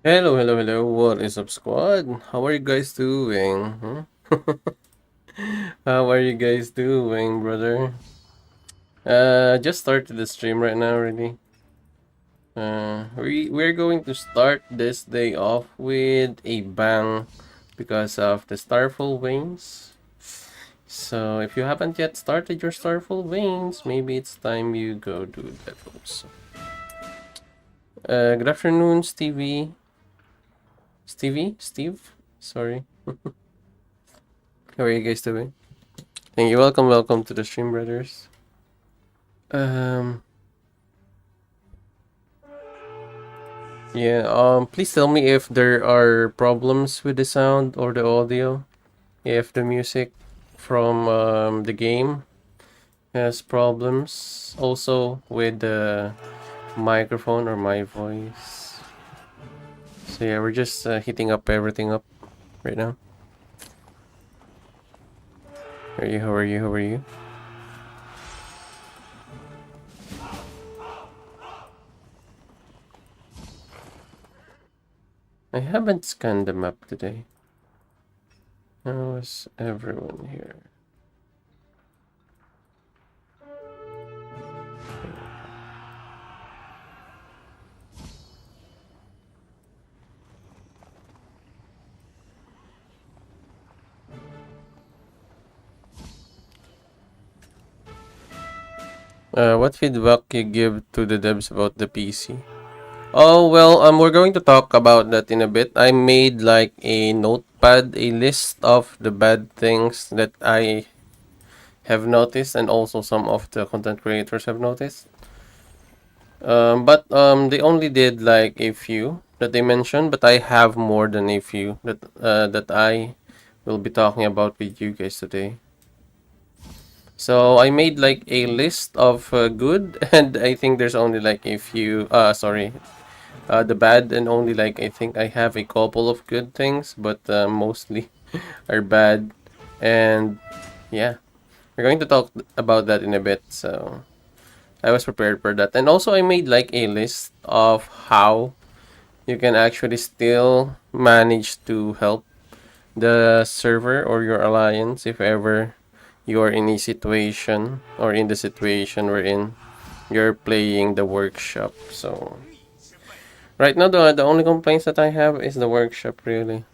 Hello, hello, hello. What is up, squad? How are you guys doing? How are you guys doing, brother? Just started the stream right now, really. We're going to start this day off with a bang because of the Starfall Veins. So if you haven't yet started your Starfall Veins, maybe it's time you go do that also. Good afternoon, Stevie. Steve? Sorry. How are you guys doing? Thank you. Welcome to the stream, brothers. Um, yeah. Please tell me if there are problems with the sound or the audio. If the music from the game has problems, also with the microphone or my voice. So yeah, we're just hitting up everything up right now. How are you? How are you? How are you? I haven't scanned the map today. How is everyone here? What feedback you give to the devs about the PC? Oh, well, we're going to talk about that in a bit. I made like a notepad, a list of the bad things that I have noticed and also some of the content creators have noticed. But they only did like a few that they mentioned, but I have more than a few that I will be talking about with you guys today. So I made like a list of good, and I think there's only like a few. Sorry, the bad, and only like I think I have a couple of good things, but mostly are bad. And yeah, we're going to talk about that in a bit. So I was prepared for that, and also I made like a list of how you can actually still manage to help the server or your alliance if ever you are in a situation or in the situation we're in you're playing the workshop. So right now the only complaints that I have is the workshop, really.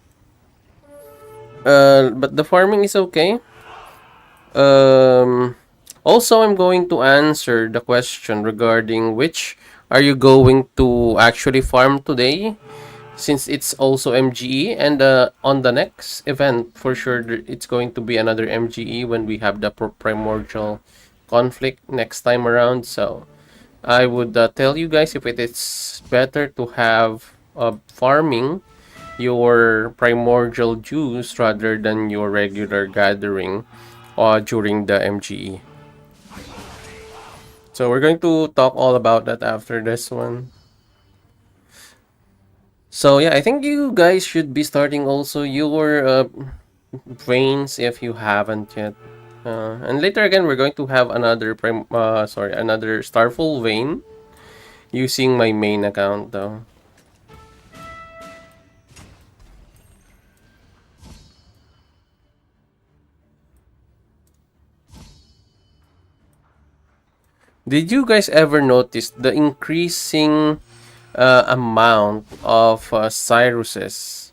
But the farming is okay. um Also, I'm going to answer the question regarding which are you going to actually farm today, since it's also MGE, and on the next event for sure it's going to be another MGE when we have the Primordial Conflict next time around. So I would tell you guys if it is better to have farming your primordial juice rather than your regular gathering during the MGE. So we're going to talk all about that after this one. So yeah, I think you guys should be starting also your veins if you haven't yet. And later again, we're going to have another Starfall Vein using my main account though. Did you guys ever notice the increasing amount of Cyruses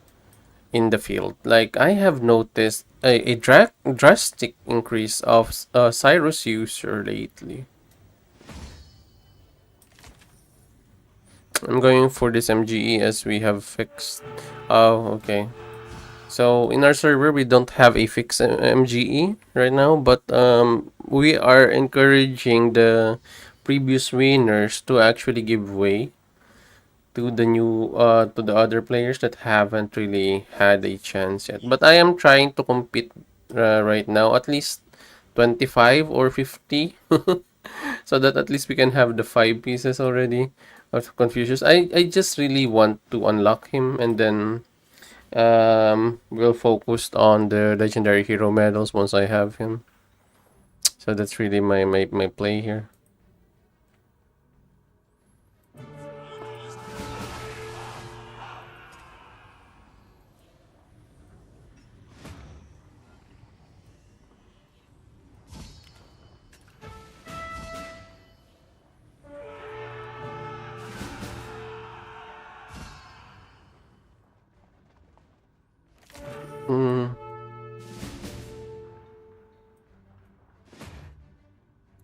in the field? Like, I have noticed a drastic increase of Cyrus user lately. I'm going for this MGE as we have fixed. Oh, okay. So in our server, we don't have a fixed MGE right now, but we are encouraging the previous winners to actually give way to the other players that haven't really had a chance yet. But I am trying to compete right now, at least 25 or 50, so that at least we can have the 5 pieces already of Confucius. I just really want to unlock him, and then we'll focus on the legendary hero medals once I have him. So that's really my play here.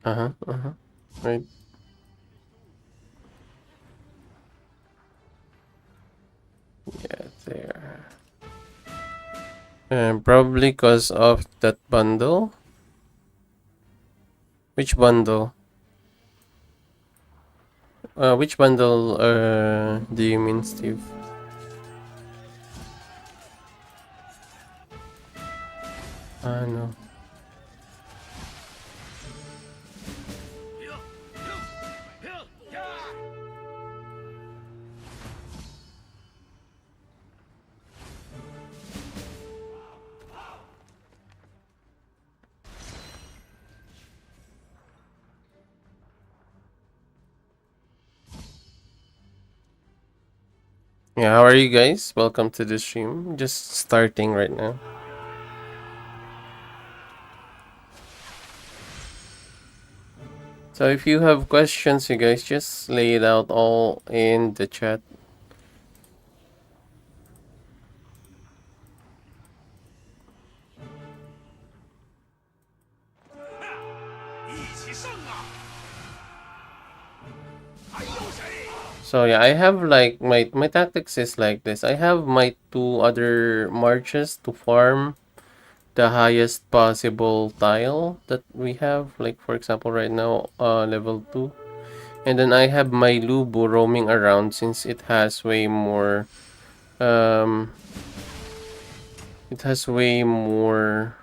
Right. Yeah, there. Probably because of that bundle. Which bundle? Which bundle do you mean, Steve? No. Yeah, how are you guys? Welcome to the stream. Just starting right now. So if you have questions, you guys just lay it out all in the chat. So yeah, I have like my tactics is like this. I have my two other marches to farm the highest possible tile that we have. Like for example, right now, level 2. And then I have my Lubu roaming around since um it has way more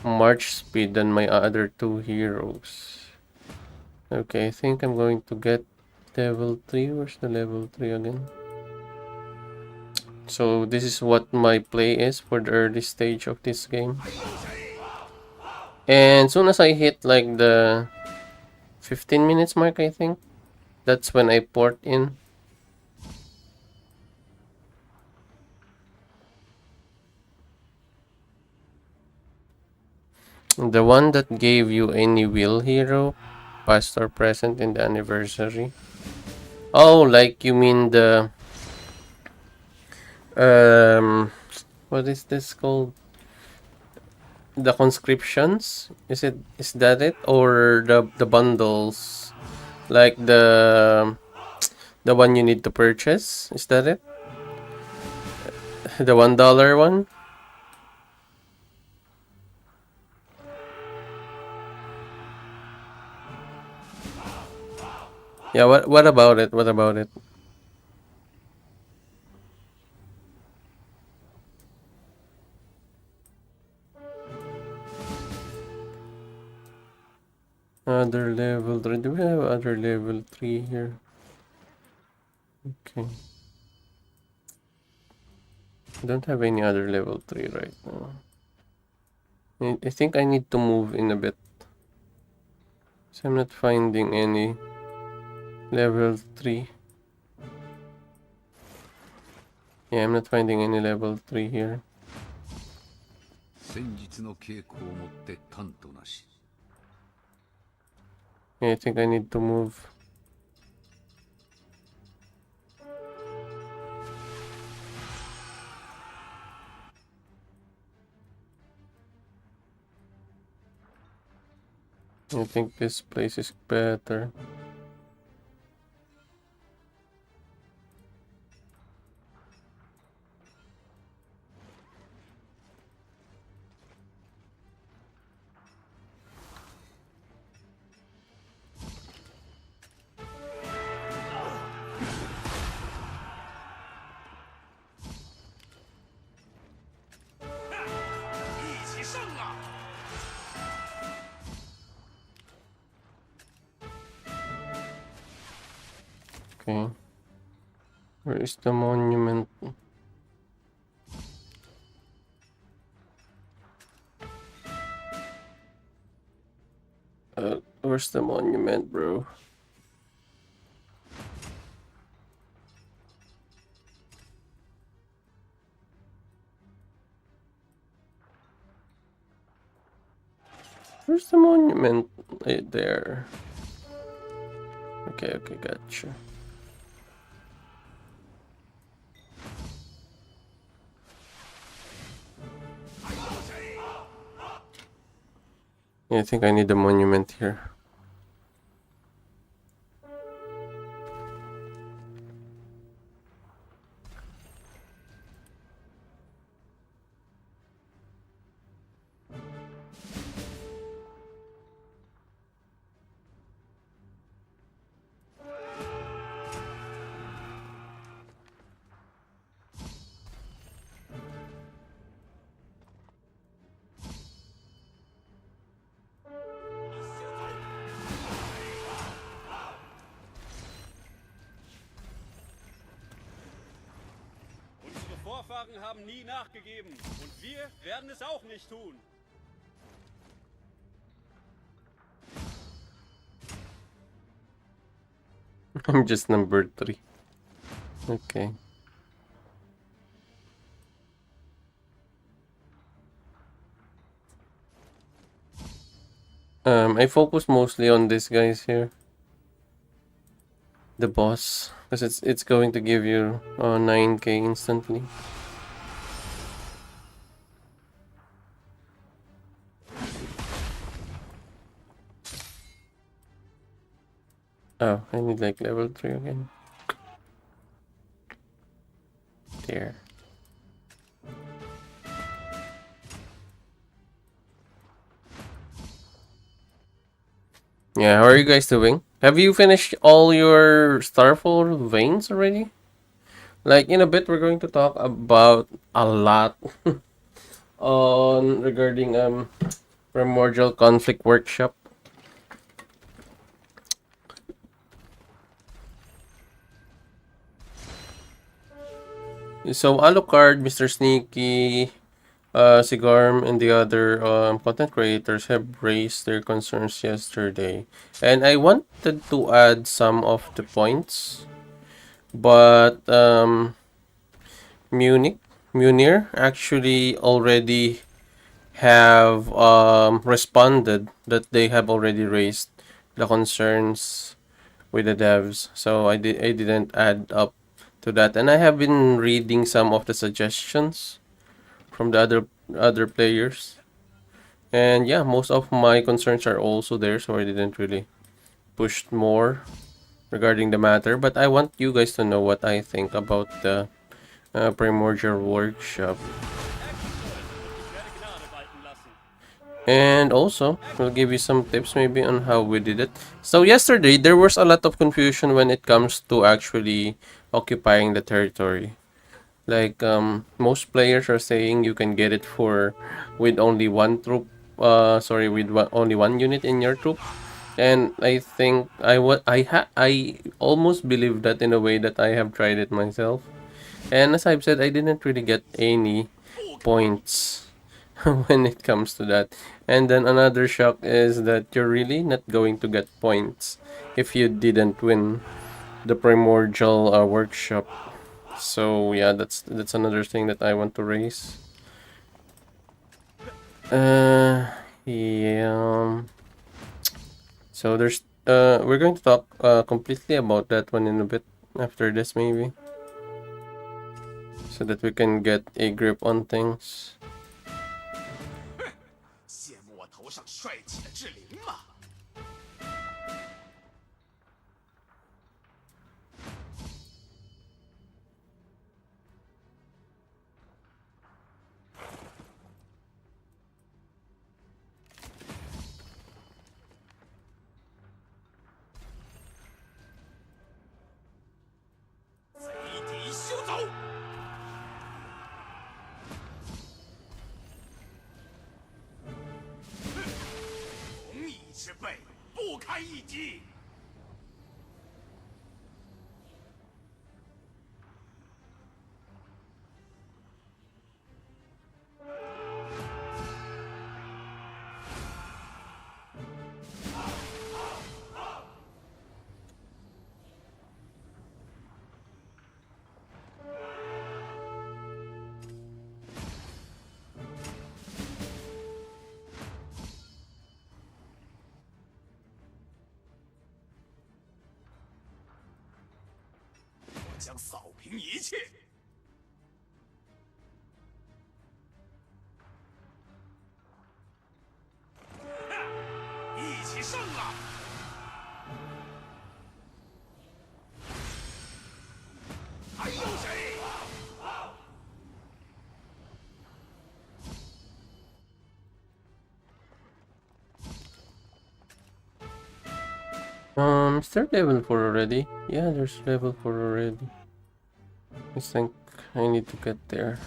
march speed than my other two heroes. Okay, I think I'm going to get level 3. Where's the level 3 again? So this is what my play is for the early stage of this game. And soon as I hit like the 15 minutes mark, I think, that's when I port in. The one that gave you any will hero, past or present in the anniversary. Oh, like you mean the um what is this called? The conscriptions? Is that it? Or the bundles? Like the one you need to purchase? Is that it? The $1 one? Yeah, what about it? What about it? Other level 3. Do we have other level 3 here? Okay. I don't have any other level 3 right now. I think I need to move in a bit. So I'm not finding any level 3. Yeah, I'm not finding any level 3 here. Yeah, I think I need to move. I think this place is better. Okay. Where is the monument? Where's the monument, bro? Where's the monument? Right there. Okay, gotcha. Yeah, I think I need the monument here. Vorfahren haben nie nachgegeben. Und wir werden es auch nicht tun. I'm just number 3. Okay. I focus mostly on these guys here. The boss, because it's going to give you 9k instantly. Oh, I need like level 3 again. There. Yeah, how are you guys doing? Have you finished all your Starfall Veins already? Like, in a bit, we're going to talk about a lot on regarding Primordial Conflict Workshop. So, Alucard, Mr. Sneaky, Sigarm, and the other content creators have raised their concerns yesterday. And I wanted to add some of the points, but Munir actually already have responded that they have already raised the concerns with the devs. So I didn't add up to that, and I have been reading some of the suggestions from the other players, and yeah, most of my concerns are also there, so I didn't really push more regarding the matter. But I want you guys to know what I think about the Primordial Workshop. And also, we'll give you some tips maybe on how we did it. So yesterday, there was a lot of confusion when it comes to actually occupying the territory. Like, most players are saying you can get it for with only one troop. With only one unit in your troop. And I think I almost believe that in a way that I have tried it myself. And as I've said, I didn't really get any points when it comes to that. And then another shock is that you're really not going to get points if you didn't win the Primordial Workshop. So yeah, that's another thing that I want to raise. Yeah. So we're going to talk completely about that one in a bit after this maybe, so that we can get a grip on things. Is there level 4 already? Yeah, there's level 4 already. I think I need to get there.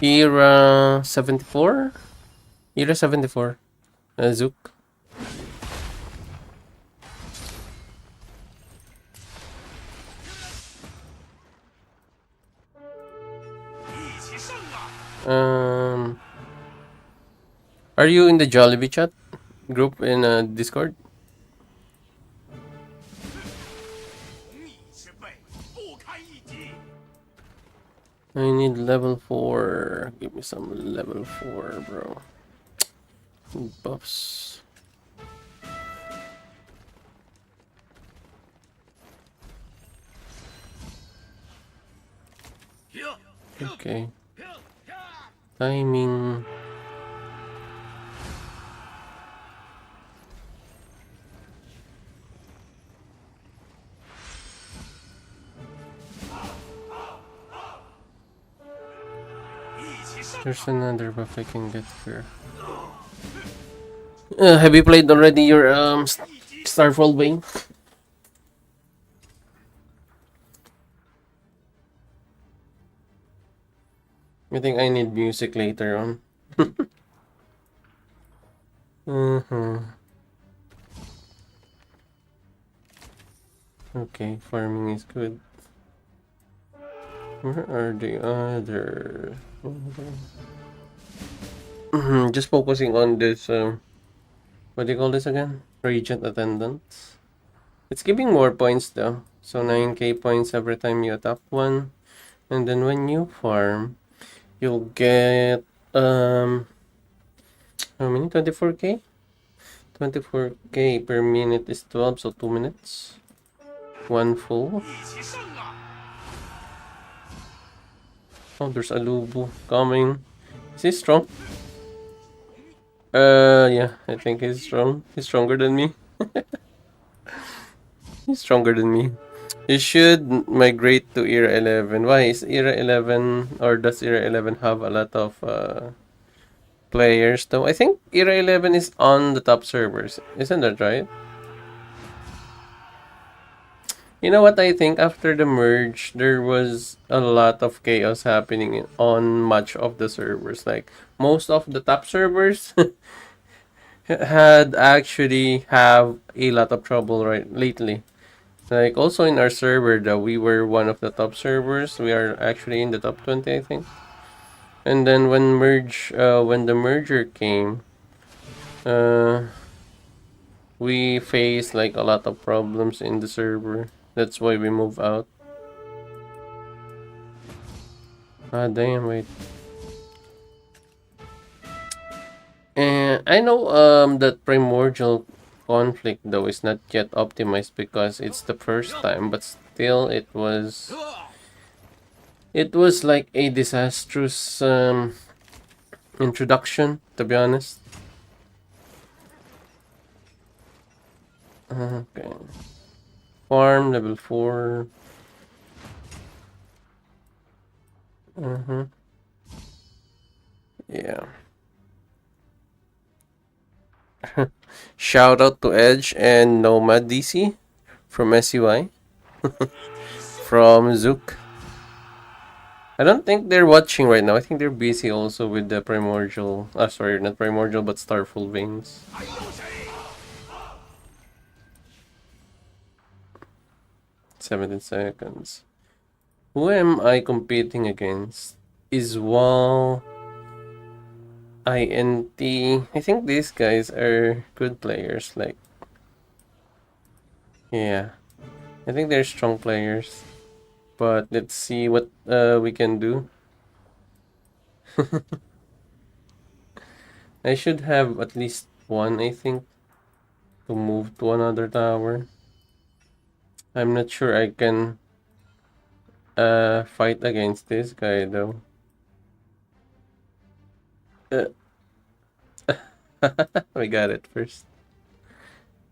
Era 74? Era 74. Zook. Um, are you in the Jollibee chat group in Discord? I need level 4. Give me some level 4, bro. Buffs. Okay. Timing. There's another buff I can get here. Have you played already your Starfall Vein? I think I need music later on. Okay, farming is good. Where are the other? Just focusing on this. What do you call this again? Regent attendance. It's giving more points though. So 9k points every time you attack one, and then when you farm, you'll get how many? 24k. 24k per minute is 12, so 2 minutes. One full. Oh, there's a Lubu coming. Is he strong? Yeah, I think he's strong. He's stronger than me. He's stronger than me. He should migrate to Era 11. Why is Era 11 or does Era 11 have a lot of players though? I think Era 11 is on the top servers. Isn't that right? You know what I think after the merge, there was a lot of chaos happening on much of the servers. Like most of the top servers had actually have a lot of trouble right lately. Like also in our server though, we were one of the top servers. We are actually in the top 20, I think. And then when the merger came, uh, we faced like a lot of problems in the server. That's why we moved out. Ah, damn, wait. And I know that Primordial Conflict though is not yet optimized because it's the first time, but still it was like a disastrous introduction, to be honest. Okay. Farm level 4. Yeah. Shout out to Edge and Nomad DC from SUI. From Zook. I don't think they're watching right now. I think they're busy also with the Primordial. Sorry, not Primordial, but Starfall Veins. 17 seconds. Who am I competing against? Is Wall, INT. I think these guys are good players. Like, yeah. I think they're strong players. But let's see what we can do. I should have at least one, I think, to move to another tower. I'm not sure I can fight against this guy though. Uh, we got it first.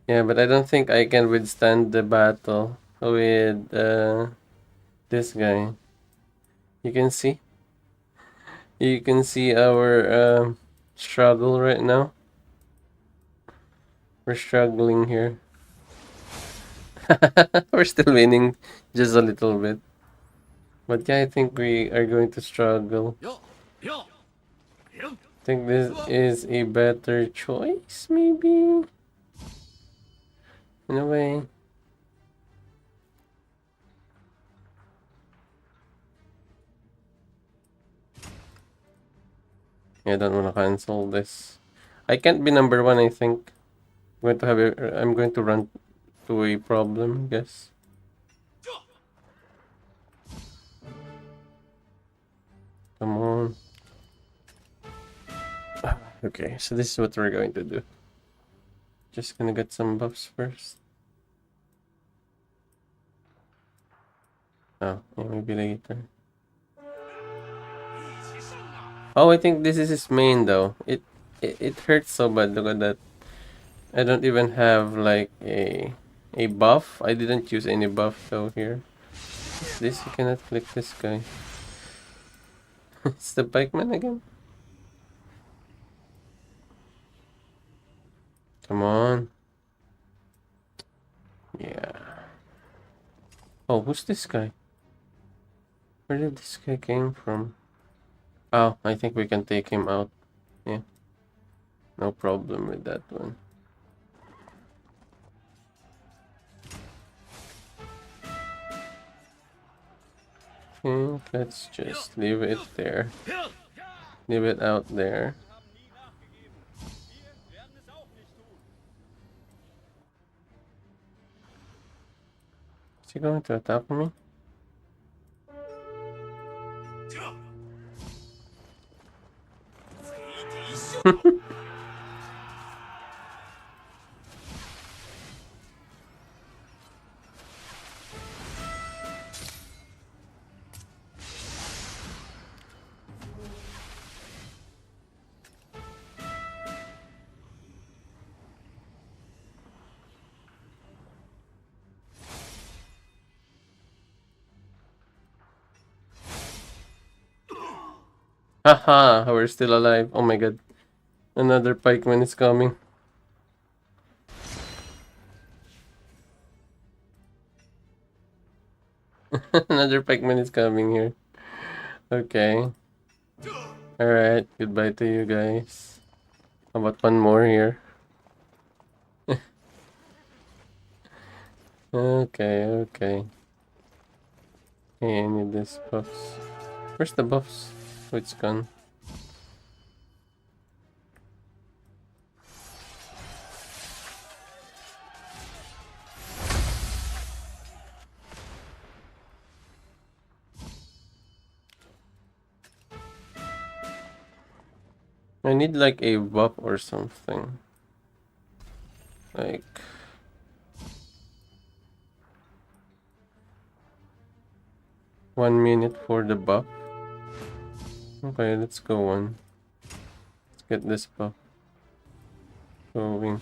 Yeah, but I don't think I can withstand the battle with this guy. You can see. You can see our struggle right now. We're struggling here. We're still winning just a little bit. But yeah, I think we are going to struggle. I think this is a better choice, maybe? In a way. I don't want to cancel this. I can't be number one, I think. I'm going to run to a problem, I guess. Come on. Okay, so this is what we're going to do. Just gonna get some buffs first. Oh, yeah, maybe later. Oh, I think this is his main though. It hurts so bad. Look at that. I don't even have like a buff. I didn't use any buff though here. What's this? You cannot click this guy. It's the pikeman again. Come on. Yeah. Oh, who's this guy? Where did this guy came from? Oh, I think we can take him out. Yeah. No problem with that one. Okay, let's just leave it there. Leave it out there. Is he going to attack me? Haha, we're still alive. Oh my god. Another pikeman is coming. Another pikeman is coming here. Okay. Alright, goodbye to you guys. How about one more here? Okay, okay. Hey, I need this buffs. Where's the buffs? Oh, it's gone. I need like a buff or something. Like 1 minute for the buff. Okay, let's go on. Let's get this buff going.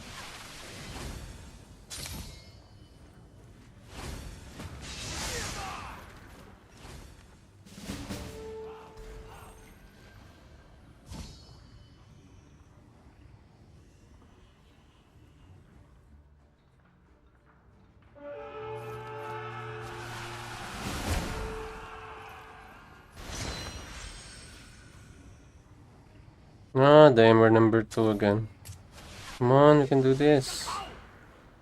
Ah, damn, we're number 2 again. Come on, we can do this.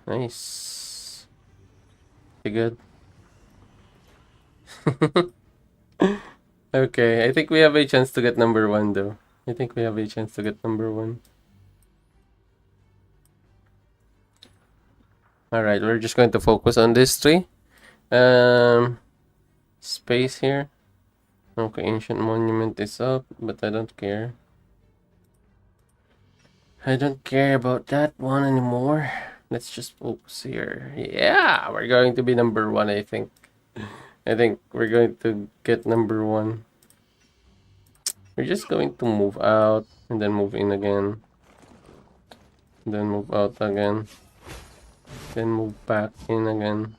Nice. Pretty good. Okay, I think we have a chance to get number 1 though. I think we have a chance to get number 1. Alright, we're just going to focus on this 3. Space here. Okay, Ancient Monument is up, but I don't care. I don't care about that one anymore. Let's just focus here. Yeah, we're going to be number 1, I think. I think we're going to get number 1. We're just going to move out and then move in again. Then move out again. Then move back in again.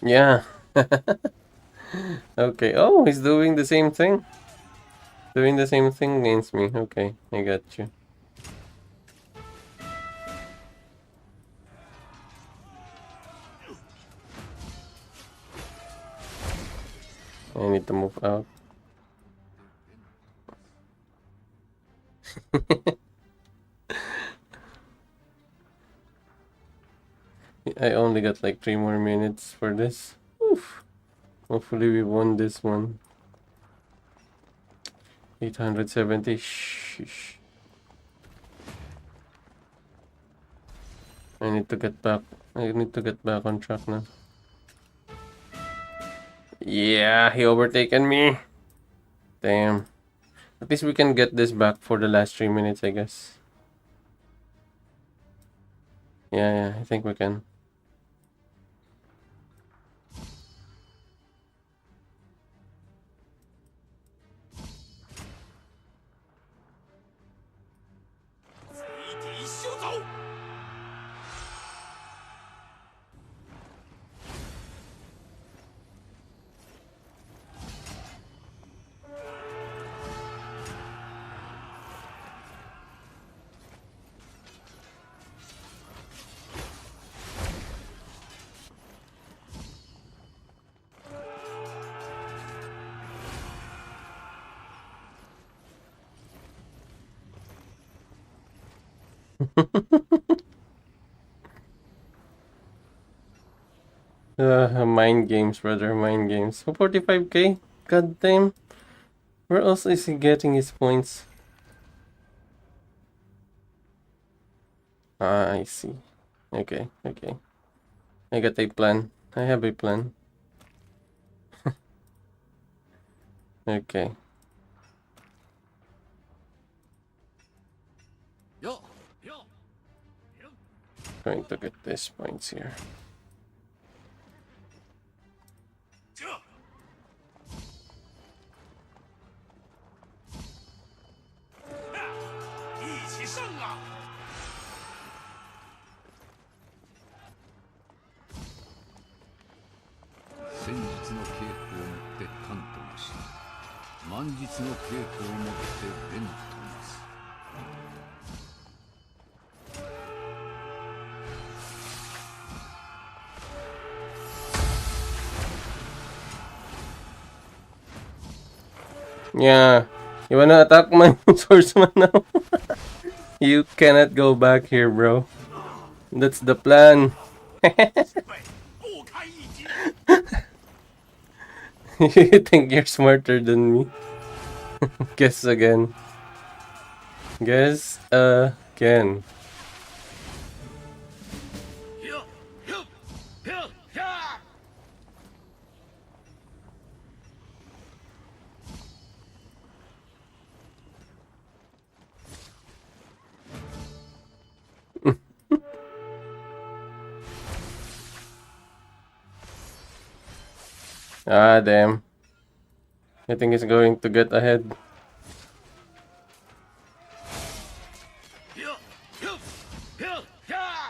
Yeah. Okay. Oh, he's doing the same thing. Doing the same thing against me. Okay, I got you. I need to move out. I only got like 3 more minutes for this. Oof. Hopefully we won this one. 870. Shh. I need to get back. I need to get back on track now. Yeah, he overtaken me. Damn. At least we can get this back for the last 3 minutes, I guess. Yeah, I think we can. Mind games, brother. Mind games. 45k? God damn. Where else is he getting his points? Ah, I see. Okay. I got a plan. I have a plan. Okay. Going to get these points here. Yeah. You wanna attack my swordsman now? You cannot go back here, bro. That's the plan. You think you're smarter than me? Guess again. Guess again. Ah, damn. I think he's going to get ahead.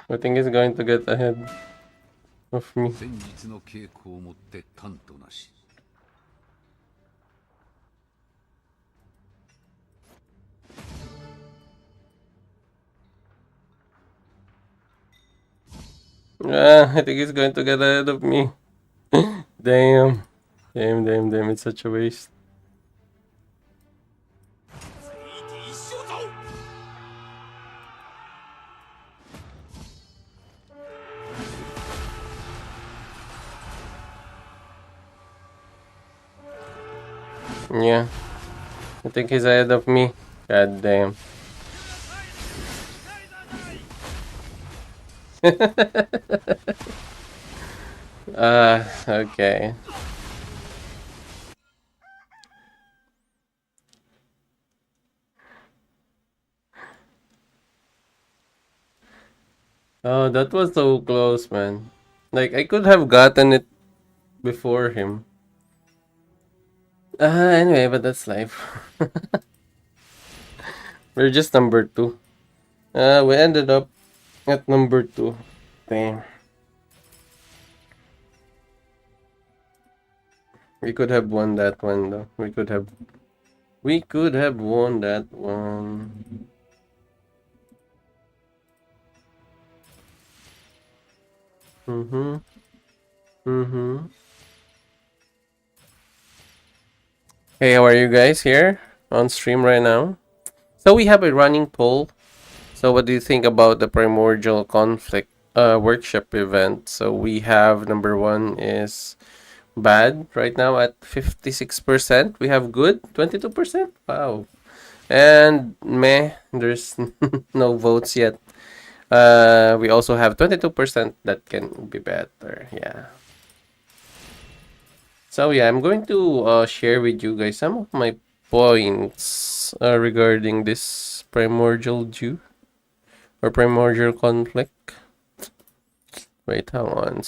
I think he's going to get ahead of me. I think he's going to get ahead of me. Damn. Damn. It's such a waste. Yeah. I think he's ahead of me. God damn. Okay. Oh, that was so close, man. Like, I could have gotten it before him. Anyway, but that's life. We're just number 2. We ended up at number 2. Damn. We could have won that one, though. We could have won that one. Hey, how are you guys here on stream right now? So we have a running poll. So what do you think about the Primordial Conflict workshop event? So we have number 1 is bad right now at 56%. We have good 22%. Wow. And meh, there's no votes yet. We also have 22% that can be better. Yeah. So yeah, I'm going to share with you guys some of my points regarding this primordial Jew or primordial conflict. Wait, hang on.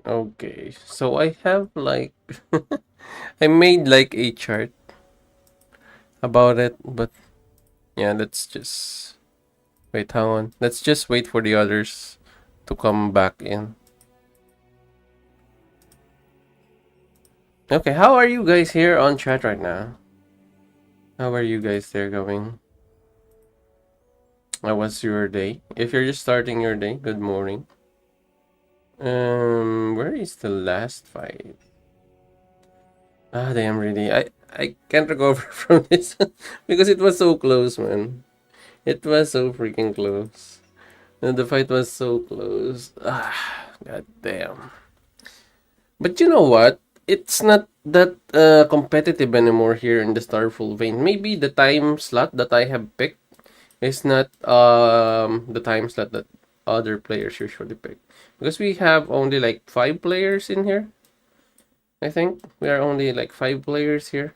Okay, so I have like I made like a chart about it, but yeah, let's just wait. Hang on. Let's just wait for the others to come back in. Okay, how are you guys here on chat right now? How are you guys there going? How was your day? If you're just starting your day, good morning. Where is the last fight? Ah, damn, really. I can't recover from this because it was so close, man. It was so freaking close. And the fight was so close. Ah, god damn. But you know what? It's not that competitive anymore here in the Starfall Vein. Maybe the time slot that I have picked is not the time slot that other players usually pick. Because we have only like 5 players in here. I think we are only like 5 players here.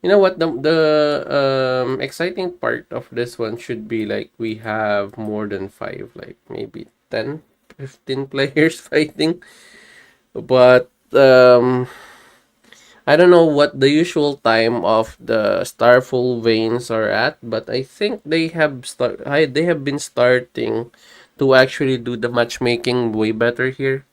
You know what, the exciting part of this one should be like we have more than 5, like maybe 10, 15 players fighting. But I don't know what the usual time of the Starfall Veins are at, but I think they have been starting to actually do the matchmaking way better here.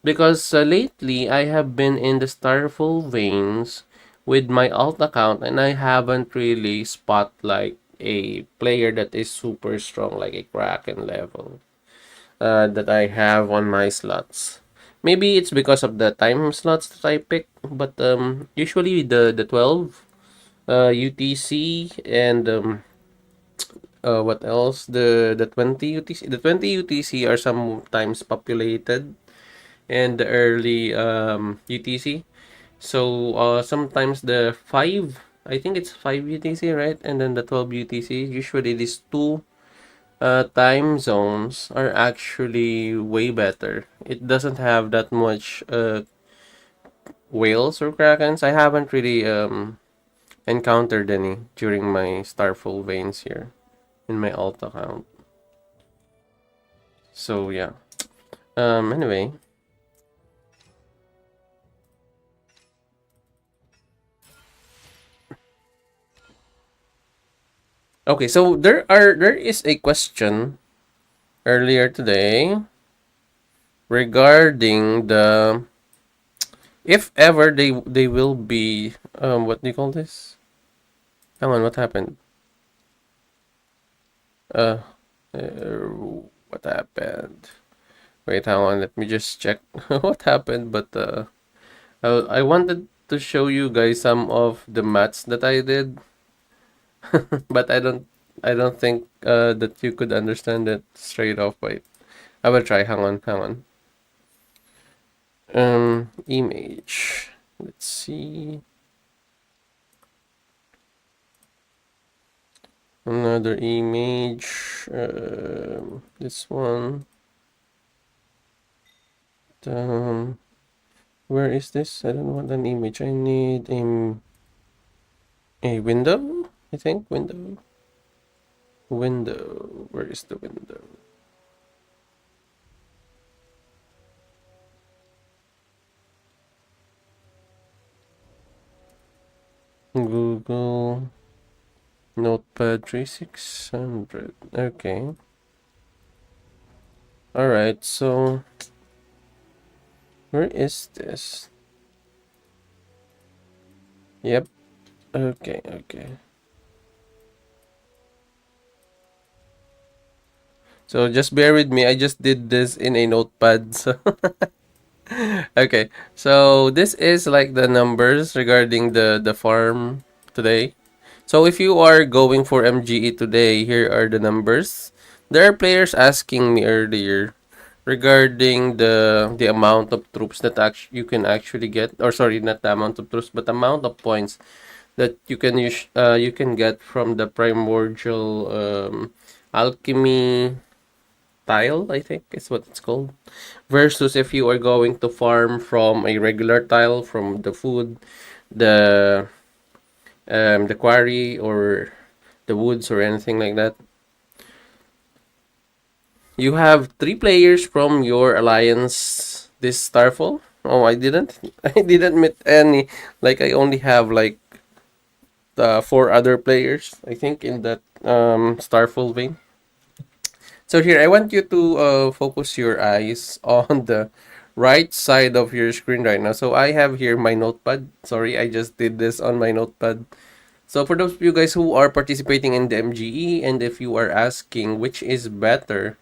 Because lately I have been in the Starfall Veins with my alt account, and I haven't really spot like a player that is super strong, like a Kraken level that I have on my slots. Maybe it's because of the time slots that I pick, but usually the 12 UTC and what else, the 20 UTC, the 20 UTC are sometimes populated, and the early UTC. So sometimes the 5, I think it's 5 UTC, right? And then the 12 UTC. Usually these two time zones are actually way better. It doesn't have that much whales or krakens. I haven't really encountered any during my Starfall Veins here in my alt account. So yeah. Anyway. Okay, so there is a question earlier today regarding the if ever they will be what do you call this? Hang on, what happened? Uh, uh what happened? Wait, hang on, let me just check what happened. But I wanted to show you guys some of the maths that I did, but I don't think that you could understand it straight off. Wait, I will try. Hang on, hang on. Image. Let's see. Another image. This one. Um, where is this? I don't want an image. I need a window. I think window. Window. Where is the window? Google. Notepad 3600. Okay. Alright, so where is this? Yep. Okay, okay. So just bear with me. I just did this in a notepad. So okay. So this is like the numbers regarding the farm today. So if you are going for MGE today, here are the numbers. There are players asking me earlier regarding the amount of troops that you can actually get, or sorry, not the amount of troops, but amount of points that you can get from the primordial alchemy tile, I think is what it's called, versus if you are going to farm from a regular tile, from the food, the the quarry, or the woods, or anything like that. You have three players from your alliance this Starfall. Oh, I didn't. I didn't meet any. Like I only have like four other players, I think, in that Starfall Vein. So here, I want you to focus your eyes on the right side of your screen right now. So I have here my notepad. Sorry, I just did this on my notepad. So for those of you guys who are participating in the MGE, and if you are asking which is better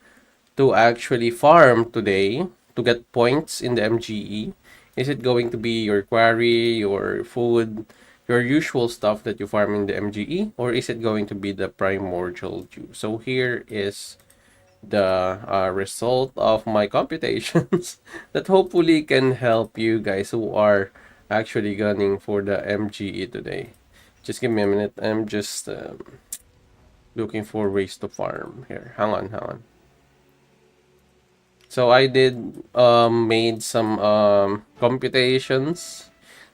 to actually farm today to get points in the MGE, is it going to be your quarry, your food, your usual stuff that you farm in the MGE, or is it going to be the primordial juice? So here is the result of my computations that hopefully can help you guys who are actually gunning for the MGE today. Just give me a minute. I'm just looking for ways to farm here. Hang on, hang on. So I did made some computations.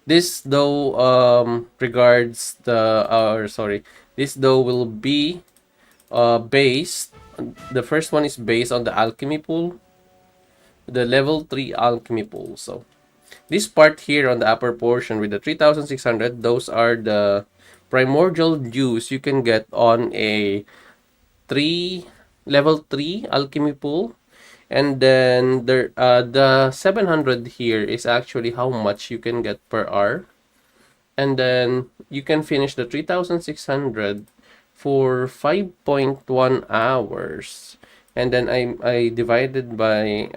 This though regards the or sorry, this though will be based, the first one is based on the alchemy pool, the level 3 alchemy pool. So this part here on the upper portion with the 3600, those are the primordial juice you can get on a 3 level 3 alchemy pool. And then the 700 here is actually how much you can get per hour. And then you can finish the 3600 for 5.1 hours. And then I divide it by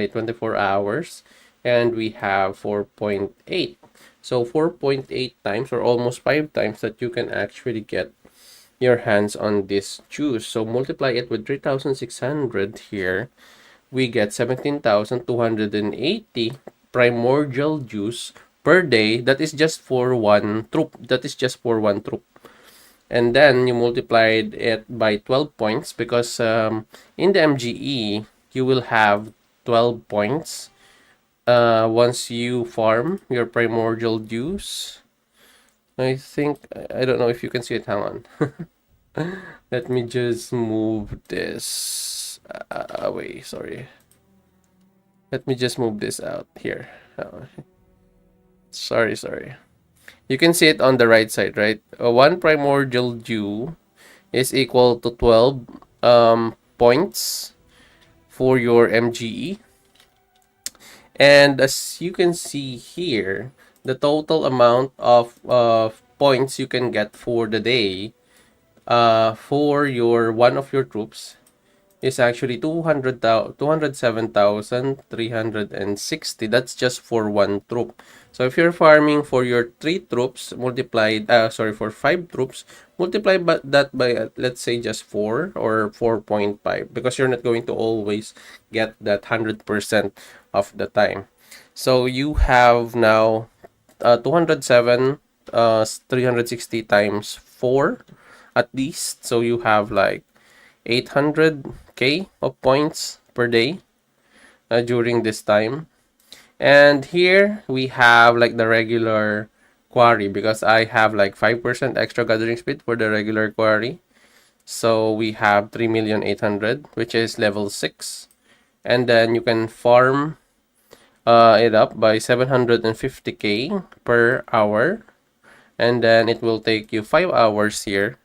24 hours, and we have 4.8. So 4.8 times, or almost 5 times, that you can actually get your hands on this juice. So multiply it with 3600 here, we get 17,280 primordial juice per day. That is just for one troop. That is just for one troop. And then you multiplied it by 12 points, because in the MGE, you will have 12 points once you farm your primordial juice. I think, I don't know if you can see it. Hang on. Let me just move this away. Sorry. Let me just move this out here. Sorry, sorry. You can see it on the right side, right? One primordial dew is equal to 12 points for your MGE. And as you can see here, the total amount of points you can get for the day for your one of your troops is actually 207,360. That's just for one troop. So if you're farming for your 3 troops multiplied, for 5 troops, multiply that by, let's say, just 4 or 4.5, because you're not going to always get that 100% of the time. So you have now 207, 360 times 4 at least. So you have like 800k of points per day during this time. And here we have like the regular quarry, because I have like 5% extra gathering speed for the regular quarry. So we have 3,800,000, which is level 6. And then you can farm it up by 750k per hour. and then it will take you 5 hours here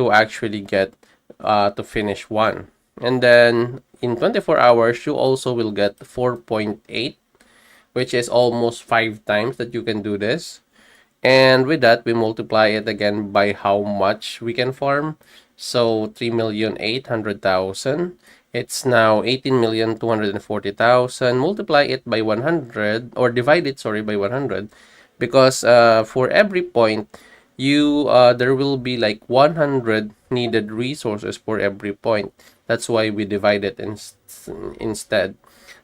to actually get to finish one. And then in 24 hours, you also will get 4.8, which is almost 5 times that you can do this. And with that, we multiply it again by how much we can farm. So 3,800,000. It's now 18,240,000. Multiply it by 100, or divide it, sorry, by 100, because for every point, there will be like 100 needed resources for every point. That's why we divide it instead.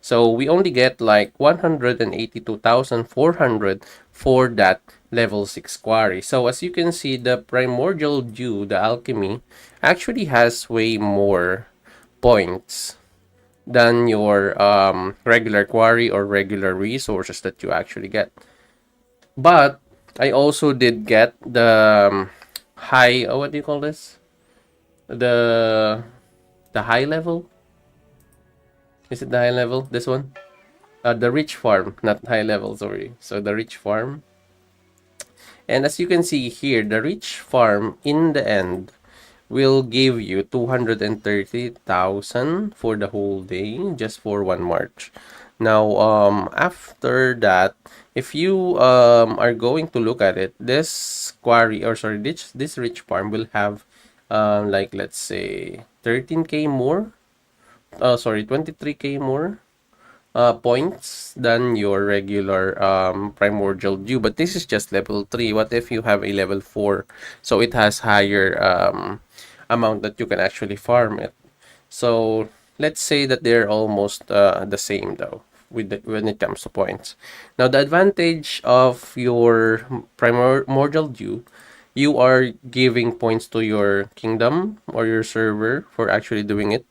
So we only get like 182,400 for that level 6 quarry. So as you can see, the Primordial Dew, the alchemy, actually has way more points than your regular quarry or regular resources that you actually get. But I also did get the high, what do you call this? The high level? Is it the high level? This one? The rich farm, not high level, sorry. So the rich farm. And as you can see here, the rich farm in the end will give you 230,000 for the whole day, just for one march. Now, after that, if you are going to look at it, this quarry, or sorry, this rich farm will have like, let's say 13k more. Sorry, 23k more points than your regular Primordial Dew. But this is just level 3. What if you have a level 4? So it has higher amount that you can actually farm it. So let's say that they're almost the same though when it comes to points. Now the advantage of your Primordial Dew, you are giving points to your kingdom or your server for actually doing it.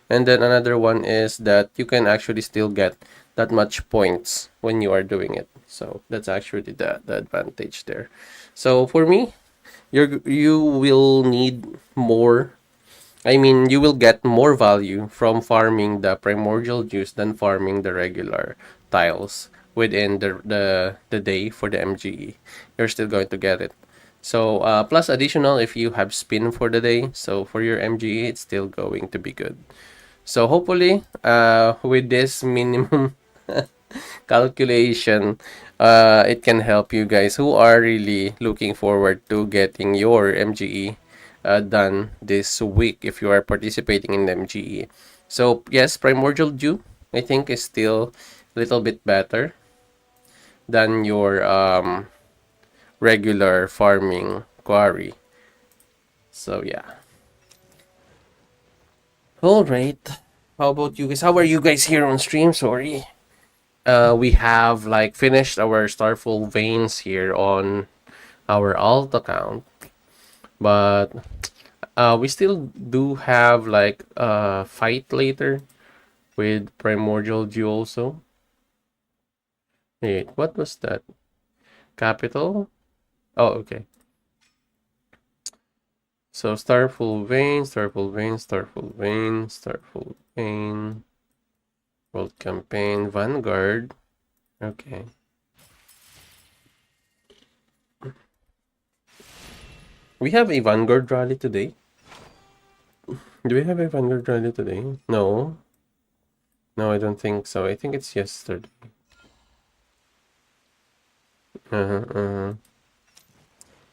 And then another one is that you can actually still get that much points when you are doing it. So that's actually the advantage there. So for me, you will need more. I mean, you will get more value from farming the primordial juice than farming the regular tiles within the day for the MGE. You're still going to get it. So plus additional if you have spin for the day. So for your MGE, it's still going to be good. So hopefully, with this minimum calculation, it can help you guys who are really looking forward to getting your MGE done this week if you are participating in the MGE. So yes, Primordial Dew, I think, is still a little bit better than your regular farming quarry. So yeah. All right. How about you guys? How are you guys here on stream? Sorry. We have like finished our Starfall Veins here on our alt account, but we still do have like a fight later with Primordial Dew also. Wait, what was that? Capital? Oh, okay. So Starfall Vein, Starfall Vein, Starfall Vein, Starfall Vein, World Campaign, Vanguard. Okay. We have a Vanguard rally today. Do we have a Vanguard rally today? No. No, I don't think so. I think it's yesterday.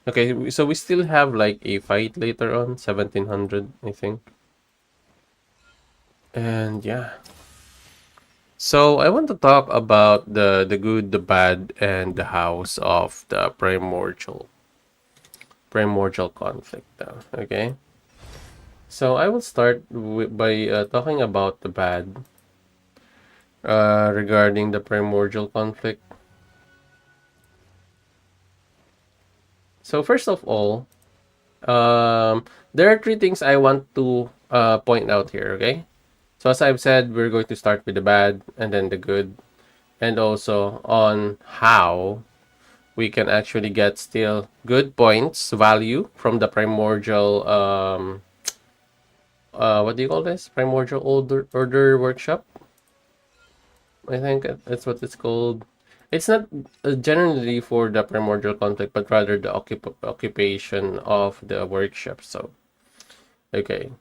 Okay, so we still have like a fight later on, 1700, I think. And yeah. So I want to talk about the good, the bad, and the house of the primordial conflict though. Okay. So I will start by talking about the bad regarding the primordial conflict. So first of all, there are three things I want to point out here, okay? So as I've said, we're going to start with the bad and then the good, and also on how we can actually get still good points value from the primordial what do you call this? Primordial order workshop. I think that's what it's called. It's not generally for the primordial conflict, but rather the occupation of the workshop. So, okay.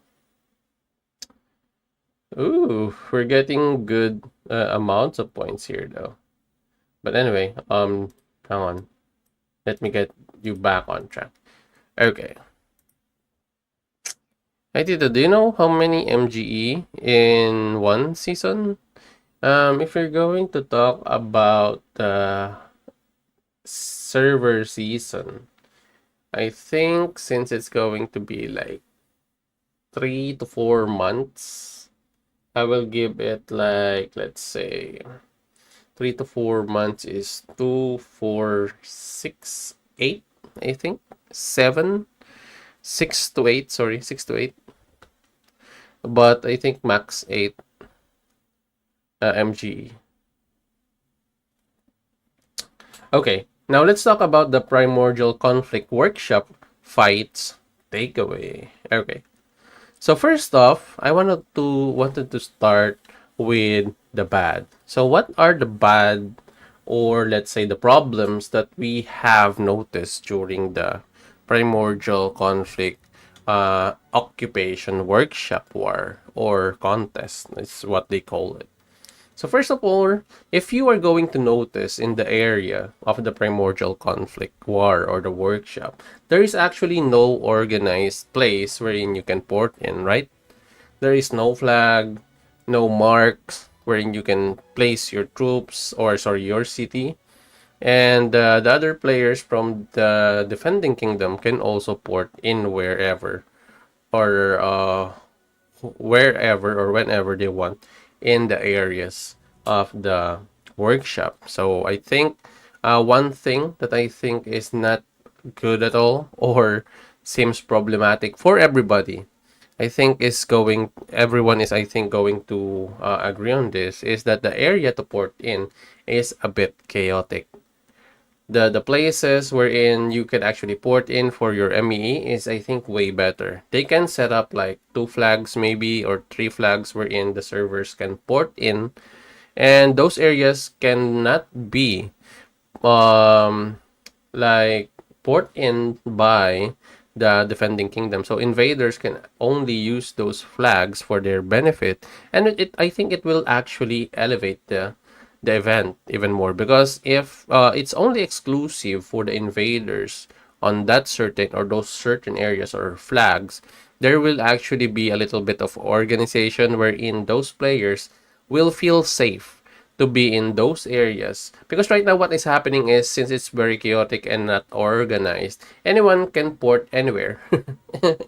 Ooh, we're getting good amounts of points here, though. But anyway, hang on. Let me get you back on track. Okay. Hey, Tito, do you know how many MGE in one season? If you're going to talk about the server season, I think since it's going to be like 3 to 4 months, I will give it like, let's say, 3 to 4 months is 2, 4, 6, 8, I think. 7, 6 to 8, sorry, 6 to 8. But I think max 8 MGE. Okay, now let's talk about the Primordial Conflict Workshop fights takeaway. Okay, so first off, I wanted to start with the bad. So what are the bad, or let's say the problems that we have noticed during the Primordial Conflict occupation workshop war or contest? Is what they call it. So first of all, if you are going to notice in the area of the Primordial Conflict War or the workshop, there is actually no organized place wherein you can port in, right? There is no flag, no marks wherein you can place your troops or sorry, your city. And the other players from the defending kingdom can also port in or wherever or whenever they want in the areas of the workshop. So I think one thing that I think is not good at all or seems problematic for everybody, I think is going everyone is I think going to agree on this is that the area to port in is a bit chaotic. The places wherein you can actually port in for your MEE is I think way better. They can set up like 2 flags maybe or 3 flags wherein the servers can port in, and those areas cannot be um like port in by the defending kingdom. So invaders can only use those flags for their benefit, and I think it will actually elevate the event even more because if it's only exclusive for the invaders on that certain or those certain areas or flags, there will actually be a little bit of organization wherein those players will feel safe to be in those areas. Because right now, what is happening is since it's very chaotic and not organized, anyone can port anywhere.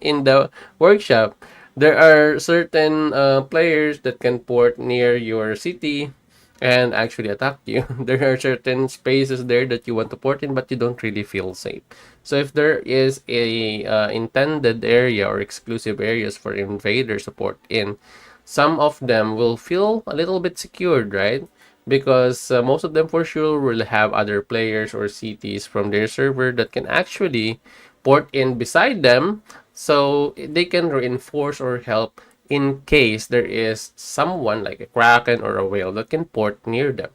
In the workshop, there are certain players that can port near your city and actually attack you. There are certain spaces there that you want to port in, but you don't really feel safe. So if there is a intended area or exclusive areas for invaders to port in, some of them will feel a little bit secured, right? Because most of them for sure will have other players or cities from their server that can actually port in beside them so they can reinforce or help in case there is someone like a kraken or a whale that can port near them.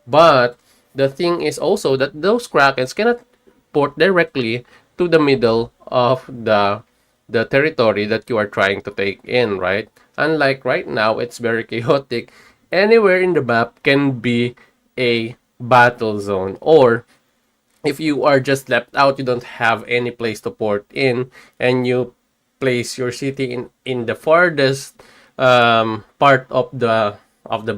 But the thing is also that those krakens cannot port directly to the middle of the territory that you are trying to take in, right? Unlike right now, it's very chaotic. Anywhere in the map can be a battle zone, or if you are just left out, you don't have any place to port in, and you place your city in the farthest part of the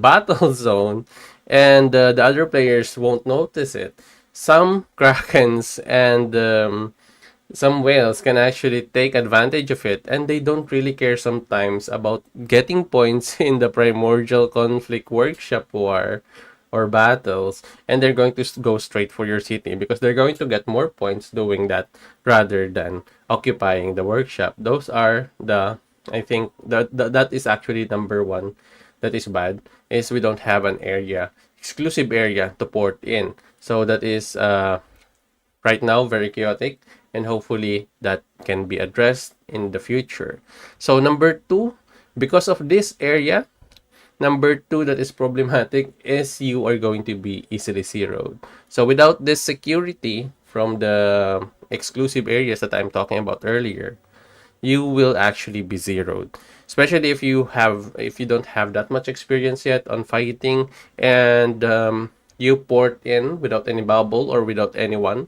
battle zone, and the other players won't notice it. Some krakens and some whales can actually take advantage of it, and they don't really care sometimes about getting points in the Primordial Conflict Workshop war or battles, and they're going to go straight for your city because they're going to get more points doing that rather than occupying the workshop. Those are the I think that is actually number one that is bad, is we don't have an area exclusive area to port in. So that is right now very chaotic, and hopefully that can be addressed in the future. So number two, because of this area, Number two that is problematic is you are going to be easily zeroed. So without this security from the exclusive areas that I'm talking about earlier, you will actually be zeroed. Especially if you don't have that much experience yet on fighting, and you port in without any bubble or without anyone.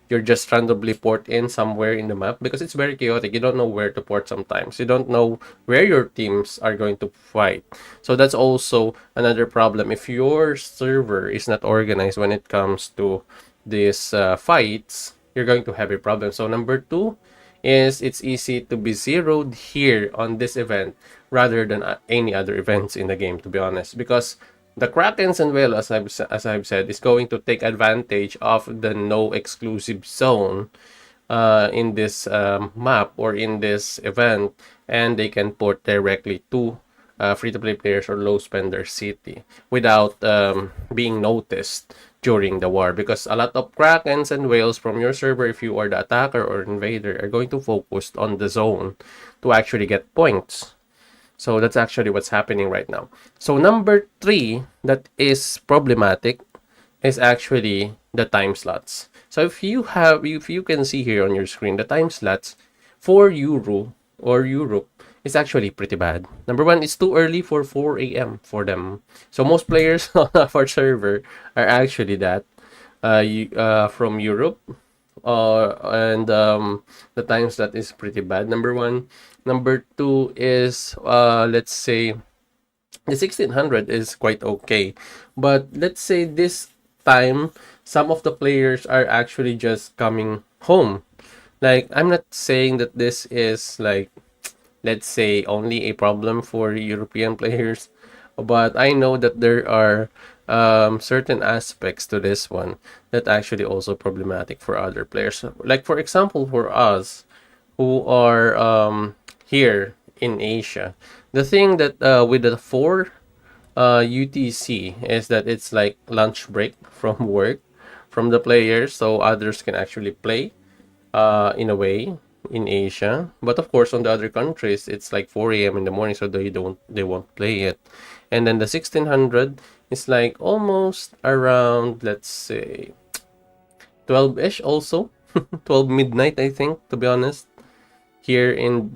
You're just randomly port in somewhere in the map because it's very chaotic. You don't know where to port sometimes. You don't know where your teams are going to fight. So that's also another problem. If your server is not organized when it comes to these fights, you're going to have a problem. So number two is it's easy to be zeroed here on this event rather than any other events in the game, to be honest, because the Krakens and Whale, as I've said, is going to take advantage of the no exclusive zone in this map or in this event, and they can port directly to free-to-play players or low spender city without being noticed during the war, because a lot of Krakens and Whales from your server, if you are the attacker or invader, are going to focus on the zone to actually get points. So that's actually what's happening right now. So number three that is problematic is actually the time slots. So if you can see here on your screen, the time slots for Euro or Europe is actually pretty bad. Number one, it's too early for 4 a.m. for them. So most players on our server are actually that from Europe, and the times that is pretty bad. Number one. Number two is let's say the 1600 is quite okay, but let's say this time some of the players are actually just coming home. Like, I'm not saying that this is like, let's say, only a problem for European players, but I know that there are certain aspects to this one that actually also problematic for other players. Like for example, for us who are here in Asia, the thing that with the 4 UTC is that it's like lunch break from work from the players, so others can actually play in a way in Asia. But of course, on the other countries, it's like 4 a.m. in the morning, so they won't play it. And then the 1600 is like almost around, let's say, 12ish also, 12 midnight, I think, to be honest, here in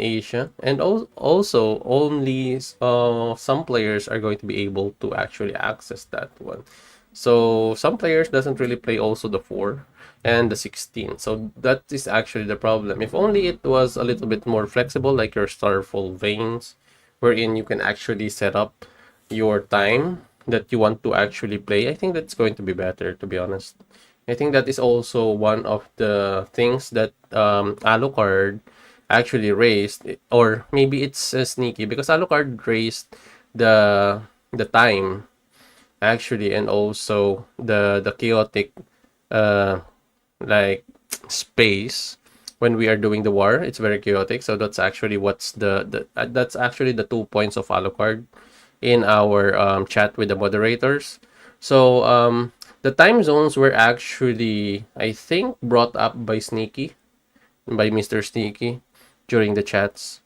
Asia. And also only some players are going to be able to actually access that one. So some players doesn't really play also the 4 and the 16. So that is actually the problem. If only it was a little bit more flexible, like your Starfall Veins, wherein you can actually set up your time that you want to actually play, I think that's going to be better, to be honest. I think that is also one of the things that Alucard actually raised, or maybe it's sneaky because Alucard raised the time actually, and also the chaotic uh like space when we are doing the war. It's very chaotic, so that's actually what's the that's actually the 2 points of Alucard in our chat with the moderators. So the time zones were actually, I think, brought up by Sneaky, by Mr. Sneaky, during the chats.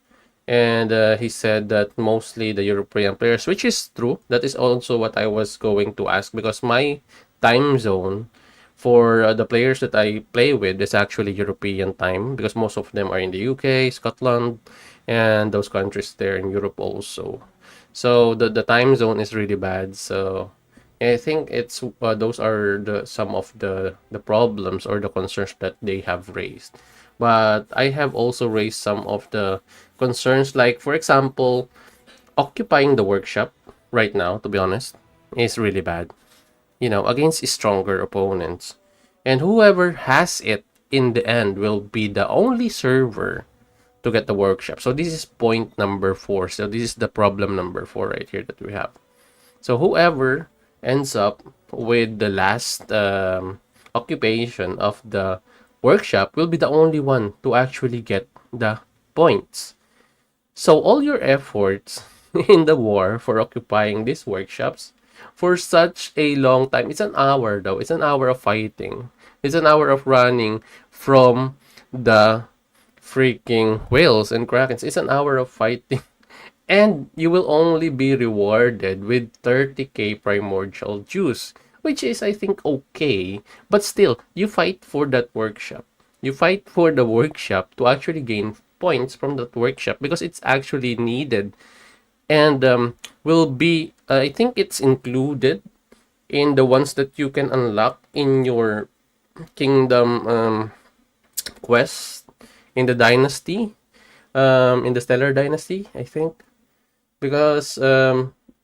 And he said that mostly the European players, which is true. That is also what I was going to ask, because my time zone for the players that I play with is actually European time, because most of them are in the UK, Scotland, and those countries there in Europe also. So the time zone is really bad. So I think it's those are some of the problems or the concerns that they have raised. But I have also raised some of the concerns, like for example, occupying the workshop right now, to be honest, is really bad, against stronger opponents. And whoever has it in the end will be the only server to get the workshop. So this is point number 4. So this is the problem number 4 right here that we have. So whoever ends up with the last occupation of the workshop will be the only one to actually get the points. So all your efforts in the war for occupying these workshops for such a long time, it's an hour though, it's an hour of fighting. It's an hour of running from the freaking whales and krakens. It's an hour of fighting And you will only be rewarded with 30k primordial juice, which is, I think, okay. But still, you fight for that workshop. You fight for the workshop to actually gain points from that workshop because it's actually needed. And will be, I think it's included in the ones that you can unlock in your kingdom quest in the dynasty, in the stellar dynasty, I think. Because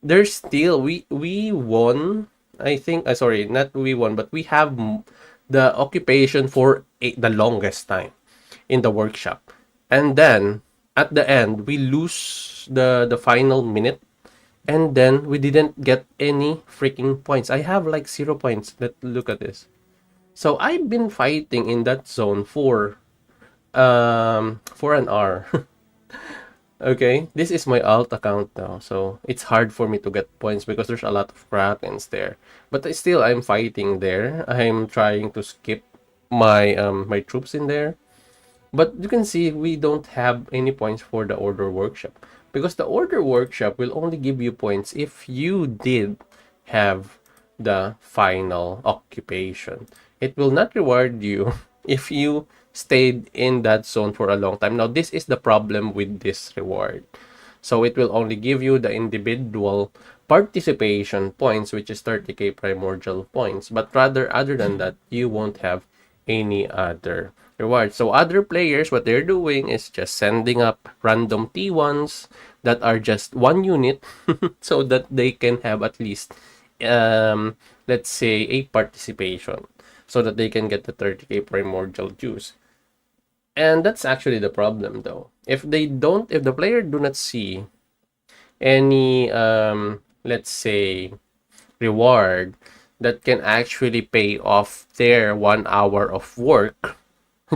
there's still we won, I think, sorry, not we won, but we have the occupation for the longest time in the workshop, and then at the end we lose the final minute, and then we didn't get any freaking points. I have like 0 points. Look at this. So I've been fighting in that zone for an hour. Okay, this is my alt account now, so it's hard for me to get points because there's a lot of krakens there. But still, I'm fighting there. I'm trying to skip my troops in there. But you can see we don't have any points for the order workshop because the order workshop will only give you points if you did have the final occupation. It will not reward you if you stayed in that zone for a long time. Now, this is the problem with this reward. So it will only give you the individual participation points, which is 30k primordial points. But rather, other than that, you won't have any other reward. So other players, what they're doing is just sending up random T1s that are just one unit so that they can have at least, let's say, a participation so that they can get the 30k primordial juice. And that's actually the problem though. If the player do not see any, let's say, reward that can actually pay off their 1 hour of work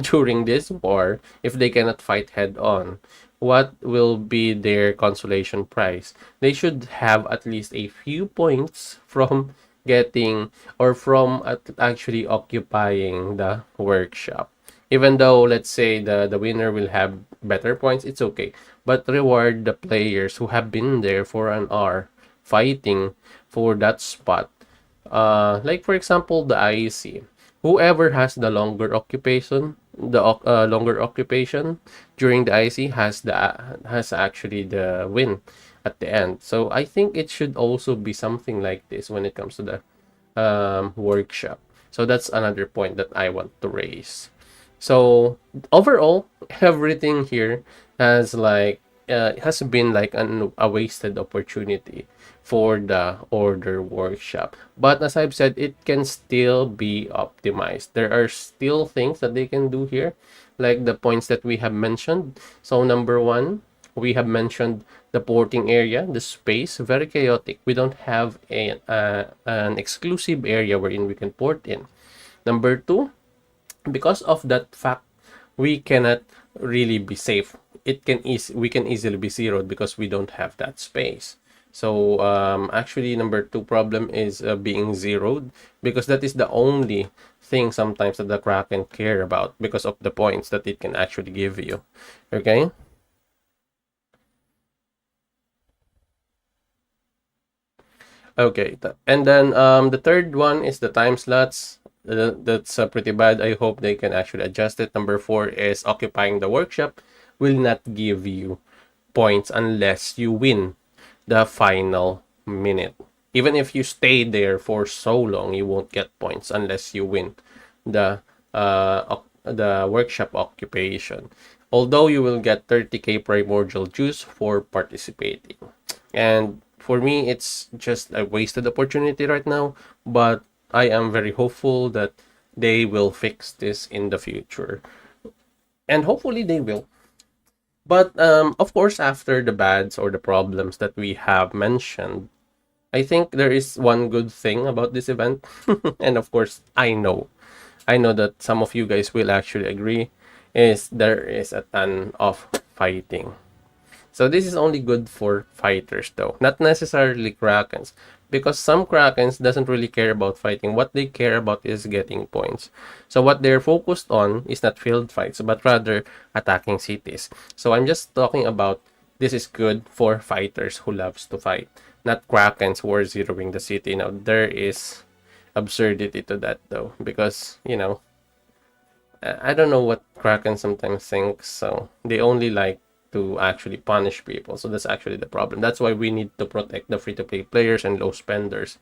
during this war, if they cannot fight head on, what will be their consolation prize? They should have at least a few points from getting or from actually occupying the workshop. Even though, let's say, the winner will have better points, it's okay. But reward the players who have been there for an hour fighting for that spot. Like for example, the IEC. Whoever has the longer occupation, longer occupation during the IC has actually the win at the end. So I think it should also be something like this when it comes to the workshop. So that's another point that I want to raise. So overall, everything here has like has been like a wasted opportunity for the order workshop. But as I've said, it can still be optimized. There are still things that they can do here, like the points that we have mentioned. So number one, we have mentioned the porting area, the space, very chaotic. We don't have an exclusive area wherein we can port in. Number two, because of that fact, we cannot really be safe. We can easily be zeroed because we don't have that space. So actually, number two problem is being zeroed because that is the only thing sometimes that the Kraken care about because of the points that it can actually give you. Okay. Okay, and then the third one is the time slots. That's pretty bad. I hope they can actually adjust it. Number four is occupying the workshop will not give you points unless you win the final minute. Even if you stay there for so long, you won't get points unless you win the workshop occupation. Although you will get 30k primordial juice for participating. And for me, it's just a wasted opportunity right now, but I am very hopeful that they will fix this in the future. And hopefully they will. But of course, after the bads or the problems that we have mentioned, I think there is one good thing about this event. And of course, I know that some of you guys will actually agree, is there is a ton of fighting. So this is only good for fighters though, not necessarily Krakens. Because some Krakens doesn't really care about fighting. What they care about is getting points. So what they're focused on is not field fights, but rather attacking cities. So I'm just talking about this is good for fighters who loves to fight, not Krakens who are zeroing the city. Now there is absurdity to that though, because I don't know what Kraken sometimes thinks. So they only like to actually punish people. So that's actually the problem. That's why we need to protect the free-to-play players and low spenders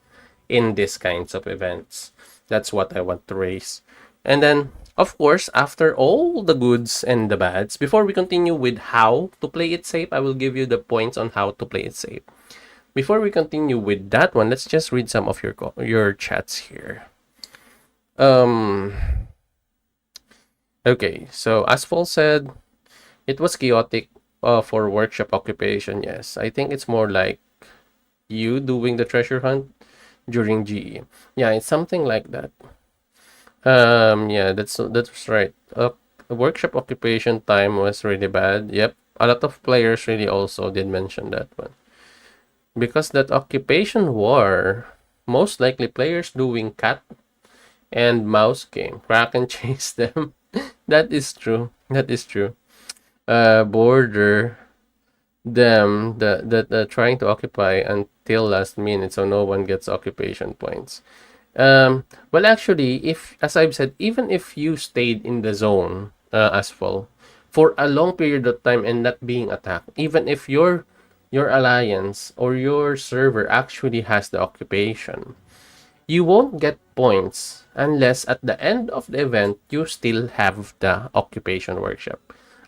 in these kinds of events. That's what I want to raise. And then, of course, after all the goods and the bads, before we continue with how to play it safe, I will give you the points on how to play it safe. Before we continue with that one, let's just read some of your chats here. Um Okay, so Asphalt said it was chaotic for workshop occupation. Yes, I think it's more like you doing the treasure hunt during GE. Yeah, it's something like that. Yeah, that's right. Workshop occupation time was really bad. Yep, a lot of players really also did mention that one because that occupation war, most likely players doing cat and mouse game. Kraken chase them. That is true. That is true. Border them that trying to occupy until last minute, so no one gets occupation points. Well, actually, if as I've said, even if you stayed in the zone, Asphalt, for a long period of time and not being attacked, even if your alliance or your server actually has the occupation, you won't get points unless at the end of the event you still have the occupation workshop.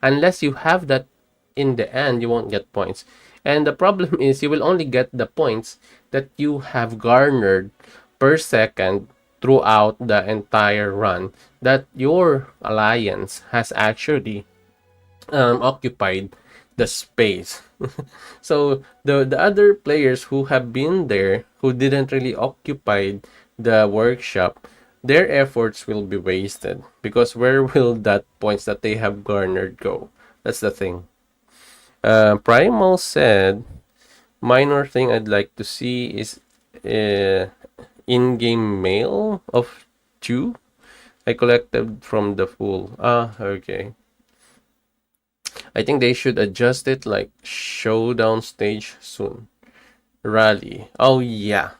Unless you have that in the end, you won't get points. And the problem is you will only get the points that you have garnered per second throughout the entire run that your alliance has actually occupied the space. So the other players who have been there who didn't really occupy the workshop, their efforts will be wasted because where will that points that they have garnered go? That's the thing. Primal said, minor thing I'd like to see is in-game mail of two I collected from the fool. Ah, okay. I think they should adjust it like showdown stage soon. Rally. Oh yeah.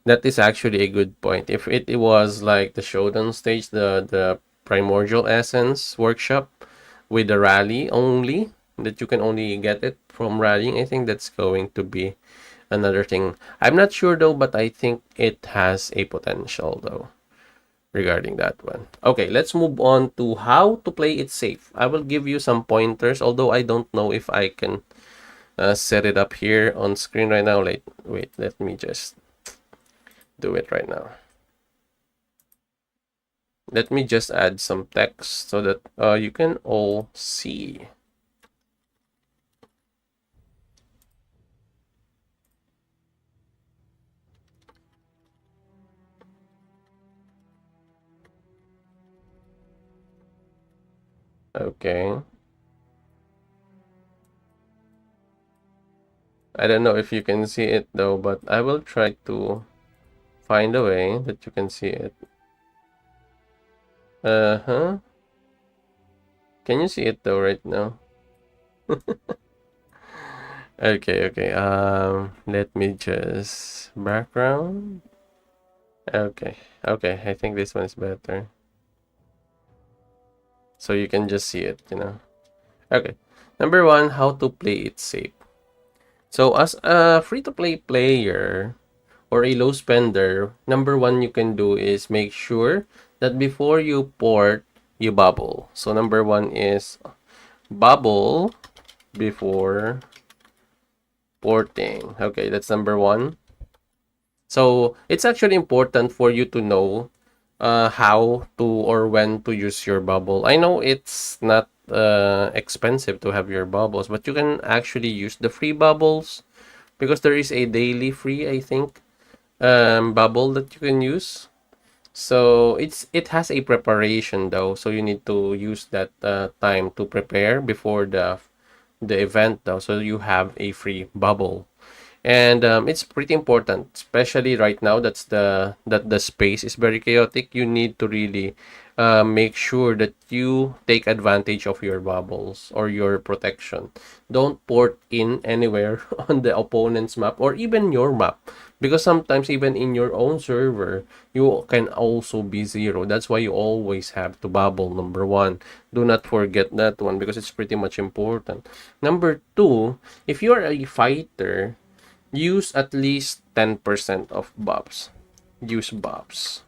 That is actually a good point. If it was like the showdown stage, the primordial essence workshop with the rally only, that you can only get it from rallying, I think that's going to be another thing. I'm not sure though, but I think it has a potential though regarding that one. Okay, let's move on to how to play it safe. I will give you some pointers, although I don't know if I can set it up here on screen right now. Wait, let me just do it right now. Let me just add some text so that you can all see. Okay. I don't know if you can see it though, but I will try to find a way that you can see it. Uh-huh. Can you see it though right now? Okay, okay. Let me just background. Okay, okay. I think this one is better. So you can just see it. Okay. Number one, how to play it safe. So as a free-to-play player or a low spender, number one you can do is make sure that before you port, you bubble. So number one is bubble before porting. Okay, that's number one. So it's actually important for you to know how to or when to use your bubble. I know it's not expensive to have your bubbles, but you can actually use the free bubbles because there is a daily free, I think, bubble that you can use. So it has a preparation though, so you need to use that time to prepare before the event though, so you have a free bubble. And it's pretty important, especially right now that the space is very chaotic. You need to really make sure that you take advantage of your bubbles or your protection. Don't port in anywhere on the opponent's map or even your map, because sometimes even in your own server you can also be zero. That's why you always have to bubble. Number one, do not forget that one because it's pretty much important. Number two, if you are a fighter, use at least 10% of buffs. Use buffs.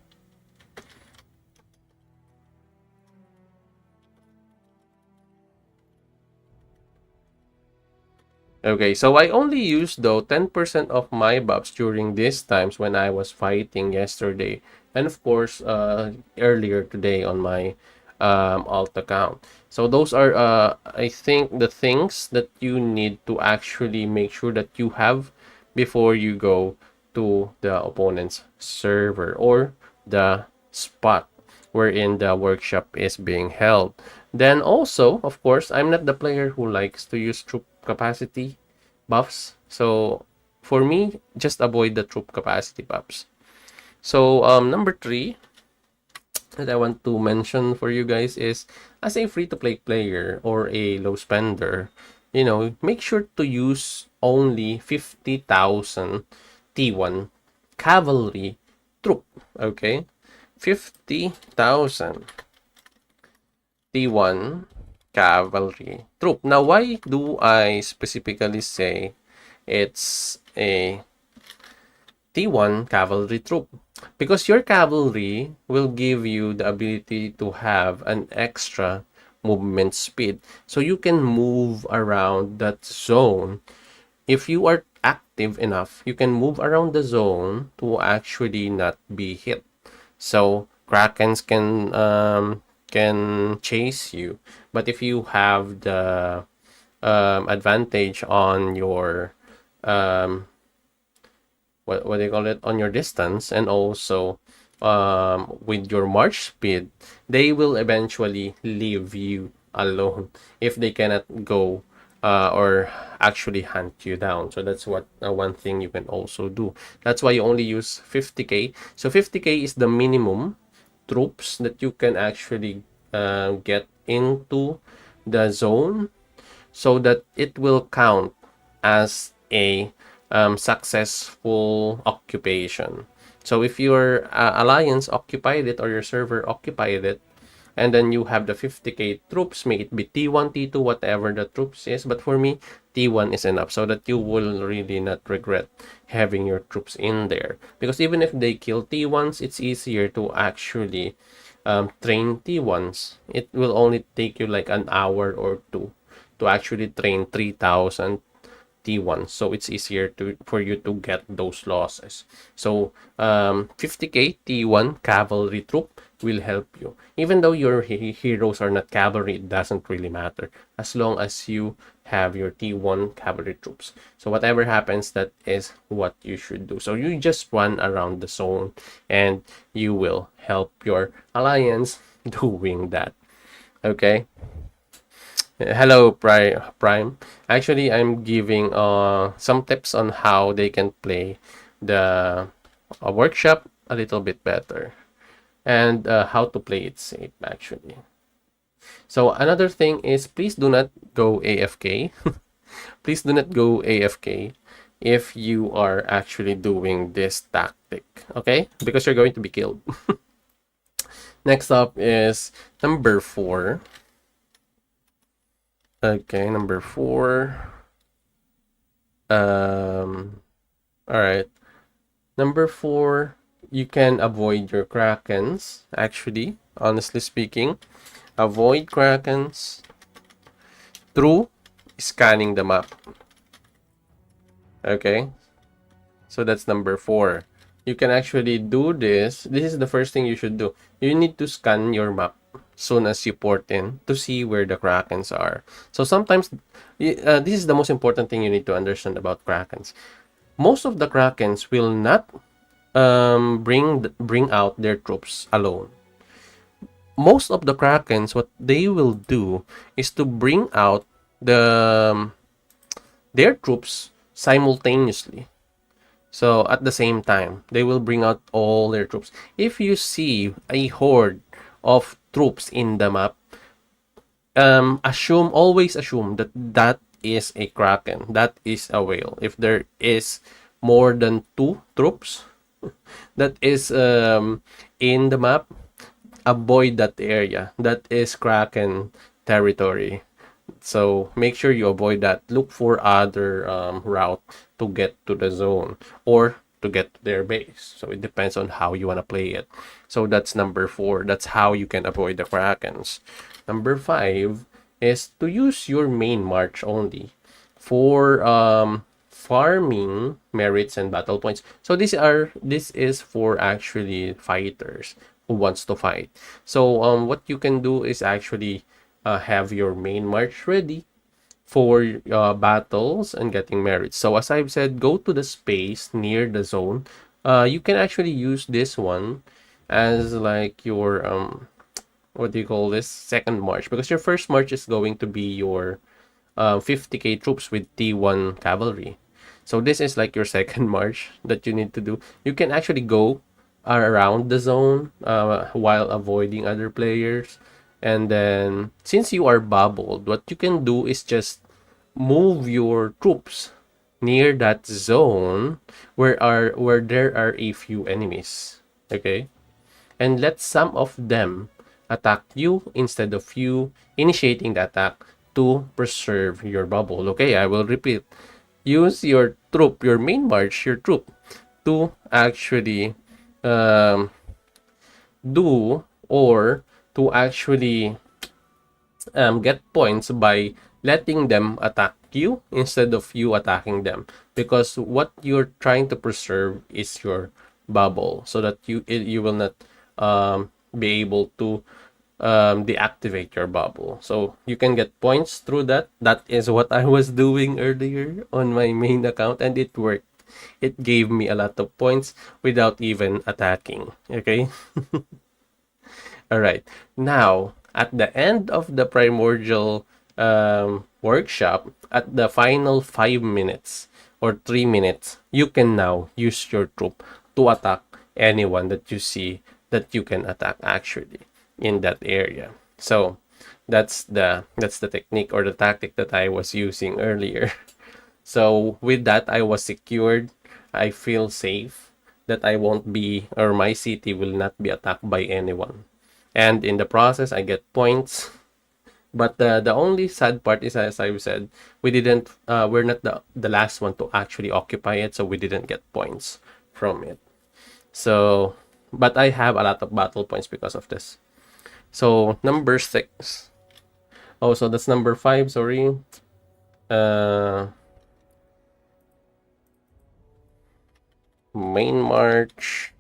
Okay, so I only used though 10% of my buffs during these times when I was fighting yesterday, and of course earlier today on my alt account. So those are I think the things that you need to actually make sure that you have before you go to the opponent's server or the spot wherein the workshop is being held. Then also, of course, I'm not the player who likes to use troop capacity buffs. So for me, just avoid the troop capacity buffs. So number three that I want to mention for you guys is, as a free-to-play player or a low spender, make sure to use only 50,000 T1 cavalry troop. Okay, 50,000 T1 cavalry troop. Now, why do I specifically say it's a T1 cavalry troop? Because your cavalry will give you the ability to have an extra movement speed. So you can move around that zone. If you are active enough, you can move around the zone to actually not be hit. So Krakens can chase you. But if you have the advantage on your what do you call it, on your distance, and also with your march speed, they will eventually leave you alone if they cannot go or actually hunt you down. So that's what one thing you can also do. That's why you only use 50k. So 50k is the minimum troops that you can actually get into the zone, so that it will count as a successful occupation. So if your alliance occupied it or your server occupied it, and then you have the 50k troops, may it be T1, T2, whatever the troops is. But for me, T1 is enough so that you will really not regret having your troops in there. Because even if they kill T1s, it's easier to actually train T1s. It will only take you like an hour or two to actually train 3,000 T1. So it's easier for you to get those losses. So 50k T1 cavalry troop will help you. Even though your heroes are not cavalry, it doesn't really matter as long as you have your T1 cavalry troops. So whatever happens, that is what you should do. So you just run around the zone and you will help your alliance doing that. Okay. Hello, Prime. Actually, I'm giving some tips on how they can play the workshop a little bit better, and how to play it safe, actually. So another thing is, please do not go AFK. Please do not go AFK if you are actually doing this tactic, okay? Because you're going to be killed. Next up is number 4. Okay, number 4. All right. Number 4, you can avoid your Krakens, actually, honestly speaking. Avoid Krakens through scanning the map. Okay? So that's number 4. You can actually do this. This is the first thing you should do. You need to scan your map soon as you port in to see where the Krakens are. So sometimes, this is the most important thing you need to understand about Krakens. Most of the Krakens will not bring out their troops alone. Most of the Krakens, what they will do is to bring out their troops simultaneously. So at the same time, they will bring out all their troops. If you see a horde of troops in the map, always assume that that is a kraken, that is a whale. If there is more than two troops that is in the map, avoid that area. That is kraken territory. So make sure you avoid that. Look for other route to get to the zone or to get to their base. So it depends on how you want to play it. So that's number 4. That's how you can avoid the krakens. Number 5 is to use your main march only for farming merits and battle points. So this is for actually fighters who wants to fight. So what you can do is actually have your main march ready for battles and getting merits. So as I've said, go to the space near the zone. You can actually use this one as like your what do you call this, second march, because your first march is going to be your 50k troops with T1 cavalry. So this is like your second march that you need to do. You can actually go around the zone while avoiding other players. And then since you are bubbled, what you can do is just move your troops near that zone where there are a few enemies. Okay? And let some of them attack you instead of you initiating the attack to preserve your bubble. Okay, I will repeat. Use your troop, your main march, your troop, to actually um, do or to actually get points by letting them attack you instead of you attacking them, because what you're trying to preserve is your bubble so that you will not be able to deactivate your bubble. So you can get points through that. That is what I was doing earlier on my main account, and it worked. It gave me a lot of points without even attacking. Okay. All right. Now, at the end of the primordial workshop, at the final 5 minutes or 3 minutes, you can now use your troop to attack anyone that you see that you can attack actually in that area. So that's the technique or the tactic that I was using earlier. So with that, I was secured. I feel safe that I won't be, or my city will not be attacked by anyone. And in the process, I get points. But the only sad part is, as I said, we're not the last one to actually occupy it, so we didn't get points from it. So, but I have a lot of battle points because of this. So number 6. Oh, so that's number 5. Sorry. Uh, Main march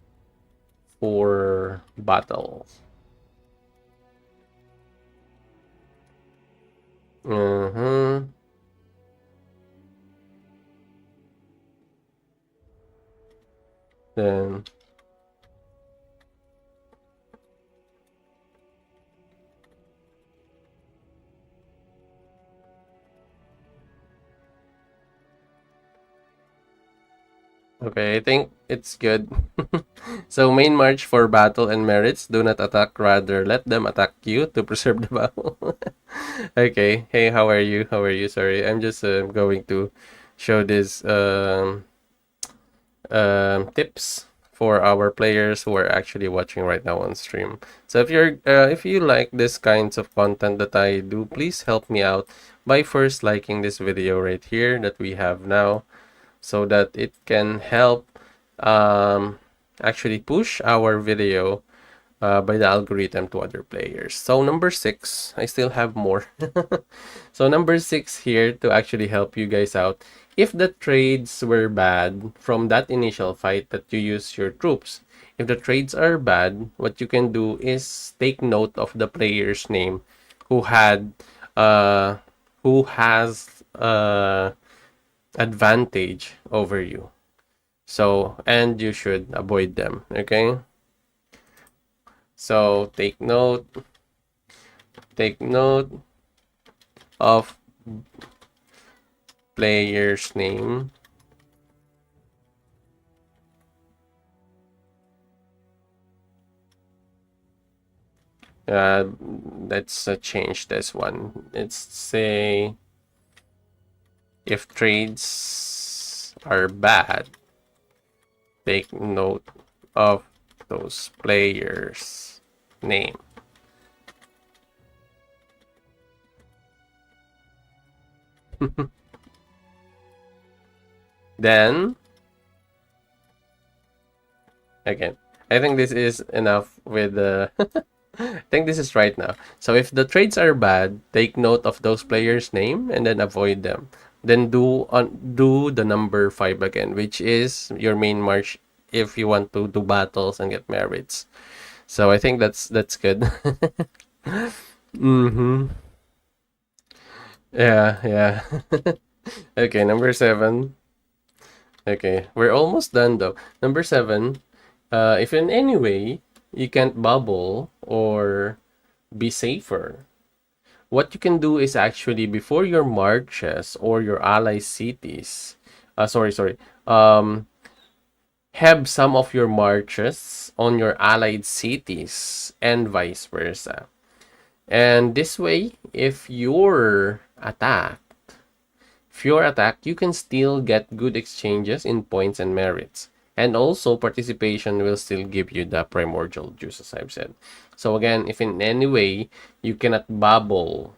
for battle. Mm-hmm. Then okay, I think it's good. So main march for battle and merits. Do not attack, rather let them attack you to preserve the battle. Okay. Hey, how are you? How are you? Sorry, I'm just going to show this tips for our players who are actually watching right now on stream. So if you like this kinds of content that I do, please help me out by first liking this video right here that we have now, so that it can help um, actually push our video by the algorithm to other players. So number 6, I still have more. So number 6 here to actually help you guys out. If the trades were bad from that initial fight that you use your troops, if the trades are bad, what you can do is take note of the player's name who had who has advantage over you. So, and you should avoid them, okay? So take note of player's name Let's change this one. Let's say if trades are bad, take note of those players' name. Then, again, I think this is enough with the. I think this is right now. So if the trades are bad, take note of those players' name and then avoid them. Then do the number 5 again, which is your main march if you want to do battles and get merits. So I think that's good. Mm-hmm. Yeah, yeah. Okay, number 7. Okay, we're almost done though. Number 7, if in any way you can't bubble or be safer, what you can do is actually before your marches or your ally cities, sorry, um, have some of your marches on your allied cities and vice versa. And this way, if you're attacked, you can still get good exchanges in points and merits. And also, participation will still give you the primordial juice, as I've said. So again, if in any way you cannot bubble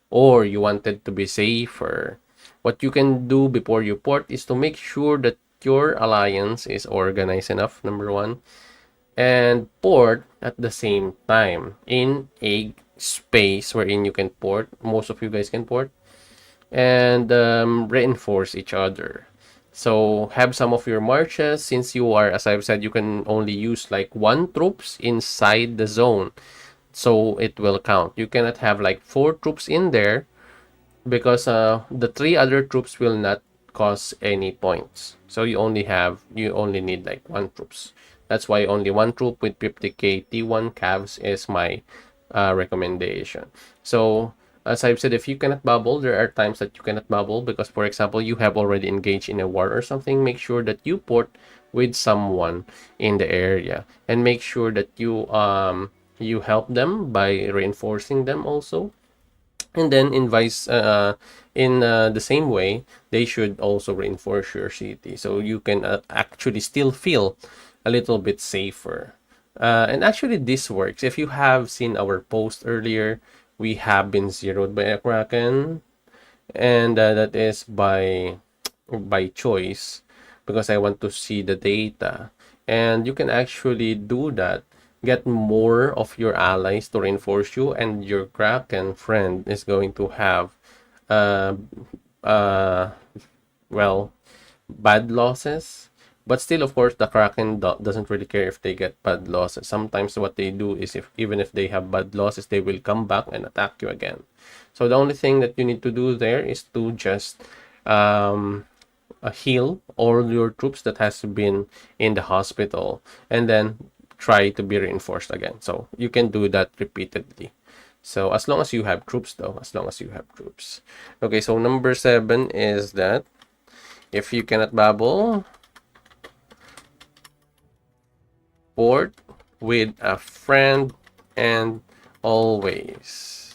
or you wanted to be safer, what you can do before you port is to make sure that your alliance is organized enough, number one, and port at the same time in a space wherein you can port. Most of you guys can port and reinforce each other. So have some of your marches since you are, as I've said, you can only use like one troops inside the zone. So it will count. You cannot have like 4 troops in there because the 3 other troops will not cost any points. So you only need like 1 troops. That's why only 1 troop with 50k T1 calves is my recommendation. So as I've said, if you cannot bubble, there are times that you cannot bubble because, for example, you have already engaged in a war or something. Make sure that you port with someone in the area and make sure that you help them by reinforcing them also, and then in the same way they should also reinforce your city so you can actually still feel a little bit safer. And actually this works. If you have seen our post earlier, we have been zeroed by a kraken, and that is by choice because I want to see the data. And you can actually do that. Get more of your allies to reinforce you, and your Kraken friend is going to have, uh, uh, well, bad losses. But still, of course, the Kraken doesn't really care if they get bad losses. Sometimes what they do is, if even if they have bad losses, they will come back and attack you again. So the only thing that you need to do there is to just um, heal all your troops that has been in the hospital, and then try to be reinforced again. So you can do that repeatedly. So as long as you have troops though, as long as you have troops. Okay, so number 7 is that if you cannot babble, board with a friend and always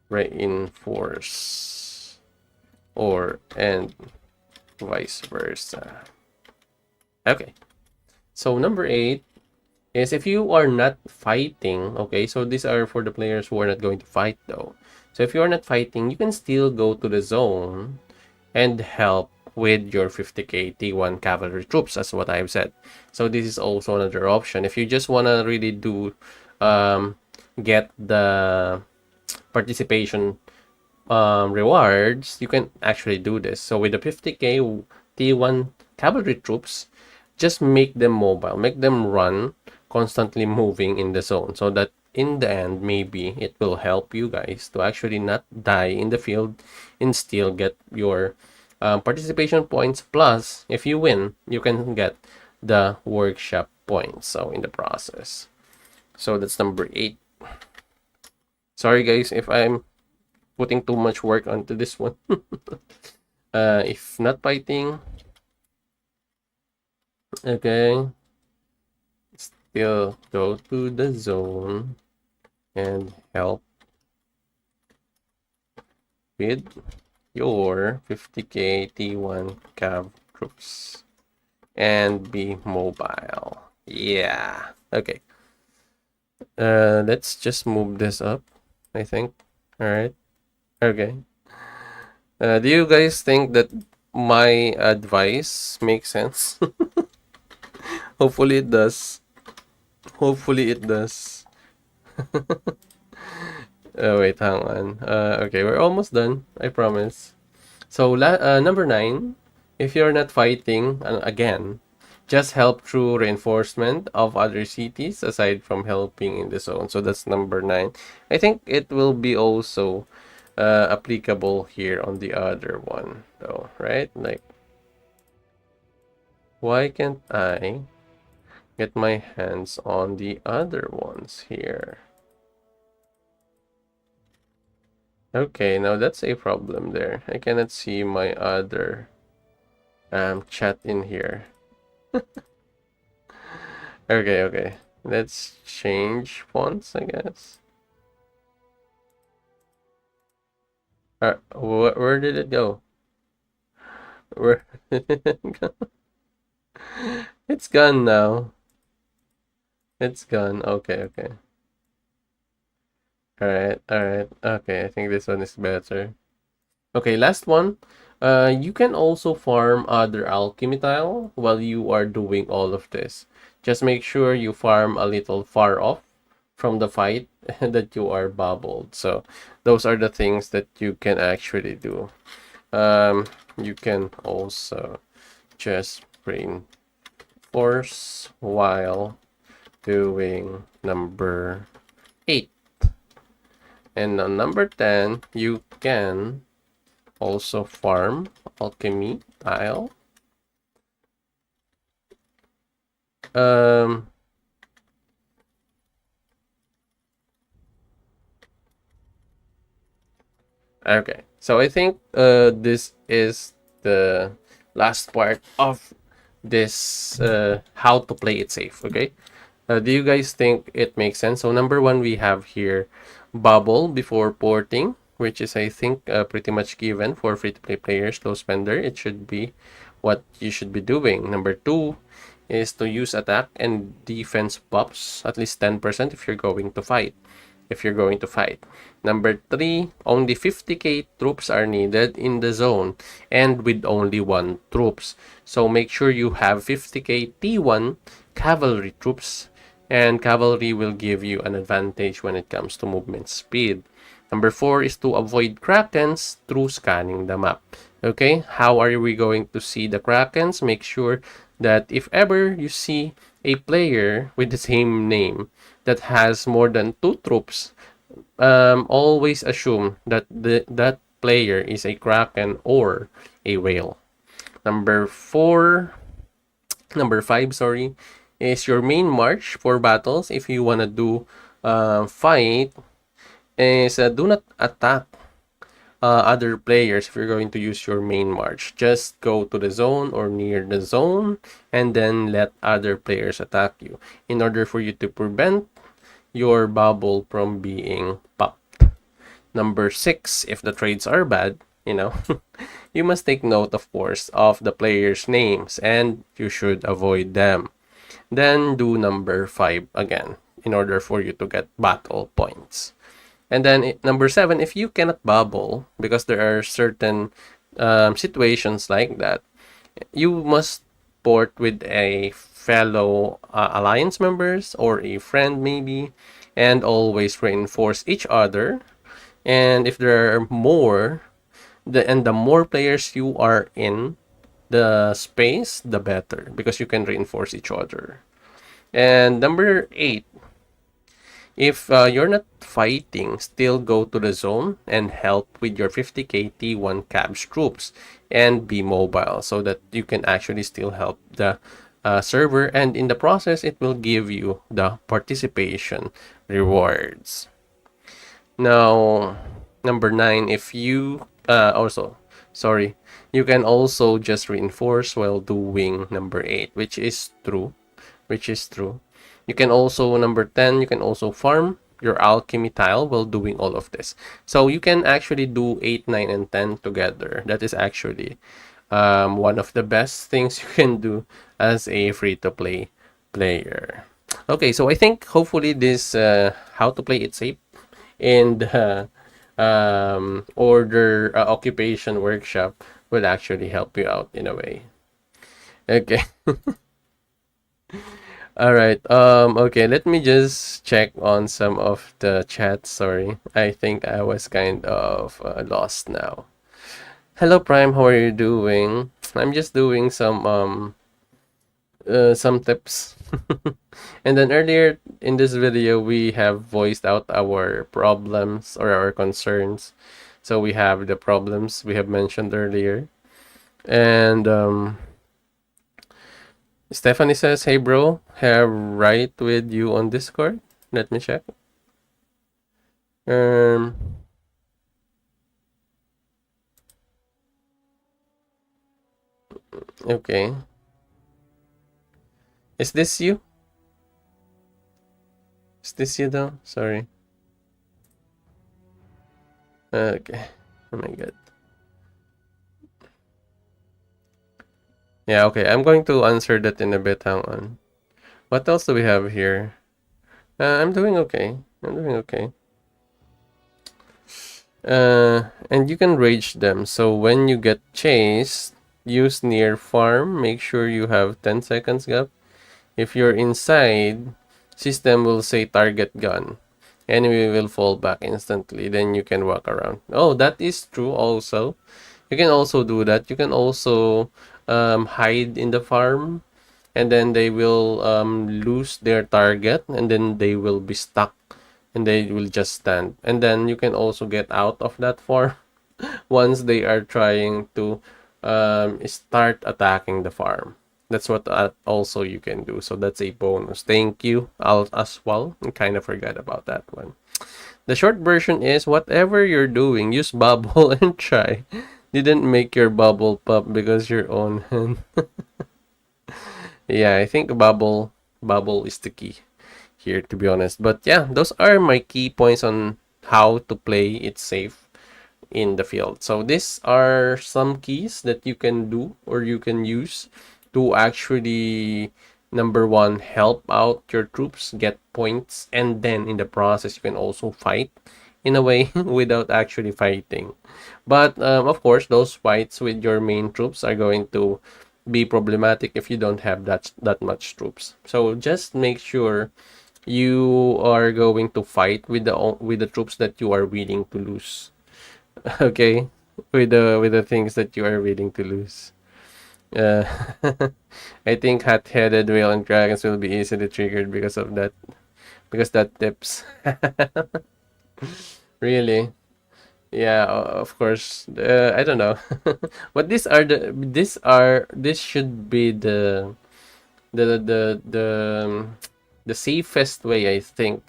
reinforce, or and vice versa. Okay, so number 8 is if you are not fighting. Okay, so these are for the players who are not going to fight though. So if you are not fighting, you can still go to the zone and help with your 50k T1 cavalry troops, as what I've said. So this is also another option. If you just want to really do get the participation rewards, you can actually do this. So with the 50k T1 cavalry troops, just make them mobile, make them run, constantly moving in the zone, so that in the end, maybe it will help you guys to actually not die in the field and still get your participation points. Plus, if you win, you can get the workshop points. So in the process. So that's number 8. Sorry guys if I'm putting too much work onto this one. If not fighting, okay, still go to the zone and help with your 50k T1 cav troops and be mobile. Yeah. Okay. Let's just move this up, I think. All right. Okay. Do you guys think that my advice makes sense? Hopefully it does. Hopefully it does. Wait, hang on. Okay, we're almost done. I promise. So, number 9, if you're not fighting, again, just help through reinforcement of other cities aside from helping in the zone. So that's number 9. I think it will be also applicable here on the other one, though, right? Like, why can't I get my hands on the other ones here? Okay, now that's a problem there. I cannot see my other chat in here. Okay, okay. Let's change fonts, I guess. Where did it go? Where did it go? It's gone now. It's gone. Okay, okay. Alright, alright. Okay, I think this one is better. Okay, last one. You can also farm other alchemy tile while you are doing all of this. Just make sure you farm a little far off from the fight that you are bubbled. So those are the things that you can actually do. You can also just reinforce while doing number 8. And on number 10, you can also farm alchemy tile. Okay, so I think this is the last part of this how to play it safe. Okay, do you guys think it makes sense? So number 1, we have here bubble before porting, which is I think pretty much given for free-to-play players, low spender. It should be what you should be doing. Number 2 is to use attack and defense buffs at least 10% if you're going to fight. Number 3, only 50k troops are needed in the zone and with only 1 troops. So make sure you have 50k T1 cavalry troops, and cavalry will give you an advantage when it comes to movement speed. Number 4 is to avoid krakens through scanning the map. Okay, how are we going to see the krakens? Make sure that if ever you see a player with the same name that has more than 2 troops, always assume that that player is a kraken or a whale. Number 5, sorry, is your main march for battles. If you wanna do fight, is do not attack other players if you're going to use your main march. Just go to the zone or near the zone and then let other players attack you in order for you to prevent your bubble from being popped. Number 6, if the trades are bad, you must take note, of course, of the players' names and you should avoid them. Then do number 5 again in order for you to get battle points. And then number 7, if you cannot bubble, because there are certain situations like that, you must port with a fellow alliance members or a friend maybe, and always reinforce each other. And if there are more, the more players you are in the space, the better, because you can reinforce each other. And number 8, if you're not fighting, still go to the zone and help with your 50k T1 cabs troops and be mobile so that you can actually still help the server, and in the process it will give you the participation rewards. Now, number 9, if you you can also just reinforce while doing number 8, which is true. which is true. You can also, number 10, you can also farm your alchemy tile while doing all of this. So you can actually do 8, 9, and 10 together. That is actually one of the best things you can do as a free-to-play player. Okay, so I think hopefully this how to play it safe in the order occupation workshop will actually help you out in a way. Okay. All right. Okay, let me just check on some of the chat. Sorry. I think I was kind of lost now. Hello Prime, how are you doing? I'm just doing some tips. And then earlier in this video we have voiced out our problems or our concerns. So we have the problems we have mentioned earlier. And Stephanie says, "Hey bro, have right with you on Discord." Let me check. Um okay. Is this you? Is this you though? Sorry. Okay. Oh my god. Yeah, okay. I'm going to answer that in a bit. Hang on. What else do we have here? I'm doing okay. I'm doing okay. And you can rage them. So when you get chased, use near farm. Make sure you have 10 seconds gap. If you're inside, system will say target gun. Enemy will fall back instantly. Then you can walk around. Oh, that is true also. You can also do that. You can also hide in the farm, and then they will lose their target, and then they will be stuck, and they will just stand. And then you can also get out of that farm once they are trying to start attacking the farm. That's what also you can do. So that's a bonus. Thank you, as well. I kind of forgot about that one. The short version is whatever you're doing, use bubble and try. Didn't make your bubble pop because your own hand. Yeah, I think bubble is the key here, to be honest. But yeah, those are my key points on how to play it safe in the field. So these are some keys that you can do or you can use to actually, number one, help out your troops get points, and then in the process you can also fight in a way without actually fighting. But of course, those fights with your main troops are going to be problematic if you don't have that much troops. So just make sure you are going to fight with the troops that you are willing to lose. Okay, with the things that you are willing to lose. Uh, I think hot-headed whale and dragons will be easily triggered because of that. Because that tips. Really. Yeah, of course. I don't know. But this should be the the the the safest way, I think,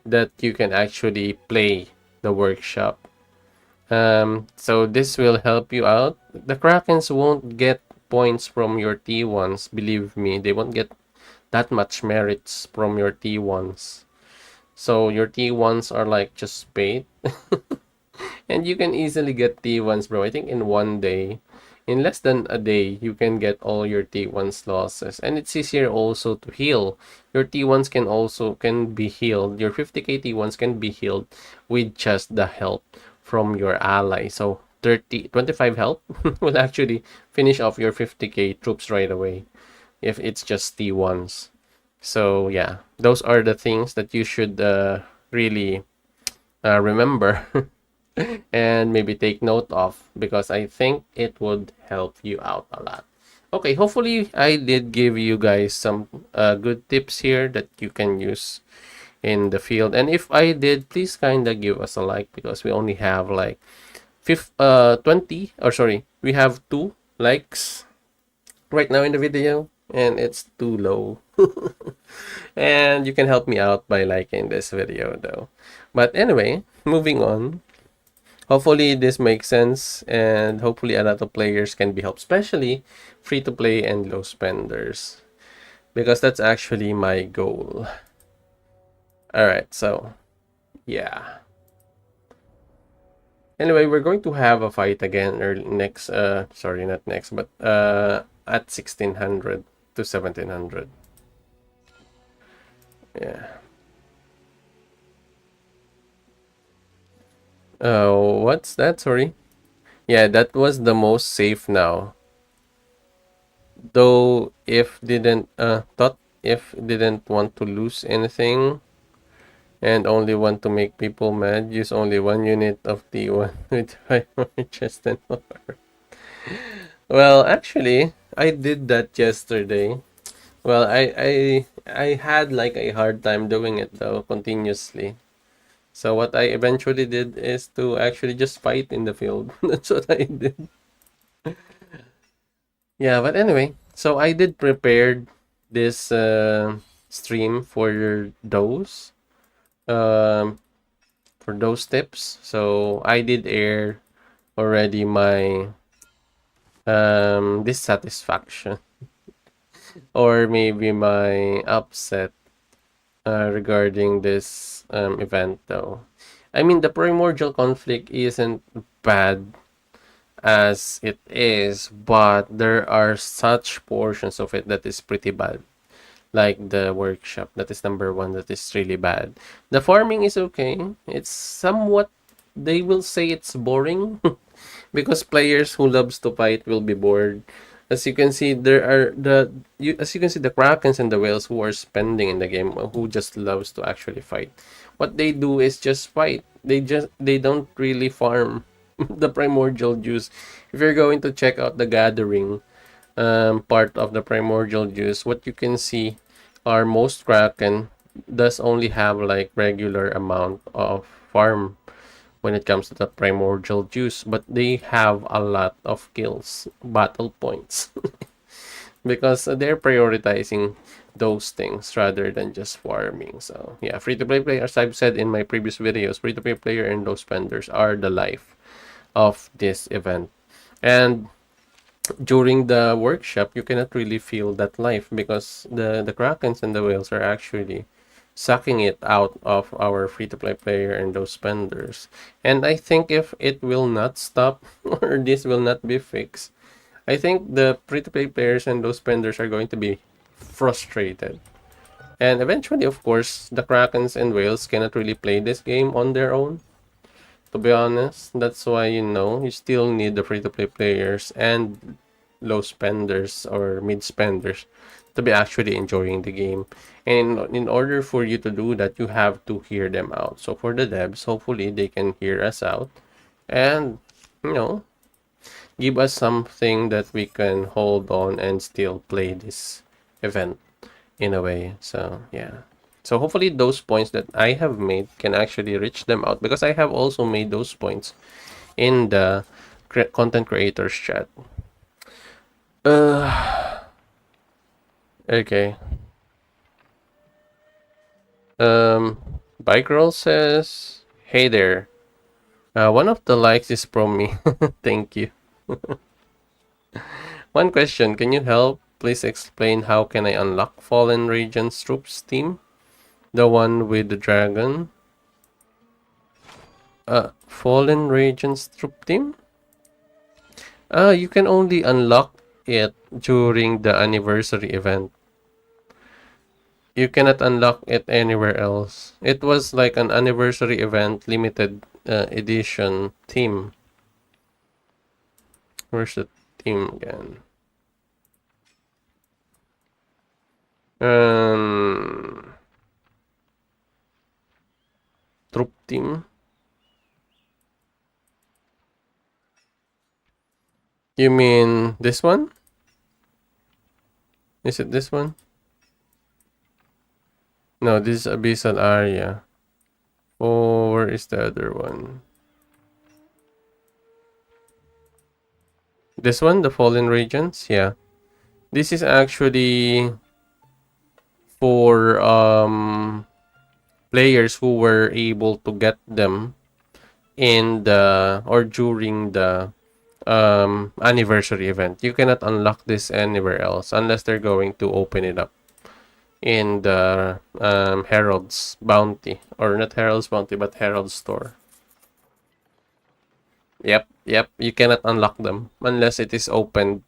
that you can actually play the workshop. So this will help you out. The Krakens won't get points from your T1s, believe me. They won't get that much merits from your T1s. So your T1s are like just bait. And you can easily get T1s, bro. I think in one day, in less than a day, you can get all your T1s losses. And it's easier also to heal. Your T1s can be healed. Your 50k T1s can be healed with just the help from your ally. So 25 help will actually finish off your 50k troops right away if it's just T1s. So yeah, those are the things that you should really remember and maybe take note of, because I think it would help you out a lot. Okay, hopefully I did give you guys some good tips here that you can use in the field. And if I did, please kind of give us a like, because we only have like 20, or sorry, we have 2 likes right now in the video, and it's too low. And you can help me out by liking this video though. But anyway, moving on. Hopefully this makes sense, and hopefully a lot of players can be helped, especially free to play and low spenders. because that's actually my goal. Alright, so yeah. Anyway, we're going to have a fight again early next sorry, not next, but at 1600 to 1700. Yeah. What's that? Sorry. Yeah, that was the most safe now. Though if didn't thought if didn't want to lose anything and only want to make people mad, use only one unit of T1 with 5 more chest and more. Well, actually, I did that yesterday. Well, I had like a hard time doing it though continuously. So what I eventually did is to actually just fight in the field. That's what I did. Yeah, but anyway, so I did prepare this stream um for those tips. So I did air already my dissatisfaction or maybe my upset regarding this event though. I mean the primordial conflict isn't bad as it is, but there are such portions of it that is pretty bad. Like the workshop, that is number one, that is really bad. The farming is okay. It's somewhat, they will say it's boring because players who loves to fight will be bored. As you can see, there are as you can see the krakens and the whales who are spending in the game who just loves to actually fight. What they do is just fight. They don't really farm the primordial juice. If you're going to check out the gathering part of the primordial juice, what you can see are most kraken does only have like regular amount of farm when it comes to the primordial juice, but they have a lot of kills, battle points, because they're prioritizing those things rather than just farming. So yeah, free to play players, I've said in my previous videos, free to play player and those spenders are the life of this event. And during the workshop, you cannot really feel that life because the krakens and the whales are actually sucking it out of our free-to-play player and those spenders. And I think if it will not stop or this will not be fixed, I think the free-to-play players and those spenders are going to be frustrated. And eventually, of course, the krakens and whales cannot really play this game on their own. To be honest, that's why you still need the free-to-play players and low spenders or mid spenders to be actually enjoying the game. And in order for you to do that, you have to hear them out. So for the devs, hopefully they can hear us out and you know give us something that we can hold on and still play this event in a way. So yeah. So hopefully those points that I have made can actually reach them out because I have also made those points in the content creators chat. Okay. Bike Girl says, "Hey there. One of the likes is from me. Thank you. One question, can you help? Please explain how can I unlock Fallen Regions troops team? The one with the dragon. Fallen Regions troop team? You can only unlock it during the anniversary event. You cannot unlock it anywhere else. It was like an anniversary event, limited edition theme. Where's the theme again? Troop team. You mean this one? Is it this one? No, this is Abyssal Area. Oh, where is the other one? This one, the Fallen Regions? Yeah. This is actually for players who were able to get them in the or during the anniversary event. You cannot unlock this anywhere else unless they're going to open it up. in the Herald's Bounty, or not Herald's Bounty, but Herald's Store. Yep, yep. You cannot unlock them unless it is opened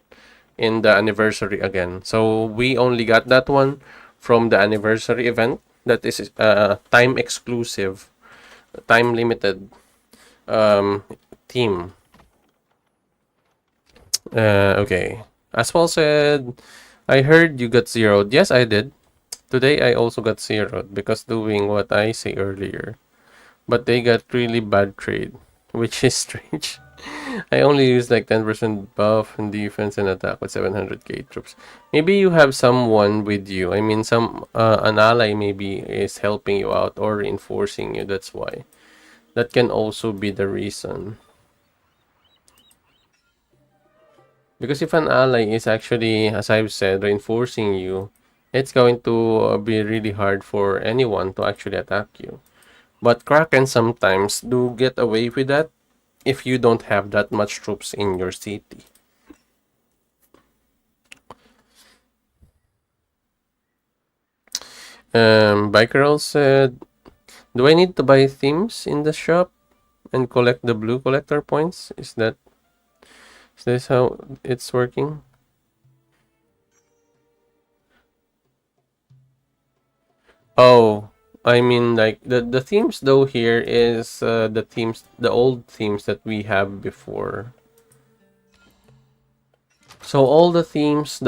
in the anniversary again. So we only got that one from the anniversary event. That is time exclusive, time limited team. Okay. As well said, I heard you got zeroed. Yes, I did. Today I also got zeroed because doing what I say earlier. But they got really bad trade, which is strange. I only used like 10% buff and defense and attack with 700k troops. Maybe you have someone with you. I mean, an ally maybe is helping you out or reinforcing you. That's why. That can also be the reason. Because if an ally is actually, as I've said, reinforcing you, it's going to be really hard for anyone to actually attack you. But Kraken sometimes do get away with that if you don't have that much troops in your city. Bikerl said, do I need to buy themes in the shop and collect the blue collector points? Is this how it's working? Oh, I mean like the themes though here is the old themes that we have before. So all the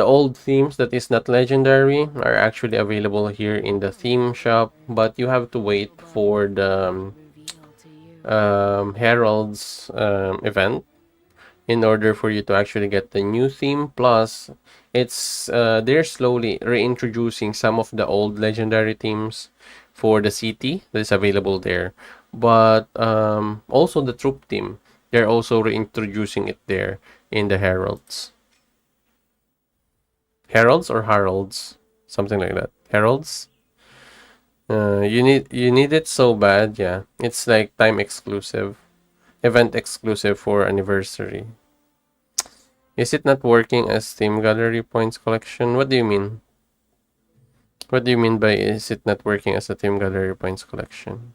old themes that is not legendary are actually available here in the theme shop, but you have to wait for the Herald's event in order for you to actually get the new theme. Plus, it's they're slowly reintroducing some of the old legendary themes for the city that is available there. But also the troop team, they're also reintroducing it there in the Heralds. Heralds or Harolds, something like that. Heralds. You need it so bad, yeah. It's like time exclusive, event exclusive for anniversary. Is it not working as Steam Gallery points collection? What do you mean? What do you mean by is it not working as a Team Gallery points collection?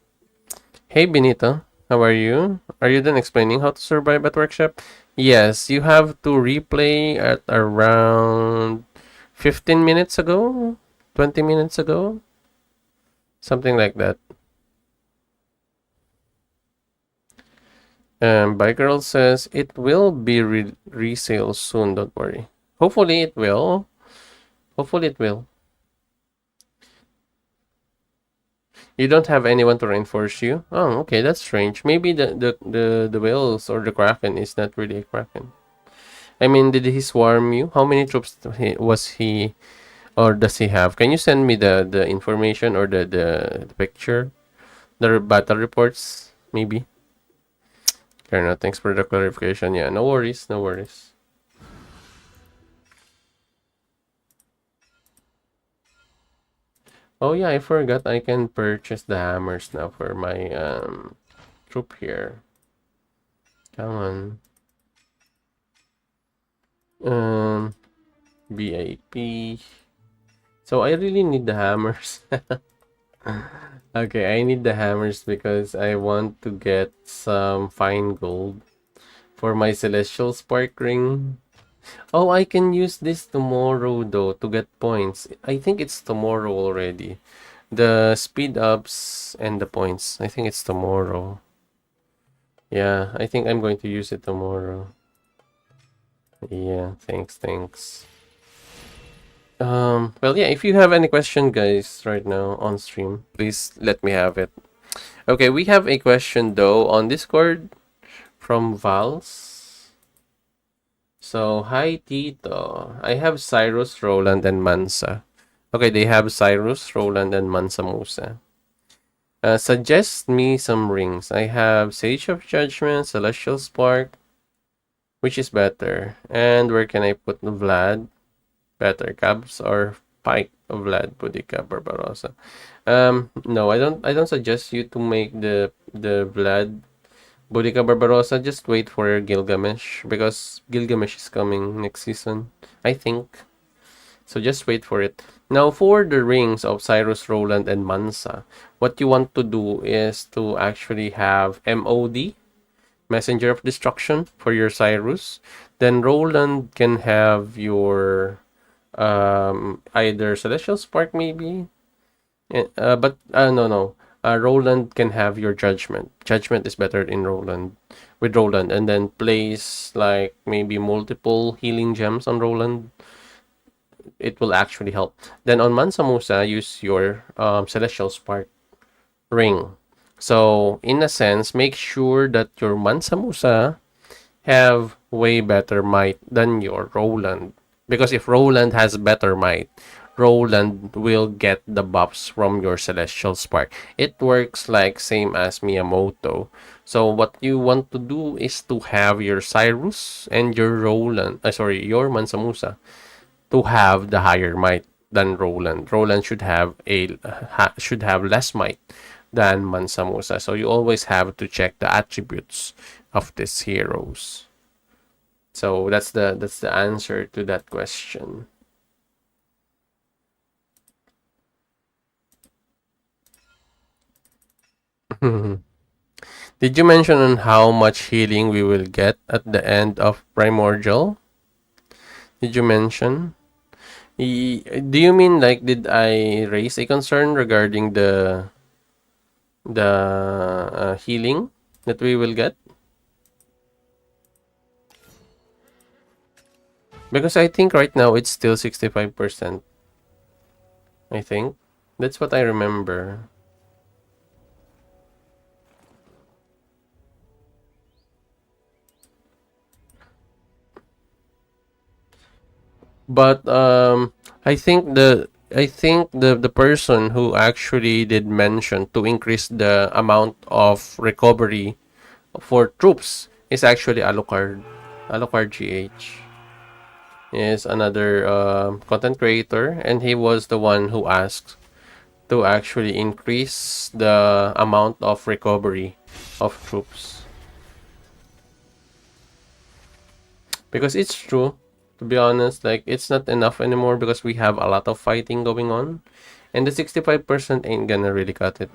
Hey Benito, how are you? Are you done explaining how to survive at workshop? Yes, you have to replay at around 15 minutes ago, 20 minutes ago, something like that. Bye Girl says it will be resale soon. Don't worry. Hopefully it will. Hopefully it will. You don't have anyone to reinforce you. Oh, okay, that's strange. Maybe the whales or the kraken is not really a kraken. I mean, did he swarm you? How many troops was he or does he have? Can you send me the information or the picture, the battle reports, maybe? Fair enough. Thanks for the clarification. Yeah, no worries, no worries. Oh yeah, I forgot I can purchase the hammers now for my troop here. Come on. Um VIP. So I really need the hammers. Okay, I need the hammers because I want to get some fine gold for my celestial spark ring. Oh, I can use this tomorrow though to get points. I think it's tomorrow already. The speed ups and the points. I think it's tomorrow. Yeah, I think I'm going to use it tomorrow. Yeah, thanks. Well, yeah, if you have any question, guys, right now on stream, please let me have it. Okay, we have a question though on Discord from Vals. So, hi Tito. I have Cyrus, Roland, and Mansa. Okay, they have Cyrus, Roland, and Mansa Musa. Suggest me some rings. I have Sage of Judgment, Celestial Spark. Which is better? And where can I put Vlad? Better, Cabs or Pike of Vlad, Boudica, Barbarossa. No, I don't suggest you to make the Vlad Boudica Barbarossa. Just wait for Gilgamesh because Gilgamesh is coming next season. I think. So just wait for it. Now for the rings of Cyrus, Roland, and Mansa, what you want to do is to actually have MOD, Messenger of Destruction, for your Cyrus. Then Roland can have your either Celestial Spark maybe. But no, no. Roland can have your Judgment. Judgment is better in Roland, with Roland, and then place like maybe multiple healing gems on Roland. It will actually help. Then on Mansa Musa, use your Celestial Spark ring. So in a sense, make sure that your Mansa Musa have way better might than your Roland. Because if Roland has better might, Roland will get the buffs from your Celestial Spark. It works like same as Miyamoto. So what you want to do is to have your Cyrus and your Roland, your Mansa Musa to have the higher might than Roland. Roland should have less might than Mansa Musa. So you always have to check the attributes of these heroes. So that's the answer to that question. Did you mention on how much healing we will get at the end of Primordial? Did you mention? Do you mean like did I raise a concern regarding the healing that we will get? Because I think right now it's still 65%. I think that's what I remember. But I think the person who actually did mention to increase the amount of recovery for troops is actually Alucard. Alucard GH is another content creator, and he was the one who asked to actually increase the amount of recovery of troops. Because it's true, to be honest, like it's not enough anymore because we have a lot of fighting going on. And the 65% ain't gonna really cut it.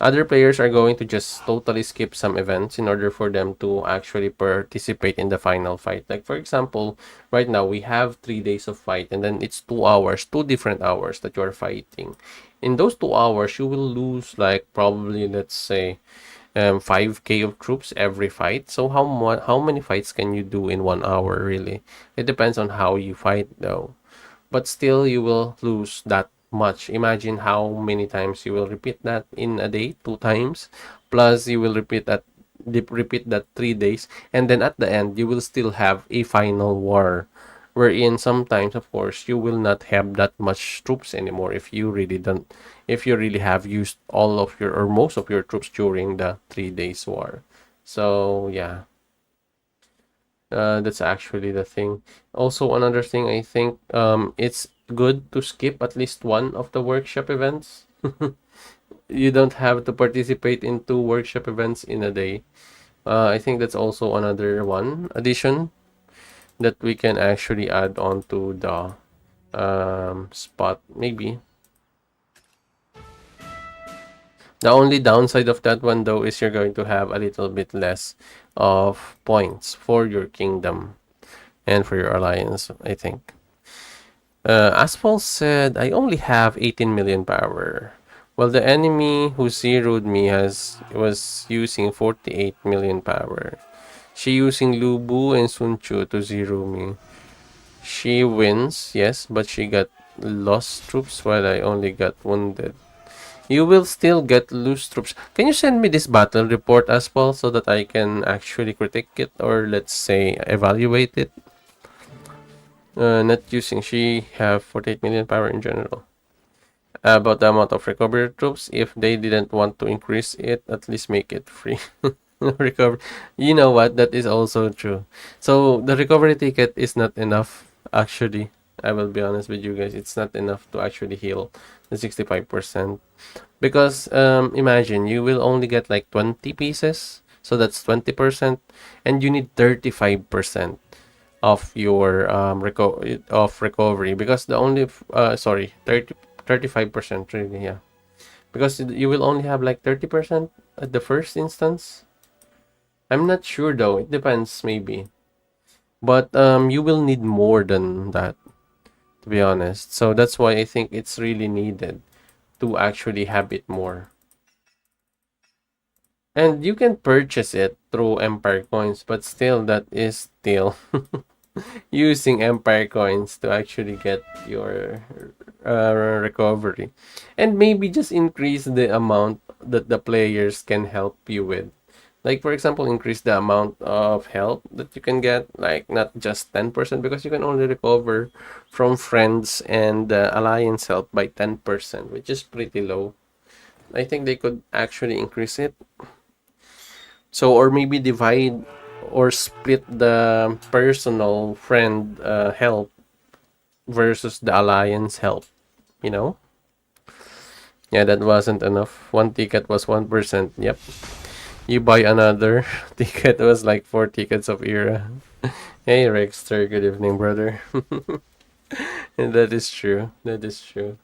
Other players are going to just totally skip some events in order for them to actually participate in the final fight. Like for example, right now we have 3 days of fight and then it's 2 hours, 2 different hours that you're fighting. In those 2 hours, you will lose like probably let's say 5k of troops every fight. So how many fights can you do in 1 hour really? It depends on how you fight though. But still you will lose that much. Imagine how many times you will repeat that in a day, 2 times. Plus you will repeat that 3 days, and then at the end you will still have a final war wherein sometimes of course you will not have that much troops anymore if you really have used all of your or most of your troops during the 3 days war. So yeah, that's actually the thing. Also another thing, I think it's good to skip at least one of the workshop events. You don't have to participate in 2 workshop events in a day. I think that's also another one addition that we can actually add on to the spot maybe. The only downside of that one though is you're going to have a little bit less of points for your kingdom and for your alliance, I think. Asphalt said, I only have 18 million power. Well, the enemy who zeroed me was using 48 million power. She using Lubu and Sun Chu to zero me. She wins, yes, but she got lost troops while I only got wounded. You will still get loose troops. Can you send me this battle report as well so that I can actually critique it or let's say evaluate it? Not using. She have 48 million power in general. About the amount of recovery troops, if they didn't want to increase it, at least make it free. Recover. You know what? That is also true. So the recovery ticket is not enough. Actually, I will be honest with you guys. It's not enough to actually heal the 65%. Because imagine you will only get like 20 pieces. So that's 20%. And you need 35%. of your recovery, because the only sorry, 35% really, yeah, because you will only have like 30% at the first instance. I'm not sure though, it depends maybe, but you will need more than that, to be honest. So that's why I think it's really needed to actually have it more. And you can purchase it through Empire coins, but still, that is still using Empire coins to actually get your recovery. And maybe just increase the amount that the players can help you with. Like, for example, increase the amount of help that you can get, like not just 10%, because you can only recover from friends and alliance help by 10%, which is pretty low. I think they could actually increase it. So, or maybe divide or split the personal friend help versus the alliance help, you know? Yeah, that wasn't enough. One ticket was 1%. Yep. You buy another ticket, was like 4 tickets of era. Hey, Rexter, good evening, brother. And that is true. That is true.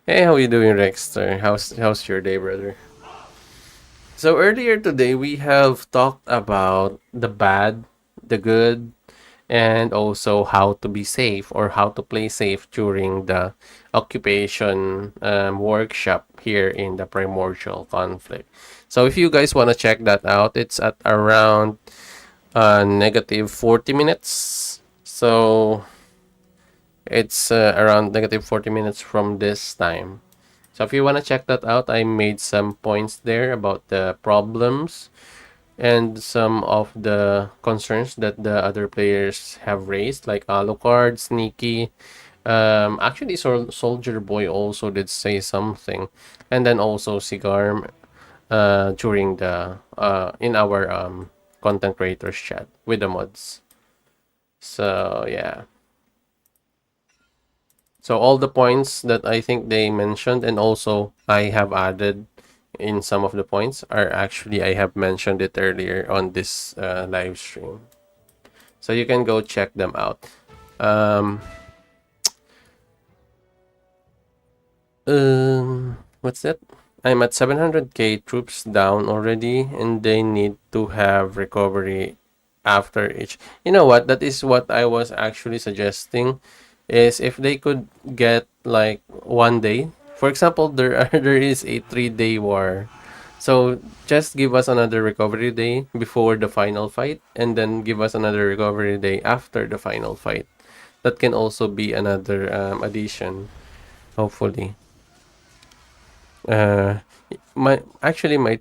Hey, how you doing, Rexter? How's your day, brother? So earlier today we have talked about the bad, the good, and also how to be safe or how to play safe during the occupation workshop here in the Primordial Conflict. So if you guys want to check that out, it's at around negative 40 minutes. So it's around negative 40 minutes from this time. So if you want to check that out, I made some points there about the problems and some of the concerns that the other players have raised, like Alucard, Sneaky. Actually, Soldier Boy also did say something, and then also Cigar during the in our content creators chat with the mods. So yeah. So all the points that I think they mentioned, and also I have added in some of the points, are actually I have mentioned it earlier on this live stream. So you can go check them out. Um, what's that? I'm at 700k troops down already, and they need to have recovery after each. You know what? That is what I was actually suggesting. Is if they could get like 1 day. For example, there is a 3 day war. So just give us another recovery day before the final fight, and then give us another recovery day after the final fight. That can also be another addition, hopefully. Uh, my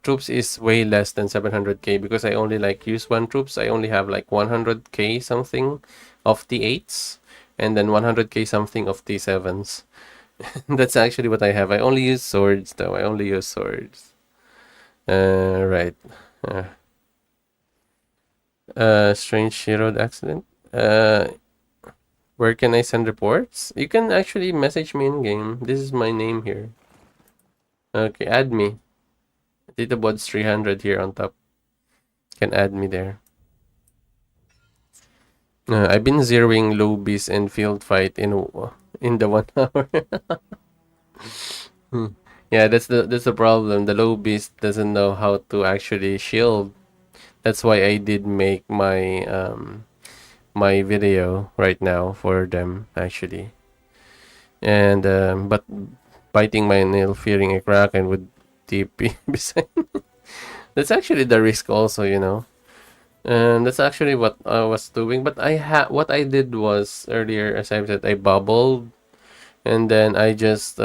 troops is way less than 700k, because I only like use one troops. I only have like 100k something of T8s, and then 100k something of T7s. That's actually what I have. I only use swords though. I only use swords. Right. Uh, Strange road accident. Where can I send reports? You can actually message me in game. This is my name here. Okay, add me. TITOBODS 300 here on top. Can add me there. I've been zeroing lobbies and field fight in the 1 hour. Yeah, that's the problem. The lobbies doesn't know how to actually shield. That's why I did make my video right now for them actually. And but biting my nail, fearing a kraken with TP beside. That's actually the risk also, you know. And that's actually what I was doing. But what I did was earlier, as I said, I bubbled, and then I just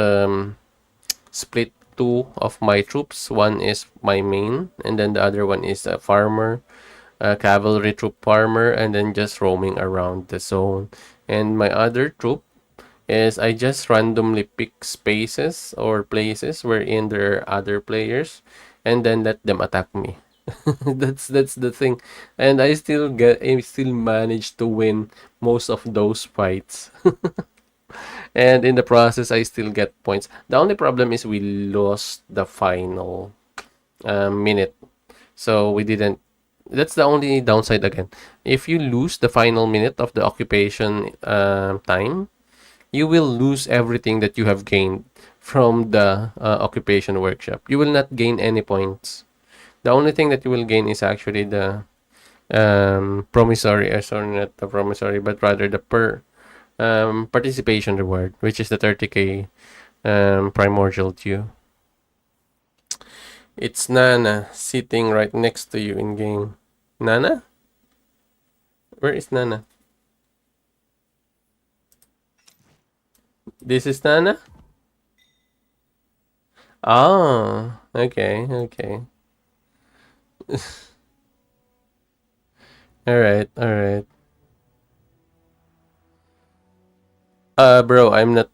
split two of my troops. One is my main, and then the other one is a farmer, a cavalry troop farmer, and then just roaming around the zone. And my other troop is I just randomly pick spaces or places wherein there are other players, and then let them attack me. That's the thing, and I still manage to win most of those fights. And in the process, I still get points. The only problem is we lost the final minute, so we didn't That's the only downside again. If you lose the final minute of the occupation time, you will lose everything that you have gained from the occupation workshop. You will not gain any points. The only thing that you will gain is actually the promissory, sorry, not the promissory, but rather the participation reward, which is the 30k primordial due. It's Nana sitting right next to you in game. Nana? Where is Nana? This is Nana? Oh, okay, okay. Alright, alright. Bro, I'm not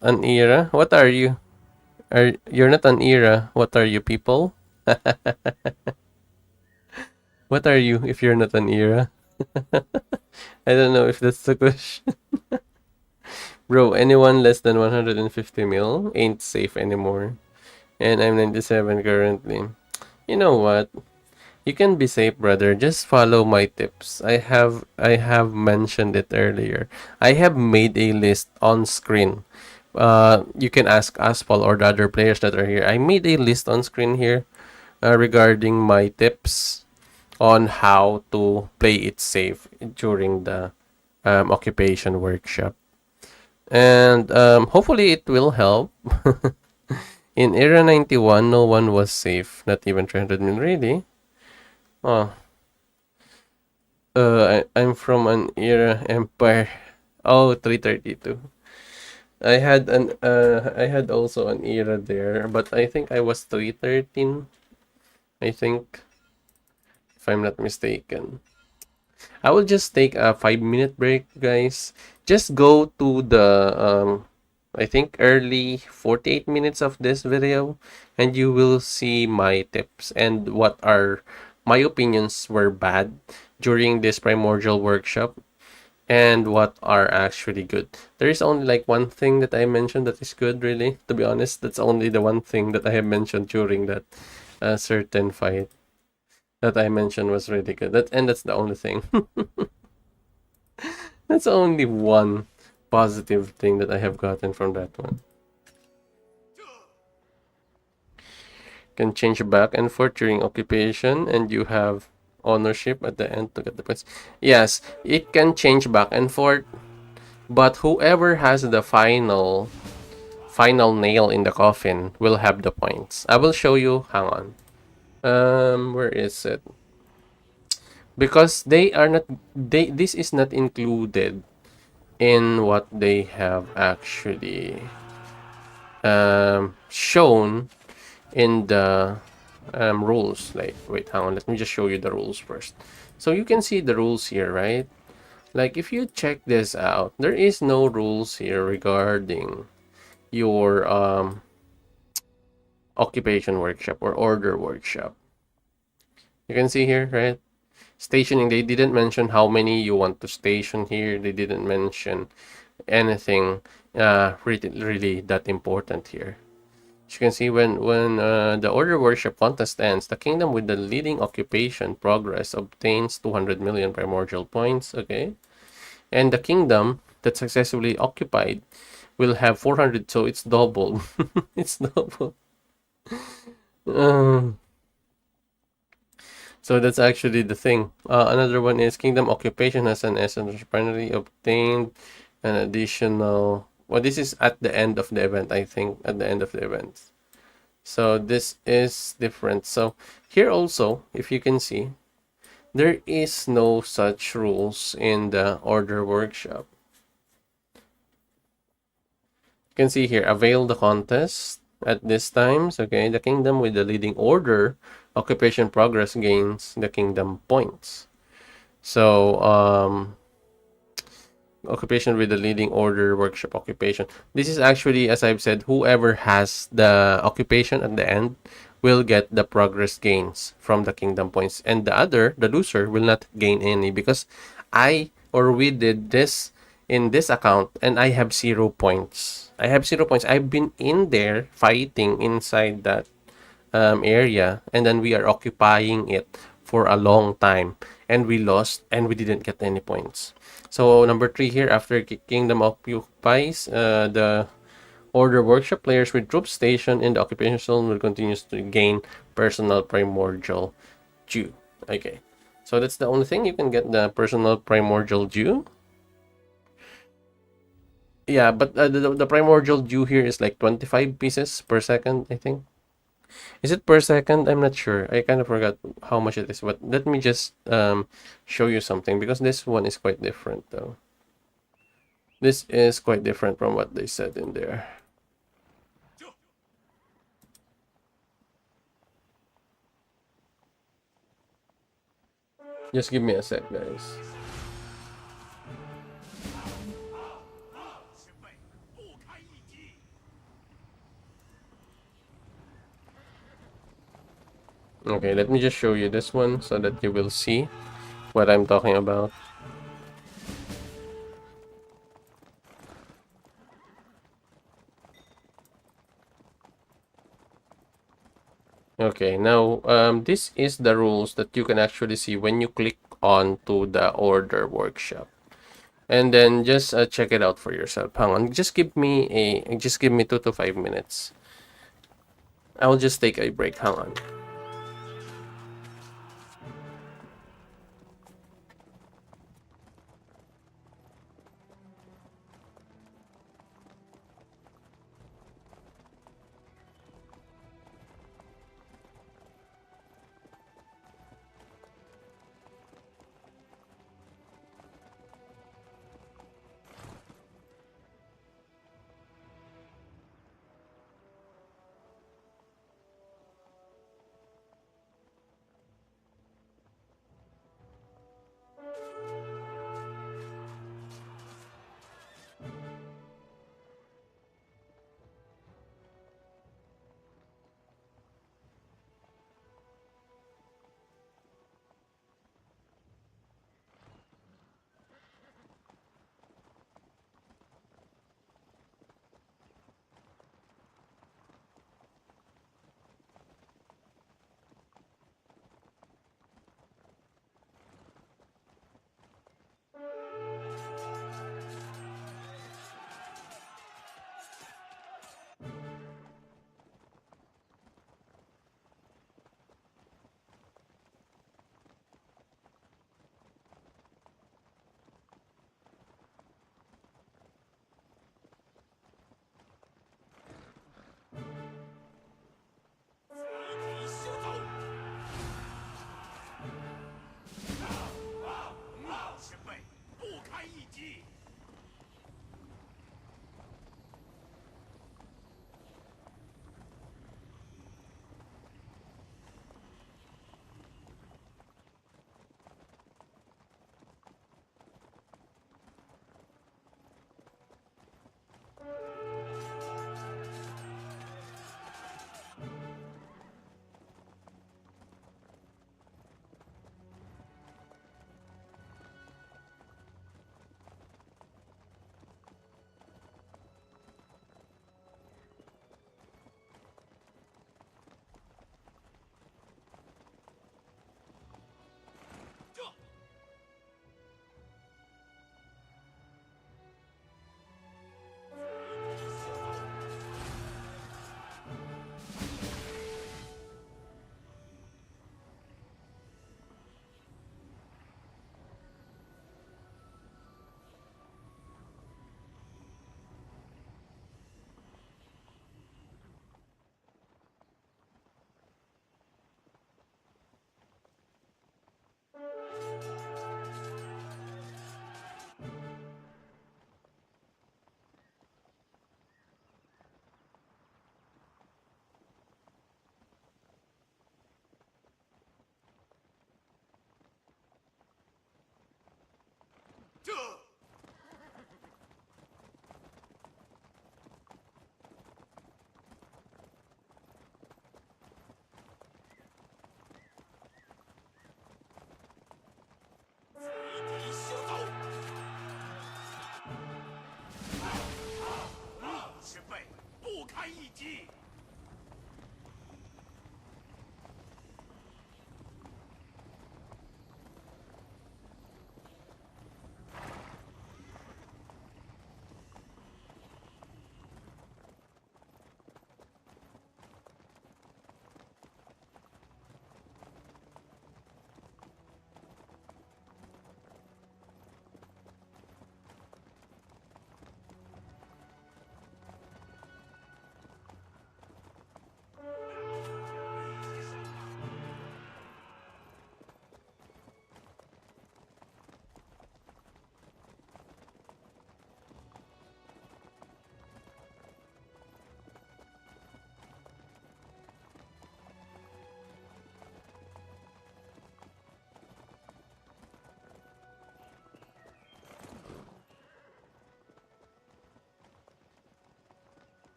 an era. What are you? You're not an era. What are you, people? What are you if you're not an era? I don't know if that's the question. Bro, anyone less than 150 mil ain't safe anymore. And I'm 97 currently. You know what? You can be safe, brother. Just follow my tips. I have mentioned it earlier. I have made a list on screen. You can ask Aspal or the other players that are here. I made a list on screen here regarding my tips on how to play it safe during the occupation workshop. And hopefully it will help. In Era 91, no one was safe. Not even 300 mil, really. Oh, I'm from an Era Empire. Oh, 332. I had also an era there, but I think I was 313. I think, if I'm not mistaken. I will just take a 5 minute break, guys. Just go to the I think early 48 minutes of this video, and you will see my tips and what are my opinions were bad during this primordial workshop and what are actually good. There is only like one thing that I mentioned that is good, really. To be honest, that's only the one thing that I have mentioned during that certain fight that I mentioned was really good. That's the only thing. That's only one positive thing that I have gotten from that one. Can change back and forth during occupation, and you have ownership at the end to get the points. Yes, it can change back and forth, but whoever has the final nail in the coffin will have the points. I will show you. Hang on. Where is it? Because they are not. This is not included in what they have actually shown in the rules. Like, wait, hang on. Let me just show you the rules first. So you can see the rules here, right? Like, if you check this out, there is no rules here regarding your occupation workshop or order workshop. You can see here, right? Stationing, they didn't mention how many you want to station here. They didn't mention anything really that important here. As you can see, when the order worship contest ends, the kingdom with the leading occupation progress obtains 200 million primordial points. Okay, and the kingdom that successfully occupied will have 400. So it's doubled. It's double. Um, so that's actually the thing. Another one is kingdom occupation has an essence finally obtained an additional. Well, this is at the end of the event, I think. At the end of the event. So this is different. So here also, if you can see, there is no such rules in the order workshop. You can see here, avail the contest at this times. Okay, the kingdom with the leading order occupation progress gains the kingdom points. So occupation with the leading order workshop occupation. This is actually, as I've said, whoever has the occupation at the end will get the progress gains from the kingdom points, and the loser, will not gain any because we did this in this account and I have 0 points. I have 0 points. I've been in there fighting inside that area, and then we are occupying it for a long time, and we lost, and we didn't get any points. So number 3 here, after Kingdom occupies the Order Workshop, players with troops stationed in the occupation zone will continue to gain personal primordial dew. Okay, so that's the only thing you can get, the personal primordial dew. Yeah, but the primordial dew here is like 25 pieces per second, I think. Is it per second? I'm not sure. I kind of forgot how much it is. But let me just show you something, because this one is quite different though. This is quite different from what they said in there. Just give me a sec, guys. Okay, let me just show you this one so that you will see what I'm talking about. Okay, now this is the rules that you can actually see when you click on to the Order Workshop. And then just check it out for yourself. Hang on, just give me 2 to 5 minutes. I'll just take a break. Hang on.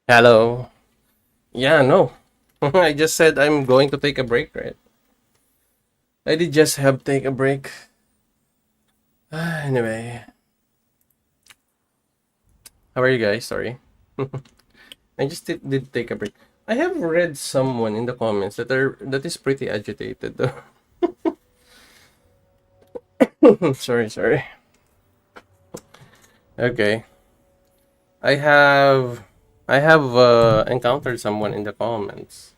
Hello. Yeah, no. I just said I'm going to take a break, right? I did just have take a break. Anyway, how are you guys? Sorry. I just did take a break. I have read someone in the comments that is pretty agitated though. Sorry. Okay. I have encountered someone in the comments.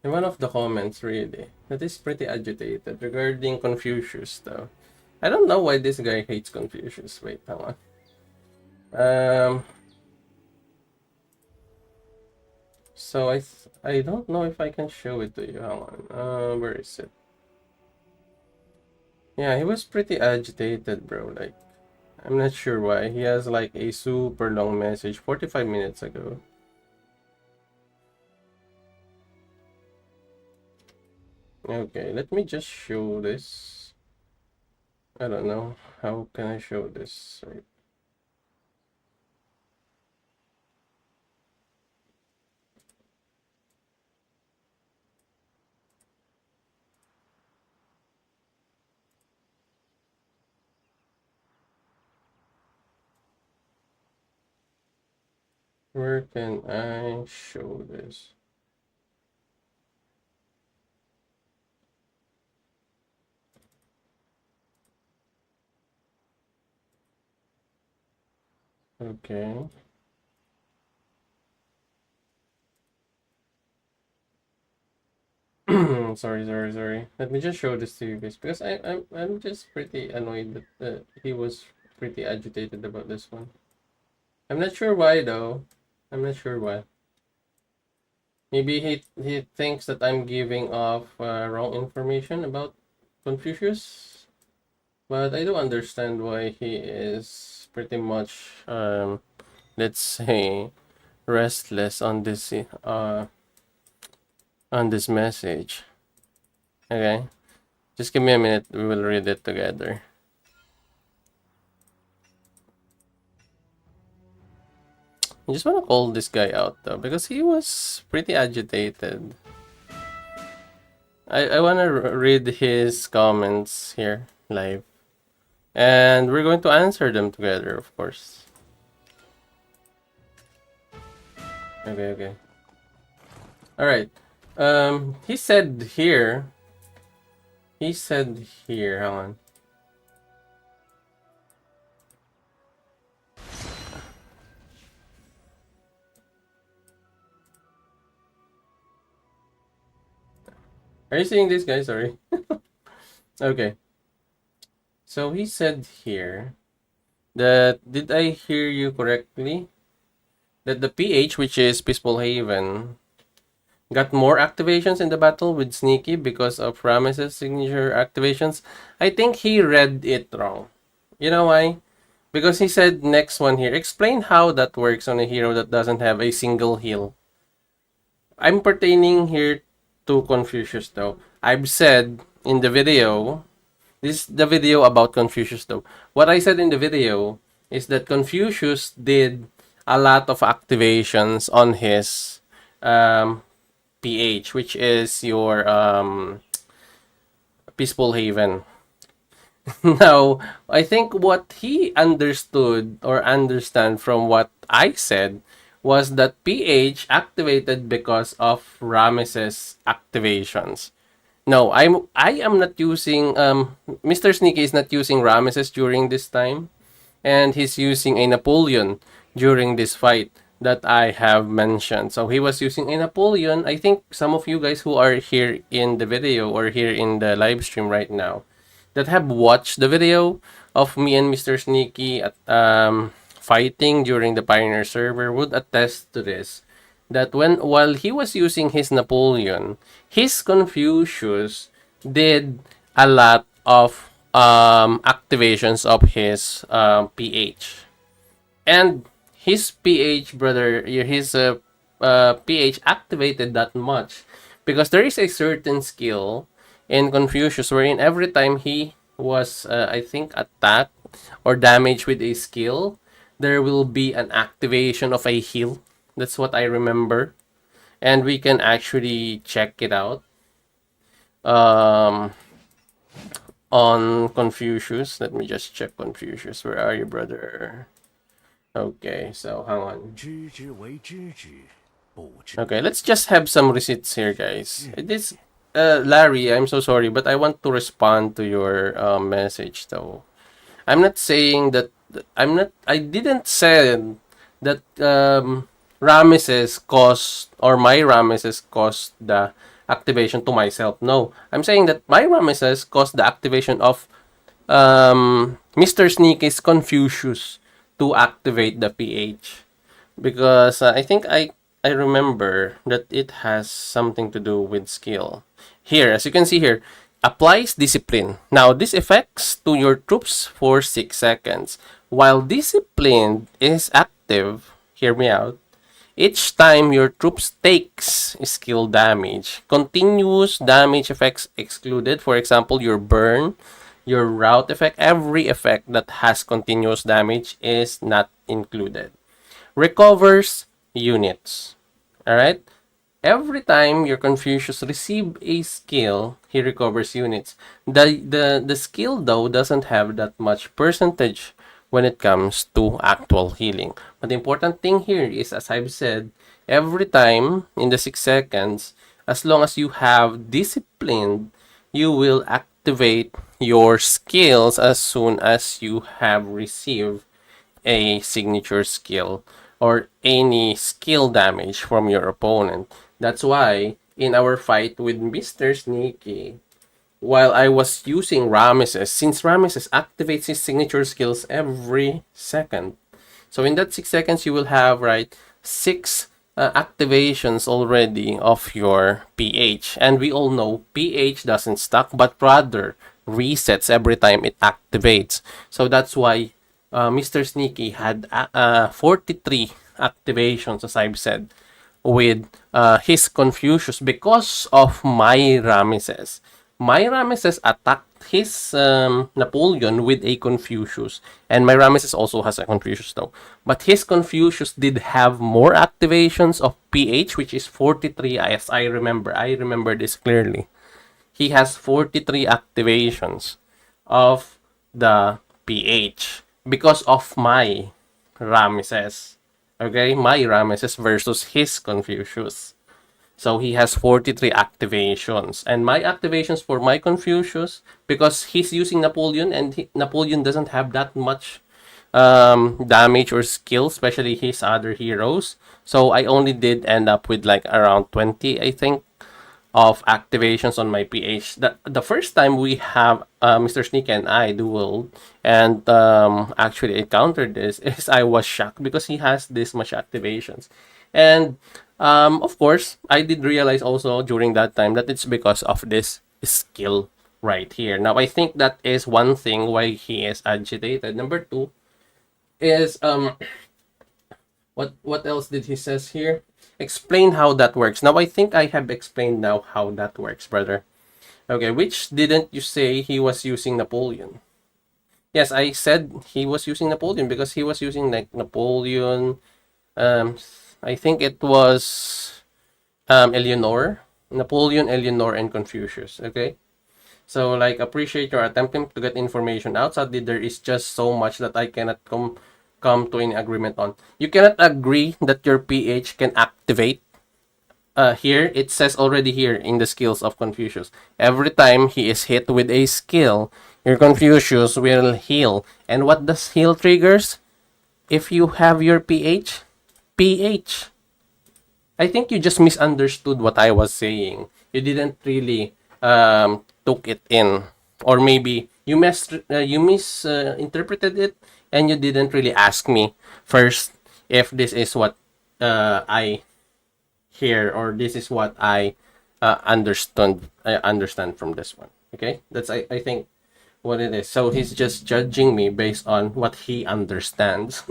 In one of the comments really that is pretty agitated regarding Confucius though. I don't know why this guy hates Confucius. Wait, hang on. Um so I don't know if I can show it to you. Hang on. Where is it? Yeah, he was pretty agitated, bro. Like I'm not sure why. He has like a super long message 45 minutes ago. Okay, let me just show this. I don't know. How can I show this? Right. Where can I show this? Okay. Sorry. Let me just show this to you guys because I'm just pretty annoyed that he was pretty agitated about this one. I'm not sure why though. I'm not sure why. Maybe he thinks that I'm giving off wrong information about Confucius, but I do understand why he is pretty much let's say restless on this message. Okay, just give me a minute. We will read it together. I just want to call this guy out though because he was pretty agitated. I want to read his comments here live. And we're going to answer them together, of course. Okay. All right. He said here, hang on. Are you seeing this, guy? Sorry. Okay. So he said here that, did I hear you correctly? That the PH, which is Peaceful Haven, got more activations in the battle with Sneaky because of Ramesses' signature activations. I think he read it wrong. You know why? Because he said next one here, explain how that works on a hero that doesn't have a single heal. I'm pertaining here to Confucius though. I've said in the video, this is the video about Confucius though. What I said in the video is that Confucius did a lot of activations on his PH, which is your Peaceful Haven. Now, I think what he understood or understand from what I said was that PH activated because of Ramesses activations. No, I am not using Mr. Sneaky is not using Ramesses during this time, and he's using a Napoleon during this fight that I have mentioned. So he was using a Napoleon. I think some of you guys who are here in the video or here in the live stream right now that have watched the video of me and Mr. Sneaky at, fighting during the Pioneer server would attest to this. That while he was using his Napoleon, his Confucius did a lot of activations of his PH. And his PH, brother, his PH activated that much because there is a certain skill in Confucius wherein every time he was, I think, attacked or damaged with a skill, there will be an activation of a heal. That's what I remember. And we can actually check it out um, on Confucius. Let me just check Confucius. Where are you, brother? Okay, so hang on. Okay, let's just have some receipts here, guys. This, Larry, I'm so sorry, but I want to respond to your message, though. I'm not saying that I didn't say that Ramesses caused or my Ramesses caused the activation to myself. No, I'm saying that my Ramesses caused the activation of Mr. Sneaky's Confucius to activate the PH, because I think I remember that it has something to do with skill. Here, as you can see here, applies discipline. Now, this affects to your troops for 6 seconds. While discipline is active, hear me out, each time your troops takes skill damage, continuous damage effects excluded. For example, your burn, your route effect, every effect that has continuous damage is not included. Recovers units. Alright? Every time your Confucius receive a skill, he recovers units. The skill, though, doesn't have that much percentage when it comes to actual healing. But the important thing here is, as I've said, every time in the 6 seconds, as long as you have disciplined, you will activate your skills as soon as you have received a signature skill or any skill damage from your opponent. That's why in our fight with Mr. Sneaky, while I was using Ramesses, since Ramesses activates his signature skills every second. So in that 6 seconds, you will have, right, 6 activations already of your PH. And we all know PH doesn't stack, but rather resets every time it activates. So that's why Mr. Sneaky had 43 activations, as I've said, with his Confucius because of my Ramesses. My Ramesses attacked his Napoleon with a Confucius, and my Ramesses also has a Confucius though. But his Confucius did have more activations of PH, which is 43, as I remember. I remember this clearly. He has 43 activations of the PH because of my Ramesses. Okay, my Ramesses versus his Confucius. So he has 43 activations. And my activations for my Confucius, because he's using Napoleon and Napoleon doesn't have that much damage or skill, especially his other heroes. So I only did end up with like around 20, I think, of activations on my PH. The first time we have Mr. Sneak and I duel and actually encountered this is I was shocked because he has this much activations. And of course, I did realize also during that time that it's because of this skill right here. Now, I think that is one thing why he is agitated. Number two is what else did he says here? Explain how that works. Now, I think I have explained now how that works, brother. Okay, which didn't you say he was using Napoleon? Yes, I said he was using Napoleon because he was using like Napoleon. Um, I think it was Eleanor, Napoleon, Eleanor, and Confucius. Okay, so like appreciate your attempting to get information out. Sadly, there is just so much that I cannot come to any agreement on. You cannot agree that your PH can activate. Here it says already here in the skills of Confucius. Every time he is hit with a skill, your Confucius will heal. And what does heal triggers? If you have your PH, PH. I think you just misunderstood what I was saying. You didn't really took it in, or maybe you misinterpreted it, and you didn't really ask me first if this is what I hear or this is what I understand from this one. Okay, that's I think what it is. So he's just judging me based on what he understands.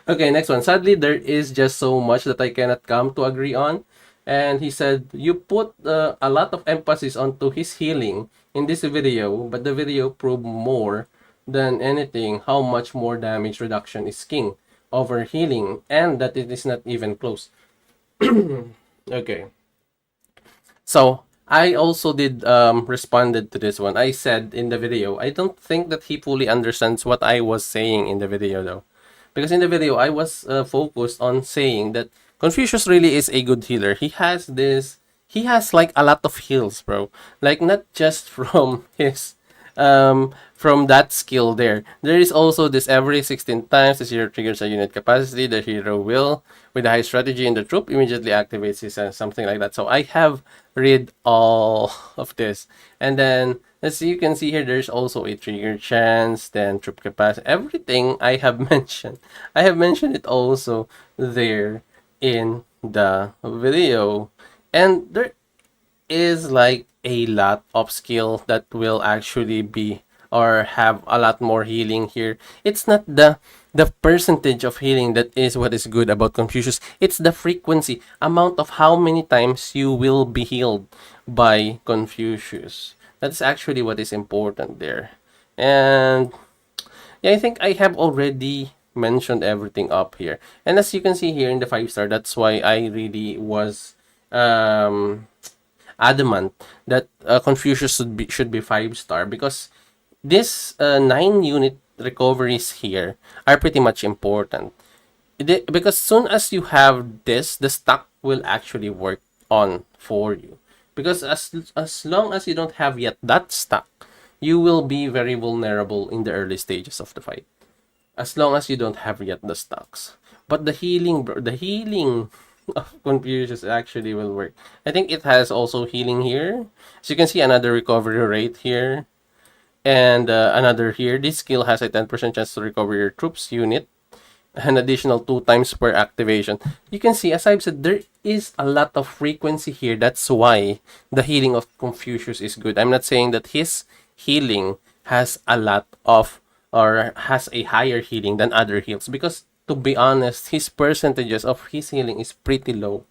Okay, next one. Sadly, there is just so much that I cannot come to agree on. And he said, you put a lot of emphasis onto his healing in this video, but the video proved more than anything how much more damage reduction is king. over healing, and that it is not even close. Okay. So I also did responded to this one. I said in the video, I don't think that he fully understands what I was saying in the video though. Because in the video, I was focused on saying that Confucius really is a good healer. He has like a lot of heals, bro. Like not just from that skill there. There is also this every 16 times the hero triggers a unit capacity, the hero will, with a high strategy in the troop, immediately activates his something like that. So I have read all of this. And then as you can see here, there's also a trigger chance, then troop capacity, everything I have mentioned. I have mentioned it also there in the video. And there is like a lot of skill that will actually be or have a lot more healing here. It's not the percentage of healing that is what is good about Confucius. It's the frequency, amount of how many times you will be healed by Confucius. That's actually what is important there. And yeah, I think I have already mentioned everything up here. And as you can see here in the 5-star, that's why I really was adamant that Confucius should be 5-star, because this 9 unit recoveries here are pretty much important. Because soon as you have this, the stock will actually work on for you. Because as long as you don't have yet that stock, you will be very vulnerable in the early stages of the fight. As long as you don't have yet the stocks. But the healing, bro, the healing of Confucius actually will work. I think it has also healing here. So you can see another recovery rate here. And another here. This skill has a 10% chance to recover your troops unit. An additional 2 times per activation. You can see, as I've said, there is a lot of frequency here. That's why the healing of Confucius is good. I'm not saying that his healing has a lot of, or has a higher healing than other heals, because to be honest, his percentages of his healing is pretty low.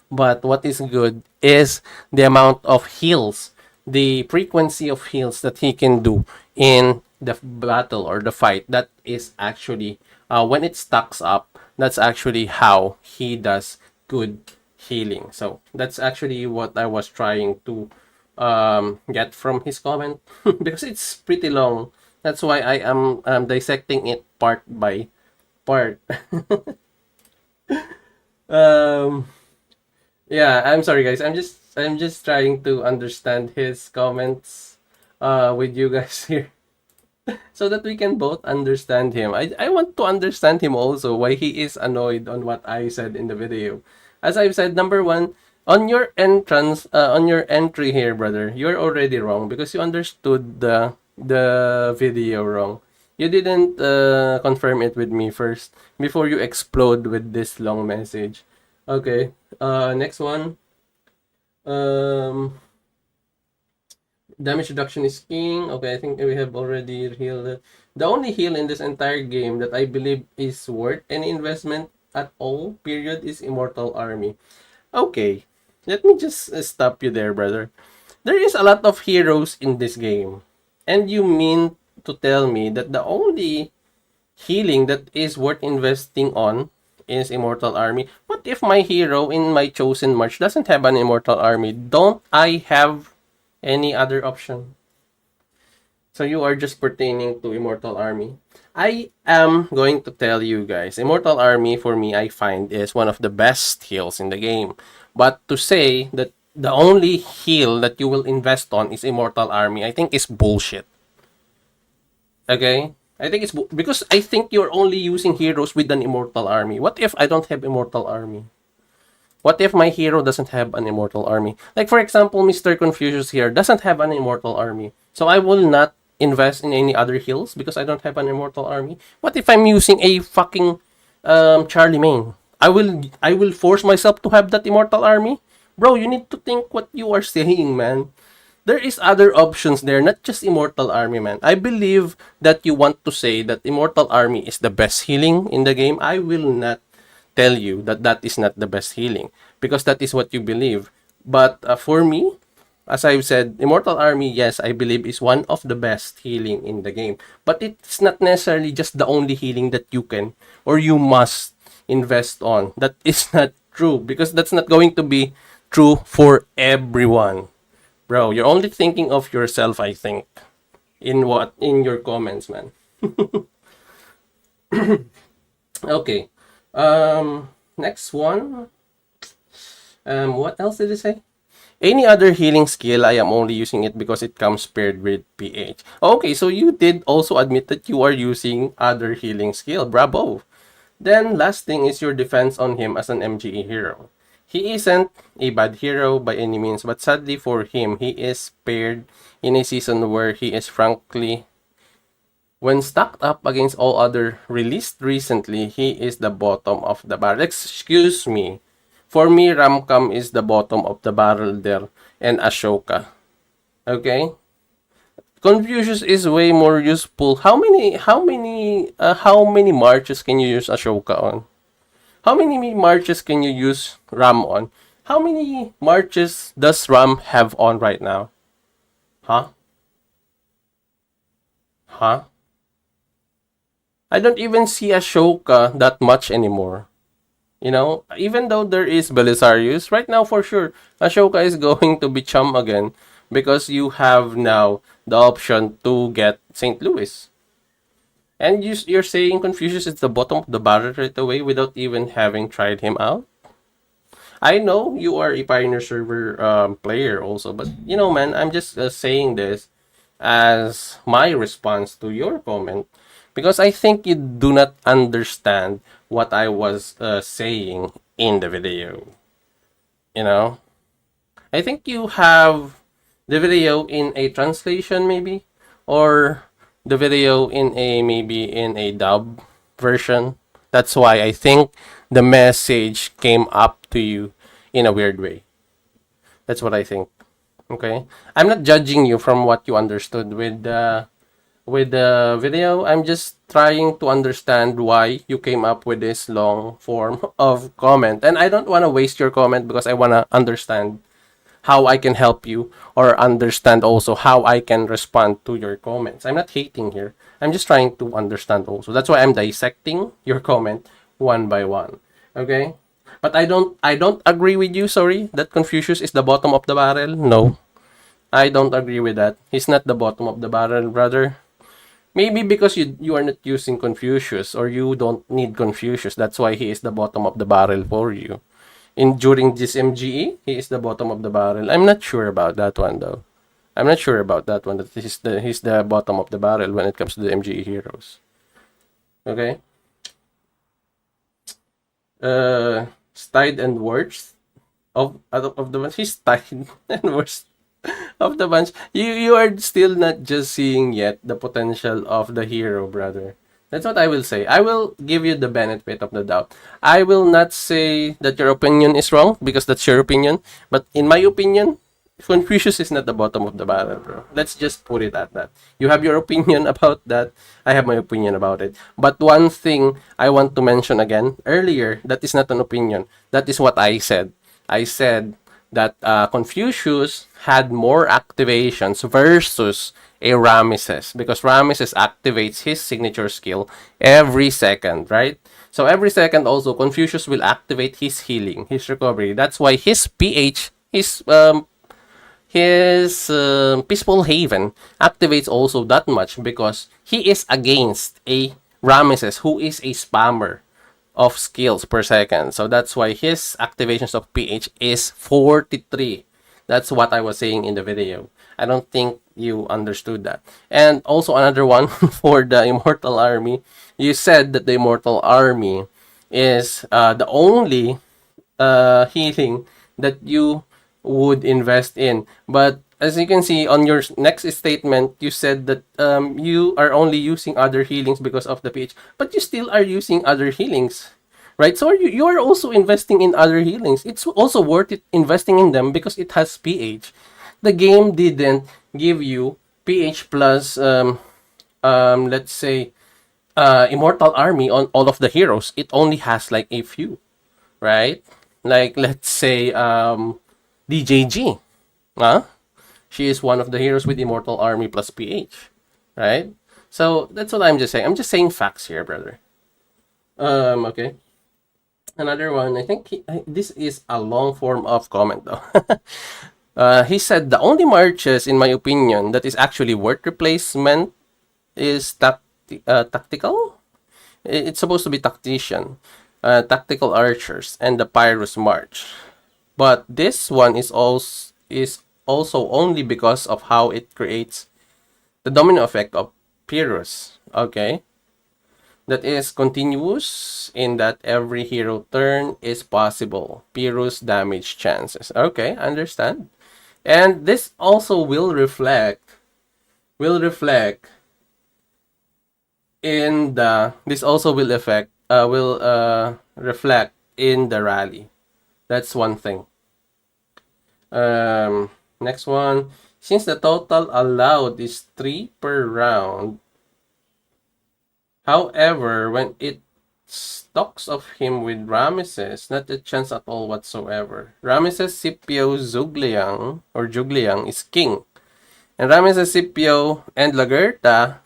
But what is good is the amount of heals, the frequency of heals that he can do in the battle or the fight. That is actually, when it stacks up, that's actually how he does good healing. So that's actually what I was trying to get from his comment because it's pretty long. That's why I am dissecting it part by part. um, yeah, I'm sorry guys. I'm just trying to understand his comments with you guys here so that we can both understand him. I want to understand him also, why he is annoyed on what I said in the video. As I've said, number one, on your entrance, on your entry here, brother, you're already wrong because you understood the video wrong. You didn't confirm it with me first before you explode with this long message. Okay. Next one. Um, Damage reduction is king. Okay, I think we have already healed. The only heal in this entire game that I believe is worth any investment at all, period, is Immortal Army. Okay, let me just stop you there, brother. There is a lot of heroes in this game. And you mean to tell me that the only healing that is worth investing on is Immortal Army? What if my hero in my chosen march doesn't have an Immortal Army? Don't I have any other option? So you are just pertaining to Immortal Army. I am going to tell you guys, Immortal Army for me I find is one of the best heals in the game. But to say that the only heal that you will invest on is Immortal Army, I think is bullshit. Okay? I think it's because I think you're only using heroes with an Immortal Army. What if I don't have Immortal Army? What if my hero doesn't have an Immortal Army? Like, for example, Mr. Confucius here doesn't have an Immortal Army. So I will not invest in any other heals because I don't have an Immortal Army. What if I'm using a fucking Charlie Main? I will force myself to have that Immortal Army? Bro, you need to think what you are saying, man. There is other options there, not just Immortal Army, man. I believe that you want to say that Immortal Army is the best healing in the game. I will not tell you that that is not the best healing because that is what you believe. But for me, As I've said, Immortal Army, yes, I believe is one of the best healing in the game. But it's not necessarily just the only healing that you can or you must invest on. That is not true because that's not going to be true for everyone. Bro, you're only thinking of yourself, I think. In your comments, man. Okay. Next one. What else did it say? Any other healing skill, I am only using it because it comes paired with PH. Okay, so you did also admit that you are using other healing skill. Bravo. Then, last thing is your defense on him as an MGE hero. He isn't a bad hero by any means, but sadly for him, he is paired in a season where he is frankly, when stacked up against all other released recently, he is the bottom of the barrel. Excuse me. For me, Ramkam is the bottom of the barrel there, and Ashoka. Okay? Confucius is way more useful. How many marches can you use Ashoka on? How many marches can you use Ram on? How many marches does Ram have on right now? Huh? Huh? I don't even see Ashoka that much anymore. You know, even though there is Belisarius, right now for sure, Ashoka is going to be chum again because you have now the option to get St. Louis. And you're saying Confucius is the bottom of the barrel right away without even having tried him out? I know you are a Pioneer server player also, but you know, man, I'm just saying this as my response to your comment because I think you do not understand what I was saying in the video. You know, I think you have the video in a translation maybe, or the video in a maybe in a dub version. That's why I think the message came up to you in a weird way. That's what I think. Okay, I'm not judging you from what you understood with the video. I'm just trying to understand why you came up with this long form of comment, and I don't want to waste your comment because I want to understand how I can help you or understand also how I can respond to your comments. I'm not hating here. I'm just trying to understand also. That's why I'm dissecting your comment one by one. Okay? But I don't agree with you, sorry, that Confucius is the bottom of the barrel. No. I don't agree with that. He's not the bottom of the barrel, brother. Maybe because you are not using Confucius or you don't need Confucius. That's why he is the bottom of the barrel for you. In during this MGE, he is the bottom of the barrel. I'm not sure about that one though. I'm not sure about that one. That he's the bottom of the barrel when it comes to the MGE heroes. Okay. Stide and worst of the bunch. He's tied and worst of the bunch. You are still not just seeing yet the potential of the hero, brother. That's what I will say. I will give you the benefit of the doubt. I will not say that your opinion is wrong because that's your opinion. But in my opinion, Confucius is not the bottom of the barrel, bro. Let's just put it at that. You have your opinion about that. I have my opinion about it. But one thing I want to mention again earlier, that is not an opinion. That is what I said. I said that Confucius had more activations versus a Ramesses because Ramesses activates his signature skill every second, right? So every second also Confucius will activate his healing, his recovery. That's why his PH, his Peaceful Haven activates also that much because he is against a Ramesses who is a spammer of skills per second. So that's why his activations of PH is 43. That's what I was saying in the video. I don't think you understood that. And also another one for the Immortal Army. You said that the Immortal Army is the only healing that you would invest in. But as you can see on your next statement, you said that you are only using other healings because of the PH, but you still are using other healings, right? So you are also investing in other healings. It's also worth it investing in them because it has PH. The game didn't give you PH plus, let's say, Immortal Army on all of the heroes. It only has like a few, right? Like let's say DJG, huh? She is one of the heroes with Immortal Army plus PH, right? So that's what I'm just saying. I'm just saying facts here, brother. Okay. Another one. I think this is a long form of comment though. He said the only marches, in my opinion, that is actually worth replacement is tactical. It's supposed to be tactician, tactical archers, and the Pyrrhus March. But this one is also only because of how it creates the domino effect of Pyrrhus. Okay, that is continuous in that every hero turn is possible. Pyrrhus damage chances. Okay, understand. And this also will reflect in the this also will reflect in the rally. That's one thing. Next one. Since the total allowed is 3 per round, however, when it talks of him with Ramesses, not a chance at all whatsoever. Ramesses Scipio Jugliang is king. And Ramesses Scipio and Lagerta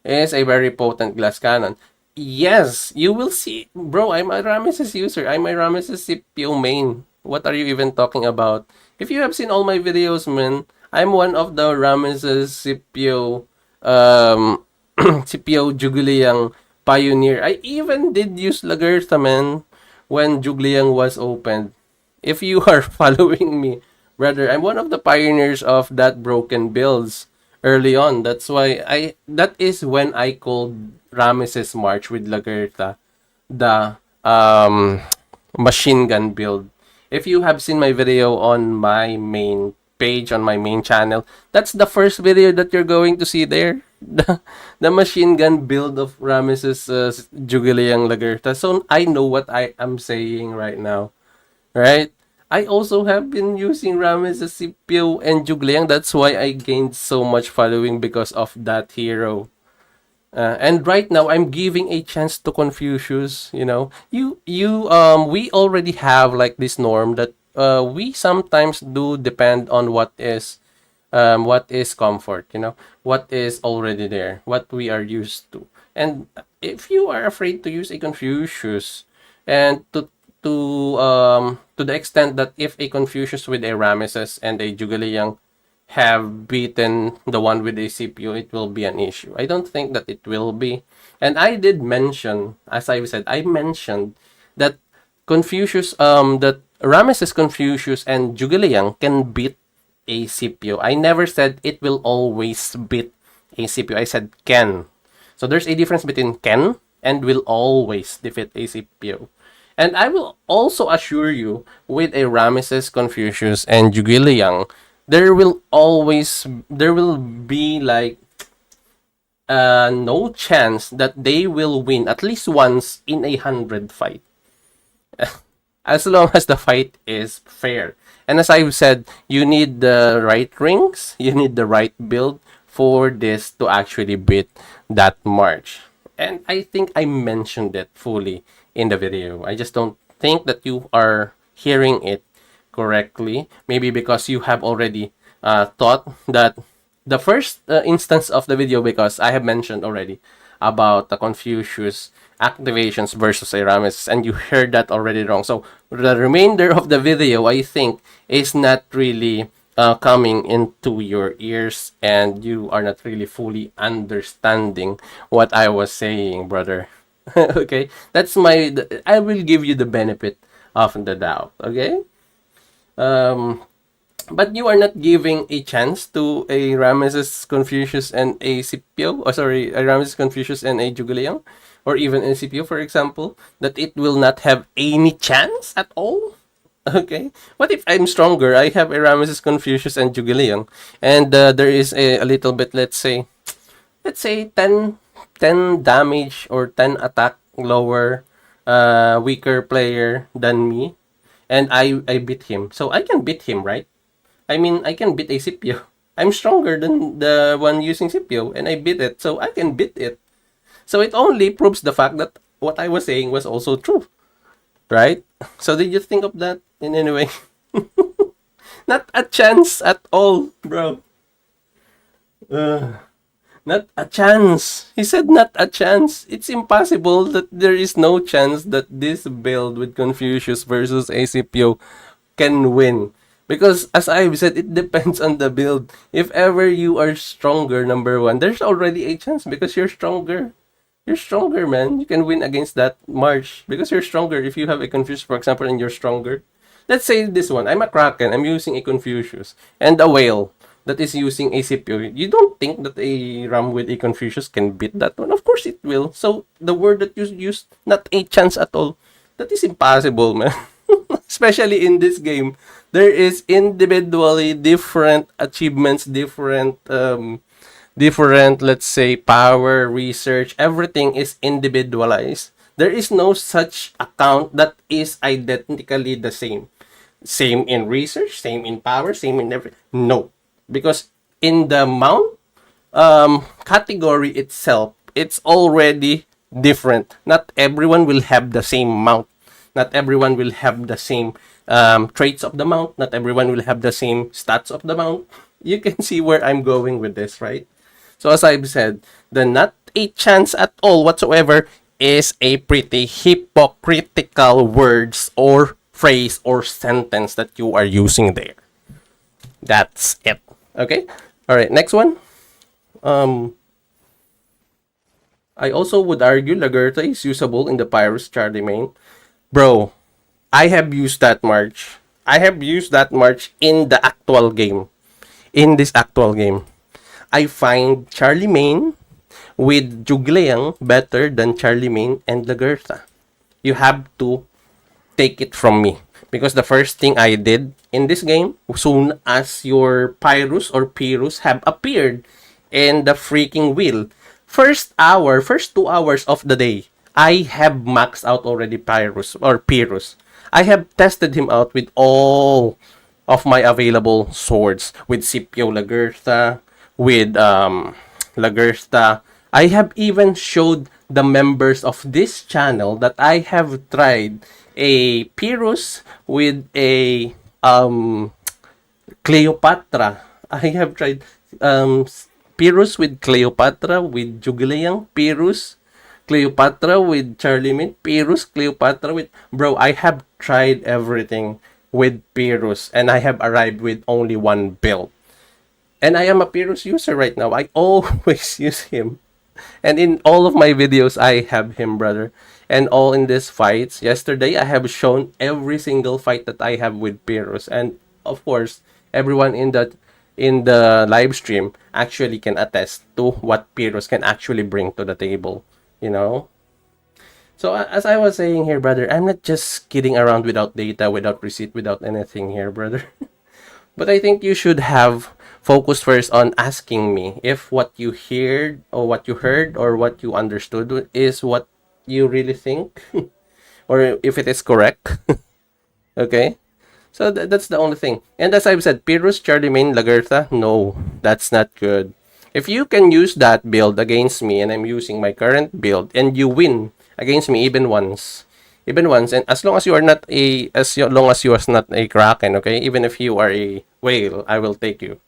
is a very potent glass cannon. Yes, you will see. Bro, I'm a Ramesses user. I'm a Ramesses Scipio main. What are you even talking about? If you have seen all my videos, man, I'm one of the Ramesses Scipio Scipio Jugliang pioneer. I even did use Lagertha, man, when Jugliang was opened. If you are following me, brother, I'm one of the pioneers of that broken builds early on. That is when I called Ramesses March with Lagertha the machine gun build. If you have seen my video on my main page on my main channel, that's the first video that you're going to see there. The machine gun build of Ramesses Jugilayang Lagertha. So I know what I am saying right now, right? I also have been using Ramesses Scipio and Jugliang. That's why I gained so much following because of that hero. And right now, I'm giving a chance to Confucius. We already have like this norm that we sometimes do depend on what is comfort. What is already there, what we are used to. And if you are afraid to use a Confucius, and to the extent that if a Confucius with a Ramesses and a Jugaliyang have beaten the one with a CPU, it will be an issue. I don't think that it will be. And I did mention, as I said, I mentioned that that Ramesses, Confucius, and Jugaliyang can beat a CPU. I never said it will always beat a CPU. I said can. So there's a difference between can and will always defeat a CPU. And I will also assure you, with a Ramesses, Confucius, and Jugaliyang, there will be like no chance that they will win at least once in 100 fight, as long as the fight is fair. And as I've said, you need the right rings, you need the right build for this to actually beat that march. And I think I mentioned it fully in the video. I just don't think that you are hearing it correctly. Maybe because you have already thought that the first instance of the video, because I have mentioned already about the Confucius activations versus Aramis, and you heard that already wrong. So the remainder of the video, I think, is not really coming into your ears, and you are not really fully understanding what I was saying, brother. Okay, I will give you the benefit of the doubt. Okay. But you are not giving a chance to a Ramesses, Confucius, and a Scipio. Oh, sorry, a Ramesses, Confucius, and a Jugaliyang, or even a Scipio, for example, that it will not have any chance at all. Okay. What if I'm stronger? I have a Ramesses, Confucius, and Jugaliyang, and there is a little bit, let's say 10 damage or 10 attack lower, weaker player than me, and I beat him. So I can beat him, right? I mean, I can beat a Scipio. I'm stronger than the one using Scipio, and I beat it, so I can beat it. So it only proves the fact that what I was saying was also true, right? So did you think of that in any way? Not a chance at all, bro. Uh, Not a chance. He said not a chance. It's impossible that there is no chance that this build with Confucius versus ACPO can win. Because as I've said, it depends on the build. If ever you are stronger, number one, there's already a chance because you're stronger. You're stronger, man. You can win against that March because you're stronger. If you have a Confucius, for example, and you're stronger. Let's say this one. I'm a Kraken. I'm using a Confucius and a whale that is using a CPU. You don't think that a RAM with a Confucius can beat that one? Of course it will. So the word that you used, not a chance at all, that is impossible, man. Especially in this game, there is individually different achievements, different, let's say, power, research, everything is individualized. There is no such account that is identically the same. Same in research, same in power, same in everything. No. Because in the mount category itself, it's already different. Not everyone will have the same mount. Not everyone will have the same traits of the mount. Not everyone will have the same stats of the mount. You can see where I'm going with this, right? So as I've said, the not a chance at all whatsoever is a pretty hypocritical words or phrase or sentence that you are using there. That's it. Okay? Alright, next one. I also would argue Lagertha is usable in the Pyrus Charlie main. Bro, I have used that March. I have used that March in the actual game. In this actual game. I find Charlie main with Jugleang better than Charlie main and Lagertha. You have to take it from me. Because the first thing I did in this game, soon as your Pyrus or Pyrus have appeared in the freaking wheel, first 2 hours of the day, I have maxed out already Pyrus or Pyrus. I have tested him out with all of my available swords, with Scipio Lagertha, with Lagertha. I have even showed the members of this channel that I have tried a Pyrrhus with a Cleopatra. I have tried Pyrrhus with Cleopatra, with Jugleang, Pyrrhus, Cleopatra with Charlemagne, Pyrrhus, Cleopatra with... Bro, I have tried everything with Pyrrhus and I have arrived with only one build. And I am a Pyrrhus user right now. I always use him. And in all of my videos, I have him, brother. And all in these fights, yesterday, I have shown every single fight that I have with Pyrrhus. And of course, everyone in the live stream actually can attest to what Pyrrhus can actually bring to the table. You know? So as I was saying here, brother, I'm not just kidding around without data, without receipt, without anything here, brother. But I think you should have focused first on asking me if what you heard or what you heard or what you understood is what you really think or if it is correct. Okay? So that's the only thing. And as I've said, Pyrrhus, Charlemagne, Lagertha, no, that's not good. If you can use that build against me and I'm using my current build and you win against me even once, and as long as you are not long as you are not a Kraken, okay, even if you are a whale, I will take you.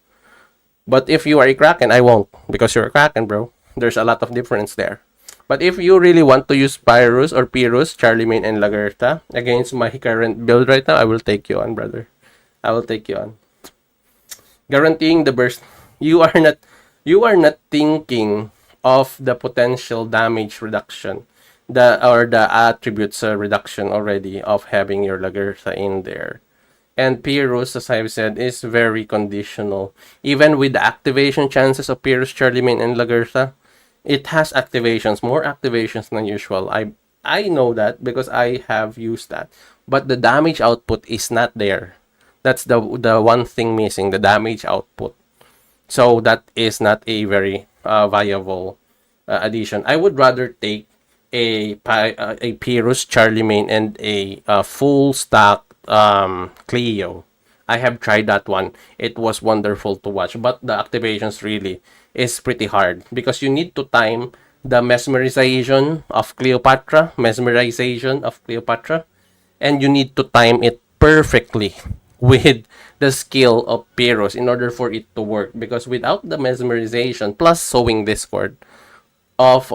But if you are a Kraken, I won't, because you're a Kraken, bro. There's a lot of difference there. But if you really want to use Pyrrhus or Pyrrhus, Charlemagne, and Lagertha against my current build right now, I will take you on, brother. I will take you on. Guaranteeing the burst. You are not thinking of the potential damage reduction, the attributes reduction already of having your Lagertha in there. And Pyrrhus, as I've said, is very conditional. Even with the activation chances of Pyrrhus, Charlemagne, and Lagertha, it has activations, more activations than usual. I know that because I have used that. But the damage output is not there. That's the one thing missing, the damage output. So that is not a very viable addition. I would rather take a Pyrrhus, Charlemagne, and a full stack Cleo. I have tried that one. It was wonderful to watch, but the activations really is pretty hard because you need to time the mesmerization of Cleopatra, and you need to time it perfectly with the skill of Pyros in order for it to work. Because without the mesmerization plus sowing discord of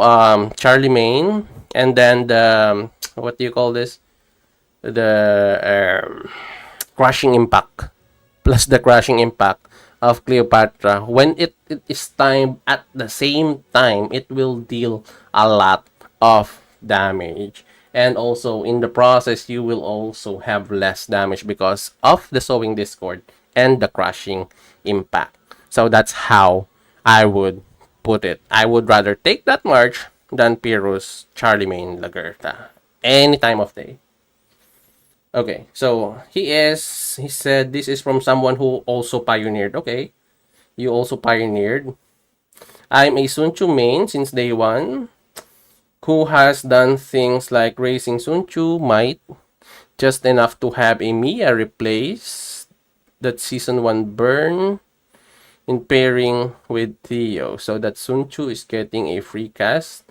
Charlemagne, and then the what do you call this? The crushing impact plus the crushing impact of Cleopatra, when it is timed at the same time, it will deal a lot of damage. And also in the process, you will also have less damage because of the sowing discord and the crushing impact. So that's how I would put it. I would rather take that march than Pyrrhus, Charlemagne, Lagertha. Any time of day. Okay, so he said this is from someone who also pioneered. Okay, you also pioneered. I'm a Sun Tzu main since day one, who has done things like raising Sun Tzu might, just enough to have a Mia replace that season 1 burn in pairing with Theo, so that Sun Tzu is getting a free cast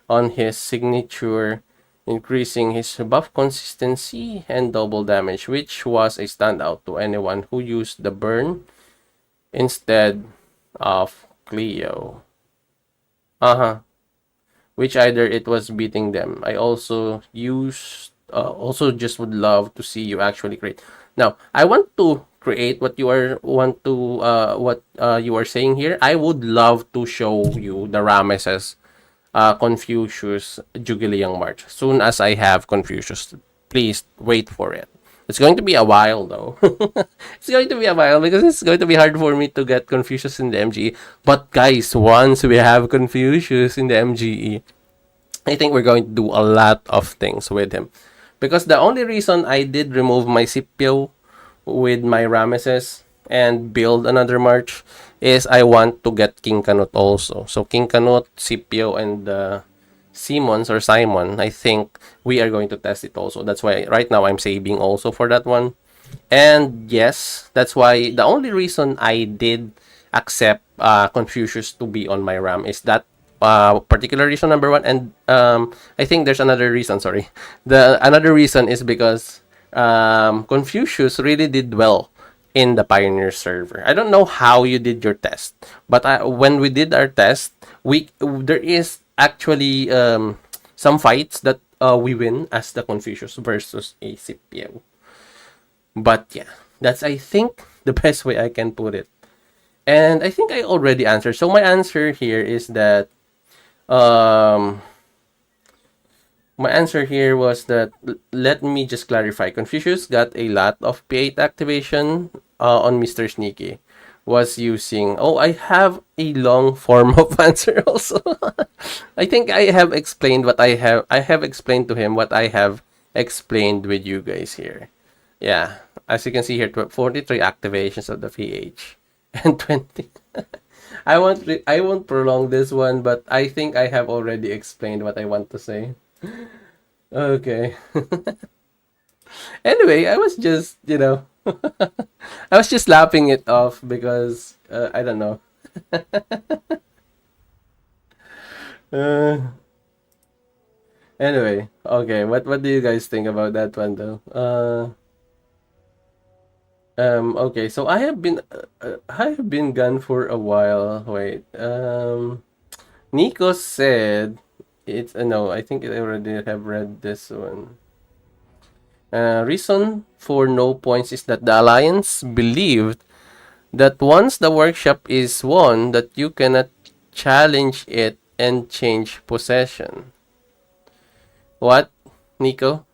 on his signature, increasing his buff consistency and double damage, which was a standout to anyone who used the burn instead of Cleo. Uh-huh. Which either it was beating them. I also just would love to see you actually create. Now, I want to create what you are saying here. I would love to show you the Ramesses Confucius Jubiliang March. Soon as I have Confucius, please wait for it. It's going to be a while though. It's going to be a while because it's going to be hard for me to get Confucius in the MGE. But guys, once we have Confucius in the MGE, I think we're going to do a lot of things with him. Because the only reason I did remove my Scipio with my Ramesses and build another march is I want to get King Canute also. So King Canute, Scipio, and Simons or Simon, I think we are going to test it also. That's why right now I'm saving also for that one. And yes, that's why the only reason I did accept Confucius to be on my RAM is that particular reason number one. And I think there's another reason. Sorry, the another reason is because Confucius really did well in the Pioneer server. I don't know how you did your test, but when we did our test, there is actually some fights that we win as the Confucius versus a Scipio. But yeah, that's I think the best way I can put it. And I think I already answered. So my answer here is that um my answer here was that let me just clarify. Confucius got a lot of P8 activation on Mr. Sneaky. Was using. Oh, I have a long form of answer also. I think I have explained what I have. I have explained to him what I have explained with you guys here. Yeah, as you can see here, 43 activations of the PH and 20. I won't prolong this one, but I think I have already explained what I want to say. Okay. Anyway, I was just, I was just laughing it off because I don't know. Uh, anyway, okay. What do you guys think about that one though? Okay. So I have been gone for a while. Wait. Nico said it's no. I think I already have read this one. Reason for no points is that the Alliance believed that once the workshop is won, that you cannot challenge it and change possession. What, Nico?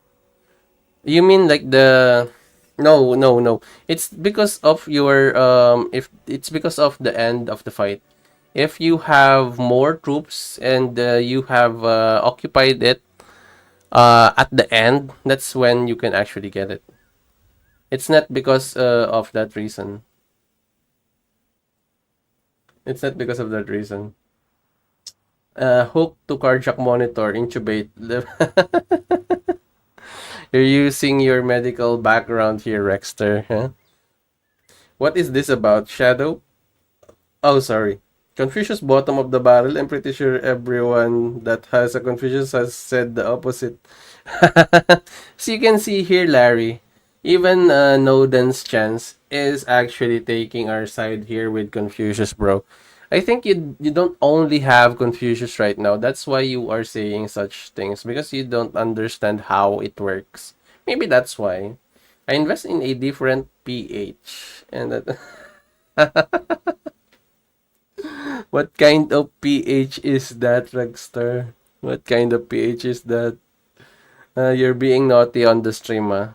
You mean like the no, no, no. It's because of your if it's because of the end of the fight. If you have more troops and you have occupied it at the end, that's when you can actually get it. It's not because of that reason. It's not because of that reason. Hook to cardiac monitor, intubate. You're using your medical background here, Rexter. Huh? What is this about? Shadow? Oh, sorry. Confucius bottom of the barrel. I'm pretty sure everyone that has a Confucius has said the opposite. So you can see here, Larry. Even Noden's chance is actually taking our side here with Confucius, bro. I think you don't only have Confucius right now. That's why you are saying such things because you don't understand how it works. Maybe that's why. I invest in a different PH and that what kind of PH is that, Rockstar? What kind of PH is that? You're being naughty on the stream, ah.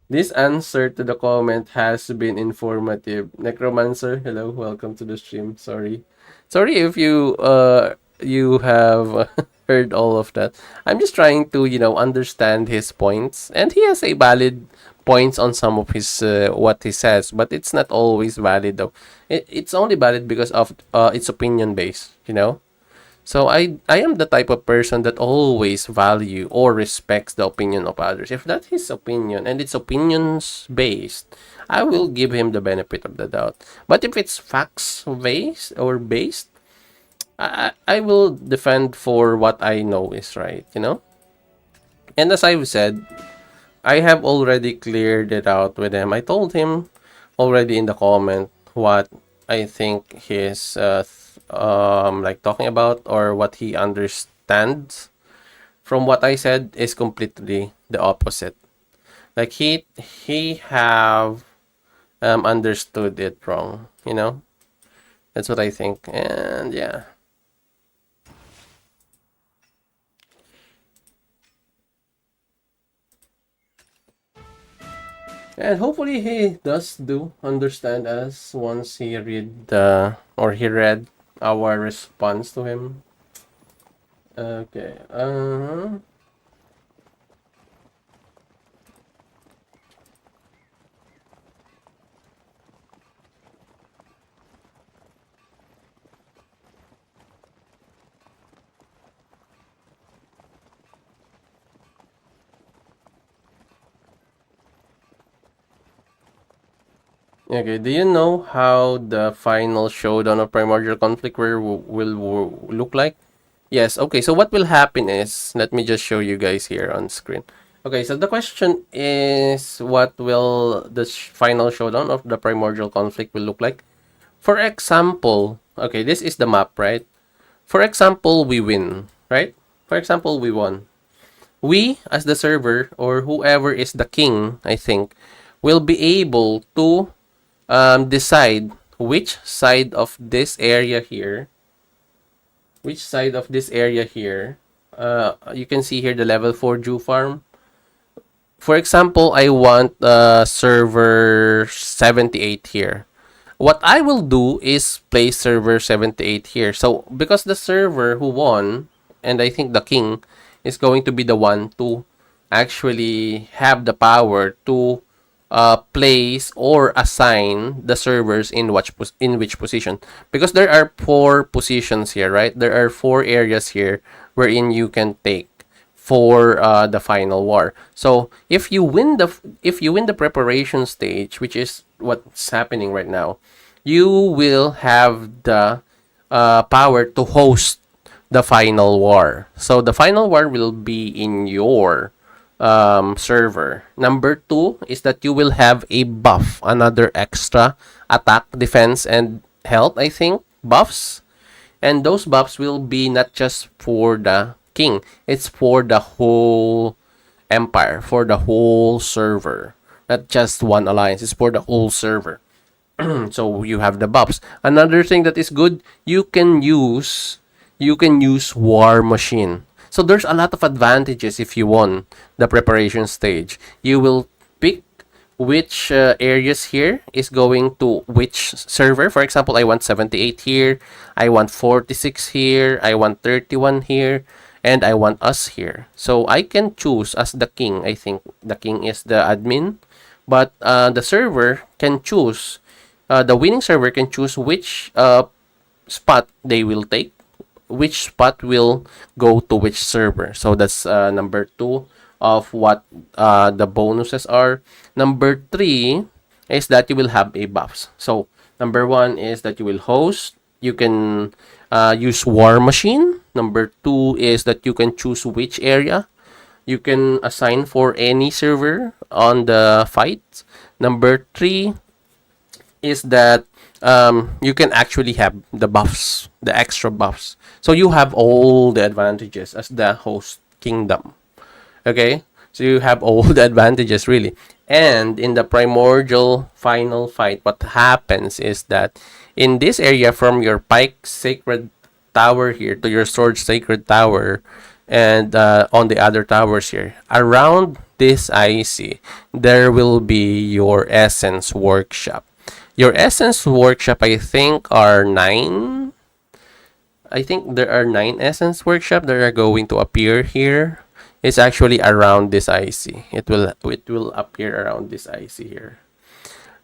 This answer to the comment has been informative. Necromancer, hello, welcome to the stream. Sorry if you have heard all of that. I'm just trying to understand his points, and he has a valid points on some of his what he says, but it's not always valid though. It's only valid because of its opinion based. So I am the type of person that always value or respects the opinion of others. If that's his opinion and it's opinions based, I will give him the benefit of the doubt. But if it's facts based, I will defend for what I know is right. And as I've said, I have already cleared it out with him. I told him already in the comment what I think he's like talking about or what he understands from what I said is completely the opposite. Like he have understood it wrong. That's what I think. And yeah. And hopefully he does do understand us once he read or he read our response to him. Okay. Okay, do you know how the final showdown of Primordial Conflict will look like? Yes, okay, so what will happen is, let me just show you guys here on screen. Okay, so the question is, what will the final showdown of the Primordial Conflict will look like? For example, okay, this is the map, right? For example, we win, right? For example, we won. We, as the server, or whoever is the king, I think, will be able to decide which side of this area here, you can see here the level 4 Jew farm. For example, I want server 78 here. What I will do is place server 78 here. So, because the server who won, and I think the king, is going to be the one to actually have the power to place or assign the servers in which position, because there are 4 positions here, right? There are 4 areas here wherein you can take for the final war. So if you win the preparation stage, which is what's happening right now, you will have the power to host the final war. So the final war will be in your server. Number 2 is that you will have a buff, another extra attack, defense, and health, I think, buffs. And those buffs will be not just for the king, it's for the whole empire, for the whole server. Not just one alliance, it's for the whole server. So you have the buffs. Another thing that is good, you can use War Machine. So there's a lot of advantages if you won the preparation stage. You will pick which areas here is going to which server. For example, I want 78 here, I want 46 here, I want 31 here, and I want us here. So I can choose as the king. I think the king is the admin, but the server can choose. The winning server can choose which spot they will take, which spot will go to which server. So that's number 2 of what the bonuses are. Number 3 is that you will have a buffs. So number 1 is that you will host. You can use War Machine. Number 2 is that you can choose which area you can assign for any server on the fight. Number 3 is that you can actually have the buffs, the extra buffs. So you have all the advantages as the host kingdom. Okay? So you have all the advantages really. And in the primordial final fight, what happens is that in this area from your pike sacred tower here to your sword sacred tower and on the other towers here, around this IC, there will be your essence workshop. Your essence workshop, I think, are 9. I think there are 9 essence workshop that are going to appear here. It's actually around this IC. It will appear around this IC here.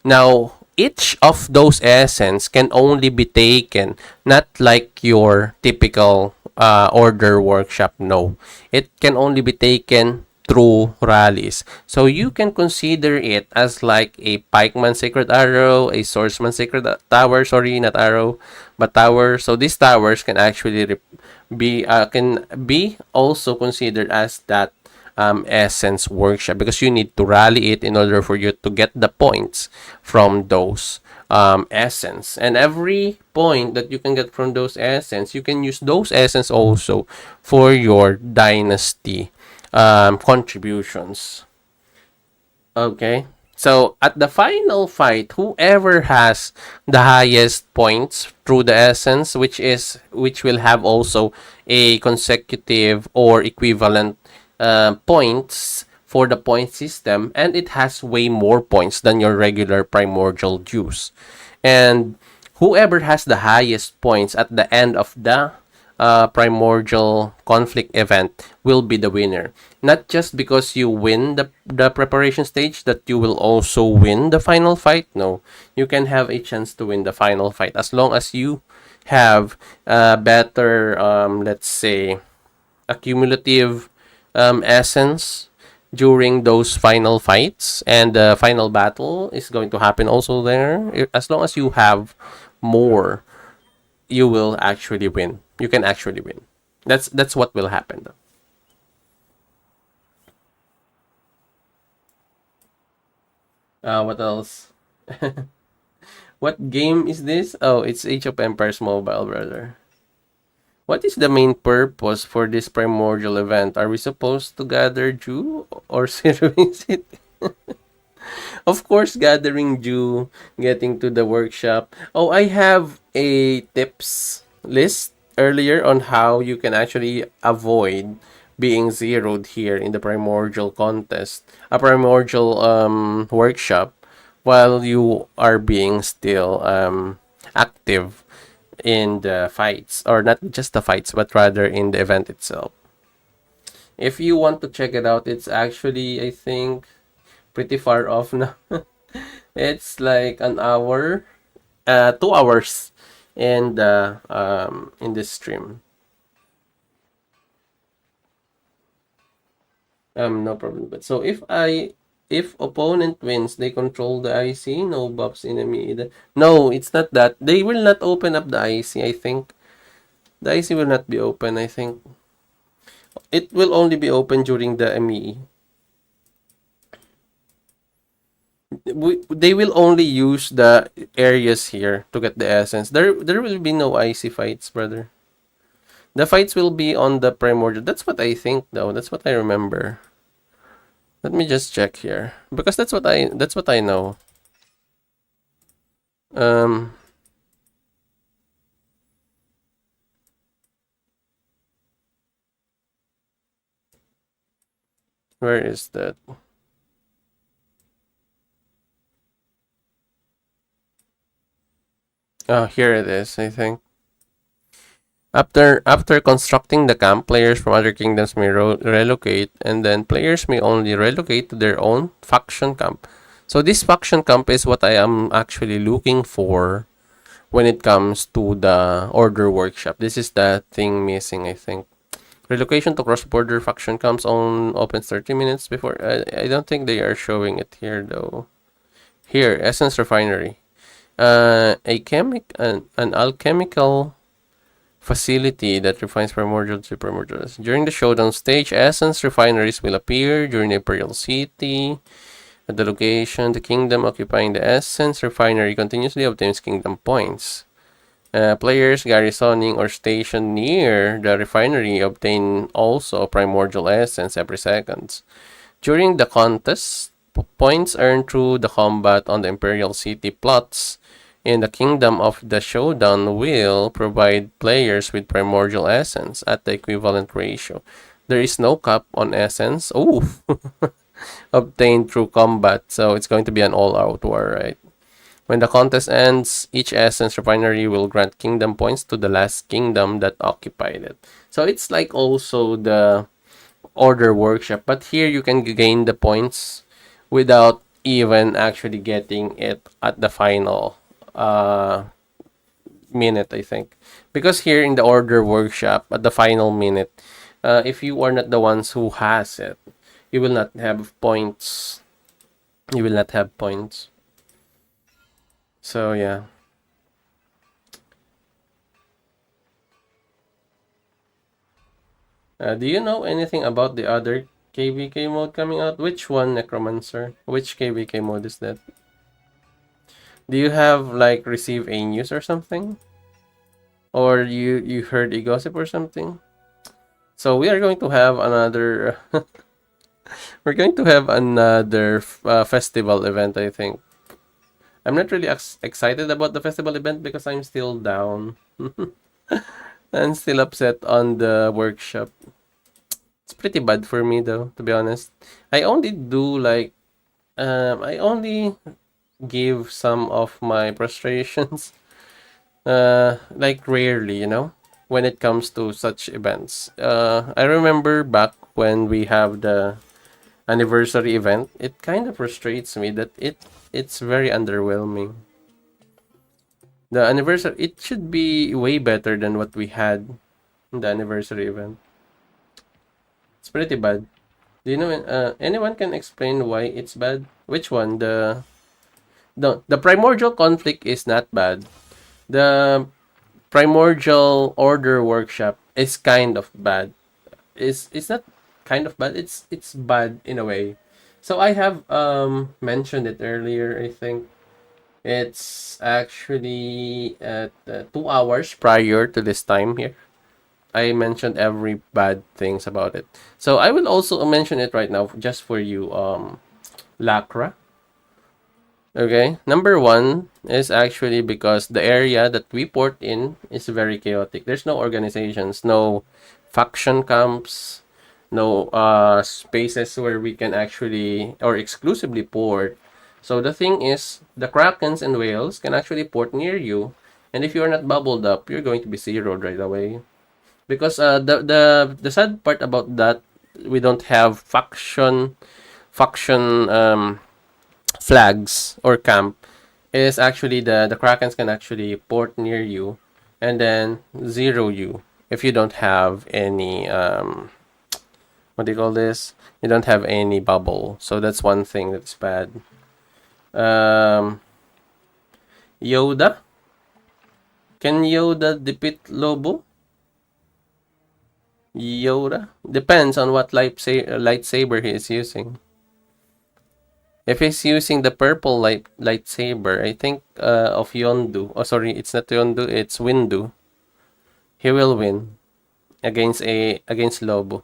Now, each of those essence can only be taken, not like your typical order workshop. No, it can only be taken through rallies. So you can consider it as like a pikeman sacred arrow, a swordsman sacred tower. Sorry, not arrow, but tower. So these towers can actually be also considered as that essence workshop, because you need to rally it in order for you to get the points from those essence. And every point that you can get from those essence, you can use those essence also for your dynasty contributions. Okay. So at the final fight, whoever has the highest points through the essence, which will have also a consecutive or equivalent points for the point system, and it has way more points than your regular primordial dues. And whoever has the highest points at the end of the primordial conflict event will be the winner. Not just because you win the preparation stage that you will also win the final fight. No, you can have a chance to win the final fight as long as you have better, let's say, accumulative essence during those final fights, and the final battle is going to happen also there. As long as you have more, you will actually win. You can actually win. That's what will happen though. What else? What game is this? Oh, it's Age of Empires Mobile, brother. What is the main purpose for this primordial event? Are we supposed to gather Jew or Cerulean City? Of course, gathering Jew, getting to the workshop. Oh, I have a tips list earlier on how you can actually avoid being zeroed here in the primordial contest, a primordial workshop, while you are being still active in the fights, or not just the fights, but rather in the event itself. If you want to check it out, it's actually, I think, pretty far off now. It's like an hour, 2 hours in this stream. No problem. But so if opponent wins, they control the IC, no buffs enemy either. No, it's not that. They will not open up the IC, I think. The IC will not be open, I think. It will only be open during the ME. They will only use the areas here to get the essence. There will be no IC fights, brother. The fights will be on the primordial. That's what I think, though. That's what I remember. Let me just check here, because that's what I know. Um, where is that? Oh, here it is, I think. After constructing the camp, players from other kingdoms may relocate, and then players may only relocate to their own faction camp. So this faction camp is what I am actually looking for when it comes to the order workshop. This is the thing missing, I think. Relocation to cross-border faction camps on opens 30 minutes before. I don't think they are showing it here though. Here, Essence Refinery. An alchemical facility that refines primordial to primordial. During the showdown stage, essence refineries will appear during the Imperial City. At the location, the kingdom occupying the essence refinery continuously obtains kingdom points. Players garrisoning or stationed near the refinery obtain also primordial essence every second. During the contest, points earned through the combat on the Imperial City plots in the Kingdom of the Showdown will provide players with primordial essence at the equivalent ratio. There is no cap on essence. Oh, obtained through combat, so it's going to be an all-out war, right? When the contest ends, each essence refinery will grant kingdom points to the last kingdom that occupied it. So it's like also the order workshop, but here you can gain the points without even actually getting it at the final minute, I think. Because here in the order workshop, at the final minute, if you are not the ones who has it, you will not have points. You will not have points. So yeah. Do you know anything about the other KVK mode coming out? Which one, Necromancer? Which KVK mode is that? Do you have like receive a news or something? Or you heard a gossip or something? So we are going to have another we're going to have another festival event, I think. I'm not really excited about the festival event because I'm still down. I'm still upset on the workshop. It's pretty bad for me though, to be honest. I only do like I only give some of my frustrations like rarely, when it comes to such events. I remember back when we have the anniversary event, it kind of frustrates me that it's very underwhelming. The anniversary, it should be way better than what we had in the anniversary event. It's pretty bad. Do you know anyone can explain why it's bad? Which one? The primordial conflict is not bad. The primordial order workshop is kind of bad. It's not kind of bad. It's bad in a way. So I have mentioned it earlier. I think it's actually at 2 hours prior to this time here. I mentioned every bad things about it. So I will also mention it right now just for you. Lacra. Okay, number one is actually because the area that we port in is very chaotic. There's no organizations, no faction camps, no spaces where we can actually or exclusively port. So the thing is, the Krakens and whales can actually port near you, and if you're not bubbled up, you're going to be zeroed right away. Because the sad part about that, we don't have faction flags or camp is actually the Krakens can actually port near you and then zero you if you don't have any what do you call this? You don't have any bubble. So that's one thing that's bad. Yoda? Can Yoda defeat Lobo? Yoda? Depends on what lightsaber he is using. If he's using the purple lightsaber, I think of Yondu. Oh, sorry, it's not Yondu, it's Windu. He will win against Lobo.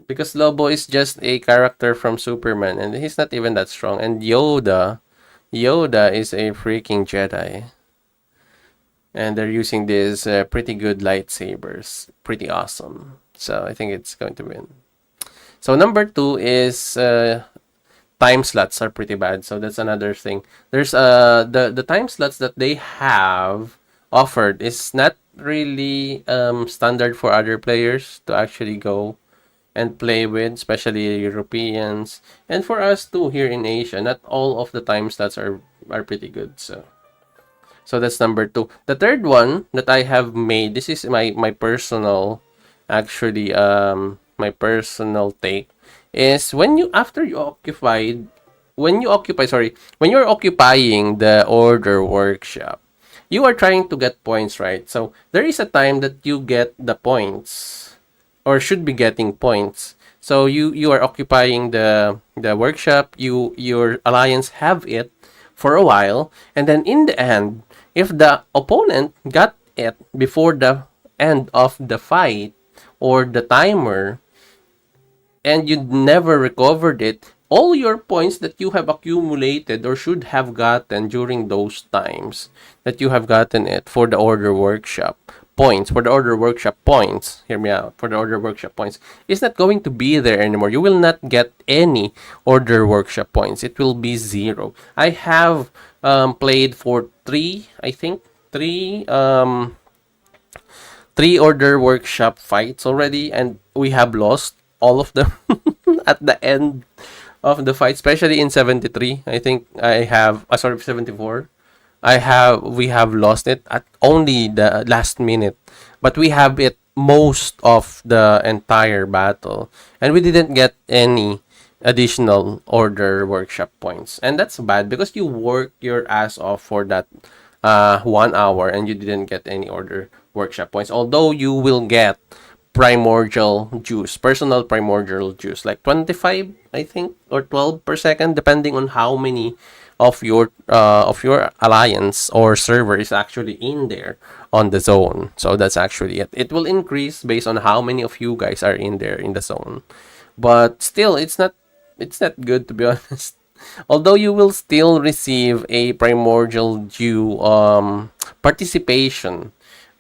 Because Lobo is just a character from Superman, and he's not even that strong. And Yoda is a freaking Jedi. And they're using these pretty good lightsabers. Pretty awesome. So I think it's going to win. So number 2 is time slots are pretty bad. So that's another thing. There's the time slots that they have offered is not really standard for other players to actually go and play with, especially Europeans, and for us too here in Asia. Not all of the time slots are pretty good. So that's number 2. The third one that I have made, this is my personal, actually my personal take, is when you're occupying the order workshop, you are trying to get points, right? So there is a time that you get the points or should be getting points. So you are occupying the workshop, your alliance have it for a while, and then in the end, if the opponent got it before the end of the fight or the timer, and you never recovered it, all your points that you have accumulated or should have gotten during those times that you have gotten it for the order workshop points, for the order workshop points, hear me out, for the order workshop points, is not going to be there anymore. You will not get any order workshop points. It will be zero. I have played for three, I think, three order workshop fights already, and we have lost all of them at the end of the fight, especially in 73. I think I have, sorry, 74. We have lost it at only the last minute, but we have it most of the entire battle, and we didn't get any additional order workshop points, and that's bad because you work your ass off for that 1 hour and you didn't get any order workshop points, although you will get primordial juice, personal primordial juice, like 25, I think, or 12 per second, depending on how many of your alliance or server is actually in there on the zone. So that's actually it. It will increase based on how many of you guys are in there in the zone. But still, it's not good, to be honest. Although you will still receive a primordial due participation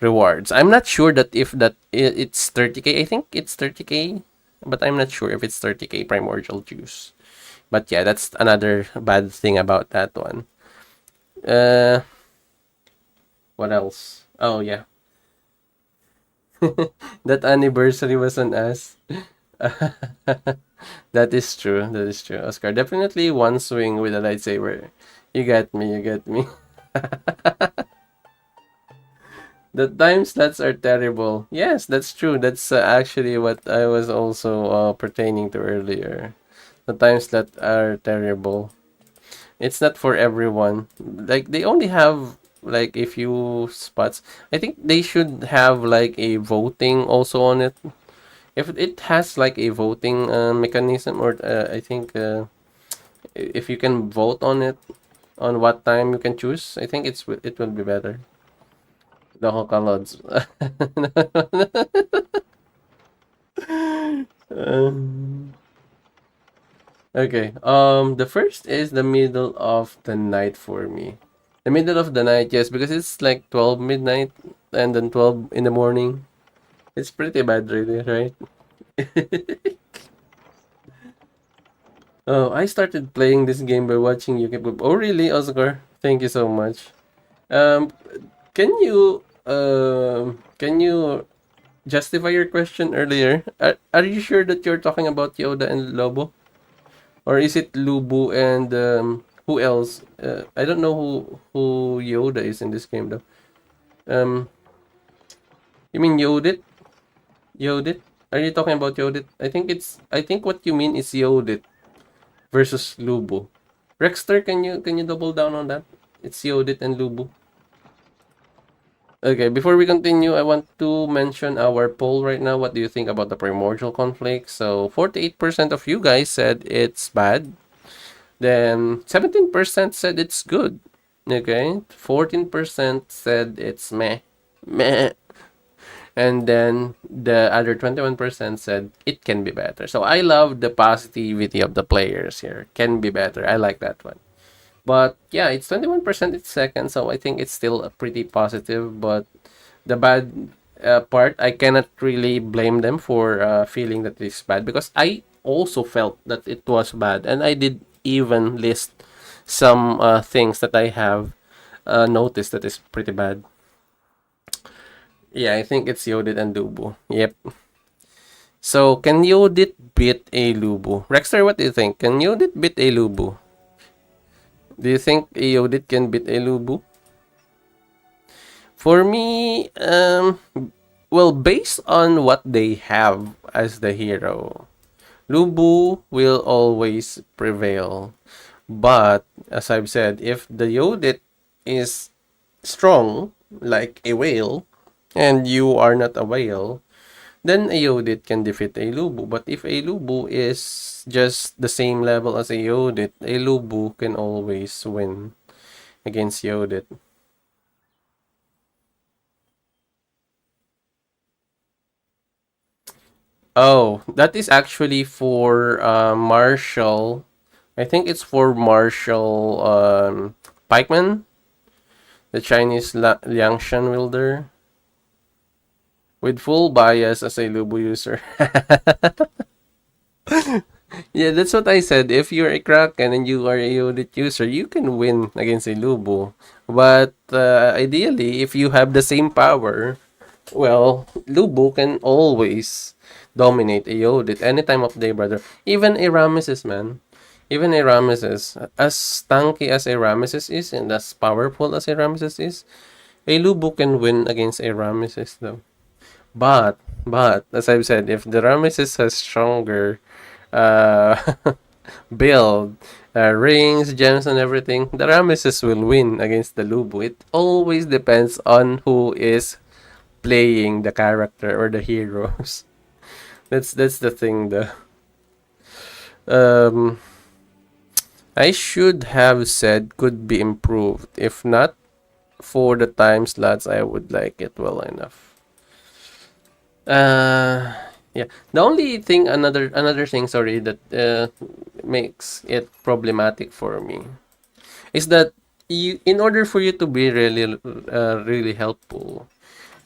rewards. I'm not sure that if it's 30k. I think it's 30k, but I'm not sure if it's 30k primordial juice. But yeah, that's another bad thing about that one. Uh, what else? Oh yeah, that anniversary was on us. That is true. That is true. Oscar, definitely one swing with a lightsaber. You got me. You got me. The time slots are terrible. Yes, that's true. That's actually what I was also pertaining to earlier. The time slots are terrible. It's not for everyone. Like they only have like a few spots. I think they should have like a voting also on it. If it has like a voting mechanism, or I think if you can vote on it, on what time you can choose, I think it will be better. The Hokalods. Okay. The first is the middle of the night for me. The middle of the night, yes, because it's like 12 midnight and then 12 in the morning. It's pretty bad, really, right? Oh, I started playing this game by watching YouTube. Oh, really, Oscar? Thank you so much. Um, can you justify your question earlier? Are you sure that you're talking about Yoda and Lobo? Or is it Lubu and who else? I don't know who Yoda is in this game though. Um, you mean Yodit? Yodit? Are you talking about Yodit? I think what you mean is Yodit versus Lubu. Rexter, can you double down on that? It's Yodit and Lubu. Okay, before we continue, I want to mention our poll right now. What do you think about the Primordial Conflict? So 48% of you guys said it's bad. Then 17% said it's good. Okay, 14% said it's meh, meh, and then the other 21% said it can be better. So I love the positivity of the players here. Can be better. I like that one. But yeah, it's 21%. It's second, so I think it's still a pretty positive. But the bad part, I cannot really blame them for feeling that it's bad because I also felt that it was bad, and I did even list some things that I have noticed that is pretty bad. Yeah, I think it's Yodit and Lubu. Yep. So, can Yodit beat a Lubu? Rexter, what do you think? Can Yodit beat a Lubu? Do you think a Yodit can beat a Lubu? For me, well, based on what they have as the hero, Lubu will always prevail. But as I've said, if the Yodit is strong, like a whale, and you are not a whale, then a Yodit can defeat a Lubu. But if a Lubu is just the same level as a Yodit, a Lubu can always win against Yodit. Oh, that is actually for Marshall. I think it's for Marshall Pikeman, the Chinese Liangshan wielder, with full bias as a Lubu user. Yeah, that's what I said. If you're a Kraken and you are a unit user, you can win against a Lubu. But ideally, if you have the same power, well, Lubu can always dominate a Yodit any time of day, brother. Even a Ramesses, man. Even a Ramesses. As tanky as a Ramesses is and as powerful as a Ramesses is, a Lubu can win against a Ramesses, though. But as I've said, if the Ramesses has stronger uh, build, rings, gems, and everything, the Ramesses will win against the Lubu. It always depends on who is playing the character or the heroes. That's the thing, though. Um, I should have said could be improved. If not for the time slots, I would like it well enough. Uh, yeah. The only thing, another thing, sorry, that makes it problematic for me is that in order for you to be really helpful,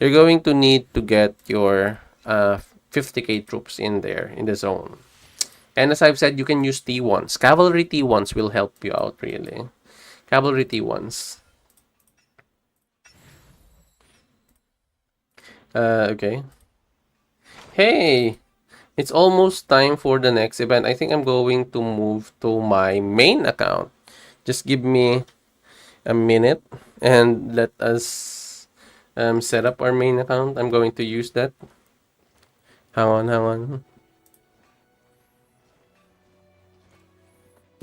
you're going to need to get your 50k troops in there in the zone. And as I've said, you can use T1s. Cavalry T1s will help you out really. Cavalry T1s. Okay. Hey, it's almost time for the next event. I think I'm going to move to my main account. Just give me a minute and let us set up our main account. I'm going to use that. Hang on, hang on.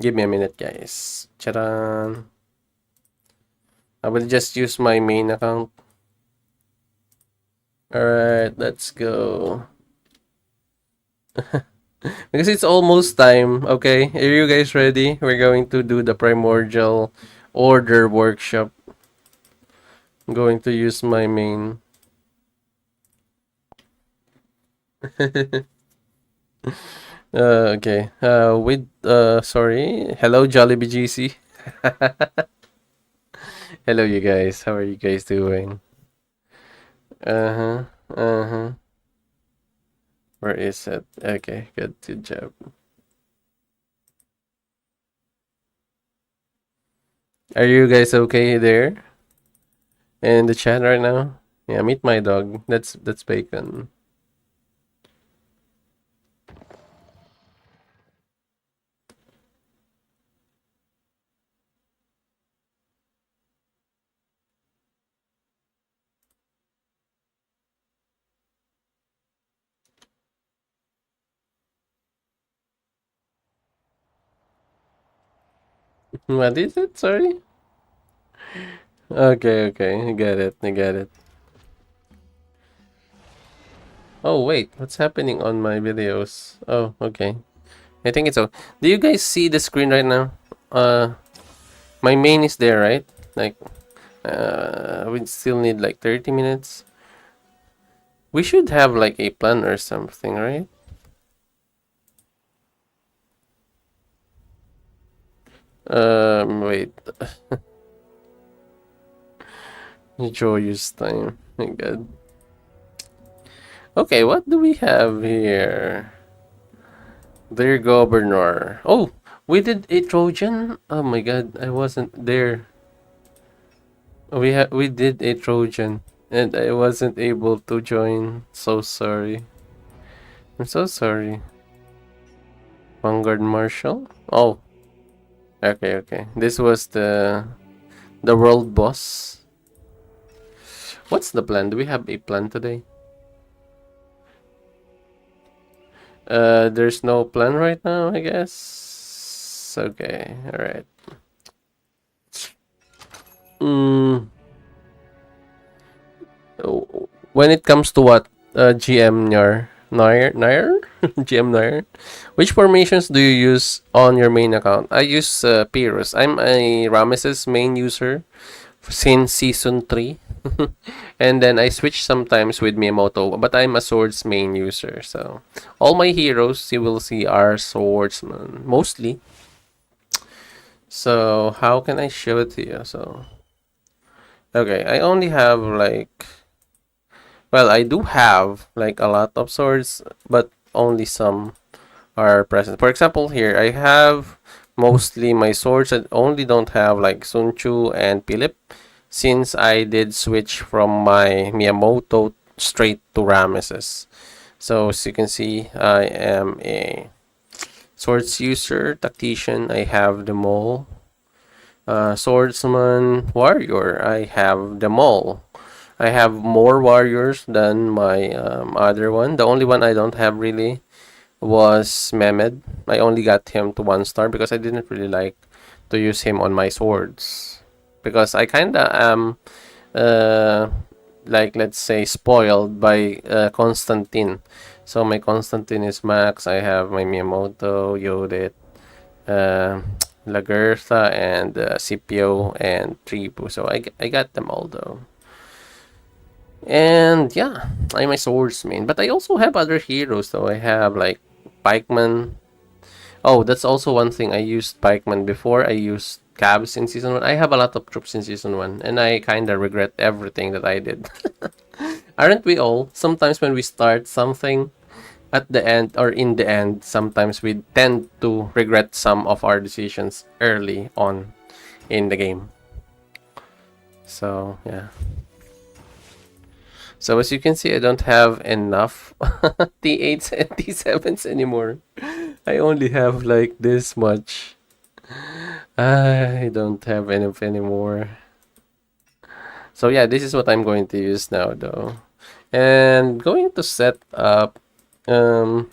Give me a minute, guys. Charan. I will just use my main account. Alright, let's go. Because it's almost time, okay? Are you guys ready? We're going to do the Primordial Order Workshop. I'm going to use my main. Okay. Sorry. Hello, Jollibee GC. Hello, you guys. How are you guys doing? Uh huh. Uh huh. Where is it? Okay, good job. Are you guys okay there in the chat right now? Yeah, meet my dog. That's Bacon. What is it? Sorry. Okay. I get it. I get it. Oh wait, what's happening on my videos? Oh, okay. I think it's okay. Do you guys see the screen right now? My main is there, right? Like, we still need like 30 minutes. We should have like a plan or something, right? Wait. Joyous time. My God. Okay, what do we have here? Dear Governor. Oh, we did a Trojan. Oh my God, I wasn't there. We did a Trojan, and I wasn't able to join. So sorry. I'm so sorry. Vanguard Marshal. Oh, okay. This was the world boss. What's the plan? Do we have a plan today? There's no plan right now, I guess. Okay, alright. when it comes to what GM Nair GM Nair, which formations do you use on your main account? I use Pyrrhus. I'm a Ramesses main user since season 3. And then I switch sometimes with Miyamoto, but I'm a swords main user. So all my heroes you will see are swordsmen mostly. So how can I show it to you? So okay, I only have like, well, I do have like a lot of swords, but only some are present. For example, here I have mostly my swords that only don't have like Sun Tzu and Philip, since I did switch from my Miyamoto straight to Ramesses. So as you can see, I am a swords user, tactician. I have them all. Swordsman, warrior. I have them all. I have more warriors than my other one. The only one I don't have really was Mehmed. I only got him to 1 star because I didn't really like to use him on my swords. Because I kinda am uh, like, let's say, spoiled by Constantine. So my Constantine is max. I have my Miyamoto, Yodit, uh, Lagertha, and Scipio, and Tribu. So I got them all though. And yeah, I'm a swordsman. But I also have other heroes though. I have like Pikeman. Oh, that's also one thing. I used Pikeman before. I used cabs in season 1. I have a lot of troops in season 1, and I kinda regret everything that I did. Aren't we all? Sometimes when we start something, at the end or in the end, sometimes we tend to regret some of our decisions early on in the game. So yeah. So as you can see, I don't have enough T8s and T7s anymore. I only have like this much. I don't have enough anymore. So yeah, this is what I'm going to use now though. And going to set up, well,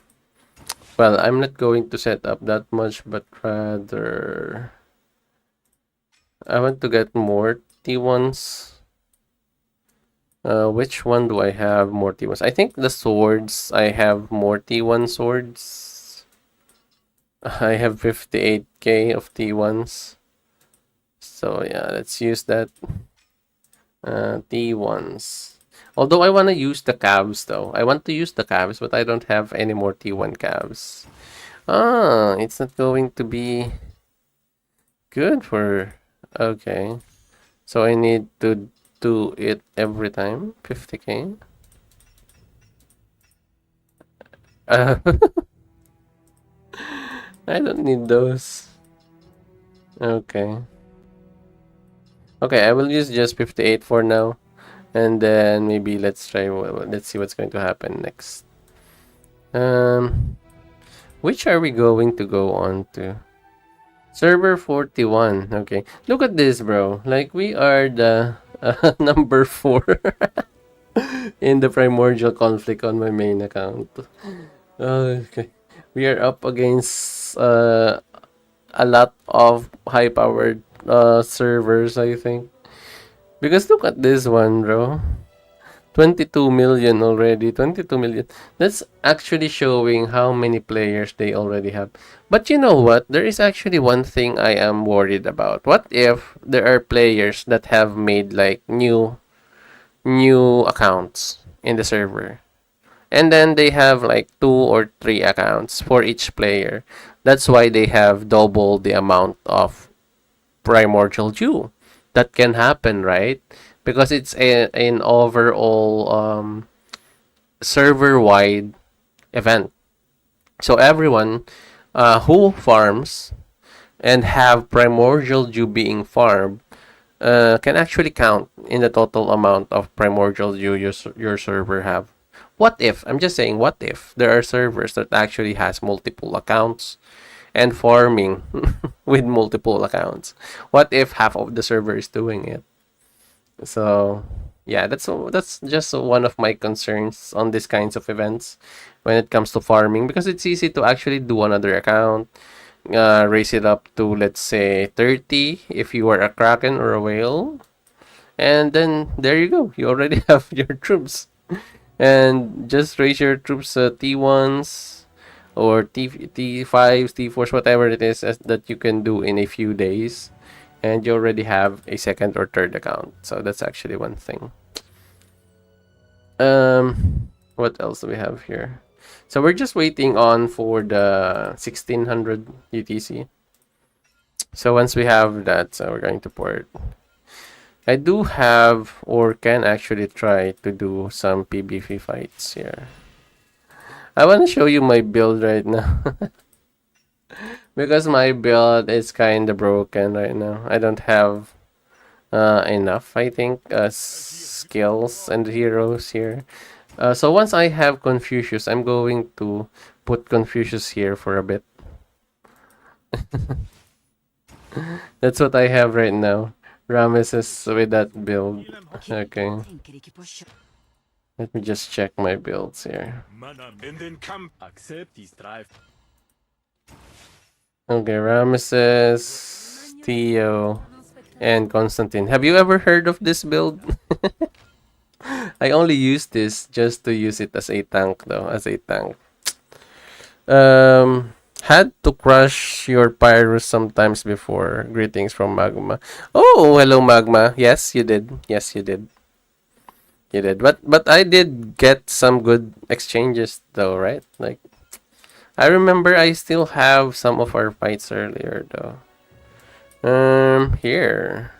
I'm not going to set up that much, but rather I want to get more T1s. Which one do I have more T1s? I think the swords, I have more T1 swords. I have 58k of T1s. So yeah, let's use that. T1s. Although I want to use the calves though. I want to use the calves, but I don't have any more T1 calves. Ah, it's not going to be good for... Okay. So I need to do it every time. 50k. Uh, I don't need those. Okay. Okay, I will use just 58 for now. And then maybe let's try, let's see what's going to happen next. Which are we going to go on to? Server 41. Okay. Look at this, bro. Like, we are the number 4 in the Primordial Conflict on my main account. Okay. We are up against a lot of high-powered servers, I think. Because look at this one, bro. 22 million already. 22 million. That's actually showing how many players they already have. But you know what? There is actually one thing I am worried about. What if there are players that have made like new accounts in the server? And then they have like 2 or 3 accounts for each player. That's why they have double the amount of primordial dew. That can happen, right? Because it's an overall server-wide event. So everyone who farms and have primordial dew being farmed can actually count in the total amount of primordial dew your server have. What if, I'm just saying, what if there are servers that actually has multiple accounts and farming with multiple accounts? What if half of the server is doing it? So yeah, that's just one of my concerns on these kinds of events when it comes to farming, because it's easy to actually do another account, raise it up to, let's say, 30 if you are a kraken or a whale, and then there you go, you already have your troops. And just raise your troops T1s or T5s, T4s, whatever it is that you can do in a few days. And you already have a second or third account. So that's actually one thing. What else do we have here? So we're just waiting on for the 1600 UTC. So once we have that, so we're going to port. I do have or can actually try to do some PvP fights here. I want to show you my build right now. Because my build is kind of broken right now. I don't have enough, I think, skills and heroes here. So once I have Confucius, I'm going to put Confucius here for a bit. That's what I have right now. Ramesses with that build. Okay. Let me just check my builds here. Okay, Ramesses, Theo, and Constantine. Have you ever heard of this build? I only use this just to use it as a tank though, as a tank. Had to crush your Pyrus sometimes before. Greetings from Magma. Oh, hello Magma. Yes, you did. Yes, you did. You did. But I did get some good exchanges though, right? Like I remember I still have some of our fights earlier though. Here.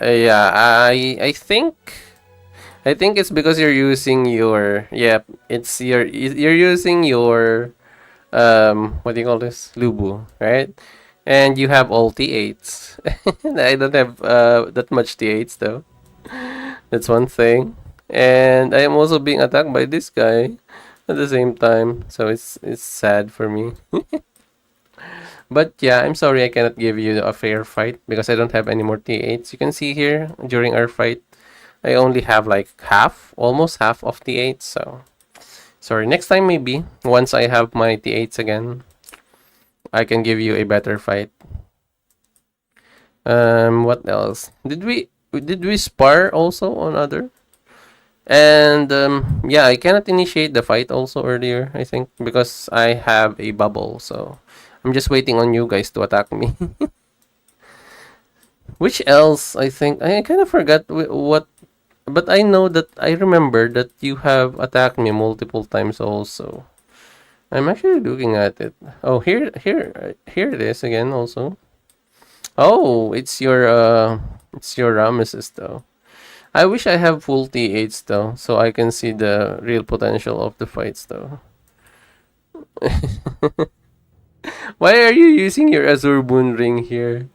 Yeah, I think it's because you're using your it's you're using your what do you call this? Lubu, right? And you have all T8s. I don't have that much T8s though. That's one thing. And I am also being attacked by this guy at the same time. So it's sad for me. But yeah, I'm sorry I cannot give you a fair fight because I don't have any more T8s. You can see here during our fight, I only have like half, almost half of T8s. So sorry, next time maybe once I have my T8s again, I can give you a better fight. What else? Did we spar also on other? And yeah, I cannot initiate the fight also earlier, I think, because I have a bubble. So I'm just waiting on you guys to attack me. Which else? I think I kind of forgot what, but I know that I remember that you have attacked me multiple times also. I'm actually looking at it. Oh, here it is again also. Oh, it's your Ramesses though. I wish I have full T8s though, so I can see the real potential of the fights though. Why are you using your Azure Moon Ring here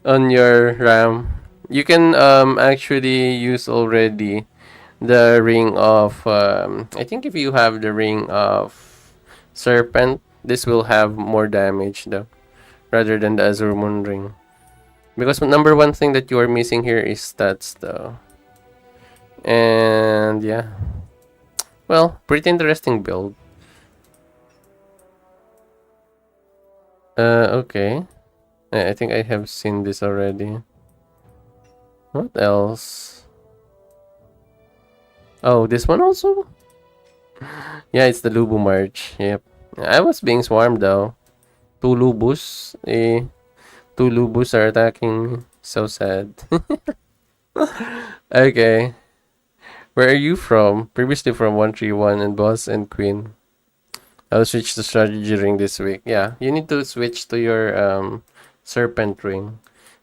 on your RAM? You can actually use already the ring of I think if you have the ring of Serpent, this will have more damage though, rather than the Azure Moon Ring. Because number one thing that you are missing here is stats though. And yeah. Well, pretty interesting build. Okay. I think I have seen this already. What else? Oh, this one also? Yeah, it's the Lubu March. Yep. I was being swarmed though. Two Lubus. Two Lubus are attacking me. So sad. Okay. Where are you from? Previously from 131 and Boss and Queen. I'll switch to strategy ring this week. Yeah, you need to switch to your serpent ring.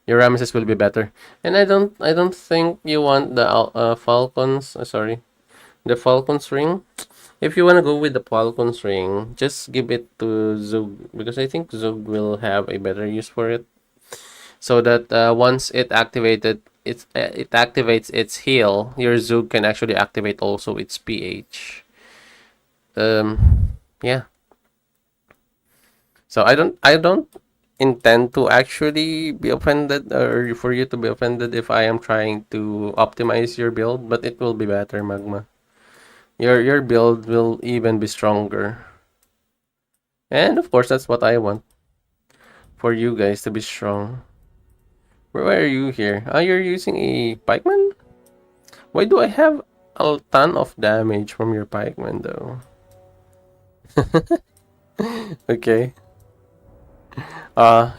Your Ramesses will be better. And I don't think you want the Falcons. Sorry, the Falcons ring. If you wanna go with the Falcons ring, just give it to Zug because I think Zug will have a better use for it. So that once it activates its heal, your Zug can actually activate also its PH. Yeah. So I don't intend to actually be offended or for you to be offended if I am trying to optimize your build, but it will be better, Magma. Your build will even be stronger. And of course that's what I want. For you guys to be strong. Where are you here? Ah, you're using a pikeman? Why do I have a ton of damage from your pikeman though? Okay.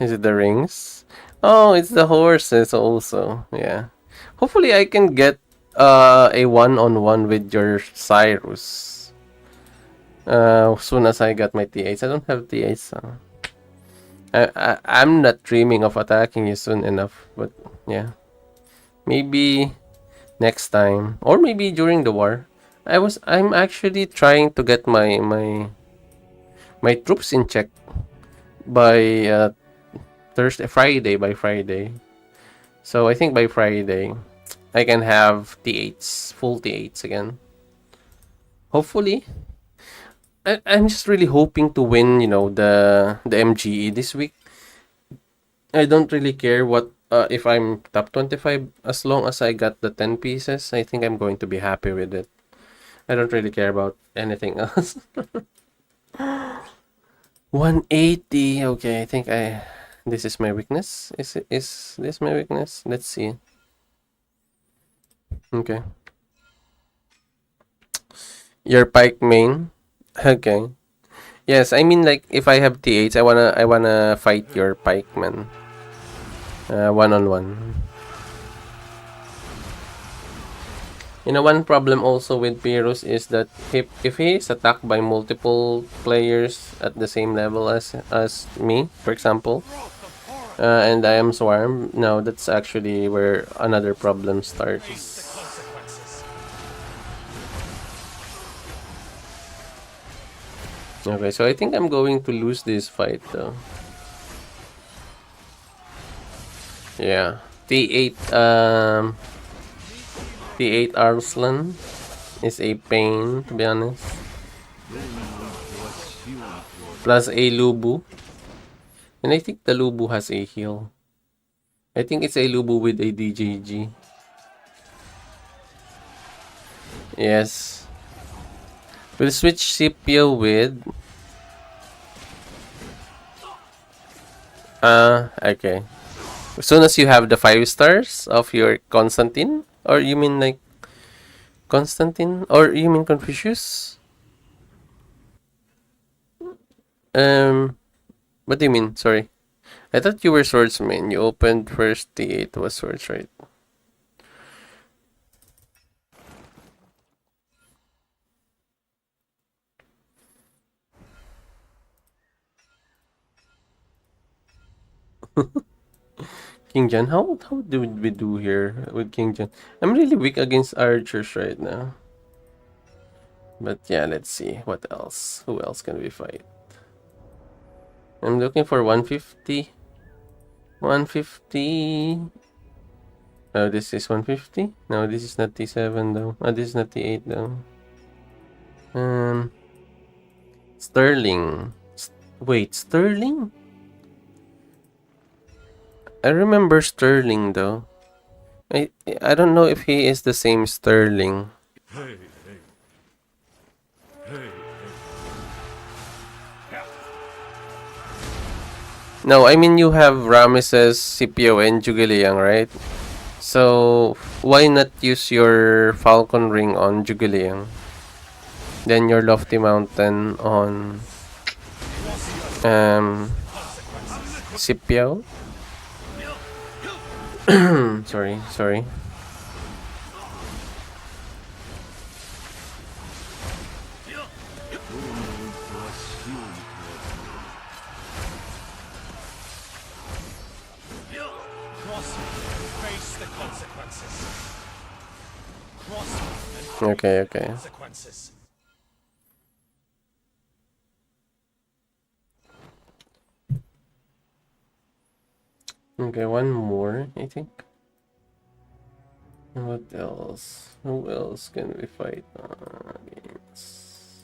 Is it the rings? Oh, it's the horses also. Yeah. Hopefully I can get a one-on-one with your Cyrus. As soon as I got my T8s. I don't have T8s. So. I'm not dreaming of attacking you soon enough, but yeah. Maybe next time. Or maybe during the war. I'm actually trying to get my troops in check by Friday by Friday. So I think by Friday I can have T8s, full T8s again. Hopefully. I'm just really hoping to win, the MGE this week. I don't really care what if I'm top 25 as long as I got the 10 pieces. I think I'm going to be happy with it. I don't really care about anything else. 180. Okay, I think this is my weakness. Is this my weakness? Let's see. Okay. Your pike main. Okay. Yes, I mean like if I have T8s, I wanna fight your pikeman. One on one. One problem also with Pyrrhus is that if he is attacked by multiple players at the same level as me, for example, and I am swarm, now that's actually where another problem starts. Okay, so I think I'm going to lose this fight though. Yeah. T8 T8 Arslan is a pain, to be honest. Plus a Lubu. And I think the Lubu has a heal. I think it's a Lubu with a DJG. Yes. We'll switch Scipio with... okay. As soon as you have the 5 stars of your Constantine? Or you mean like... Constantine? Or you mean Confucius? What do you mean? Sorry. I thought you were swordsman. You opened first T8 was swords, right? King John, how do we do here with King John? I'm really weak against archers right now. But yeah, let's see. What else? Who else can we fight? I'm looking for 150. 150. Oh, this is 150? No, this is not T7 though. Oh, this is not T8 though. Sterling. Wait, Sterling? I remember Sterling though. I don't know if he is the same Sterling. No, I mean you have Ramesses, Scipio, and Jugiliang, right? So why not use your Falcon Ring on Jugiliang? Then your Lofty Mountain on Scipio? sorry. Okay. Okay, one more, I think. What else? Who else can we fight against?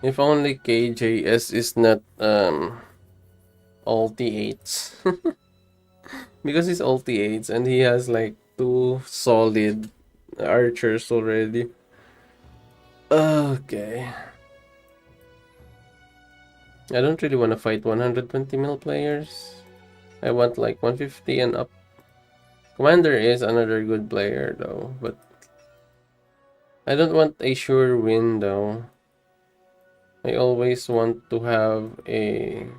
If only KJS is not all T8s. Because he's all T8s and he has like 2 solid archers already. Okay. I don't really want to fight 120 mil players. I want like 150 and up. Commander is another good player though, but I don't want a sure win though. I always want to have a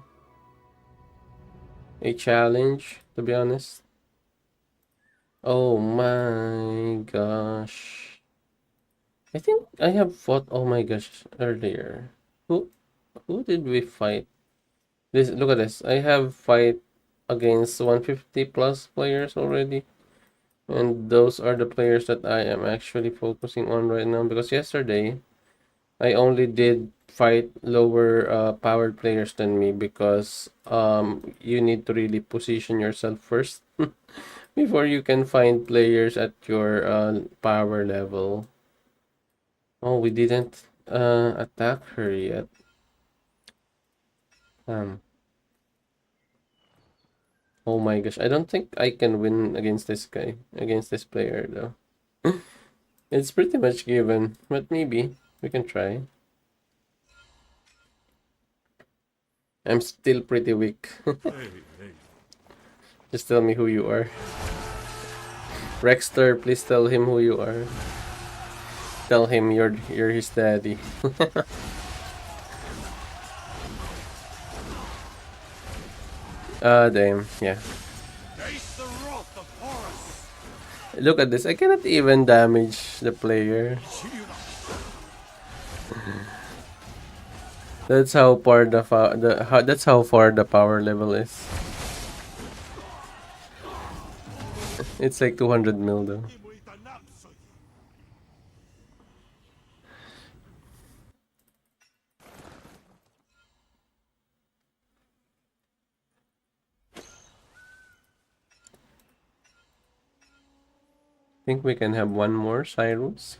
challenge, to be honest. Oh my gosh. I think I have fought, oh my gosh, earlier. Who who did we fight? This, look at this. I have fight against 150 plus players already. And those are the players that I am actually focusing on right now, because yesterday I only did fight lower powered players than me, because you need to really position yourself first before you can find players at your power level. Oh, we didn't attack her yet. Um, oh my gosh, I don't think I can win against this guy, against this player though. It's pretty much given, but maybe we can try. I'm still pretty weak. Just tell me who you are. Rexter, please tell him who you are. Tell him you're his daddy. Damn, yeah. Look at this. I cannot even damage the player. That's how far that's how far the power level is. It's like 200 mil though. Think we can have one more Cyrus.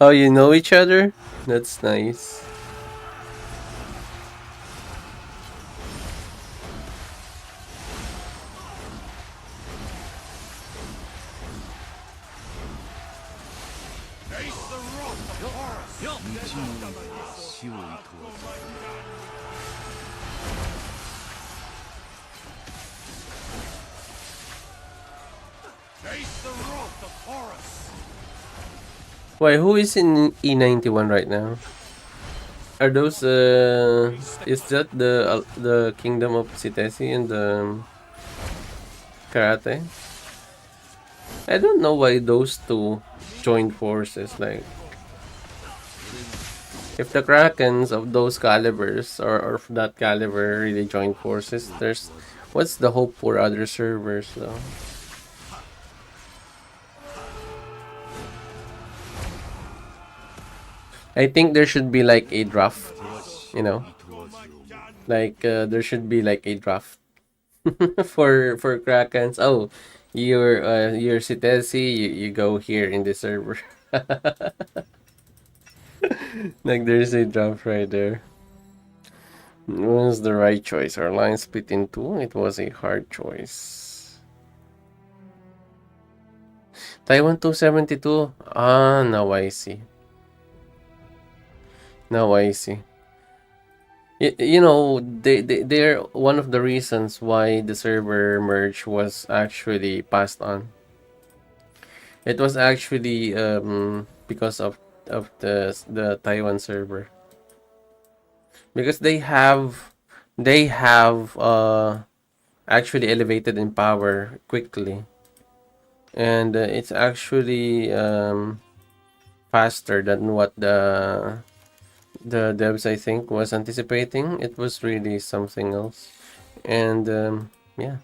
Oh, you know each other? That's nice. Why, who is in E91 right now? Are those is that the Kingdom of Sitesi and the Karate? I don't know why those two joined forces. Like, if the Krakens of those calibers or of that caliber really join forces, there's what's the hope for other servers though? I think there should be like a draft, you know, like there should be like a draft for Krakens. Oh, you're Sitesi, you go here in the server. Like there's a draft right there. It was the right choice. Our line split in two. It was a hard choice. Taiwan 272. Ah, now I see. Now I see. You know, they're one of the reasons why the server merge was actually passed on. It was actually because of the Taiwan server, because they have actually elevated in power quickly, and it's actually faster than what the devs I think was anticipating. It was really something else, and yeah.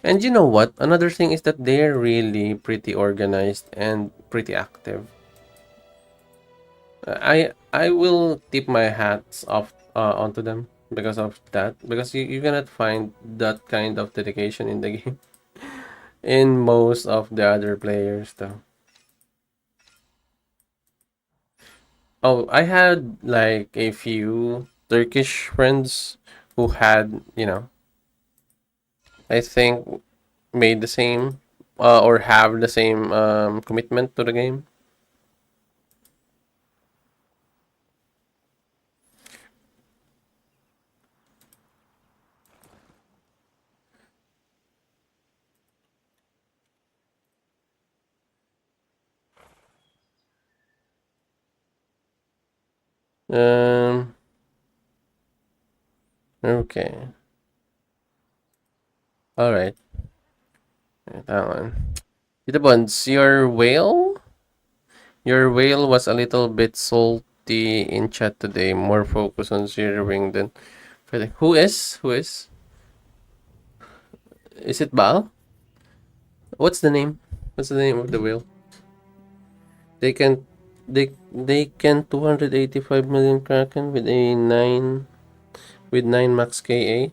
And you know what? Another thing is that they're really pretty organized and pretty active. I will tip my hats off onto them because of that. Because you cannot find that kind of dedication in the game in most of the other players though. Oh, I had like a few Turkish friends who had, I think made the same or have the same commitment to the game? Um, okay. All right. That one. TITOBODS, your whale was a little bit salty in chat today. More focus on zeroing than Friday. Who is? Who is? Is it Baal? What's the name? What's the name of the whale? They can they can 285 million Kraken with a 9 max KA.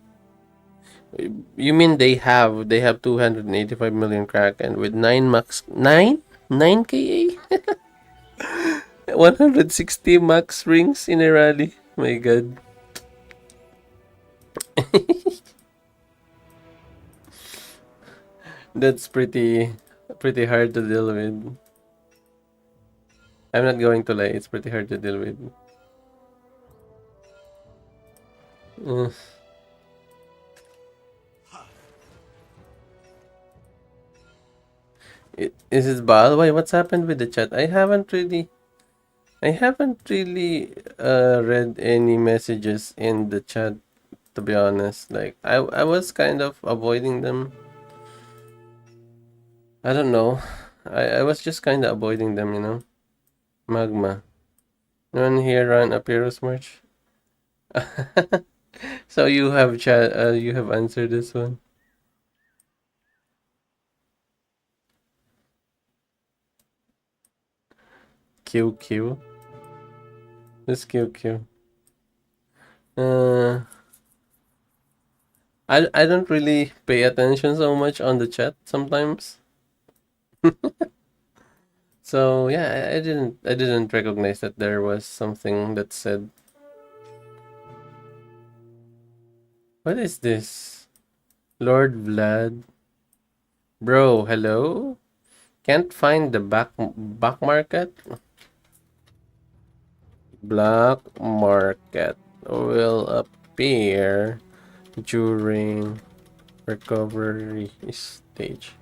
You mean they have 285 million Kraken with 9 max 9 KA? 160 max rings in a rally. My god. That's pretty hard to deal with. I'm not going to lie, it's pretty hard to deal with. Uh, is it Baal? Why? What's happened with the chat? I haven't really read any messages in the chat, to be honest. Like I was kind of avoiding them. I don't know. I was just kind of avoiding them. Magma. No one here run a Pyrrhus March. So you have answered this one. QQ. This QQ. Uh, I don't really pay attention so much on the chat sometimes. So yeah, I didn't recognize that there was something that said, "What is this? Lord Vlad, bro, hello? Can't find the back market. Black market will appear during recovery stage."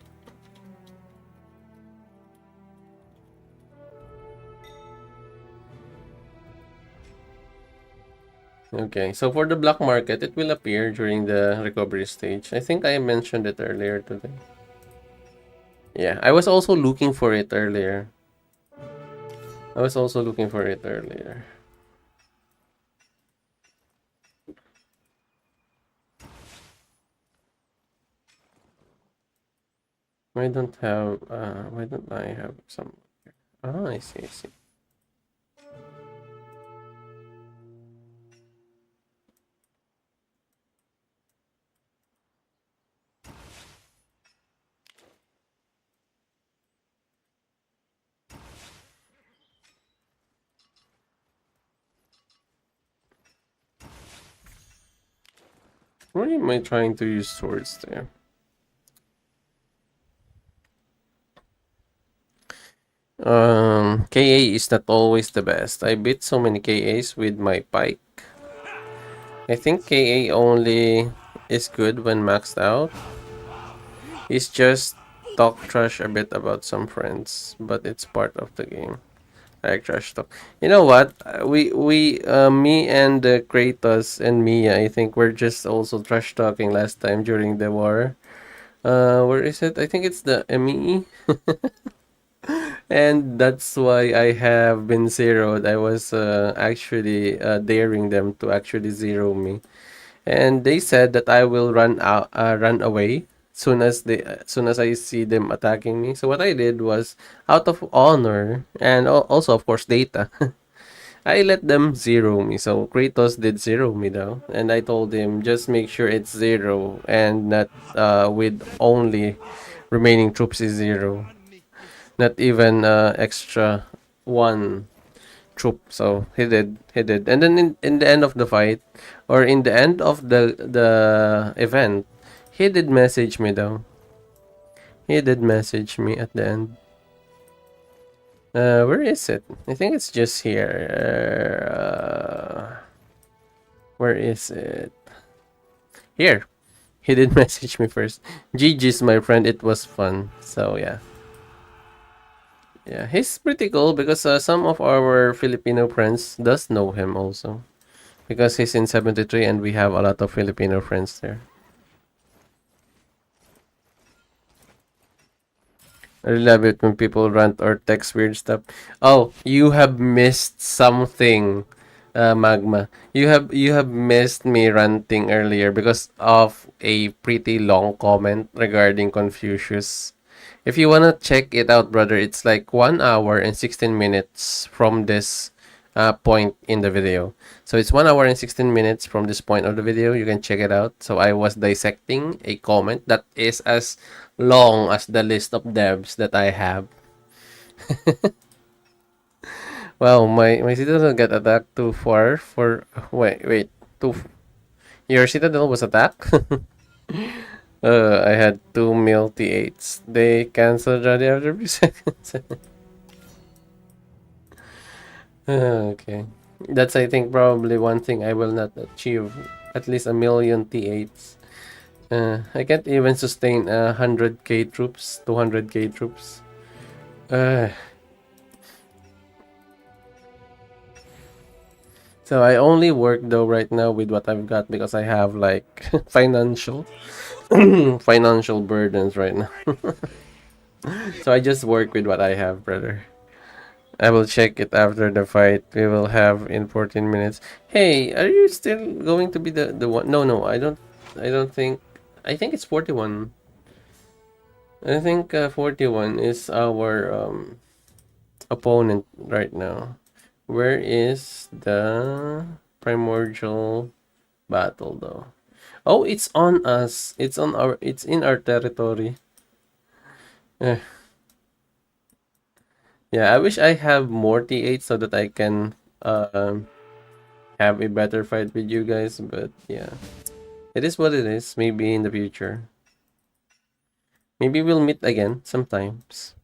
Okay, so for the black market, it will appear during the recovery stage. I think I mentioned it earlier today. Yeah, I was also looking for it earlier. I was also looking for it earlier. Why don't I have some? Oh, I see, I see. Why am I trying to use swords there? KA is not always the best. I beat so many KAs with my pike. I think KA only is good when maxed out. It's just talk trash a bit about some friends, but it's part of the game. I like trash talk. You know what? Me and Kratos and Mia, I think we're just also trash talking last time during the war. Where is it? I think it's the ME. And that's why I have been zeroed. I was actually daring them to actually zero me, and they said that I will run away soon as I see them attacking me. So what I did was, out of honor and also of course data, I let them zero me. So Kratos did zero me though, and I told him just make sure it's zero and not with only remaining troops is zero, not even extra one troop. So he did, and then in the end of the fight, or in the end of the event, he did message me though. He did message me at the end. Where is it? I think it's just here. Where is it? Here. He did message me first. GG's, my friend. It was fun. So yeah. Yeah, he's pretty cool because some of our Filipino friends does know him also. Because he's in 73 and we have a lot of Filipino friends there. I love it when people rant or text weird stuff. Oh, you have missed something, Magma. You have missed me ranting earlier because of a pretty long comment regarding Confucius. If you wanna check it out, brother, it's like 1 hour and 16 minutes from this point in the video. So it's 1 hour and 16 minutes from this point of the video. You can check it out. So I was dissecting a comment that is as long as the list of devs that I have. Wow, my citadel got attacked too far for wait too. Your citadel was attacked. I had two mil T8s. They canceled already after a few seconds. Okay. That's, I think, probably one thing I will not achieve. At least a million T8s. I can't even sustain 100k troops, 200k troops. Uh, so I only work though right now with what I've got because I have like financial financial burdens right now. So I just work with what I have, brother. I will check it after the fight we will have in 14 minutes. Hey, are you still going to be the one? No, no, I don't think. I think it's 41. I think 41 is our opponent right now. Where is the primordial battle though? Oh, it's on us. It's on our. It's in our territory. Eh, yeah, I wish I have more T8 so that I can have a better fight with you guys. But yeah, it is what it is. Maybe in the future. Maybe we'll meet again sometimes.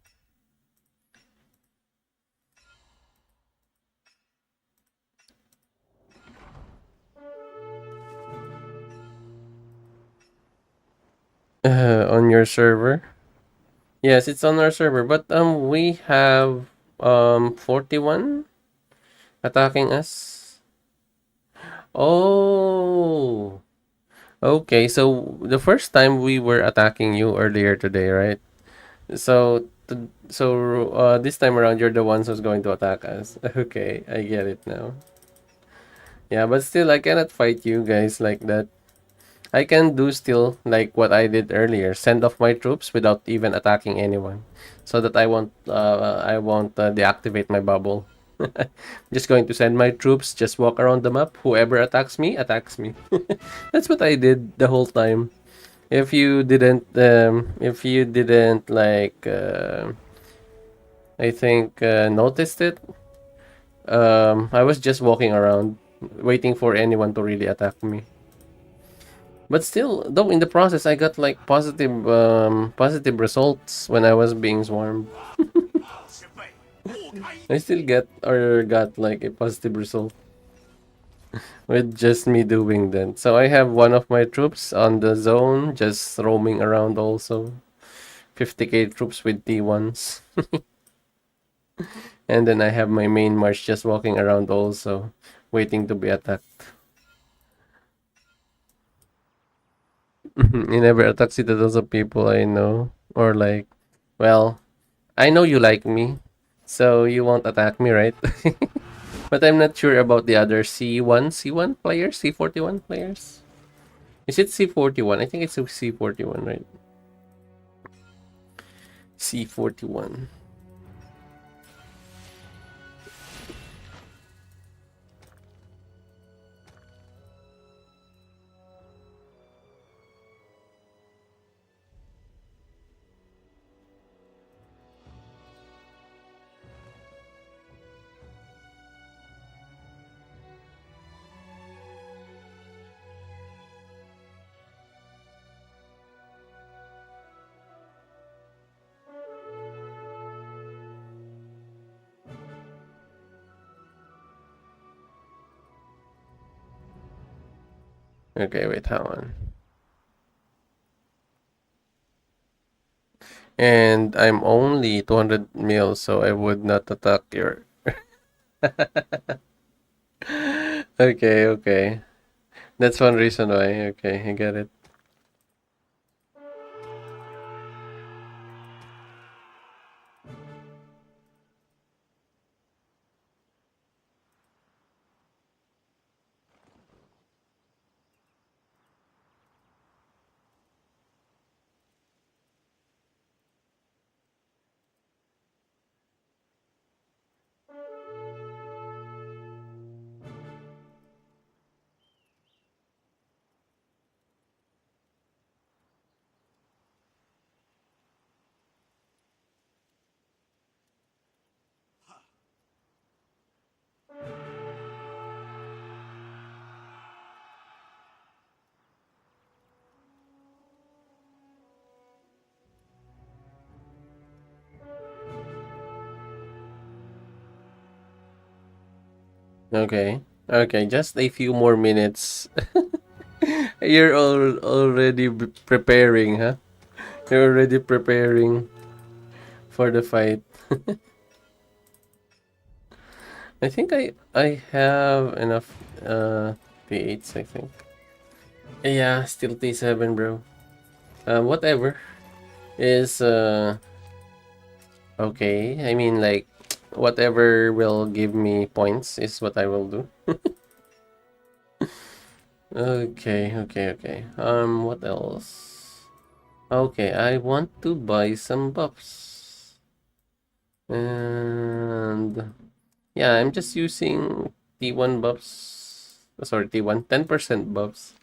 On your server. Yes, it's on our server, but we have 41 attacking us. Oh. Okay, so the first time we were attacking you earlier today, right? So this time around you're the ones who's going to attack us. Okay, I get it now. Yeah, but still I cannot fight you guys like that. I can do still like what I did earlier, send off my troops without even attacking anyone, so that I won't deactivate my bubble. Just going to send my troops, just walk around the map. Whoever attacks me, attacks me. That's what I did the whole time. If you didn't like, I think noticed it. I was just walking around, waiting for anyone to really attack me. But still, though, in the process, I got like positive results when I was being swarmed. I still got like a positive result with just me doing that. So I have one of my troops on the zone, just roaming around also. 50k troops with T1s. And then I have my main march just walking around also, waiting to be attacked. You never attack citadels of people I know. Or like, well, I know you like me, so you won't attack me, right? But I'm not sure about the other C1 players, C41 players. Is it C41? I think it's C41, right? C41. Okay, wait, hang on. And I'm only 200 mil, so I would not attack your... Okay, okay. That's one reason why. Okay, I get it. Okay. Okay, just a few more minutes. You're already preparing, huh? You're already preparing for the fight. I think I have enough P8s, I think. Yeah, still T7, bro. Whatever is okay. I mean, like, whatever will give me points is what I will do. Okay, okay, okay. What else? Okay, I want to buy some buffs. And yeah, I'm just using T1 buffs. Sorry, T1, 10% buffs.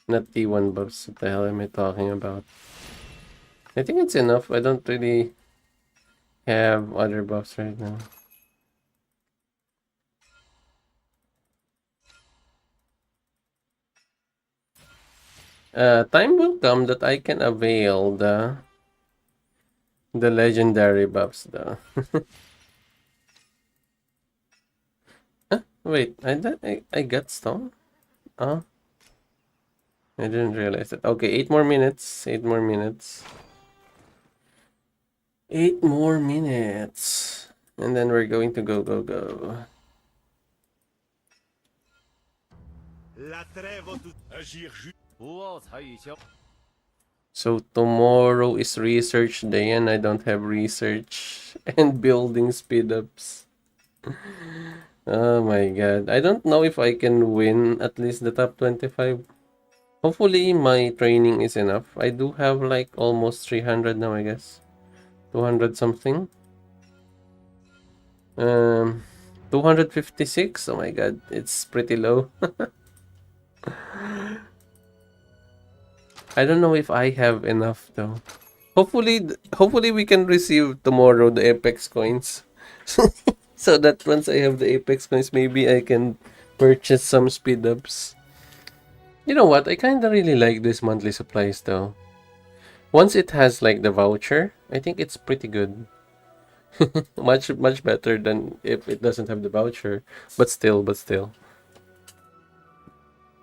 Not T1 buffs. What the hell am I talking about? I think it's enough. I don't really have other buffs right now. Time will come that I can avail the legendary buffs though. Huh? Wait, I got stone? Oh, I didn't realize that. Okay, 8 more minutes. 8 more minutes. 8 more minutes. And then we're going to go, go, go. So tomorrow is research day and I don't have research and building speed ups. Oh my god. I don't know if I can win at least the top 25. Hopefully my training is enough. I do have like almost 300 now, I guess. 200 something. Um 256. Oh my god, it's pretty low. I don't know if I have enough though. Hopefully we can receive tomorrow the Apex coins. So that once I have the Apex coins, maybe I can purchase some speed ups. You know what? I kind of really like this monthly supplies though. Once it has like the voucher, I think it's pretty good. Much better than if it doesn't have the voucher. But still, but still.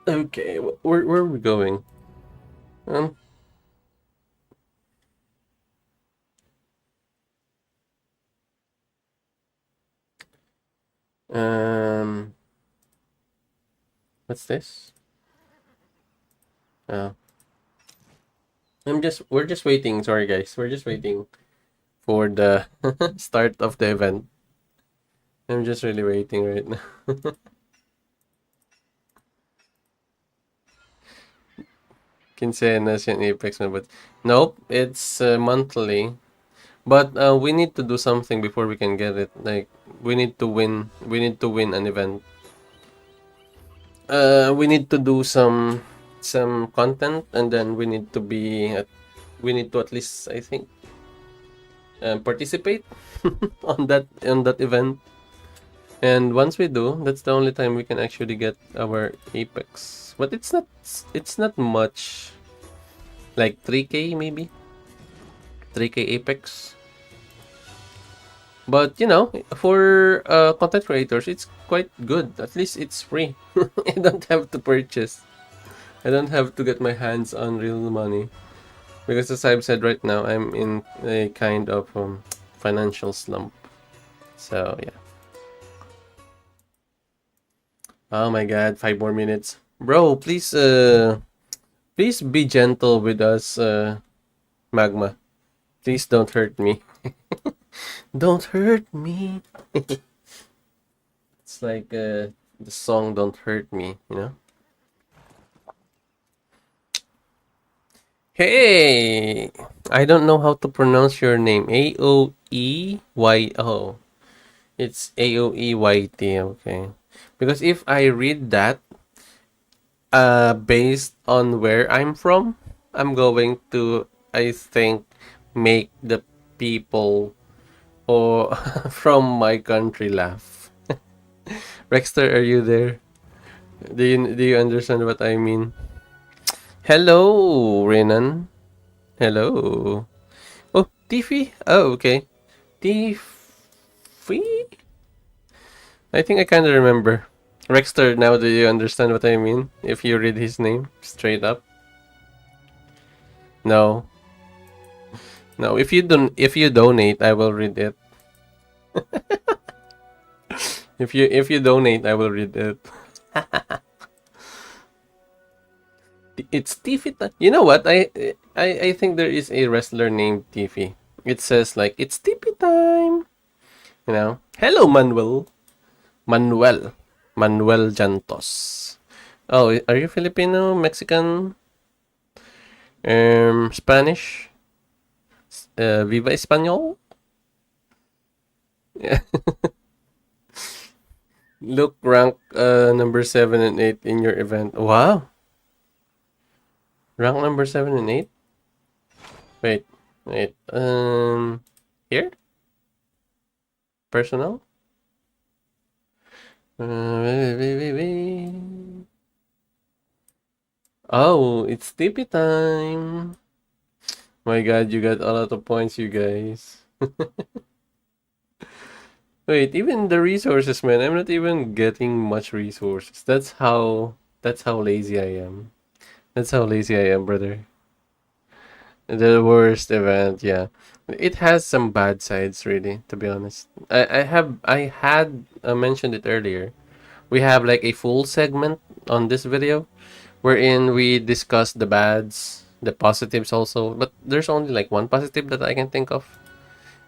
Okay, where are we going? Um, um, what's this? Oh, we're just waiting. Sorry guys, we're just waiting for the start of the event. I'm just really waiting right now. Quincenas and Apex, no, but nope, it's monthly. But we need to do something before we can get it. Like we need to win. We need to win an event. We need to do some content, and then we need to we need to at least I think participate on that event. And once we do, that's the only time we can actually get our Apex. But it's not much. Like 3K maybe? 3K Apex. But you know, for content creators, it's quite good. At least it's free. You don't have to purchase. I don't have to get my hands on real money. Because as I've said right now, I'm in a kind of financial slump. So yeah. Oh my god, 5 more minutes. Bro, please be gentle with us, Magma. Please don't hurt me. Don't hurt me. It's like the song Don't Hurt Me, you know? Hey! I don't know how to pronounce your name. A-O-E-Y-O. It's A-O-E-Y-T, okay. Because if I read that, based on where I'm from, I'm going to, I think, make the people or from my country laugh. Rexter, are you there? Do you understand what I mean? Hello, Renan. Hello. Oh, Tiffy. Oh, okay. Tiffy. I think I kind of remember. Rexter, now do you understand what I mean? If you read his name straight up. No. No, if you donate, I will read it. If you donate, I will read it. It's Tiffy. You know what? I think there is a wrestler named Tiffy. It says like it's Tiffy time. You know. Hello, Manuel. Manuel. Manuel Jantos. Oh, are you Filipino, Mexican, Spanish? Viva Español? Yeah. Look, rank number 7 and 8 in your event. Wow. Rank number 7 and 8? Wait. Wait. Here? Personal? Wait, wait, wait, wait. Oh, it's TP time. My god, you got a lot of points, you guys. Wait, even the resources, man. I'm not even getting much resources. That's how lazy I am. That's how lazy I am, brother. The worst event, yeah. It has some bad sides, really, to be honest. I had mentioned it earlier. We have like a full segment on this video wherein we discuss the bads, the positives also, but there's only like one positive that I can think of.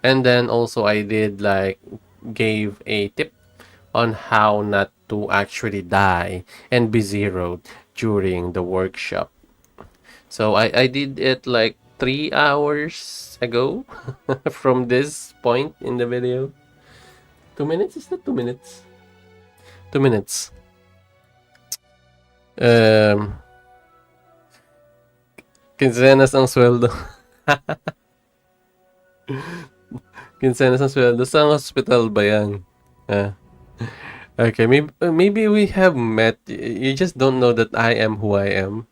And then also I did like gave a tip on how not to actually die and be zeroed during the workshop. So I did it like 3 hours ago from this point in the video. 2 minutes? Is that 2 minutes? 2 minutes. Um, Quincenas ang sweldo. Quincenas ang sweldo. Saan hospital ba yan? Ah. Okay, maybe we have met. You just don't know that I am who I am.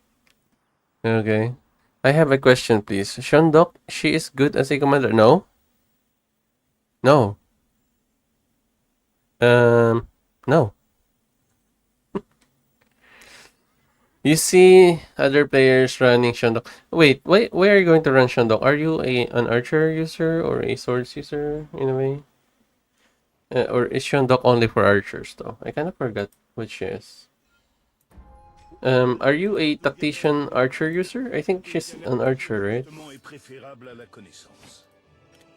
Okay. I have a question, please. Shondok, she is good as a commander. No? No. Um, no. You see other players running Shondok. Wait, where are you going to run Shondok? Are you an archer user or a swords user in a way? Or is Shondok only for archers though? I kind of forgot which she is. Are you a tactician archer user? I think she's an archer, right?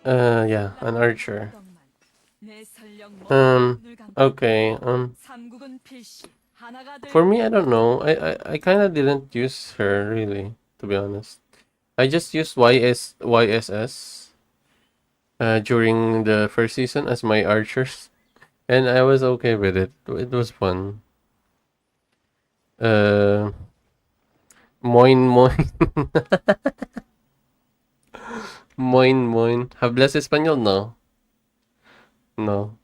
Yeah, an archer. Um, okay. For me, I don't know. I kind of didn't use her really, to be honest. I just used YSS during the first season as my archers, and I was okay with it. It was fun. Uh, Moin moin. Moin moin. ¿Hablas español? No. No.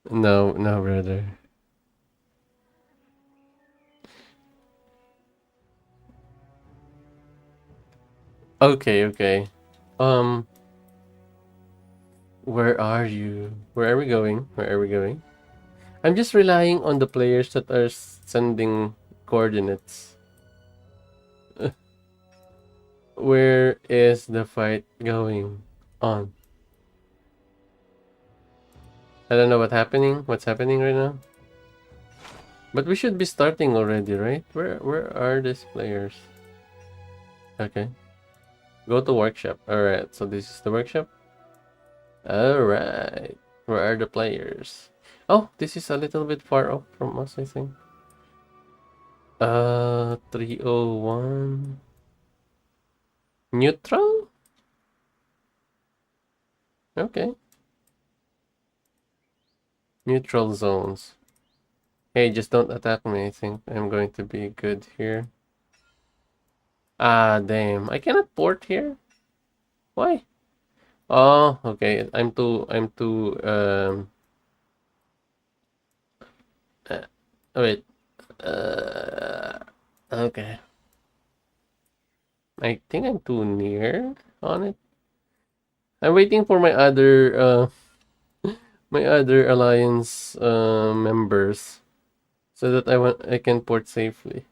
No, no, brother. Okay, okay. Um, where are you? Where are we going? Where are we going? I'm just relying on the players that are sending coordinates. Where is the fight going on? I don't know what's happening right now. But we should be starting already, right? Where are these players? Okay. Go to workshop. Alright, so this is the workshop. Alright. Where are the players? Oh, this is a little bit far off from us, I think. 301. Neutral? Okay. Neutral zones. Hey, just don't attack me. I think I'm going to be good here. Ah, damn. I cannot port here. Why? Oh, okay. Wait. Uh, okay. I think I'm too near on it. I'm waiting for my other alliance members so that I can port safely.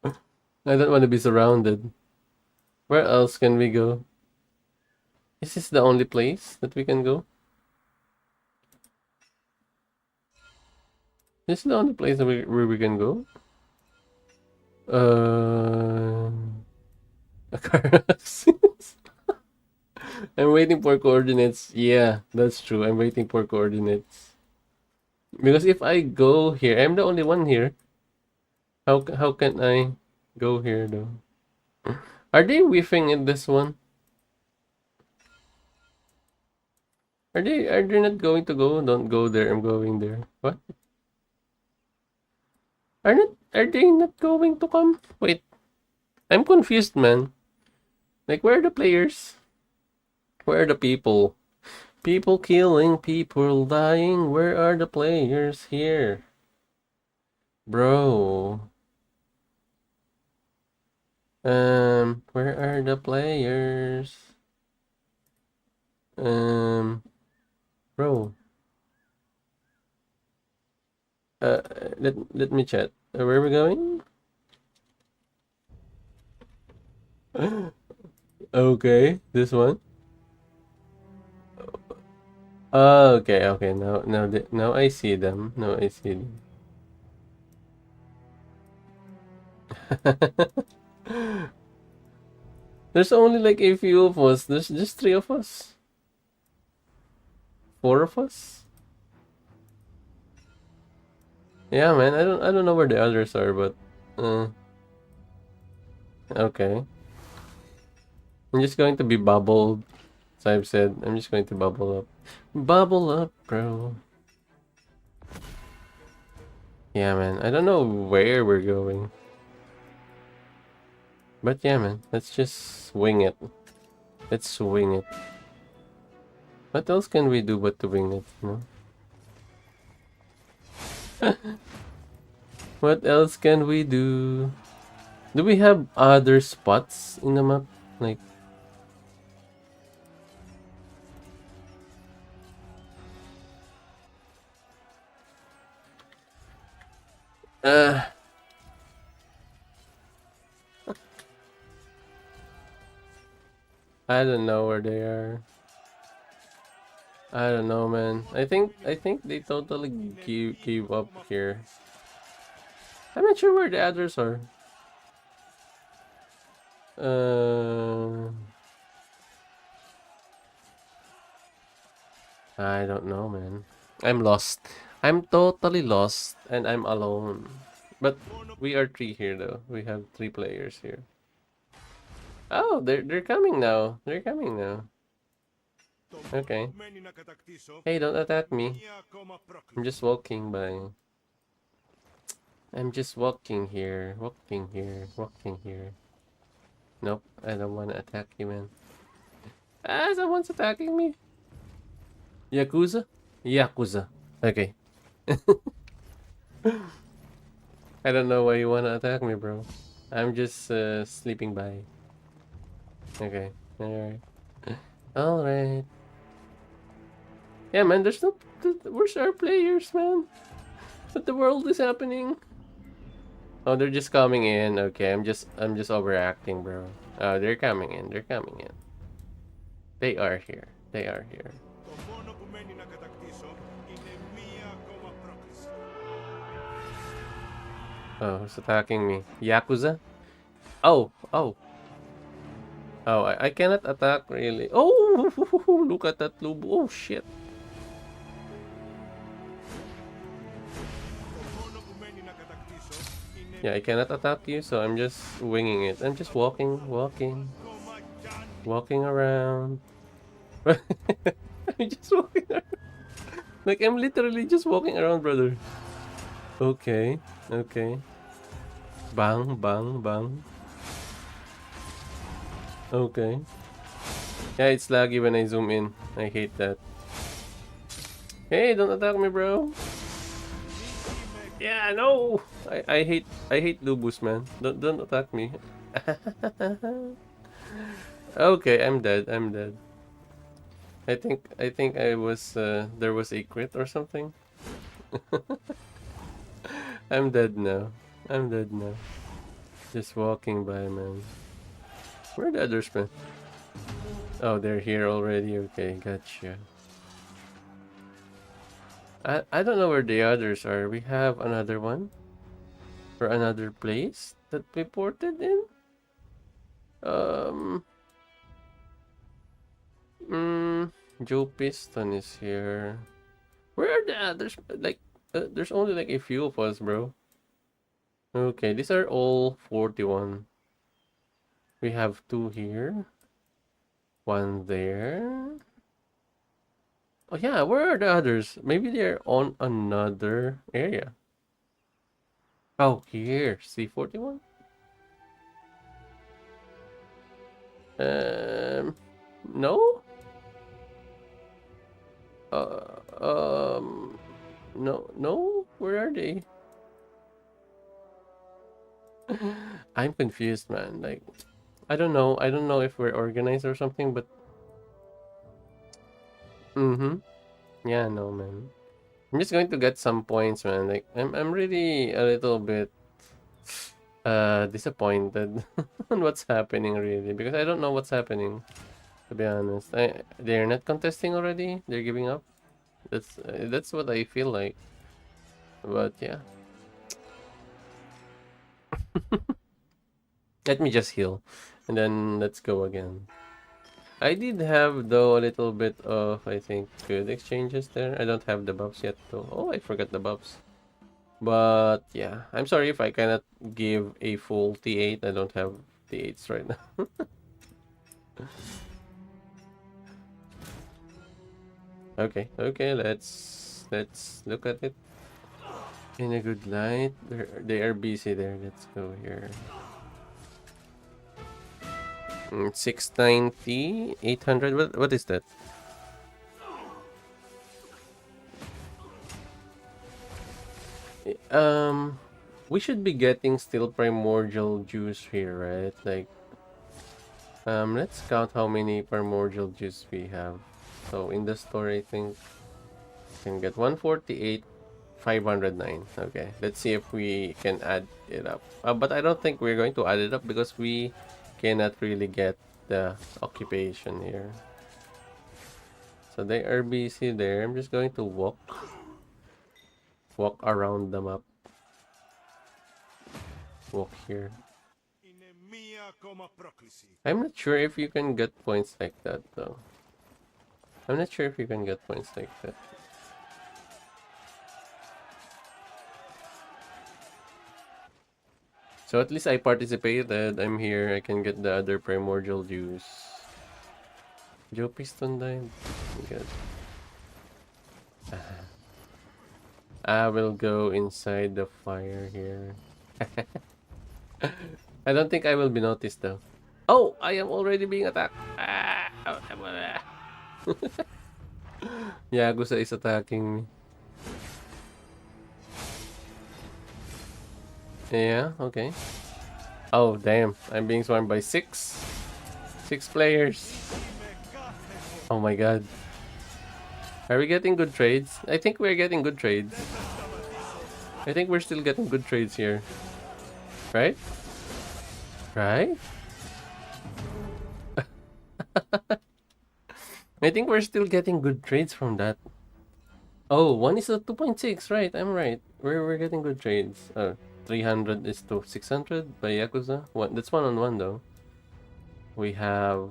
I don't want to be surrounded. Where else can we go? Is this the only place that we can go? This is the only place that where we can go? Uh, a car accident. I'm waiting for coordinates. Yeah, that's true. I'm waiting for coordinates. Because if I go here, I'm the only one here. How can I go here though? Are they whiffing in this one? Are they not going to go? Don't go there. I'm going there. What? Are they not going to come? Wait, I'm confused, man. Like, where are the players? Where are the people? People killing, people dying. Where are the players here? Bro. Where are the players? Um, bro. Uh, let me chat. Where are we going? Okay, this one. Oh, okay, okay. Now I see them. Now I see them. There's only like a few of us. There's just three of us. Four of us. Yeah, man. I don't know where the others are, but okay. I'm just going to be bubbled. As I've said, I'm just going to bubble up. Bubble up, bro. Yeah, man. I don't know where we're going. But yeah, man. Let's just wing it. Let's wing it. What else can we do but to wing it, you know? What else can we do? Do we have other spots in the map? Like, uh, I don't know where they are. I don't know, man. I think they totally gave up here. I'm not sure where the others are. Uh, I don't know, man. I'm lost. I'm totally lost, and I'm alone. But we are three here, though. We have three players here. Oh, they're coming now. They're coming now. Okay. Hey, don't attack me. I'm just walking by. I'm just walking here, walking here, walking here. Nope, I don't want to attack you, man. Ah, someone's attacking me. Yakuza? Yakuza. Okay. I don't know why you want to attack me, bro. I'm just sleeping by. Okay. Alright. Alright. Yeah, man, there's no... Where's our players, man? What the world is happening? Oh, they're just coming in. Okay, I'm just overacting, bro. Oh, they're coming in. They're coming in. They are here. They are here. Το μόνο που μένει να κατακτήσω είναι μία ακόμα πρόκληση. Oh, who's attacking me? Yakuza? Oh, oh. Oh, I cannot attack really. Oh, look at that Lubu. Oh, shit. Το μόνο που μένει να κατακτήσω είναι Yeah, I cannot attack you, so I'm just winging it. I'm just walking, ακόμα κι αν walking around. I'm just walking around. Like, I'm literally just walking around, brother. Okay, okay. Bang, bang, bang. Okay. Yeah, it's laggy when I zoom in. I hate that. Hey, don't attack me, bro. Yeah, no. I hate Lubus, man. Don't attack me. Okay, I'm dead. I'm dead. I think I was there was a crit or something. I'm dead now. I'm dead now. Just walking by, man. Where are the others, man? Oh, they're here already. Okay, gotcha. I don't know where the others are. We have another one or another place that we ported in. Um. Joe Piston is here. Where are the others? Like, there's only like a few of us, bro. Okay, these are all 41. We have two here. One there. Oh yeah, where are the others? Maybe they're on another area. Oh, here. C41? No? Uh, um, no? Where are they? I'm confused, man. Like, I don't know. I don't know if we're organized or something, but... Mm-hmm. Yeah, no, man. I'm just going to get some points, man. Like, I'm really a little bit disappointed on what's happening, really, because I don't know what's happening, to be honest. They're not contesting already. They're giving up. That's what I feel like. But yeah, let me just heal, and then let's go again. I did have though a little bit of, I think, good exchanges there. I don't have the buffs yet though. Oh, I forgot the buffs. But yeah, I'm sorry if I cannot give a full T8. I don't have T8s right now. Okay, okay, let's look at it in a good light. They are busy there. Let's go here. 690, 800. What is that? We should be getting still primordial juice here, right? Like, let's count how many primordial juice we have. So in the store, I think we can get 148, 509. Okay, let's see if we can add it up. But I don't think we're going to add it up because we cannot really get the occupation here. So they are busy there. I'm just going to walk around the map. Walk here. είναι μία ακόμα πρόκληση. I'm not sure if you can get points like that though. I'm not sure if you can get points like that. So at least I participated. I'm here. I can get the other primordial juice. Joe Piston died. Good. I will go inside the fire here. I don't think I will be noticed though. Oh, I am already being attacked. Yagusa is attacking me. Yeah, okay. Oh, damn. I'm being swarmed by six players. Oh my god. Are we getting good trades? I think we're getting good trades. I think we're still getting good trades here. Right? Right? I think we're still getting good trades from that. Oh, one is a 2.6, right? I'm right. We're getting good trades. 300 is to 600 by Yakuza. That's one on one though. We have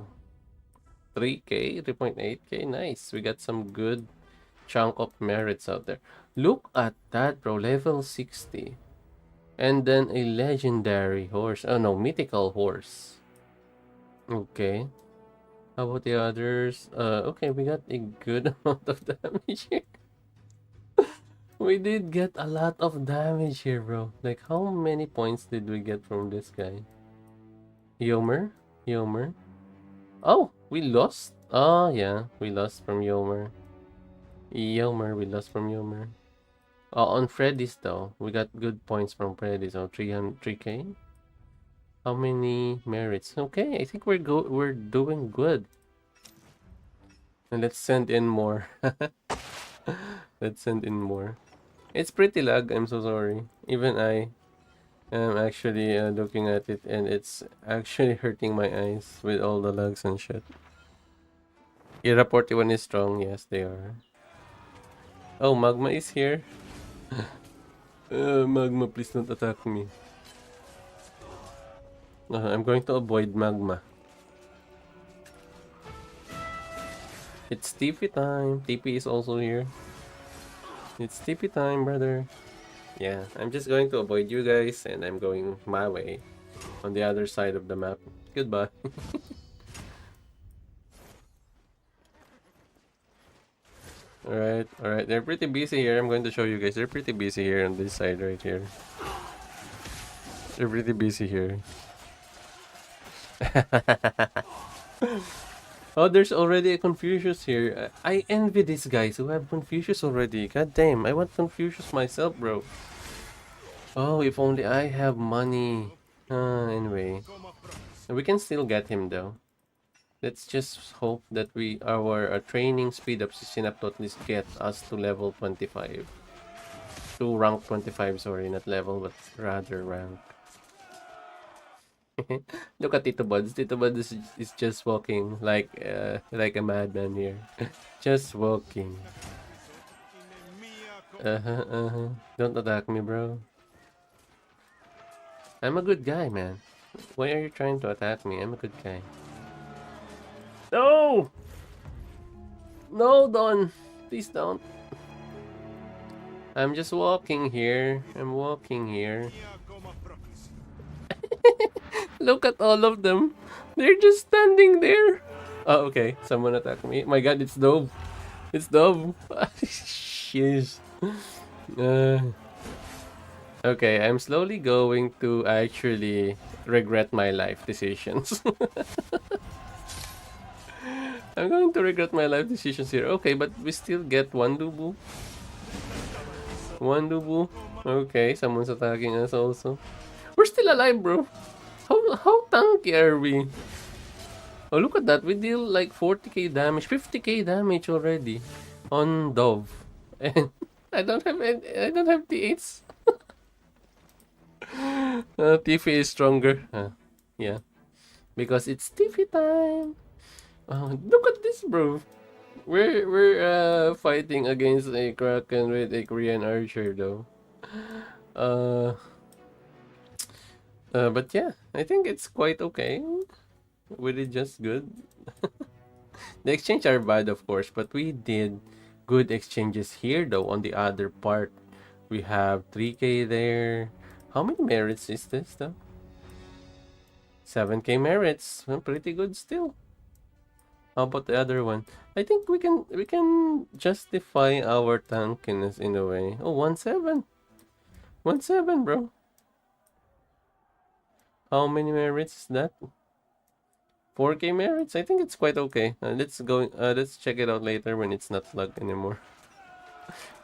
3k, 3.8k. Nice. We got some good chunk of merits out there. Look at that, bro. Level 60. And then a legendary horse. Oh no, mythical horse. Okay. How about the others? Okay, we got a good amount of damage here. We did get a lot of damage here, bro. Like, how many points did we get from this guy? Yomer? Yomer? Oh, we lost? Oh, yeah. We lost from Yomer. Yomer, we lost from Yomer. On Freddy's, though, we got good points from Freddy's. Oh, 3k? How many merits? Okay, I think we're doing good. And let's send in more. Let's send in more. It's pretty lag, I'm so sorry. Even I am actually looking at it and it's actually hurting my eyes with all the lags and shit. Era 41 is strong, yes they are. Oh, Magma is here. Magma, please don't attack me. I'm going to avoid Magma. It's TP time. TP is also here. It's TP time, brother. Yeah, I'm just going to avoid you guys and I'm going my way on the other side of the map. Goodbye. Alright. They're pretty busy here. I'm going to show you guys. They're pretty busy here on this side right here. They're pretty busy here. Oh, there's already a Confucius here. I envy these guys who have Confucius already. God damn, I want Confucius myself, bro. Oh, if only I have money. Anyway. We can still get him though. Let's just hope that our training speed up is enough to at least get us to level 25. To rank 25, sorry, not level, but rather rank. Look at TITOBODS. TITOBODS is just walking like a madman here. Just walking. Don't attack me, bro. I'm a good guy, man. Why are you trying to attack me? I'm a good guy. No! No, Don! Please don't. I'm just walking here. I'm walking here. Look at all of them. They're just standing there. Oh, okay. Someone attacked me. My god, it's Dove. It's Dove. Jeez. Okay, I'm slowly going to actually regret my life decisions. I'm going to regret my life decisions here. Okay, but we still get one Dubu. One Dubu. Okay, someone's attacking us also. We're still alive, bro. How tanky are we? Oh, look at that. We deal like 40k damage, 50k damage already on Dove. And I don't have T8s. Tiffy is stronger. Yeah. Because it's Tiffy time. Look at this, bro. We're fighting against a Kraken with a Korean archer though. Uh, but yeah, I think it's quite okay. We did just good. The exchange are bad, of course, but we did good exchanges here though. On the other part, we have 3k there. How many merits is this though? 7k merits. Well, pretty good still. How about the other one? I think we can justify our tankiness in a way. Oh, 1-7. 1-7, bro. How many merits is that? 4k merits? I think it's quite okay. Let's check it out later when it's not plugged anymore.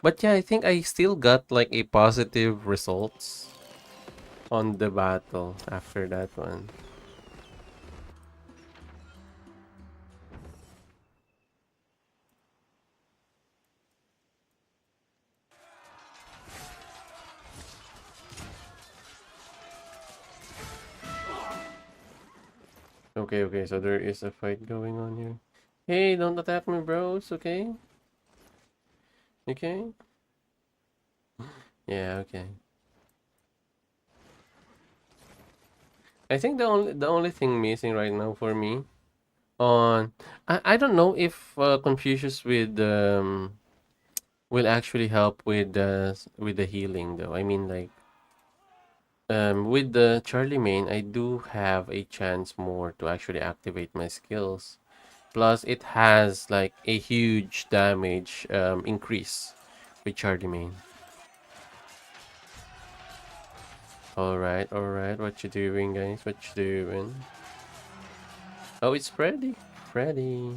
But yeah, I think I still got like a positive results on the battle after that one. Okay, okay, so there is a fight going on here. Hey, don't attack me, bros, okay? Okay? Yeah, okay. I think the only thing missing right now for me on I don't know if Confucius will actually help with the healing though. I mean like with the Charlie main I do have a chance more to actually activate my skills. Plus it has like a huge damage increase with Charlie main. Alright, what you doing guys? What you doing? Oh, it's Freddy. Freddy.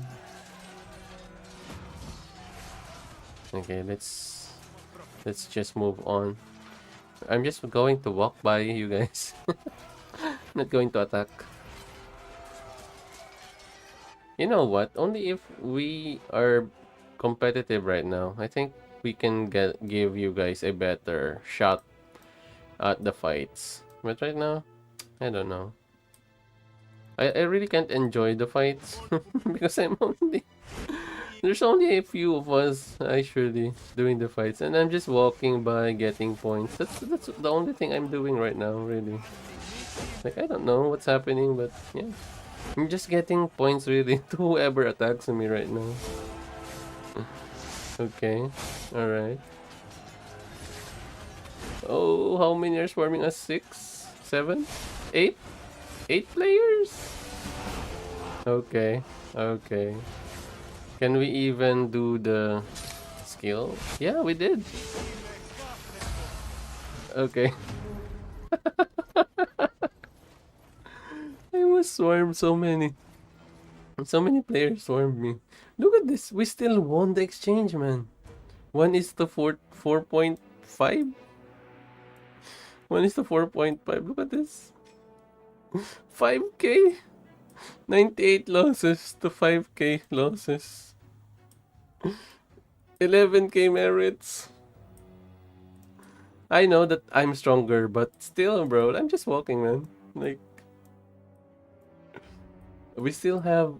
Okay, let's just move on. I'm just going to walk by you guys. Not going to attack. You know what? Only if we are competitive right now, I think we can give you guys a better shot at the fights. But right now, I don't know. I really can't enjoy the fights because there's only a few of us actually doing the fights, and I'm just walking by getting points. That's the only thing I'm doing right now, really. Like I don't know what's happening, but yeah, I'm just getting points really to whoever attacks me right now. Okay, all right. Oh, how many are swarming us? 6, 7, 8, 8 players. Okay, okay. Can we even do the skill? Yeah, we did. Okay. I was swarmed so many. So many players swarmed me. Look at this. We still won the exchange, man. One is the 4.5. One is the 4.5. Look at this. 5k. 98 losses to 5k losses. 11k merits. I know that I'm stronger, but still, bro, I'm just walking, man. Like, we still have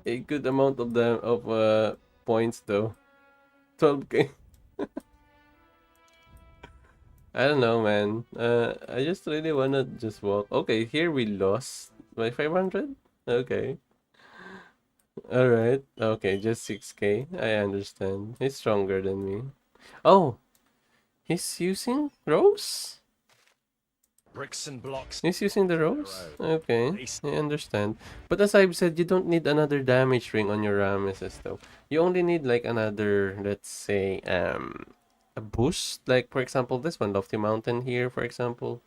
a good amount of them of points though. 12k. I don't know, man. I just really wanna just walk. Okay, here we lost by 500. Okay. All right. Okay, just 6k. I understand. He's stronger than me. Oh, he's using Rose? Bricks and blocks. He's using the Rose? Okay, I understand. But as I've said, you don't need another damage ring on your Rameses though. You only need like another, let's say, a boost. Like for example, this one, Lofty Mountain here, for example.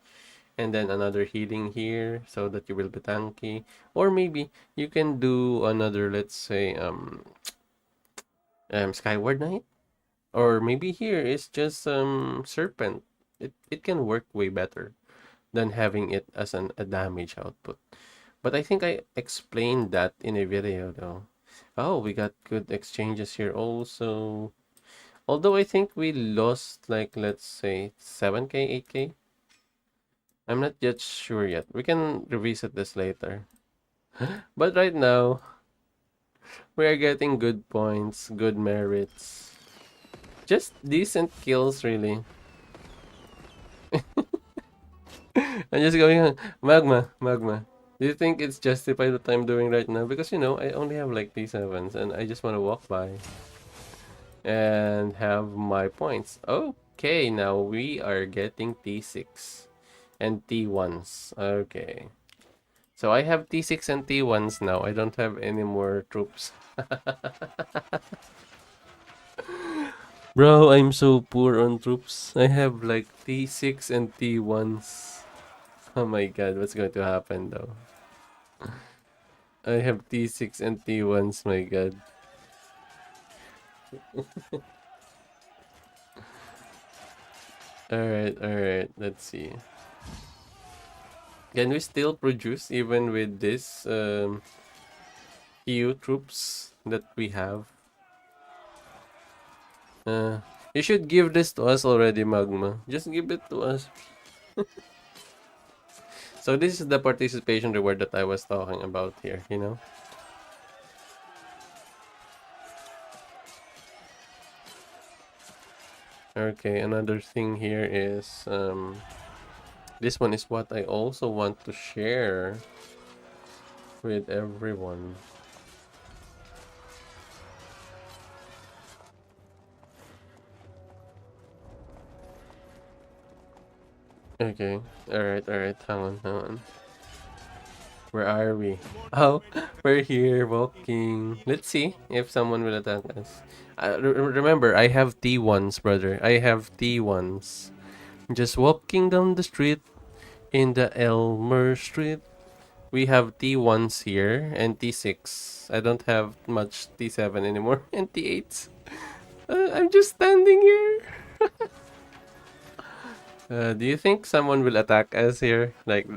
And then another healing here so that you will be tanky. Or maybe you can do another, let's say, Skyward Knight. Or maybe here is just Serpent. It can work way better than having it as a damage output. But I think I explained that in a video though. Oh, we got good exchanges here also. Although I think we lost like let's say 7k, 8k. I'm not yet sure yet. We can revisit this later. But right now, we are getting good points, good merits. Just decent kills really. I'm just going on. Magma. Do you think it's justified what I'm doing right now? Because you know, I only have like T7s and I just want to walk by and have my points. Okay, now we are getting T6 and T1s. Okay. So I have T6 and T1s now. I don't have any more troops. Bro, I'm so poor on troops. I have like T6 and T1s. Oh my god, what's going to happen though? I have T6 and T1s, my god. Alright, let's see. Can we still produce even with this EU troops that we have? Uh, you should give this to us already, Magma. Just give it to us. So this is the participation reward that I was talking about here, you know? Okay, another thing here is, this one is what I also want to share with everyone. Okay, alright, hang on. Where are we? Oh, we're here walking. Let's see if someone will attack us. Remember, I have T1s, brother. I have T1s. Just walking down the street in the Elmer Street. We have T1s here and T6. I don't have much T7 anymore and T8s. I'm just standing here. Do you think someone will attack us here? Like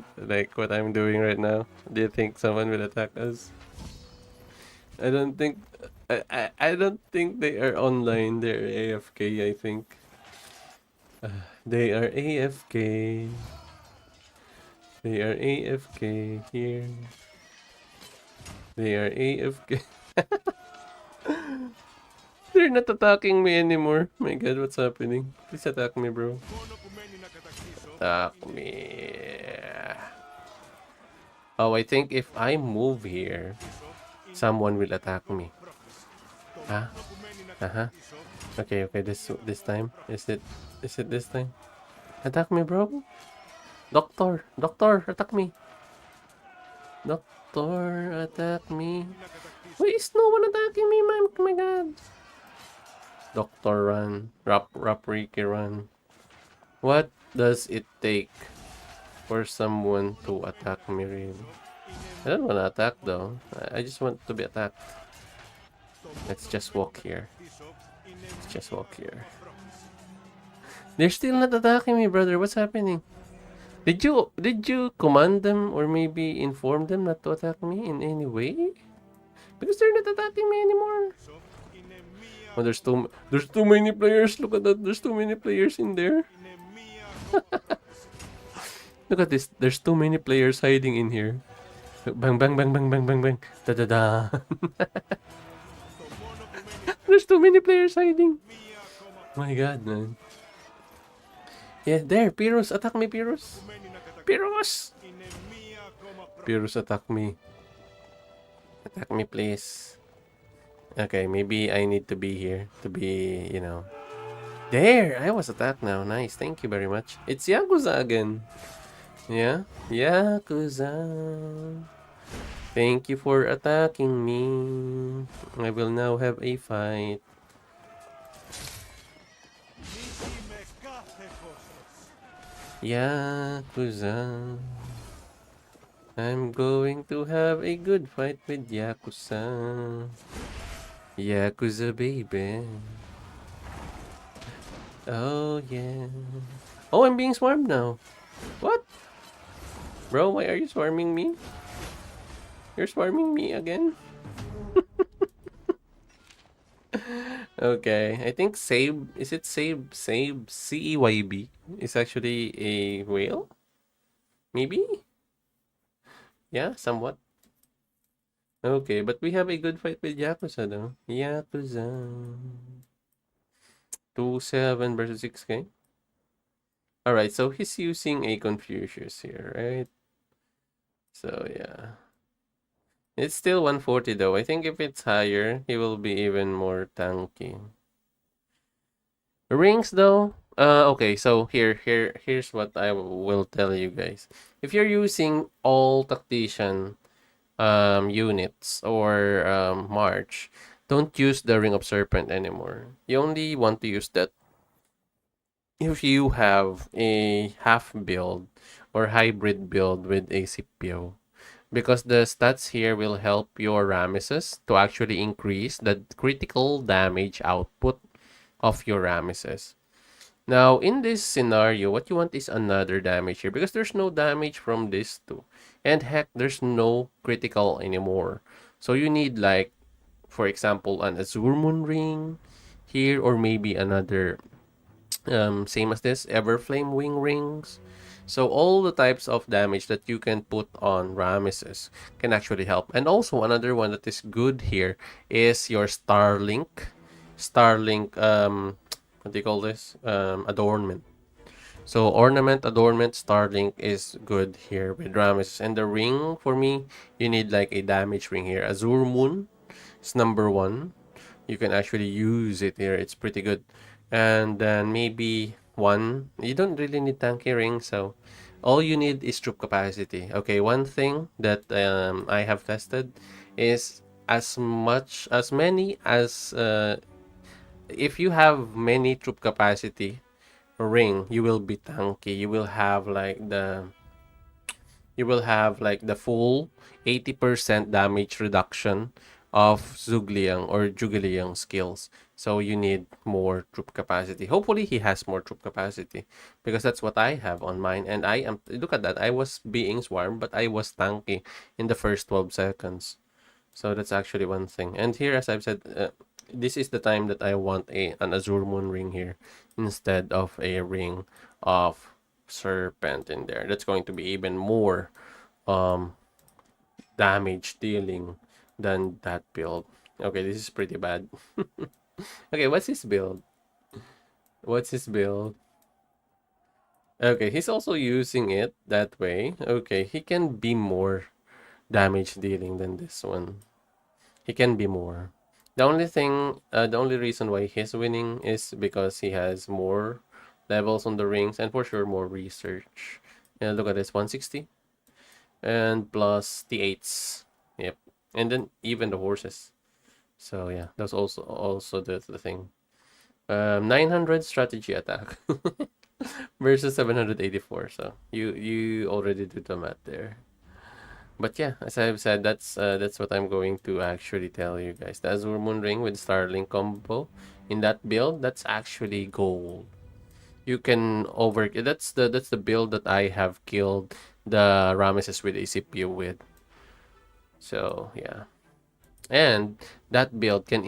what I'm doing right now? Do you think someone will attack us? I don't think I don't think they are online. They're AFK, I think. They are AFK. They are AFK here. They are AFK. They're not attacking me anymore. My god, what's happening? Please attack me, bro. Attack me. Oh, I think if I move here, someone will attack me. Huh? Uh-huh. Okay, this time. Is it this time? Attack me, bro. Doctor, attack me. Doctor, attack me. Why is no one attacking me, man? Oh my god. Doctor, run. Rap Ricky, run. What does it take for someone to attack me, really? I don't want to attack, though. I just want to be attacked. Let's just walk here. Let's just walk here. They're still not attacking me, brother. What's happening? Did you command them or maybe inform them not to attack me in any way? Because they're not attacking me anymore. Oh, there's too many players. Look at that. There's too many players in there. Look at this. There's too many players hiding in here. Bang bang bang bang bang bang bang. Da da da. There's too many players hiding. My god, man. Yeah, there. Pyrrhus, attack me, Pyrrhus. Pyrrhus! Pyrrhus, attack me. Attack me, please. Okay, maybe I need to be here to be, There! I was attacked now. Nice. Thank you very much. It's Yakuza again. Yeah? Yakuza. Thank you for attacking me. I will now have a fight. Yakuza. I'm going to have a good fight with Yakuza. Yakuza, baby. Oh, yeah. Oh, I'm being swarmed now. What? Bro, why are you swarming me? You're swarming me again? Okay, I think Save, is it Save, CEYB is actually a whale? Maybe? Yeah, somewhat. Okay, but we have a good fight with Yakuza though. Yakuza. 2-7 versus 6k. Alright, so he's using a Confucius here, right? So yeah. It's still 140 though. I think if it's higher, he will be even more tanky. Rings though. Okay, so here's what I will tell you guys. If you're using all tactician units or march, don't use the Ring of Serpent anymore. You only want to use that if you have a half build or hybrid build with a Scipio. Because the stats here will help your Rameses to actually increase the critical damage output of your Rameses. Now, in this scenario, what you want is another damage here because there's no damage from this two. And heck, there's no critical anymore. So you need like, for example, an Azure Moon Ring here or maybe another, same as this, Everflame Wing Rings. So all the types of damage that you can put on Ramesses can actually help. And also another one that is good here is your Starlink. Starlink, what do you call this? Adornment. So ornament, adornment, Starlink is good here with Ramesses. And the ring, for me, you need like a damage ring here. Azure Moon is number one. You can actually use it here. It's pretty good. And then maybe one. You don't really need tanky ring, so all you need is troop capacity. Okay, one thing that I have tested is as many as if you have many troop capacity ring, you will be tanky. You will have like the full 80% damage reduction of Zugliang or Jugliang skills. So you need more troop capacity. Hopefully he has more troop capacity because that's what I have on mine. And I am, look at that. I was being swarmed, but I was tanky in the first 12 seconds. So that's actually one thing. And here, as I've said, this is the time that I want an Azure Moon ring here instead of a ring of Serpent in there. That's going to be even more um, damage dealing than that build. Okay, this is pretty bad. Okay, what's his build? What's his build? Okay, he's also using it that way. Okay, he can be more damage dealing than this one. He can be more. The only reason why he's winning is because he has more levels on the rings and for sure more research. And look at this, 160 and plus the 8s. Yep, and then even the horses. So yeah, that's also the thing. 900 strategy attack versus 784. So you already did the math there. But yeah, as I've said, that's what I'm going to actually tell you guys. The Azure Moon Ring with Starlink combo in that build, that's actually gold. You can over that's the build that I have killed the Ramesses with a CPU with. So yeah. And that build can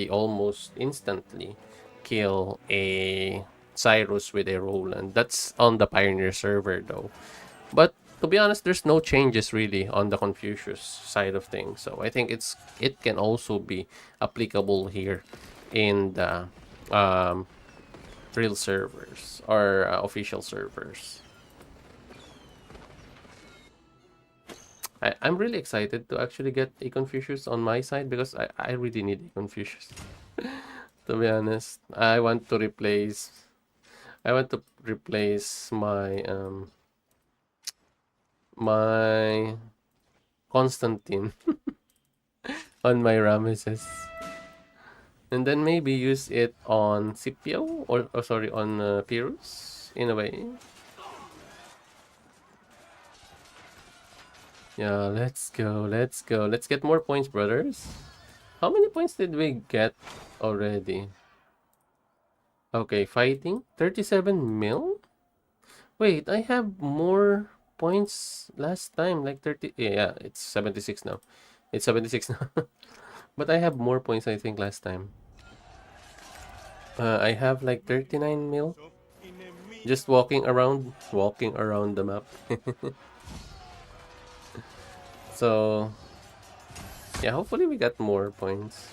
almost instantly kill a Cyrus with a Roland. That's on the Pioneer server though. But to be honest, there's no changes really on the Confucius side of things. So I think it can also be applicable here in the um, real servers or official servers. I'm really excited to actually get a Confucius on my side because I really need a Confucius. To be honest, I want to replace my Constantine on my Ramesses. And then maybe use it on Scipio or sorry, on Pyrrhus in a way. Yeah, let's go, let's go. Let's get more points, brothers. How many points did we get already? Okay, fighting. 37 mil? Wait, I have more points last time. Like 30. Yeah, it's 76 now. It's 76 now. But I have more points, I think, last time. I have like 39 mil. Just walking around the map. So, yeah, hopefully we got more points.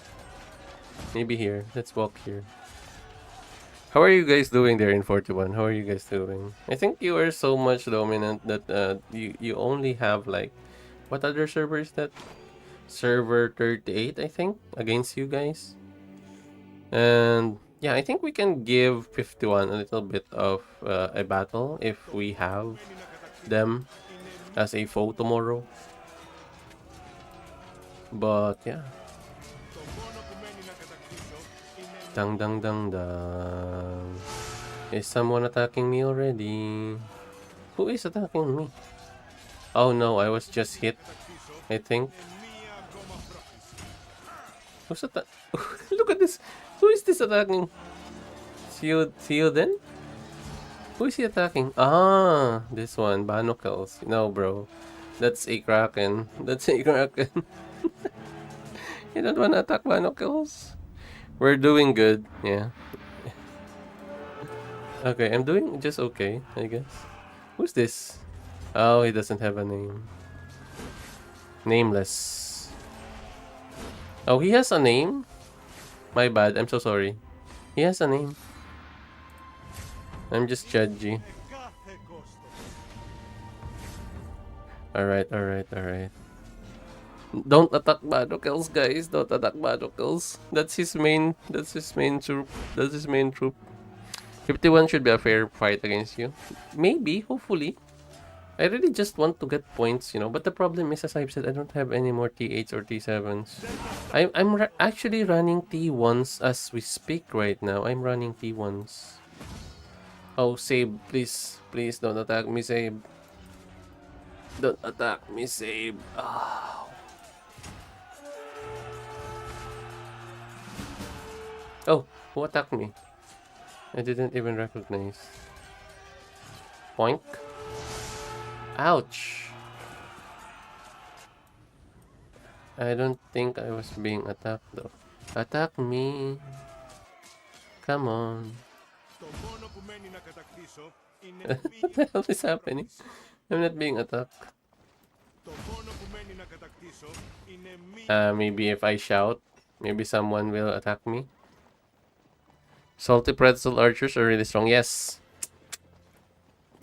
Maybe here. Let's walk here. How are you guys doing there in 41? How are you guys doing? I think you are so much dominant that you only have like what other server is that? Server 38, I think, against you guys. And yeah, I think we can give 51 a little bit of a battle if we have them as a foe tomorrow. But yeah. Dang dang dang dang. Is someone attacking me already? Who is attacking me? Oh no, I was just hit, I think. Who's attack? Look at this. Who is this attacking? Theoden? Who is he attacking? Ah, this one, Banocles. No, bro. That's a Kraken. That's a Kraken. You don't want to attack Banocles? We're doing good, yeah. Okay, I'm doing just okay, I guess. Who's this? Oh, he doesn't have a name. Nameless. Oh, he has a name? My bad. I'm so sorry. He has a name. I'm just judgy. Κάθε κόστος. Alright, alright, alright. Don't attack Badokels, guys. Don't attack Badokels. That's his main troop. That's his main troop. 51 should be a fair fight against you. Maybe, hopefully. I really just want to get points, you know. But the problem is, as I've said, I don't have any more T8s or T7s. I'm actually running T1s as we speak right now. I'm running T1s. Oh, Save, please. Please don't attack me, Save. Don't attack me, Save. Ah. Oh, who attacked me? I didn't even recognize. Poink. Ouch. I don't think I was being attacked though. Attack me. Come on. Το μόνο που μένει να κατακτήσω είναι What the hell is happening? I'm not being attacked. Το μόνο που μένει να κατακτήσω είναι μία. Maybe if I shout, maybe someone will attack me. Salty pretzel archers are really strong. Yes.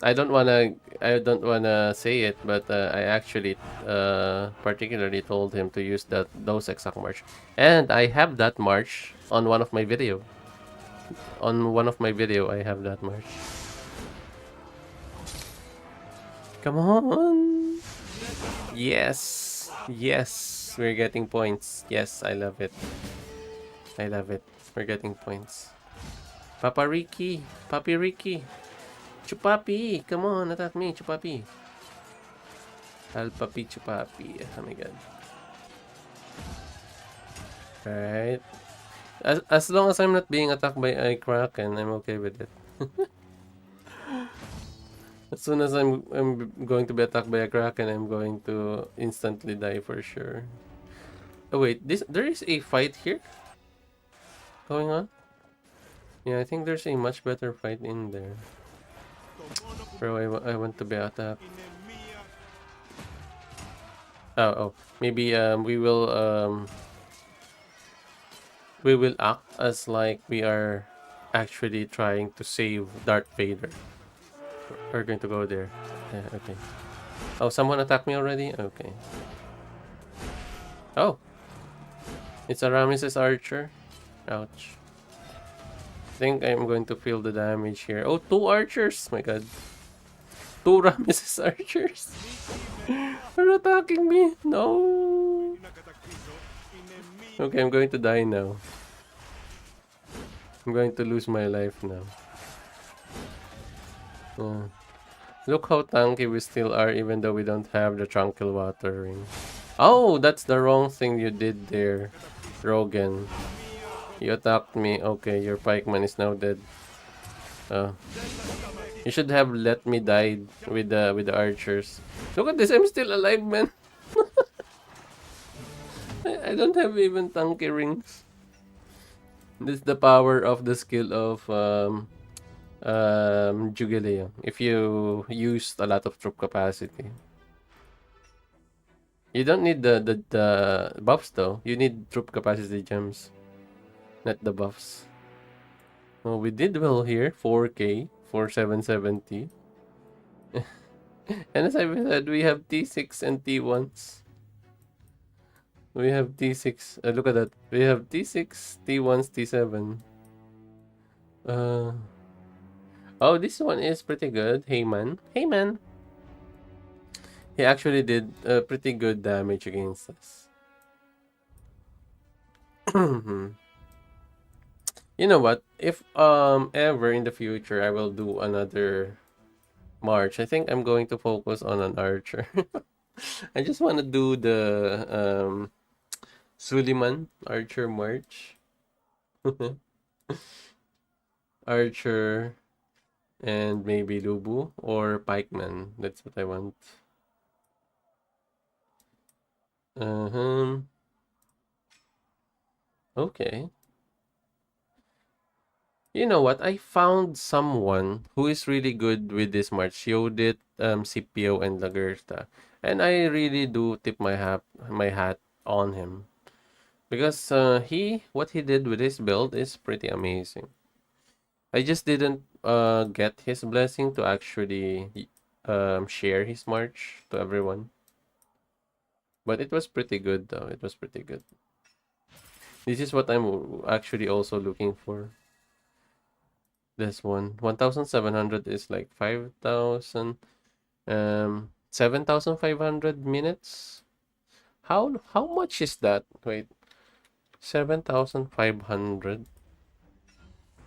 I don't wanna say it, but I actually particularly told him to use those exact march, and I have that march on one of my video. On one of my video, I have that march. Come on! Yes, yes, we're getting points. Yes, I love it. I love it. We're getting points. Papa Ricky, Papi Ricky. Chupapi, come on, attack me, Chupapi. Al Papi Chupapi. Oh my god. Alright. As long as I'm not being attacked by a Kraken, I'm okay with it. As soon as I'm going to be attacked by a Kraken, I'm going to instantly die for sure. Oh wait, there is a fight here going on? Yeah, I think there's a much better fight in there. Bro, I want to be attacked. Oh, maybe we will act as like we are actually trying to save Darth Vader. We're going to go there. Yeah, okay. Oh, someone attacked me already? Okay. Oh. It's a Ramesses archer. Ouch. I think I'm going to feel the damage here. Oh, 2 archers! My god. 2 Ramesses archers. They're attacking me. No. Okay, I'm going to die now. I'm going to lose my life now. Look how tanky we still are, even though we don't have the Tranquil Water Ring. Oh, that's the wrong thing you did there, Rogan. You attacked me. Okay, your pikeman is now dead. You should have let me die with the archers. Look at this, I'm still alive, man. I don't have even tanky rings. This is the power of the skill of Jugaleo. If you used a lot of troop capacity. You don't need the buffs though. You need troop capacity gems. Not the buffs. Oh, we did well here. 4k for 770. And as I said, we have T6 and T1s. We have T6. Look at that. We have T6, T1s, T7. Oh, this one is pretty good. Hey man. Hey man. He actually did pretty good damage against us. You know what? If ever in the future I will do another march, I think I'm going to focus on an archer. I just want to do the Suleiman archer march. Archer and maybe Lubu or pikeman. That's what I want. Okay. You know what? I found someone who is really good with this march. Showed it Scipio and Lagerta. And I really do tip my hat on him. Because what he did with his build is pretty amazing. I just didn't get his blessing to actually share his march to everyone. But it was pretty good though. It was pretty good. This is what I'm actually also looking for. This one. 1,700 is like 5,000 7,500 minutes. How much is that? Wait. 7,500.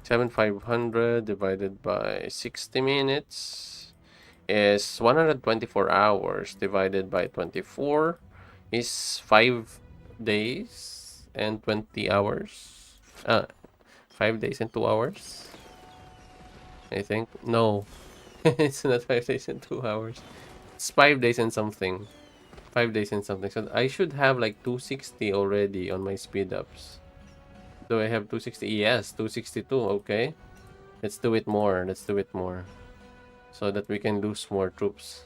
7,500 divided by 60 minutes is 124 hours divided by 24 is 5 days and 20 hours. 5 days and 2 hours. I think. No. It's not 5 days and 2 hours. It's 5 days and something. 5 days and something. So I should have like 260 already on my speed ups. Do I have 260? Yes, 262. Okay. Let's do it more. Let's do it more. So that we can lose more troops.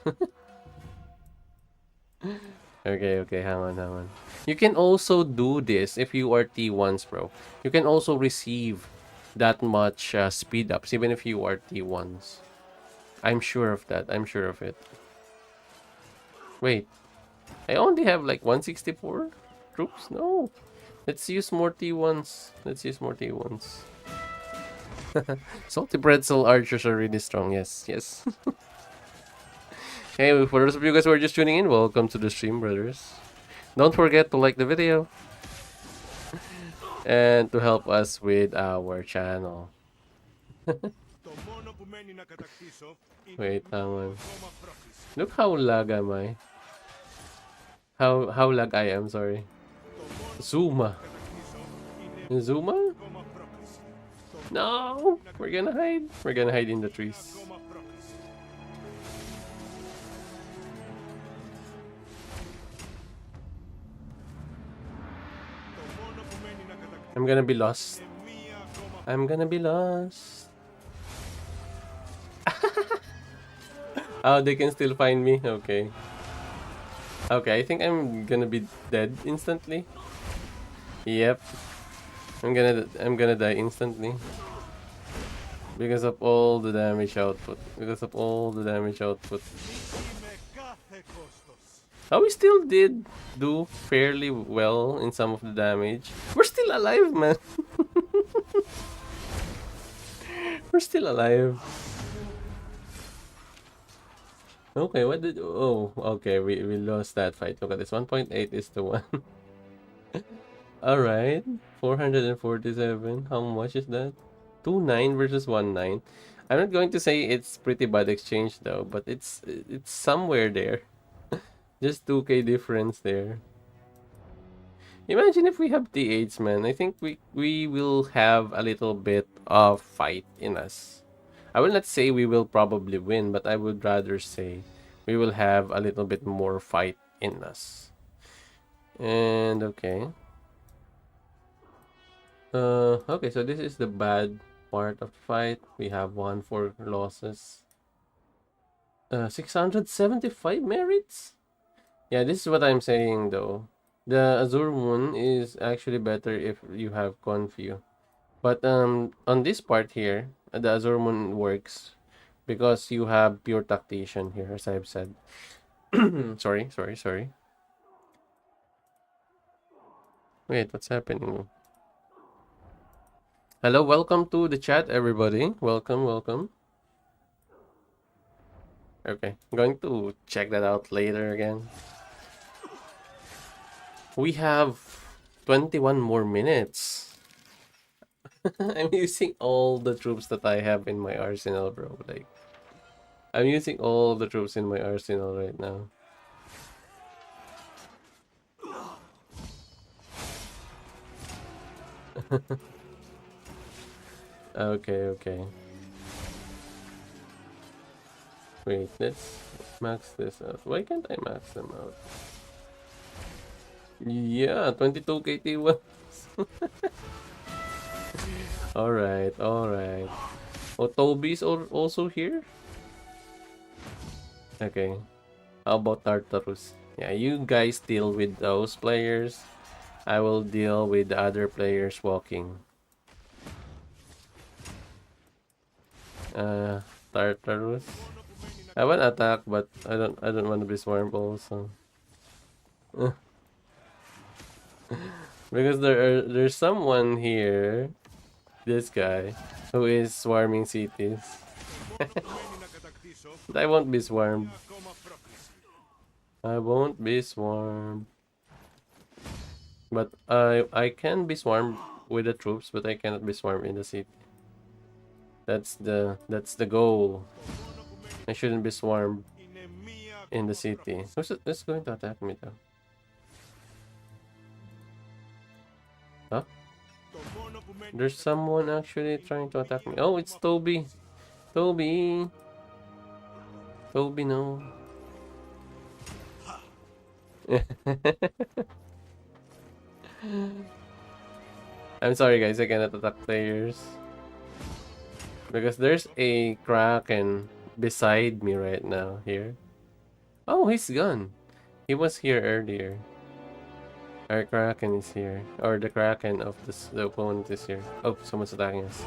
Okay, okay, hang on, hang on. You can also do this if you are T1s, bro. You can also receive that much speed ups even if you are T1s. I'm sure of that. I'm sure of it. Wait. I only have like 164 troops? No. Let's use more T1s. Let's use more T1s. Salty pretzel archers are really strong. Yes, yes. Hey, for those of you guys who are just tuning in, welcome to the stream, brothers. Don't forget to like the video and to help us with our channel. Wait, hang on. Look how lag am I. How lag I am, sorry. Zuma. Zuma? No! We're gonna hide. We're gonna hide in the trees. I'm gonna be lost. I'm gonna be lost. Oh, they can still find me? Okay. Okay, I think I'm gonna be dead instantly. Yep. I'm gonna die instantly. Because of all the damage output. Because of all the damage output. Oh, we still did do fairly well in some of the damage. We're still alive, man. We're still alive. Okay, what did... Oh, okay, we lost that fight. Look at this. 1.8 is the one. Alright. 447. How much is that? 2.9 versus 1.9. I'm not going to say it's pretty bad exchange though, but it's somewhere there. Just 2k difference there. Imagine if we have T8s, man. I think we will have a little bit of fight in us. I will not say we will probably win, but I would rather say we will have a little bit more fight in us. And okay. Okay, so this is the bad part of the fight. We have 4 losses. 675 merits? Yeah, this is what I'm saying though. The Azure Moon is actually better if you have Confu. But on this part here, the Azure Moon works because you have pure tactician here, as I've said. Sorry. Wait, what's happening? Hello, welcome to the chat, everybody. Welcome. Okay, I'm going to check that out later again. We have 21 more minutes. I'm using all the troops that I have in my arsenal, bro. Like, I'm using all the troops in my arsenal right now. Okay. Wait, let's max this out. Why can't I max them out? Yeah, 22 KT1. Alright. Oh, Toby's also here? Okay. How about Tartarus? Yeah, you guys deal with those players. I will deal with the other players walking. Tartarus. I want attack, but I don't want to be swarmed also. Because there's someone here, this guy, who is swarming cities. But I won't be swarmed. I won't be swarmed. But I can be swarmed with the troops, but I cannot be swarmed in the city. That's the goal. I shouldn't be swarmed in the city. Who's going to attack me though? Huh? There's someone actually trying to attack me. Oh, it's Toby. Toby. Toby, no. I'm sorry guys, I cannot attack players. Because there's a Kraken beside me right now here. Oh, he's gone. He was here earlier. Our Kraken is here. Or the Kraken of the opponent is here. Oh, someone's attacking us.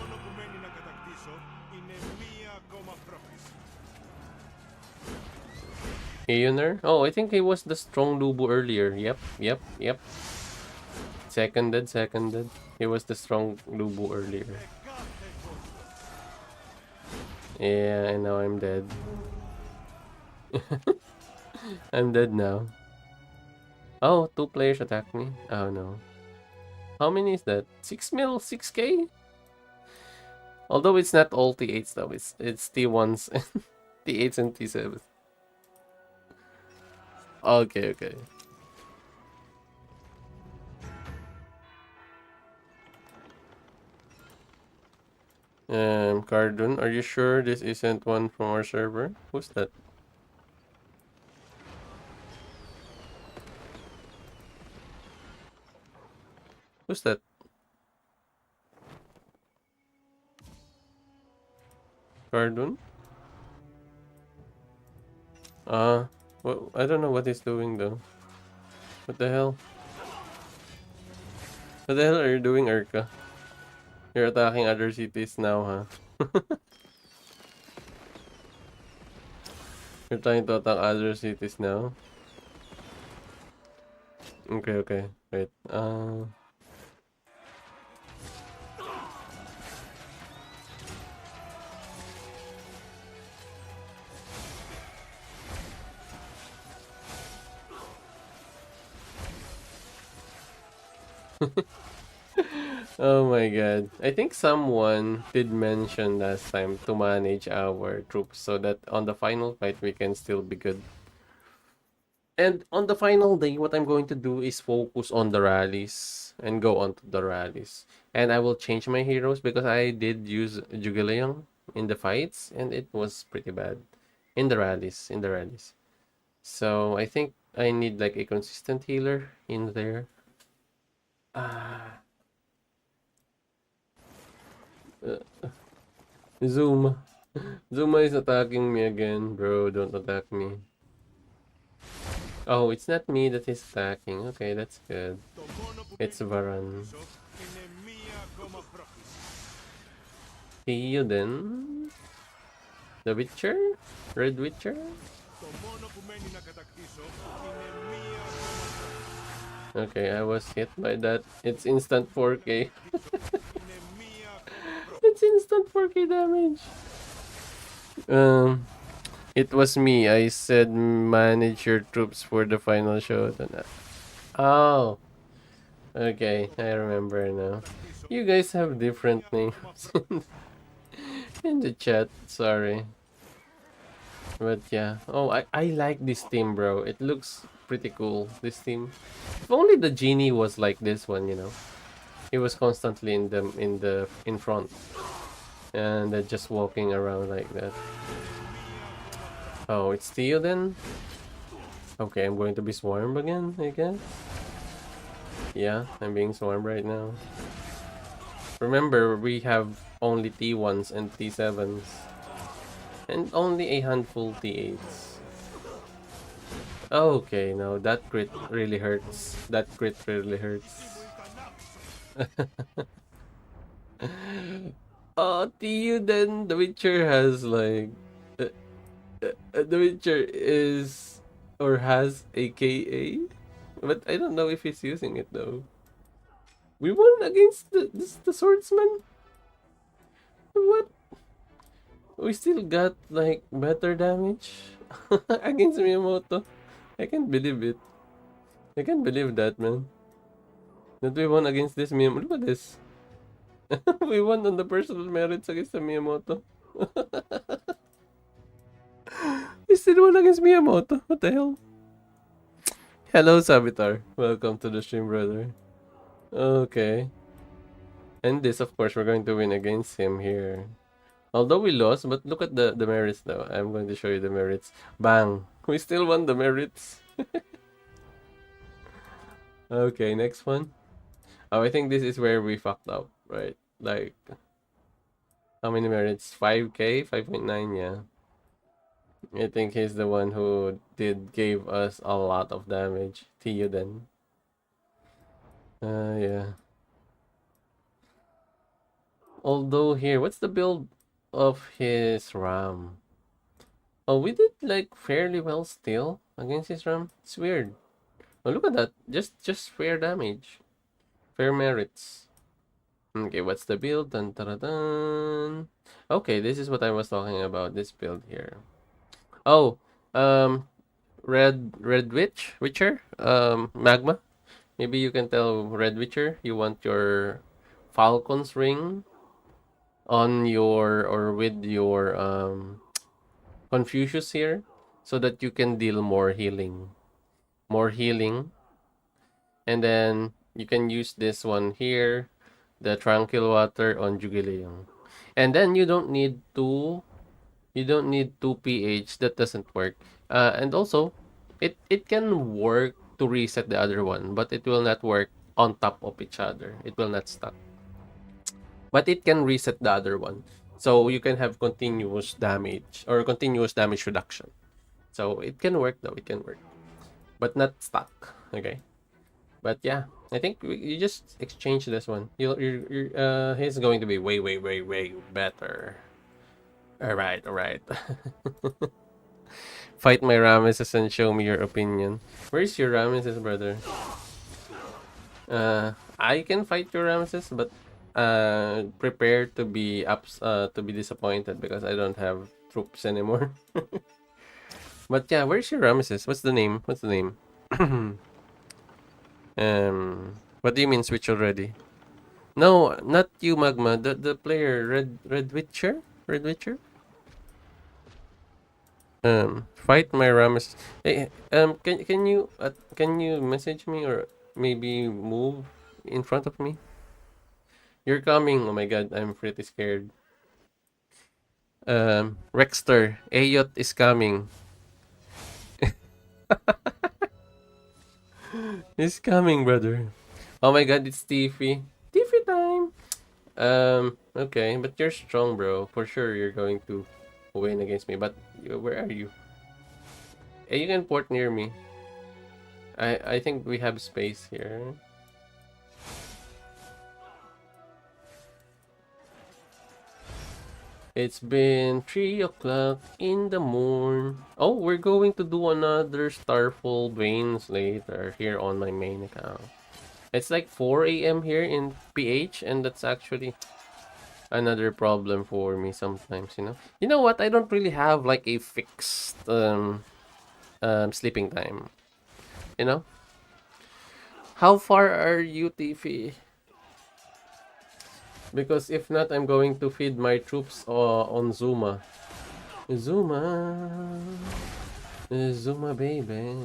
Aeoner? Oh, I think he was the strong Lubu earlier. Yep. Seconded. He was the strong Lubu earlier. Yeah, and now I'm dead. I'm dead now. Oh, two players attacked me. Oh no. How many is that? 6 mil? 6k? Although it's not all T8s though. It's T1s, T8s and T7s. Okay. Cardun, are you sure this isn't one from our server? Who's that? Who's that? Cardun? Well, I don't know what he's doing though. What the hell? What the hell are you doing, Urka? You're attacking other cities now, huh? You're trying to attack other cities now? Okay. Wait. Oh my god. I think someone did mention last time to manage our troops so that on the final fight we can still be good. And on the final day, what I'm going to do is focus on the rallies and go on to the rallies. And I will change my heroes because I did use Jugileong in the fights and it was pretty bad in the rallies. So I think I need like a consistent healer in there. Ah. Zuma. Zuma is attacking me again, bro. Don't attack me. Oh, it's not me that is attacking. Okay, that's good. It's Varan. See you then. The Witcher? Red Witcher? Okay, I was hit by that. It's instant 4k. It's instant 4k damage. It was me. I said manage your troops for the final showdown. Oh, okay. I remember now. You guys have different names in the chat. Sorry. But yeah. Oh, I like this team, bro. It looks pretty cool. This team. If only the genie was like this one, you know. He was constantly in front, and just walking around like that. Oh, it's Theo then? Okay, I'm going to be swarmed again, I guess. Yeah, I'm being swarmed right now. Remember, we have only T1s and T7s. And only a handful T8s. Okay, no, that crit really hurts. That crit really hurts. Oh, to you then, The Witcher has like, The Witcher is or has AKA, but I don't know if he's using it though. We won against the swordsman. What? We still got like better damage against Miyamoto. I can't believe it. I can't believe that, man. That we won against this Miyamoto. Look at this. We won on the personal merits against the Miyamoto. We still won against Miyamoto. What the hell? Hello, Savitar. Welcome to the stream, brother. Okay. And this, of course, we're going to win against him here. Although we lost, but look at the merits though. I'm going to show you the merits. Bang! We still won the merits. Okay, next one. Oh, I think this is where we fucked up, right? Like, how many merits? 5k? 5.9, yeah. I think he's the one who gave us a lot of damage. Theoden. Yeah. Although here, what's the build of his RAM? Oh, we did like fairly well still against his RAM. It's weird. Oh, look at that. Just fair damage. Fair merits. Okay, what's the build? Dun, dun, dun, dun. Okay, this is what I was talking about. This build here. Oh, um, Red Witcher, Magma. Maybe you can tell Red Witcher you want your Falcon's ring on your or with your Confucius here, so that you can deal more healing, and then you can use this one here, the Tranquil Water on Jugileong, and then you don't need 2 pH. That doesn't work. And also, it can work to reset the other one, but it will not work on top of each other. It will not stack. But it can reset the other one. So you can have continuous damage or continuous damage reduction. So it can work though. It can work, but not stuck. Okay. But yeah, I think you just exchange this one. He's going to be way better. All right, all right. Fight my Ramesses and show me your opinion. Where's your Ramesses, brother? I can fight your Ramesses, but prepare to be to be disappointed because I don't have troops anymore. But yeah, where's your Ramesses? What's the name? What's the name? What do you mean switch already? No, not you, Magma. The player, Red Witcher, Red Witcher. Fight my Ramesses. Hey, can you message me or maybe move in front of me? You're coming. Oh my god, I'm pretty scared. Rexter, Ayot is coming. He's coming, brother. Oh my god, it's Tiffy. Tiffy time. Okay, but you're strong, bro. For sure, you're going to win against me. But where are you? Hey, you can port near me. I think we have space here. It's been 3 o'clock in the morn. Oh, we're going to do another Starfall Veins later here on my main account. It's like 4 a.m. here in PH, and that's actually another problem for me sometimes, you know. You know what? I don't really have like a fixed sleeping time, you know. How far are you, Tiffy? Because if not, I'm going to feed my troops on Zuma. Zuma. Zuma, baby.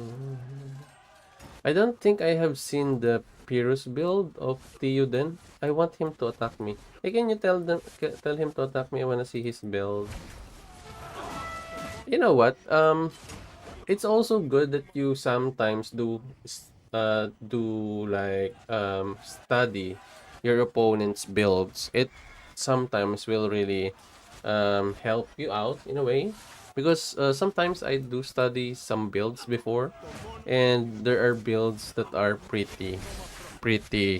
I don't think I have seen the Pyrrhus build of Theoden. I want him to attack me. Hey, can you tell him to attack me? I wanna see his build. You know what? It's also good that you sometimes do like study your opponent's builds. It sometimes will really help you out in a way. Because sometimes I do study some builds before, and there are builds that are pretty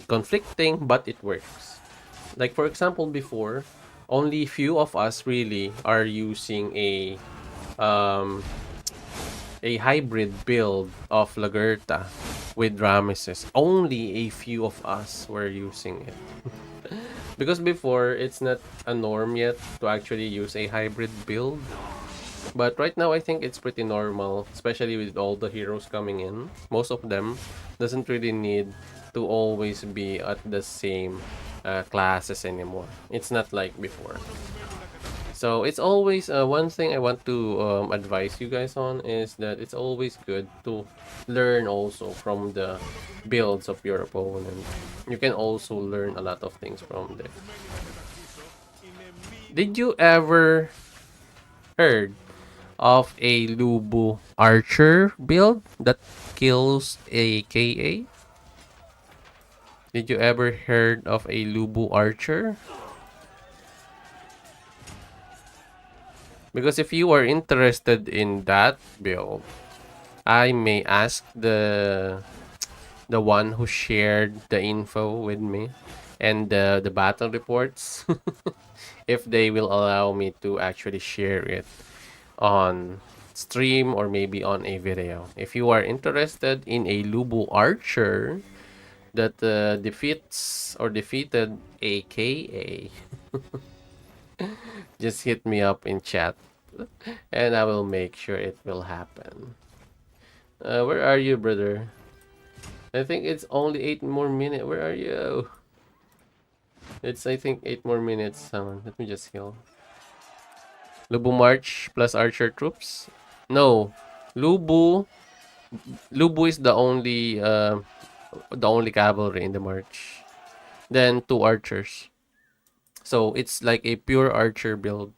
conflicting, but it works. Like for example, before, only few of us really are using um a hybrid build of Lagerta with Rameses. Only a few of us were using it. Because before, it's not a norm yet to actually use a hybrid build. But right now, I think it's pretty normal, especially with all the heroes coming in. Most of them doesn't really need to always be at the same classes anymore. It's not like before. So it's always one thing I want to advise you guys on is that it's always good to learn also from the builds of your opponent. You can also learn a lot of things from there. Did you ever heard of a Lubu Archer build that kills a KA? Did you ever heard of a Lubu Archer? Because if you are interested in that build, I may ask the one who shared the info with me and the battle reports if they will allow me to actually share it on stream or maybe on a video. If you are interested in a Lubu Archer that defeats or defeated AKA, just hit me up in chat and I will make sure it will happen. Where are you, brother? I think it's only 8 more minutes. Where are you? It's, I think, 8 more minutes. Let me just heal. Lubu March plus Archer troops? No. Lubu. Lubu is the only cavalry in the march. Then 2 archers. So it's like a pure archer build.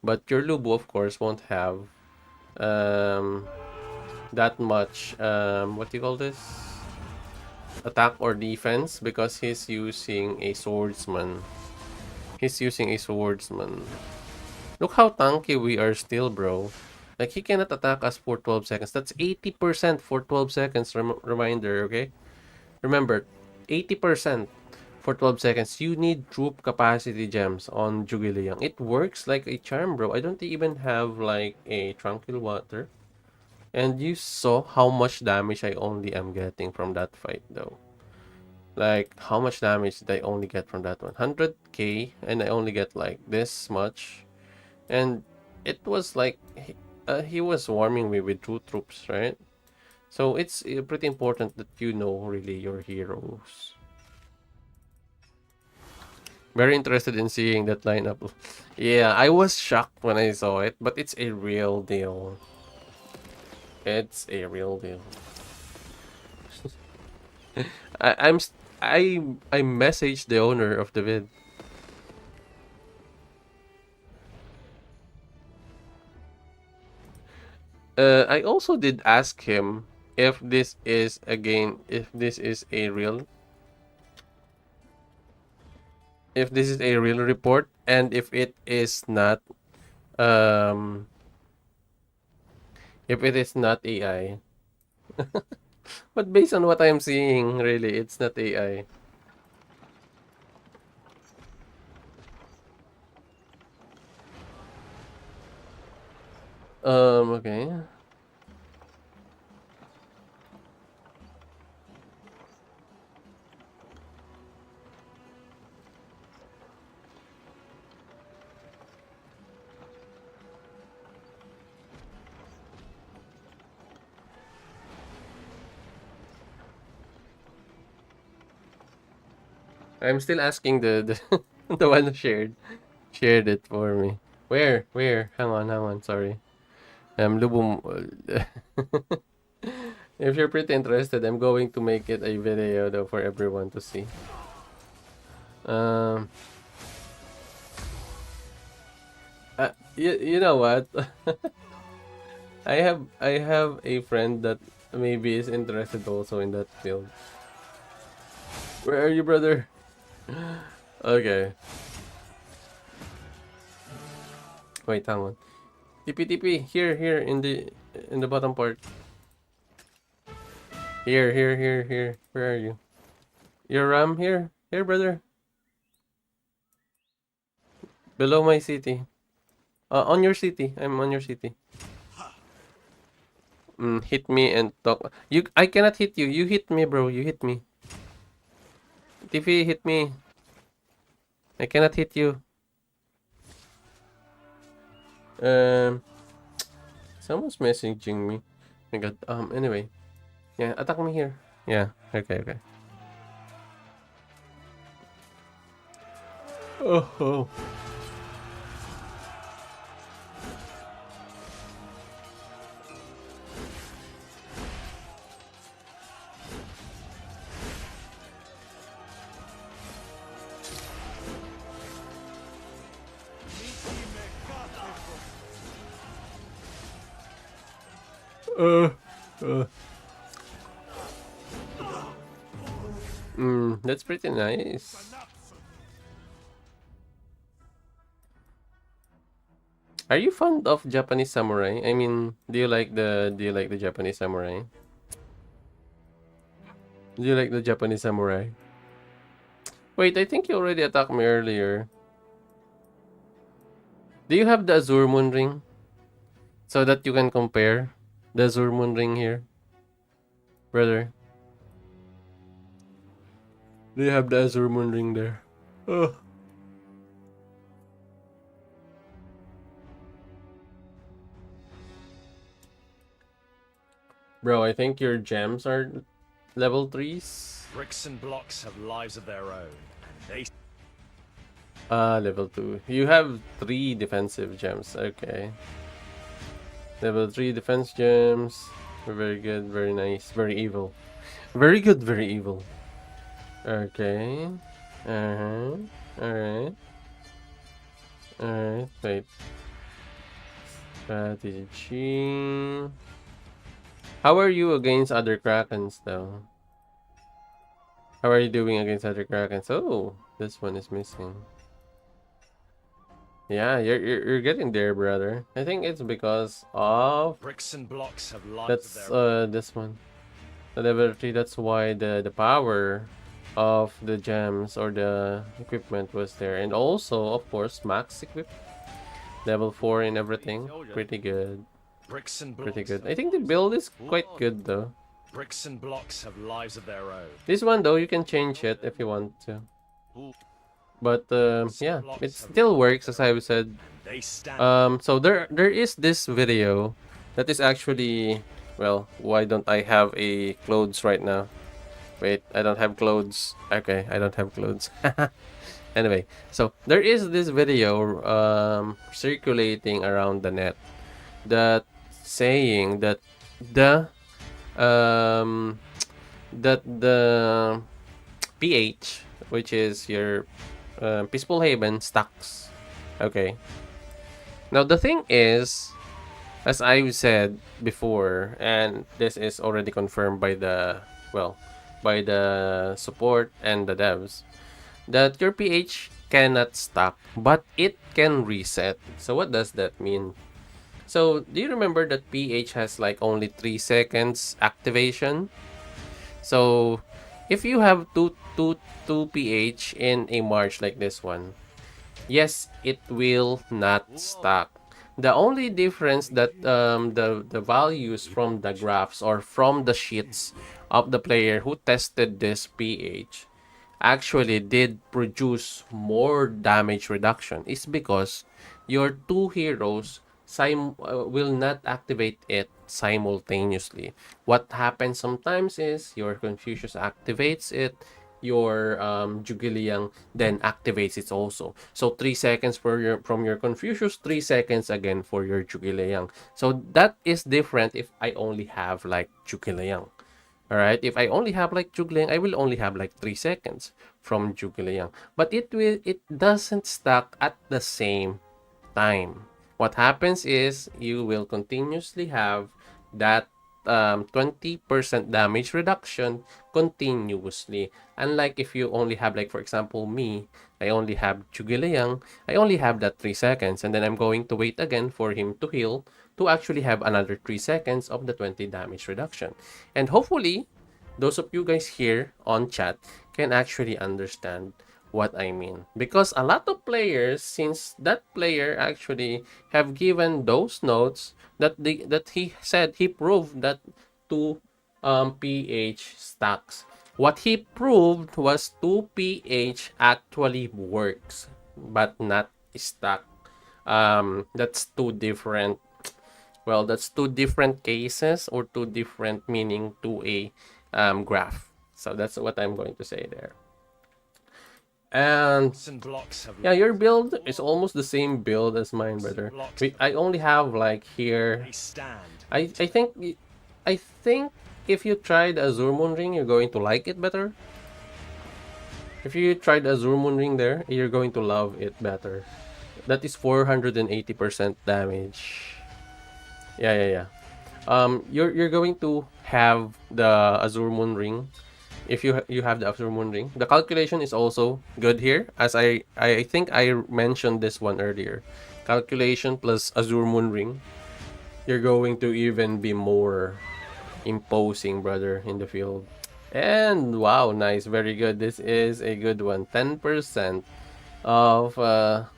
But your Lubu, of course, won't have um that much what do you call this? Attack or defense because he's using a swordsman. He's using a swordsman. Look how tanky we are still, bro. Like, he cannot attack us for 12 seconds. That's 80% for 12 seconds. Reminder, okay? Remember, 80% for 12 seconds. You need troop capacity gems on Jugiliang. It works like a charm, bro. I don't even have, like, a tranquil water. And you saw how much damage I only am getting from that fight, though. Like, how much damage did I only get from that one? 100k, and I only get, like, this much. And it was like he was warming me with 2 troops, right? So it's pretty important that you know really your heroes. Very interested in seeing that lineup. Yeah, I was shocked when I saw it, but it's a real deal. It's a real deal. I, I'm st- I messaged the owner of the vid. I also did ask him if this is if this is a real report, and um if it is not AI. But based on what I'm seeing, really, it's not AI. Okay. I'm still asking the the one who shared it for me. Where? Hang on, sorry. Lubum. If you're pretty interested, I'm going to make it a video though for everyone to see. Um, you know what? I have a friend that maybe is interested also in that field. Where are you, brother? Okay. Wait, hang on. TP. Here in the bottom part. Here. Where are you? Your Ram here. Here, brother. Below my city. On your city. I'm on your city. Hit me and talk. I cannot hit you. You hit me, bro. You hit me. TV, hit me. I cannot hit you. Um, someone's messaging me. My God. Anyway, yeah, attack me here. Yeah. Okay. Oh. That's pretty nice. Are you fond of Japanese samurai? I mean, do you like the Japanese samurai? Do you like the Japanese samurai? Wait, I think you already attacked me earlier. Do you have the Azure Moon Ring? So that you can compare the Azure Moon Ring here? Brother. Do you have the Azure Moon Ring there? Oh. Bro, I think your gems are level 3s. Bricks and blocks have lives of their own, and they Level 2. You have 3 defensive gems. Okay. Level 3 defense gems. Very good, very nice, very evil. Very good, very evil. Okay. Alright. Wait. Strategy. How are you against other Krakens though? How are you doing against other Krakens? Oh, this one is missing. Yeah, you're getting there, brother. I think it's because of bricks and blocks have lives of that's their own. this one. The level 3, that's why the power of the gems or the equipment was there. And also, of course, max equip. Level 4 and everything. Pretty good. Bricks and Pretty blocks good. have I think the lives build is quite good though. Bricks and blocks have lives of their own. This one though, you can change it if you want to. But yeah, it still works as I said. They stand. So there is this video that is actually, well, why don't I have a clothes right now? Wait, I don't have clothes. Okay, I don't have clothes. Anyway, so there is this video circulating around the net that saying that the um the PH, which is your Peaceful Haven, stacks. Okay. Now the thing is, as I said before, and this is already confirmed by the, well, by the support and the devs, that your PH cannot stack, but it can reset. So what does that mean? So do you remember that PH has like only 3 seconds activation? So if you have two PH in a March like this one, yes, it will not stack. The only difference that the values from the graphs or from the sheets of the player who tested this PH actually did produce more damage reduction is because your two heroes will not activate it simultaneously. What happens sometimes is your Confucius activates it, your Jugiliang then activates it also. So 3 seconds for your from your Confucius, 3 seconds again for your Jugiliang. So that is different if I only have like Jugiliang. Alright, if I only have like Jugiliang, I will only have like 3 seconds from Jugiliang. But it doesn't stack at the same time. What happens is you will continuously have that 20% damage reduction continuously. Unlike if you only have, like, for example, me, I only have Chugilayang. I only have that 3 seconds, and then I'm going to wait again for him to heal to actually have another 3 seconds of the 20 damage reduction. And hopefully, those of you guys here on chat can actually understand what I mean. Because a lot of players, since that player actually have given those notes that he said he proved that two PH stacks. What he proved was 2PH actually works, but not stack. That's two different. Well, that's two different cases or two different meaning to a graph. So that's what I'm going to say there. And Bricks and blocks have yeah, your lives. build is almost the same build as mine, brother. I only have like here. They stand. I think if you tried Azure Moon Ring, you're going to like it better. If you tried Azure Moon Ring there, you're going to love it better. That is 480% damage. Yeah. You're going to have the Azure Moon Ring. If you have the Azure Moon Ring, the calculation is also good here. As I think I mentioned this one earlier. Calculation plus Azure Moon Ring, you're going to even be more imposing, brother, in the field. And wow, nice, very good. This is a good one. 10% of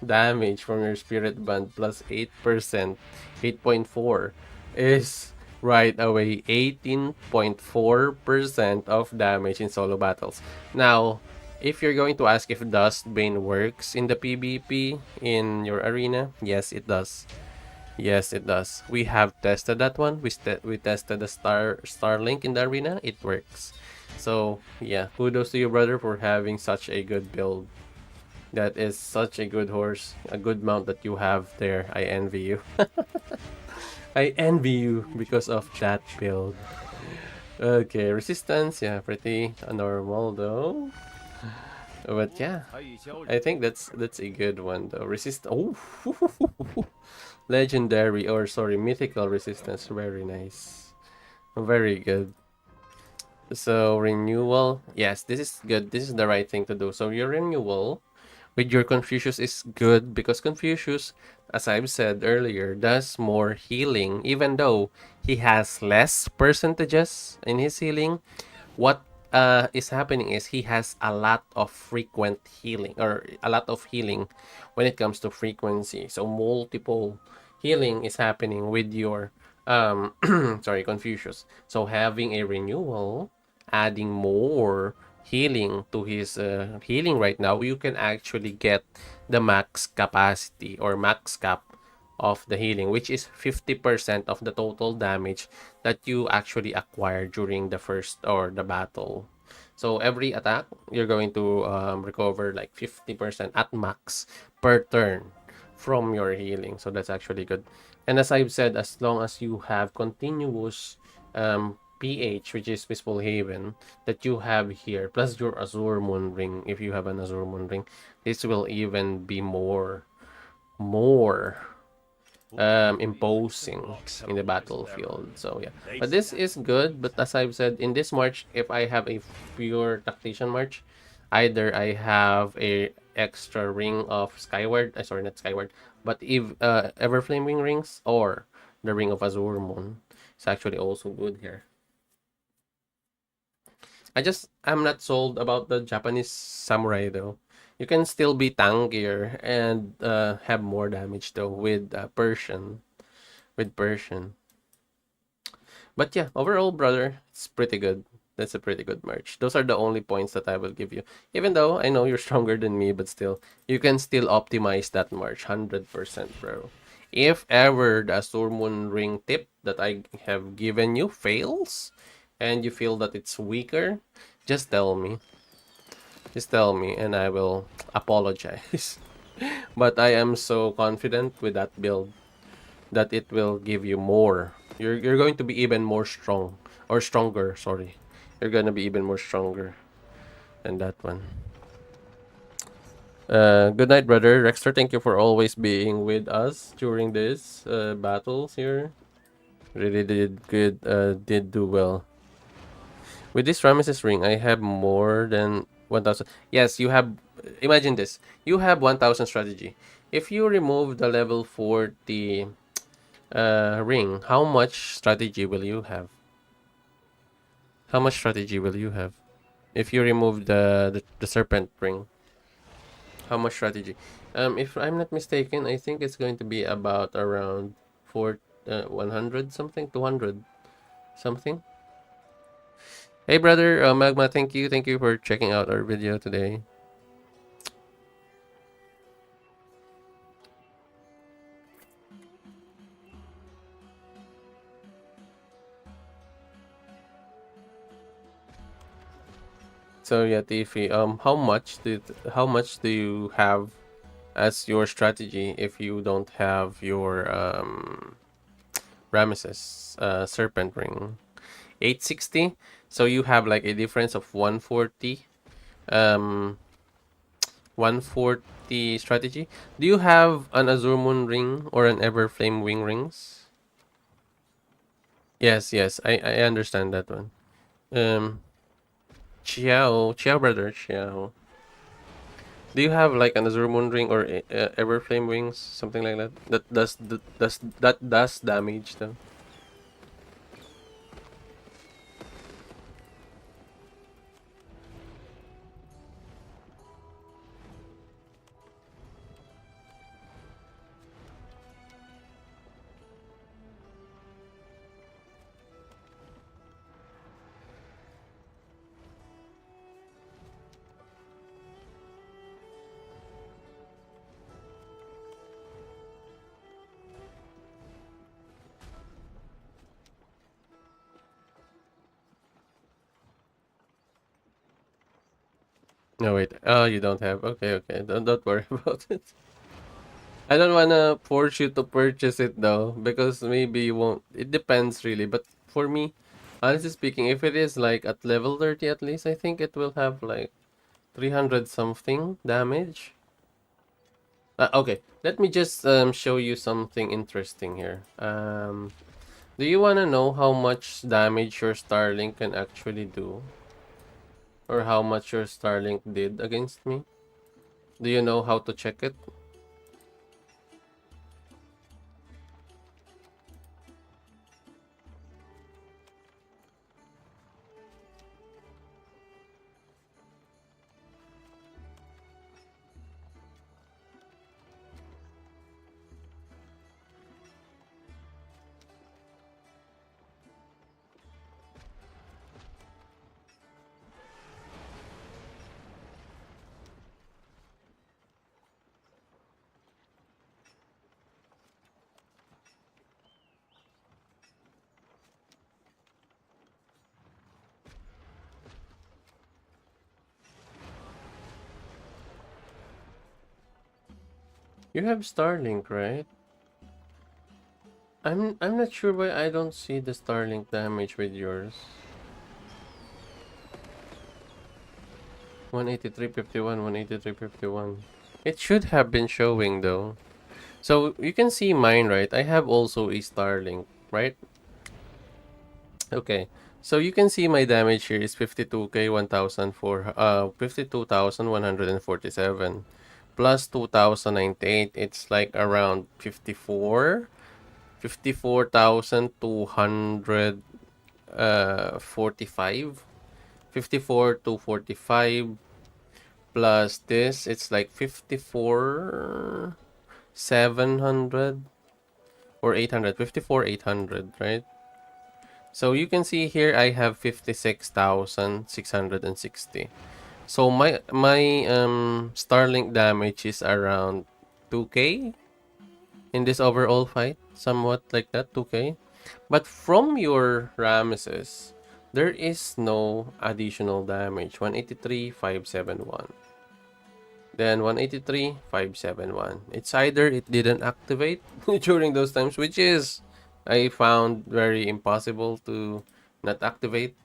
damage from your spirit band plus 8%, 8.4 is right away 18.4% of damage in solo battles. Now, if you're going to ask if Dust Bane works in the PvP in your arena, yes, it does. Yes, it does. We have tested that one. We tested the Starlink in the arena. It works. So yeah, kudos to you, brother, for having such a good build. That is such a good horse, a good mount that you have there. I envy you. I envy you because of that build. Okay, resistance, yeah, pretty normal though. But yeah, I think that's a good one though. Oh, legendary or sorry, mythical resistance, very nice, very good. So renewal, yes, this is good. This is the right thing to do. So your renewal with your Confucius is good because Confucius, as I've said earlier, does more healing. Even though he has less percentages in his healing, what is happening is he has a lot of frequent healing or a lot of healing when it comes to frequency. So multiple healing is happening with your sorry, Confucius. So having a renewal, adding more healing to his healing right now, you can actually get the max capacity or max cap of the healing, which is 50% of the total damage that you actually acquire during the first or the battle. So every attack, you're going to recover like 50% at max per turn from your healing. So that's actually good. And as I've said, as long as you have continuous PH, which is Peaceful Haven, that you have here, plus your Azure Moon Ring, if you have an Azure Moon Ring, this will even be more imposing in the battlefield. So yeah, but this is good. But as I've said, in this march, if I have a pure tactician march, either I have a extra ring of Skyward, sorry, not Skyward, but if Everflaming rings or the ring of Azure Moon, it's actually also good here. I'm not sold about the Japanese samurai though. You can still be tankier and have more damage though with Persian. With Persian. But yeah, overall, brother, it's pretty good. That's a pretty good merch. Those are the only points that I will give you. Even though I know you're stronger than me, but still, you can still optimize that merch 100%, bro. If ever the Stormoon ring tip that I have given you fails, and you feel that it's weaker, just tell me. Just tell me, and I will apologize. But I am so confident with that build that it will give you more. You're going to be even more strong or stronger. Sorry, you're gonna be even more stronger than that one. Good night, brother Rexter. Thank you for always being with us during this battles here. Really did good. Did do well. With this Ramesses ring, I have more than 1,000. Yes, you have imagine this. You have 1000 strategy. If you remove the level 40 ring, how much strategy will you have? How much strategy will you have? If you remove the serpent ring, how much strategy? If I'm not mistaken, I think it's going to be about around 100 something, 200 something. Hey brother, Magma, thank you for checking out our video today. So yeah, Tiffy, how much do you have as your strategy if you don't have your Ramesses serpent ring? 860. So you have like a difference of 140. 140 strategy. Do you have an Azure Moon ring or an Everflame wing rings? Yes, yes, I understand that one. Um, Chiao brother, Chiao. Do you have like an Azure Moon ring or Everflame wings, something like that? That does damage though. No wait. Oh, you don't have. Okay, okay. Don't worry about it. I don't wanna force you to purchase it though, because maybe you won't. It depends really. But for me, honestly speaking, if it is like at level 30 at least, I think it will have like 300 something damage. Okay, let me just show you something interesting here. Do you wanna know how much damage your Starlink can actually do? Or how much your Starlink did against me? Do you know how to check it? You have Starlink, right? I'm not sure why I don't see the Starlink damage with yours. 183.51, 183.51. It should have been showing though. So you can see mine, right? I have also a Starlink, right? Okay. So you can see my damage here is 52k 52,147 plus 2098. It's like around 54,200 45, 54 to 45 plus this, it's like 54 700 or 800, 54 800, right? So you can see here I have 56,660. So my Starlink damage is around 2k in this overall fight, somewhat like that, 2k. But from your Ramesses, there is no additional damage. 183, 571. Then 183, 571. It's either it didn't activate during those times, which is I found very impossible to not activate,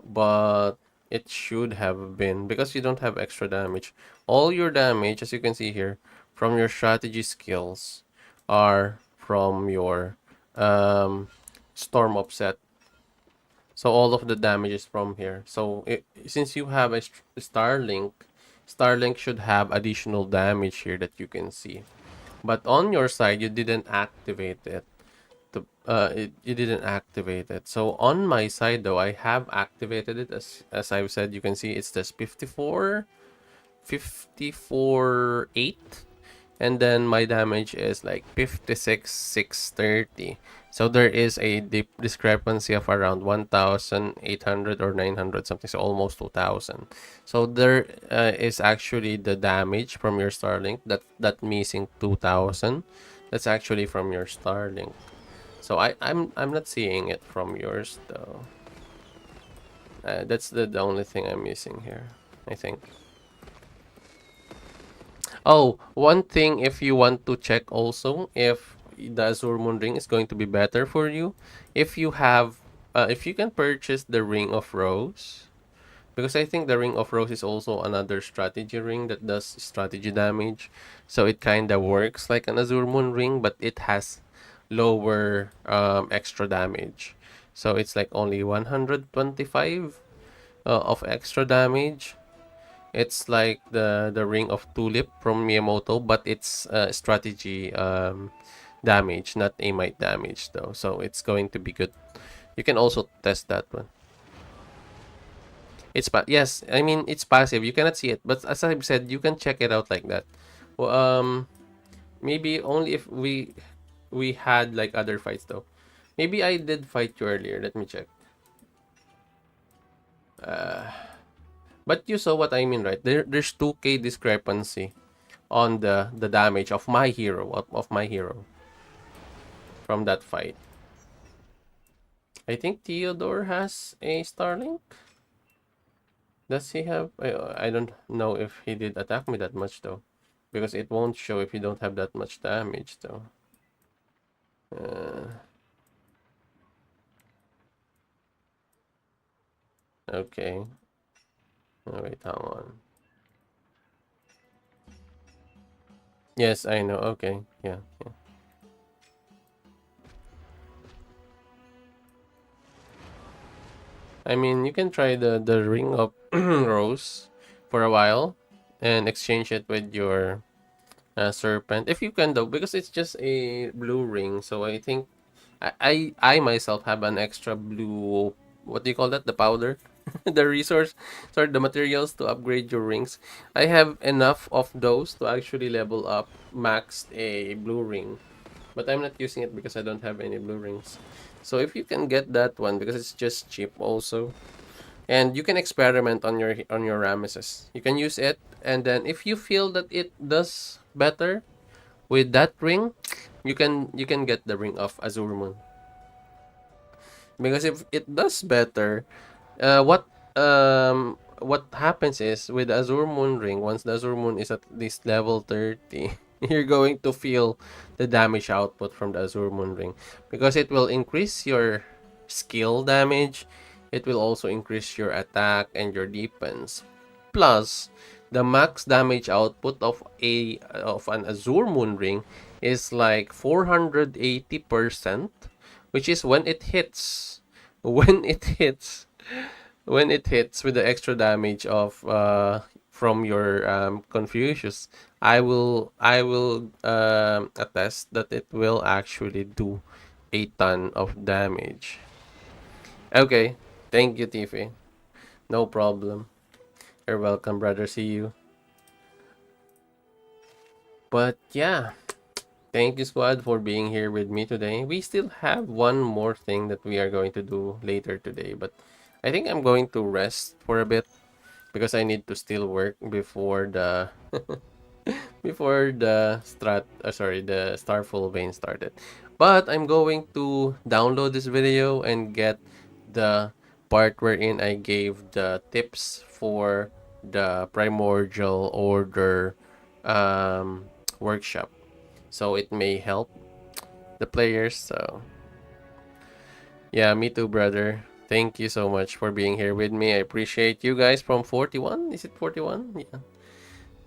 but it should have been because you don't have extra damage. All your damage, as you can see here, from your strategy skills are from your storm offset. So all of the damage is from here. So since you have a Starlink, Starlink should have additional damage here that you can see. But on your side, you didn't activate it. You didn't activate it. So on my side though, I have activated it. As I've said, you can see it's just 54.8, and then my damage is like 56,630. So there is a deep discrepancy of around 1,800 or 900 something, so almost 2,000. So there is actually the damage from your Starlink, that missing 2,000. That's actually from your Starlink. So I'm not seeing it from yours though. That's the only thing I'm missing here, I think. Oh, one thing, if you want to check also if the Azure Moon Ring is going to be better for you, if you have, if you can purchase the Ring of Rose, because I think the Ring of Rose is also another strategy ring that does strategy damage, so it kind of works like an Azure Moon Ring, but it has lower extra damage. So it's like only 125 of extra damage. It's like the Ring of Tulip from Miyamoto, but it's strategy damage, not amite damage though. So it's going to be good. You can also test that one. Yes, I mean it's passive. You cannot see it, but as I've said, you can check it out like that. Well, maybe only if we had like other fights though. Maybe I did fight you earlier. Let me check. But you saw what I mean, right? There's 2k discrepancy on the damage of my hero, of my hero from that fight. I think Theodore has a Starlink. Does he have? I don't know if he did attack me that much though, because it won't show if you don't have that much damage though. Uh, okay. Oh, wait, hang on. Yes, I know. Okay, yeah, yeah. I mean, you can try the Ring of Rose for a while and exchange it with your serpent if you can though, because it's just a blue ring. So I think I myself have an extra blue, what do you call that, the powder, the resource, sorry, the materials to upgrade your rings. I have enough of those to actually level up maxed a blue ring, but I'm not using it because I don't have any blue rings. So if you can get that one, because it's just cheap also, and you can experiment on your Rameses. You can use it, and then if you feel that it does better with that ring, you can get the Ring of Azure Moon. Because if it does better, what happens is with the Azure Moon ring, once the Azure Moon is at least level 30, you're going to feel the damage output from the Azure Moon ring, because it will increase your skill damage, it will also increase your attack and your defense. Plus, the max damage output of an Azure Moon ring is like 480%, which is when it hits. When it hits, when it hits with the extra damage of from your Confucius, I will attest that it will actually do a ton of damage. Okay, thank you, Tiffy. No problem. You're welcome, brother. See you. But yeah, thank you, squad, for being here with me today. We still have one more thing that we are going to do later today, but I think I'm going to rest for a bit because I need to still work before the before the Starfall Vein started. But I'm going to download this video and get the part wherein I gave the tips for the Primordial Order workshop, so it may help the players. So yeah, me too, brother. Thank you so much for being here with me. I appreciate you guys from 41. Is it 41? Yeah.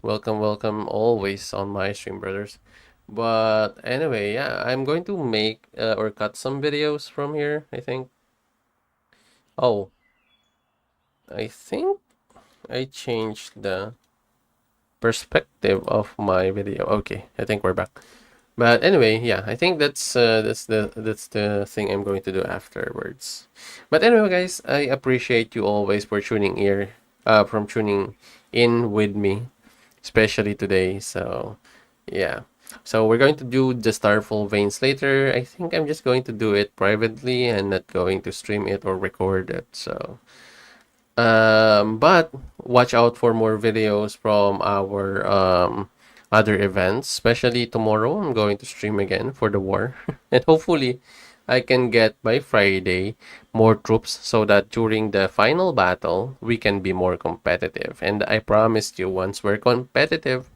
Welcome, welcome always on my stream, brothers. But anyway, yeah, I'm going to make or cut some videos from here, I think. Oh, I think I changed the perspective of my video. Okay, I think we're back. But anyway, yeah, I think that's the thing I'm going to do afterwards. But anyway, guys, I appreciate you always for tuning in with me, especially today. So, yeah. So we're going to do the Starfall Veins later. I think I'm just going to do it privately and not going to stream it or record it. So, but watch out for more videos from our other events, especially tomorrow. I'm going to stream again for the war, and hopefully, I can get by Friday more troops so that during the final battle we can be more competitive. And I promised you, once we're competitive,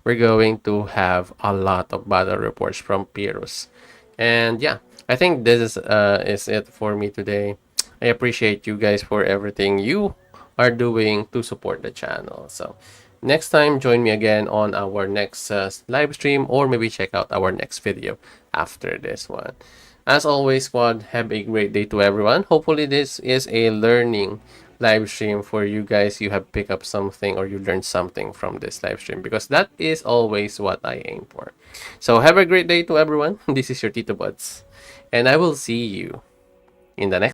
we're going to have a lot of battle reports from Pyrrhus. And yeah, I think this is it for me today. I appreciate you guys for everything you are doing to support the channel. So next time, join me again on our next live stream, or maybe check out our next video after this one. As always, squad, have a great day to everyone. Hopefully this is a learning live stream for you guys. You have picked up something or you learned something from this live stream, because that is always what I aim for. So have a great day to everyone. This is your TITOBODS, and I will see you in the next